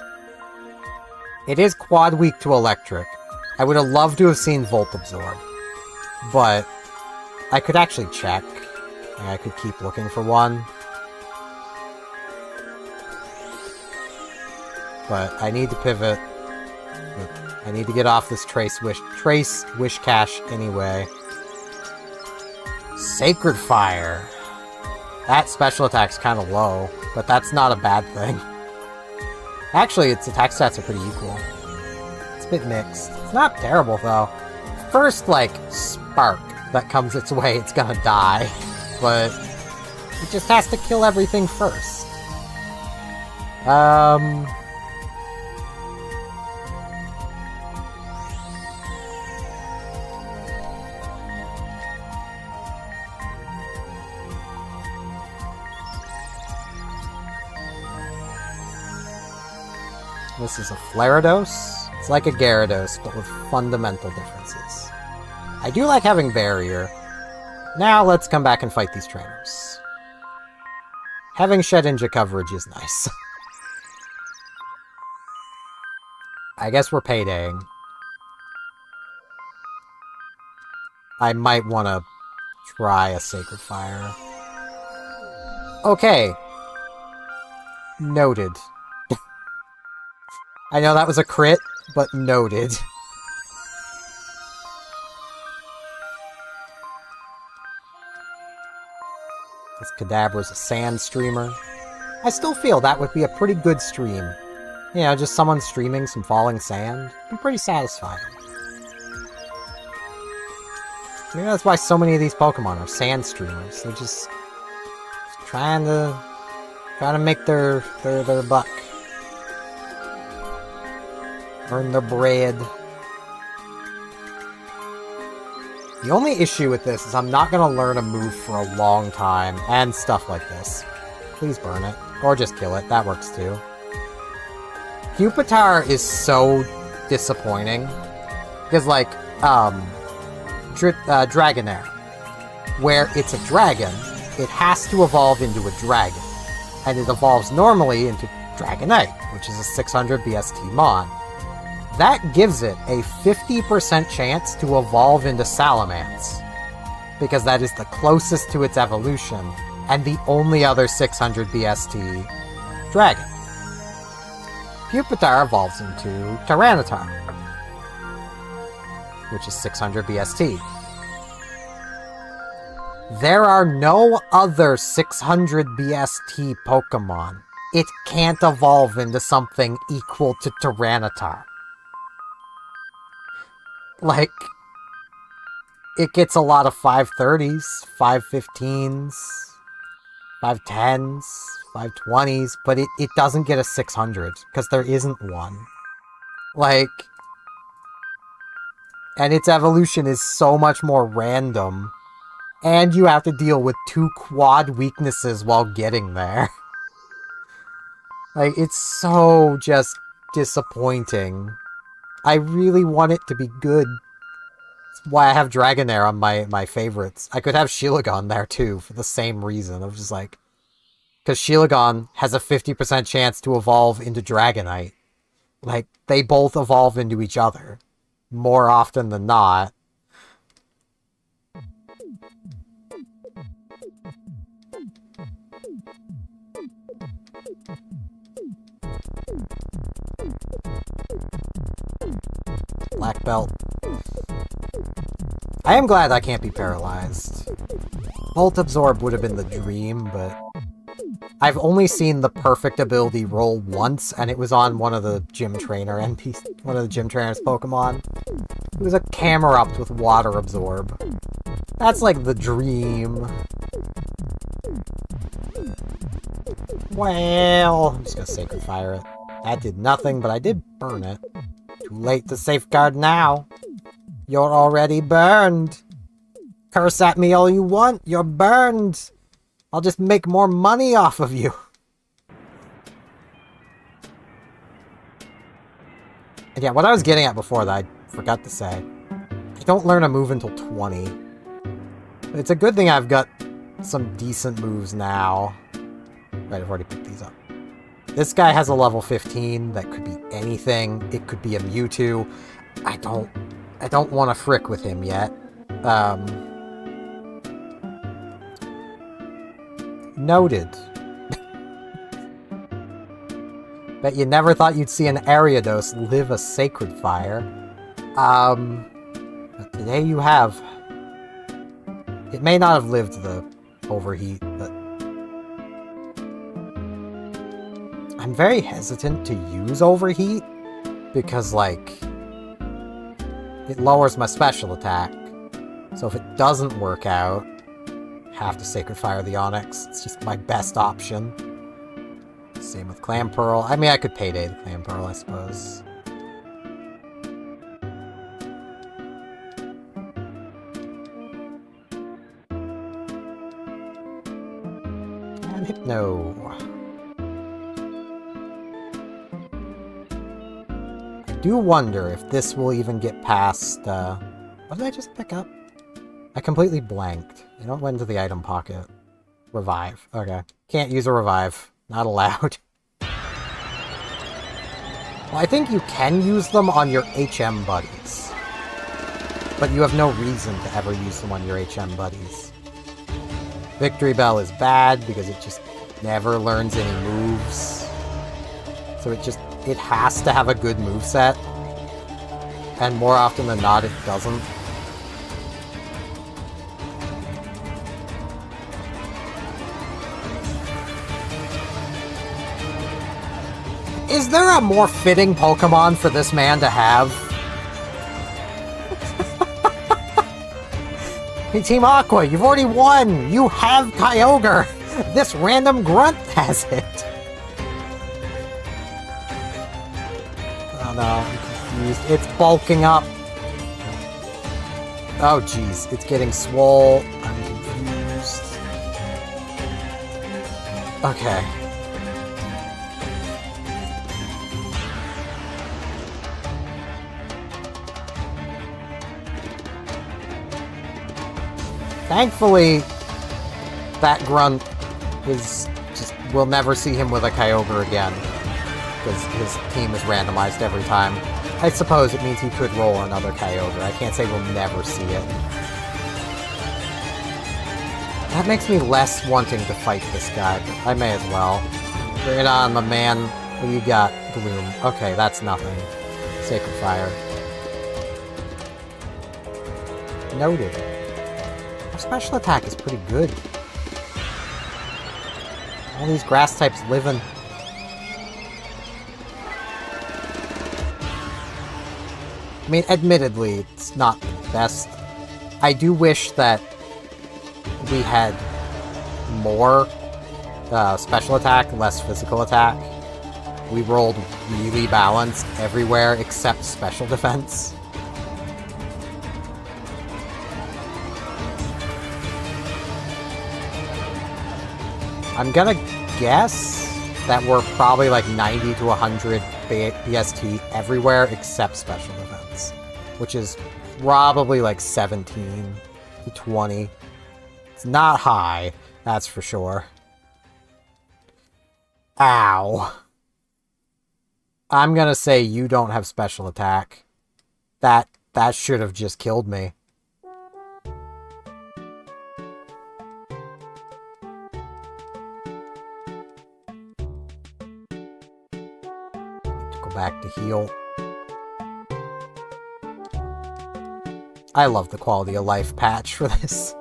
It is quad weak to electric. I would have loved to have seen Volt Absorb. But I could actually check. I could keep looking for one. But I need to pivot. I need to get off this Trace Wish Cache anyway. Sacred Fire. That special attack's kind of low, but that's not a bad thing. Actually, its attack stats are pretty equal. It's a bit mixed. It's not terrible, though. First, like, spark that comes its way, it's gonna die. But it just has to kill everything first. This is a Flarados. It's like a Gyarados, but with fundamental differences. I do like having Barrier. Now let's come back and fight these trainers. Having Shedinja coverage is nice. I guess we're paydaying. I might want to try a Sacred Fire. Okay. Noted. I know that was a crit, but noted. This Kadabra's a sand streamer. I still feel that would be a pretty good stream. You know, just someone streaming some falling sand. Be pretty satisfying. Maybe that's why so many of these Pokemon are sand streamers. They're just trying to make their buck. Earn their bread. The only issue with this is I'm not going to learn a move for a long time, and stuff like this. Please burn it. Or just kill it. That works too. Pupitar is so disappointing. Because, like, Dragonair, where it's a dragon, it has to evolve into a dragon. And it evolves normally into Dragonite, which is a 600 BST Mon. That gives it a 50% chance to evolve into Salamence, because that is the closest to its evolution, and the only other 600 BST dragon. Pupitar evolves into Tyranitar, which is 600 BST. There are no other 600 BST Pokemon. It can't evolve into something equal to Tyranitar. Like, it gets a lot of 530s, 515s, 510s, 520s, but it doesn't get a 600, because there isn't one. Like, and its evolution is so much more random, and you have to deal with 2 quad weaknesses while getting there. Like, it's so just disappointing. I really want it to be good. That's why I have Dragonair on my favorites. I could have Shilligon there too, for the same reason. I'm just like... Because Shilligon has a 50% chance to evolve into Dragonite. Like, they both evolve into each other. More often than not. Black belt. I am glad I can't be paralyzed. Volt Absorb would have been the dream, but... I've only seen the perfect ability roll once, and it was on one of the gym trainer NPCs, one of the gym trainer's Pokemon. It was a Camerupt with Water Absorb. That's like the dream. Well, I'm just gonna Sacred Fire it. That did nothing, but I did burn it. Too late to safeguard now. You're already burned. Curse at me all you want, you're burned. I'll just make more money off of you. And yeah, what I was getting at before that I forgot to say. I don't learn a move until 20. It's a good thing I've got some decent moves now. Right, I've already picked these up. This guy has a level 15 that could be anything. It could be a Mewtwo. I don't want to frick with him yet. Noted. Bet you never thought you'd see an Ariados live a Sacred Fire. But today you have. It may not have lived the overheat, but... I'm very hesitant to use overheat, because, like, it lowers my special attack. So if it doesn't work out, have to Sacred Fire the Onix. It's just my best option. Same with Clamperl. I mean, I could payday the Clamperl, I suppose. And Hypno. do wonder if this will even get past, what did I just pick up? I completely blanked. I don't went into the item pocket. Revive. Okay. Can't use a revive. Not allowed. Well, I think you can use them on your HM buddies. But you have no reason to ever use them on your HM buddies. Victory Bell is bad because it just never learns any moves. So it has to have a good moveset. And more often than not, it doesn't. Is there a more fitting Pokemon for this man to have? Hey, Team Aqua, you've already won! You have Kyogre! This random grunt has it! Oh no, I'm confused. It's bulking up! Oh jeez, it's getting swole. I'm confused. Okay. Thankfully, that grunt is just... we'll never see him with a Kyogre again. Because his team is randomized every time. I suppose it means he could roll another Kyogre. I can't say we'll never see it. That makes me less wanting to fight this guy, but I may as well. Bring it on, my man. What do you got? Gloom. Okay, that's nothing. Sacred Fire. Noted. Our special attack is pretty good. All these grass types living. I mean, admittedly, it's not the best. I do wish that we had more special attack, less physical attack. We rolled really balanced everywhere except special defense. I'm gonna guess that we're probably like 90 to 100 BST everywhere except special defense, which is probably like 17 to 20. It's not high, that's for sure. Ow. I'm gonna say you don't have special attack. That should have just killed me. Back to heal. I love the quality of life patch for this.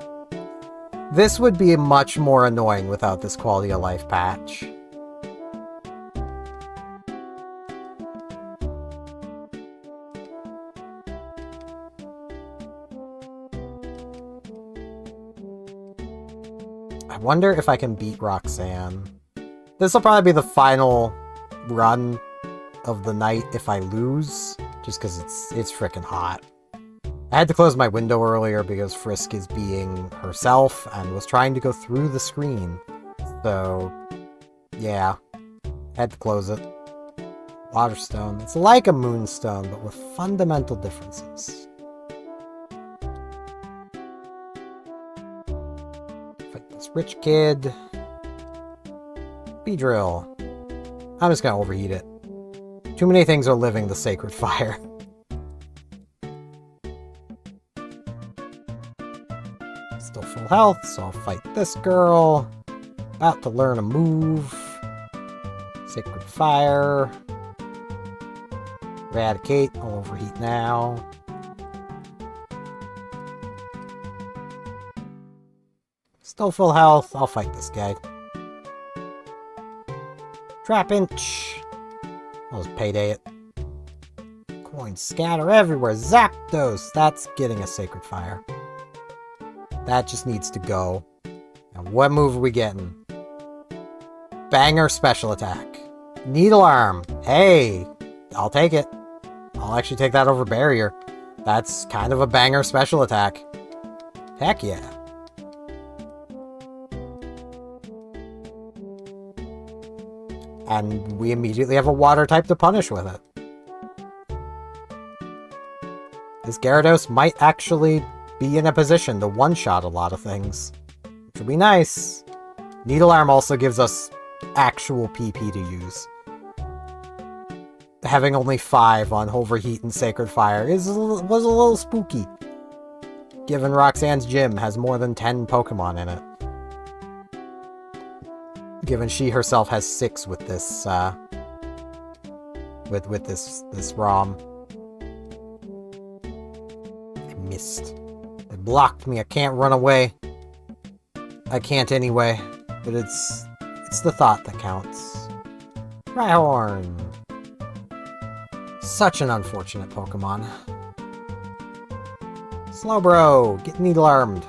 This would be much more annoying without this quality of life patch. I wonder if I can beat Roxanne. This will probably be the final run of the night if I lose, just because it's freaking hot. I had to close my window earlier because Frisk is being herself and was trying to go through the screen. So, yeah, had to close it. Waterstone. It's like a Moonstone, but with fundamental differences. Fight this rich kid. Beedrill. I'm just gonna overheat it. Too many things are living the sacred fire. Still full health, so I'll fight this girl. About to learn a move. Sacred fire. Eradicate. I'll overheat now. Still full health. I'll fight this guy. Trapinch. I'll just payday it. Coins scatter everywhere. Zapdos! That's getting a Sacred Fire. That just needs to go. Now, what move are we getting? Banger special attack. Needle Arm. Hey! I'll take it. I'll actually take that over Barrier. That's kind of a banger special attack. Heck yeah. And we immediately have a water type to punish with it. this Gyarados might actually be in a position to one-shot a lot of things. Which would be nice. Needle Arm also gives us actual PP to use. Having only 5 on Overheat and Sacred Fire was a little spooky. Given Roxanne's gym has more than 10 Pokemon in it. Given she herself has 6 with this, with this ROM. I missed. They blocked me, I can't run away. I can't anyway, but it's the thought that counts. Rhyhorn! Such an unfortunate Pokemon. Slowbro, get needle-armed.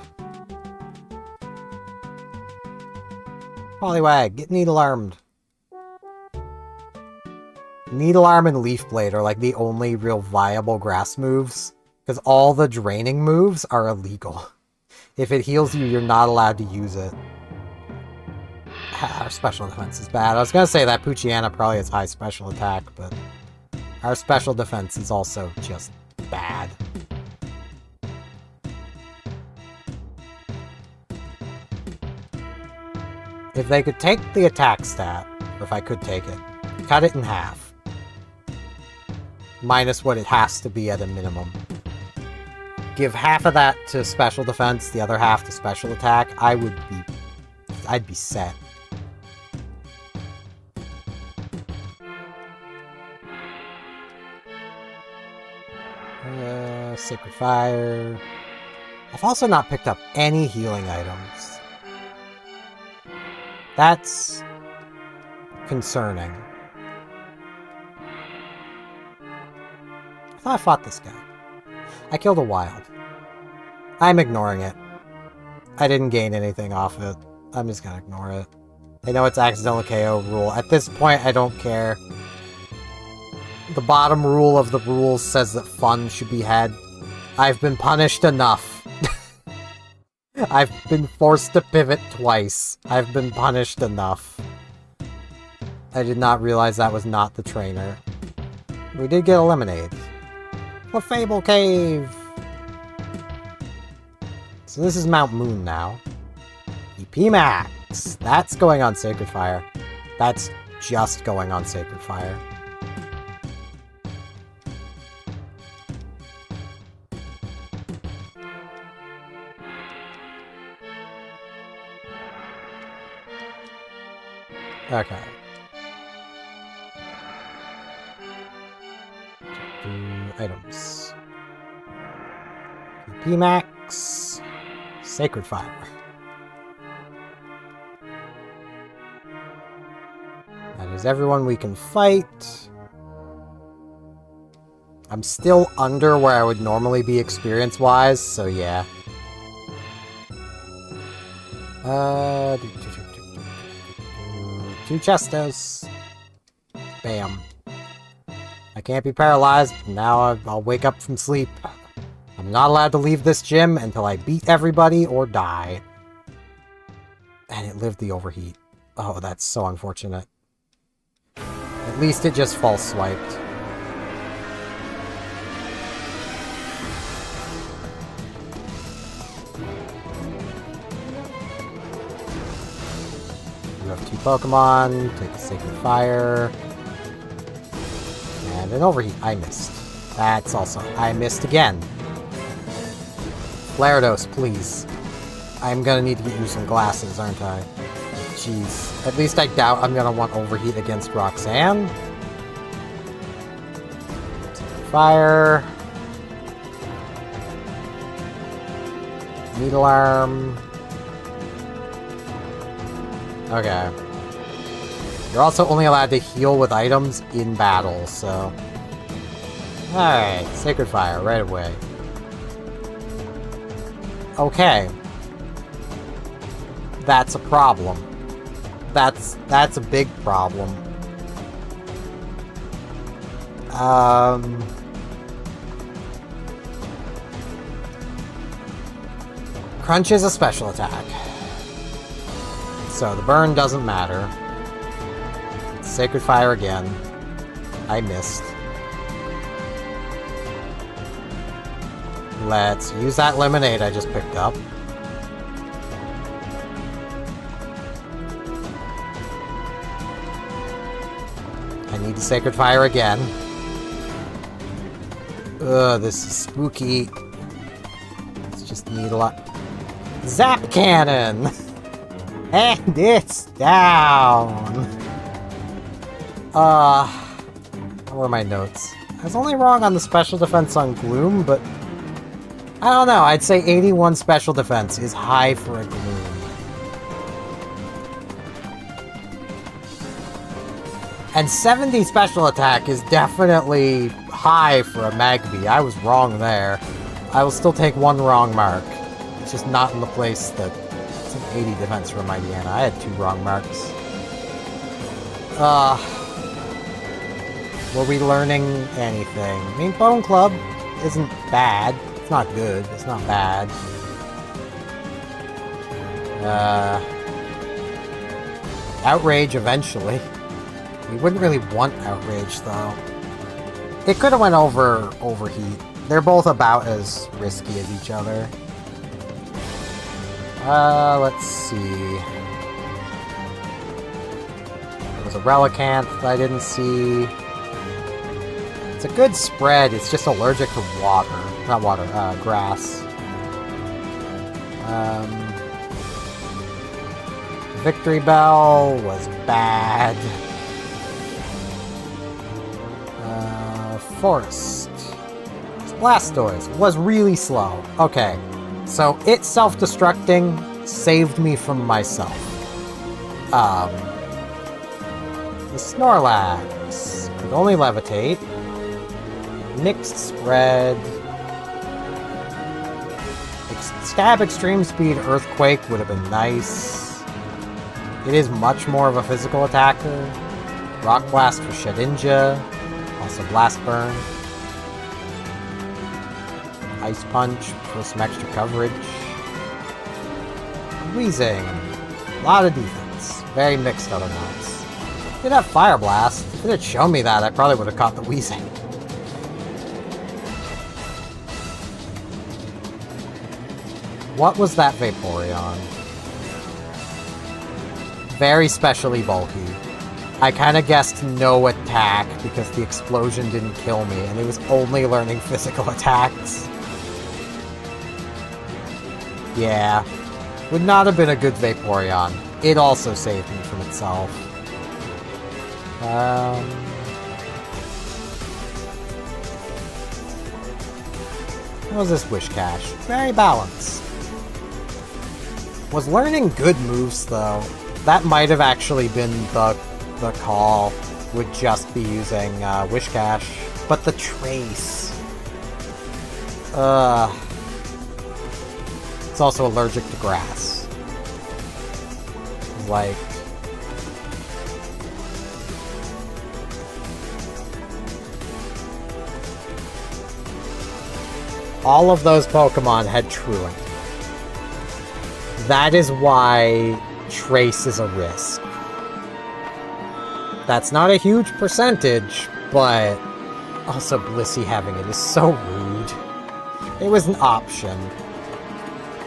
Poliwag, get needle-armed. Needle-arm and Leaf Blade are like the only real viable grass moves, because all the draining moves are illegal. If it heals you, you're not allowed to use it. Our special defense is bad. I was gonna say that Poochyena probably has high special attack, but our special defense is also just bad. If they could take the attack stat, or if I could take it, cut it in half. Minus what it has to be at a minimum. Give half of that to special defense, the other half to special attack, I'd be set. Sacred Fire. I've also not picked up any healing items. That's concerning. I thought I fought this guy. I killed a wild. I'm ignoring it. I didn't gain anything off it. I'm just gonna ignore it. I know it's accidental KO rule. At this point, I don't care. The bottom rule of the rules says that fun should be had. I've been punished enough. I've been forced to pivot twice. I've been punished enough. I did not realize that was not the trainer. We did get a lemonade. A Fable Cave! So this is Mount Moon now. EP Max! That's going on Sacred Fire. That's just going on Sacred Fire. Okay. Items. EP Max. Sacred Fire. That is everyone we can fight. I'm still under where I would normally be experience-wise, so yeah. Two Chestos. Bam. I can't be paralyzed, but now I'll wake up from sleep. I'm not allowed to leave this gym until I beat everybody or die. And it lived the overheat. Oh, that's so unfortunate. At least it just false swiped. You have 2 Pokemon, take a Sacred Fire. And an overheat. I missed. That's also... I missed again. Gyarados, please. I'm gonna need to get you some glasses, aren't I? Jeez. At least I doubt I'm gonna want overheat against Roxanne. Fire. Needle Arm. Okay. You're also only allowed to heal with items in battle, so... Alright, Sacred Fire, right away. Okay. That's a problem. That's a big problem. Crunch is a special attack. So the burn doesn't matter. Sacred Fire again. I missed. Let's use that lemonade I just picked up. I need the Sacred Fire again. Ugh, this is spooky. Let's just need a lot. Zap Cannon! And it's down! What were my notes? I was only wrong on the special defense on Gloom, but I don't know, I'd say 81 special defense is high for a Gloom. And 70 special attack is definitely high for a Magby. I was wrong there. I will still take one wrong mark. It's just not in the place that... It's an 80 defense for Mighty Anna. I had 2 wrong marks. Were we learning anything? I mean, Bone Club isn't bad. It's not good. It's not bad. Outrage eventually. We wouldn't really want Outrage, though. It could have went over Overheat. They're both about as risky as each other. Let's see. There was a Relicanth that I didn't see. It's a good spread, it's just allergic to water. Not water, grass. Victory Bell was bad. Forest. Blastoise was really slow. Okay, so it self-destructing saved me from myself. The Snorlax could only levitate. Mixed spread. Stab Extreme Speed Earthquake would have been nice. It is much more of a physical attacker. Rock Blast for Shedinja. Also Blast Burn. Ice Punch for some extra coverage. Weezing. A lot of defense. Very mixed otherwise. Did have Fire Blast. If it had shown me that, I probably would have caught the Weezing. What was that Vaporeon? Very specially bulky. I kind of guessed no attack because the explosion didn't kill me, and it was only learning physical attacks. Yeah. Would not have been a good Vaporeon. It also saved me from itself. What was this Wish Cache? Very balanced. Was learning good moves, though. That might have actually been the call. Would just be using Wish Cache. But the Trace. It's also allergic to grass. Like... all of those Pokemon had Truant. That is why Trace is a risk. That's not a huge percentage, but also Blissey having it is so rude. It was an option.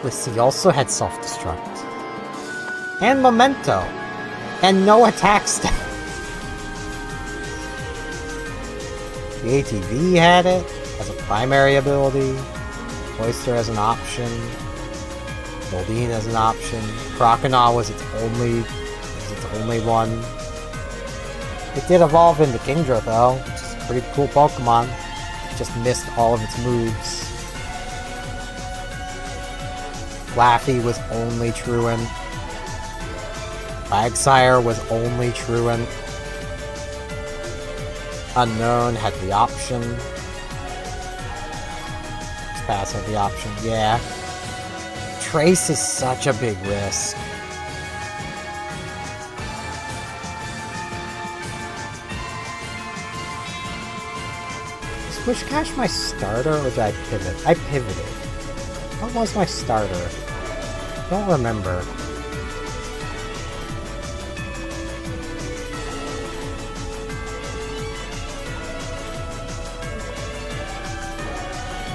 Blissey also had Self-Destruct. And Memento. And no attack stat. The ATV had it as a primary ability. Cloyster as an option. Goldeen as an option. Croconaw was its only one. It did evolve into Kingdra though, which is a pretty cool Pokemon. It just missed all of its moves. Laffy was only Truant. Quagsire was only Truant. Unknown had the option. Pass had the option, yeah. Trace is such a big risk. Is Wish Cache my starter or did I pivot? I pivoted. What was my starter? I don't remember.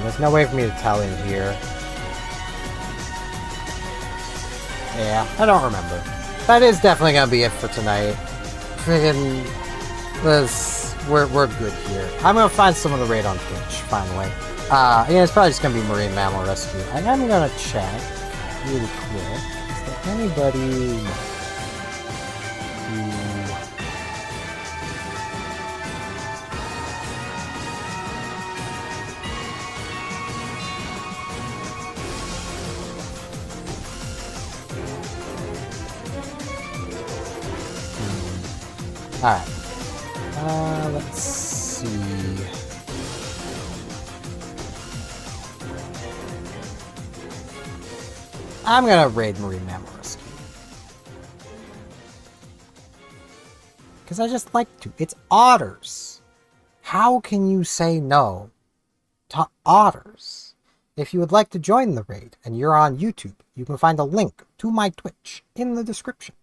There's no way for me to tell in here. Yeah, I don't remember. That is definitely gonna be it for tonight. Friggin' we're good here. I'm gonna find some of the raid on Twitch, finally. Yeah, it's probably just gonna be Marine Mammal Rescue. I am gonna check really quick. Is there anybody who... Alright. Let's see. I'm gonna raid Marine Mammal Rescue. Because I just like to. It's otters. How can you say no to otters? If you would like to join the raid and you're on YouTube, you can find a link to my Twitch in the description.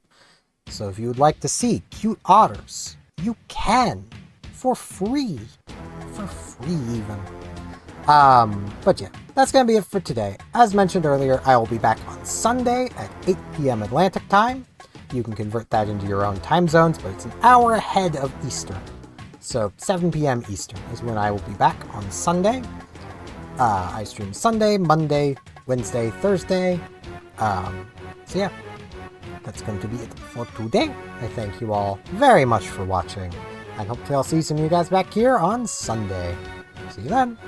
So if you would like to see cute otters, you can. For free. For free, even. But yeah, that's gonna be it for today. As mentioned earlier, I will be back on Sunday at 8 p.m. Atlantic time. You can convert that into your own time zones, but it's an hour ahead of Eastern. So 7 p.m. Eastern is when I will be back on Sunday. I stream Sunday, Monday, Wednesday, Thursday. So yeah, that's going to be it for today. I thank you all very much for watching, and hopefully I'll see some of you guys back here on Sunday. See you then.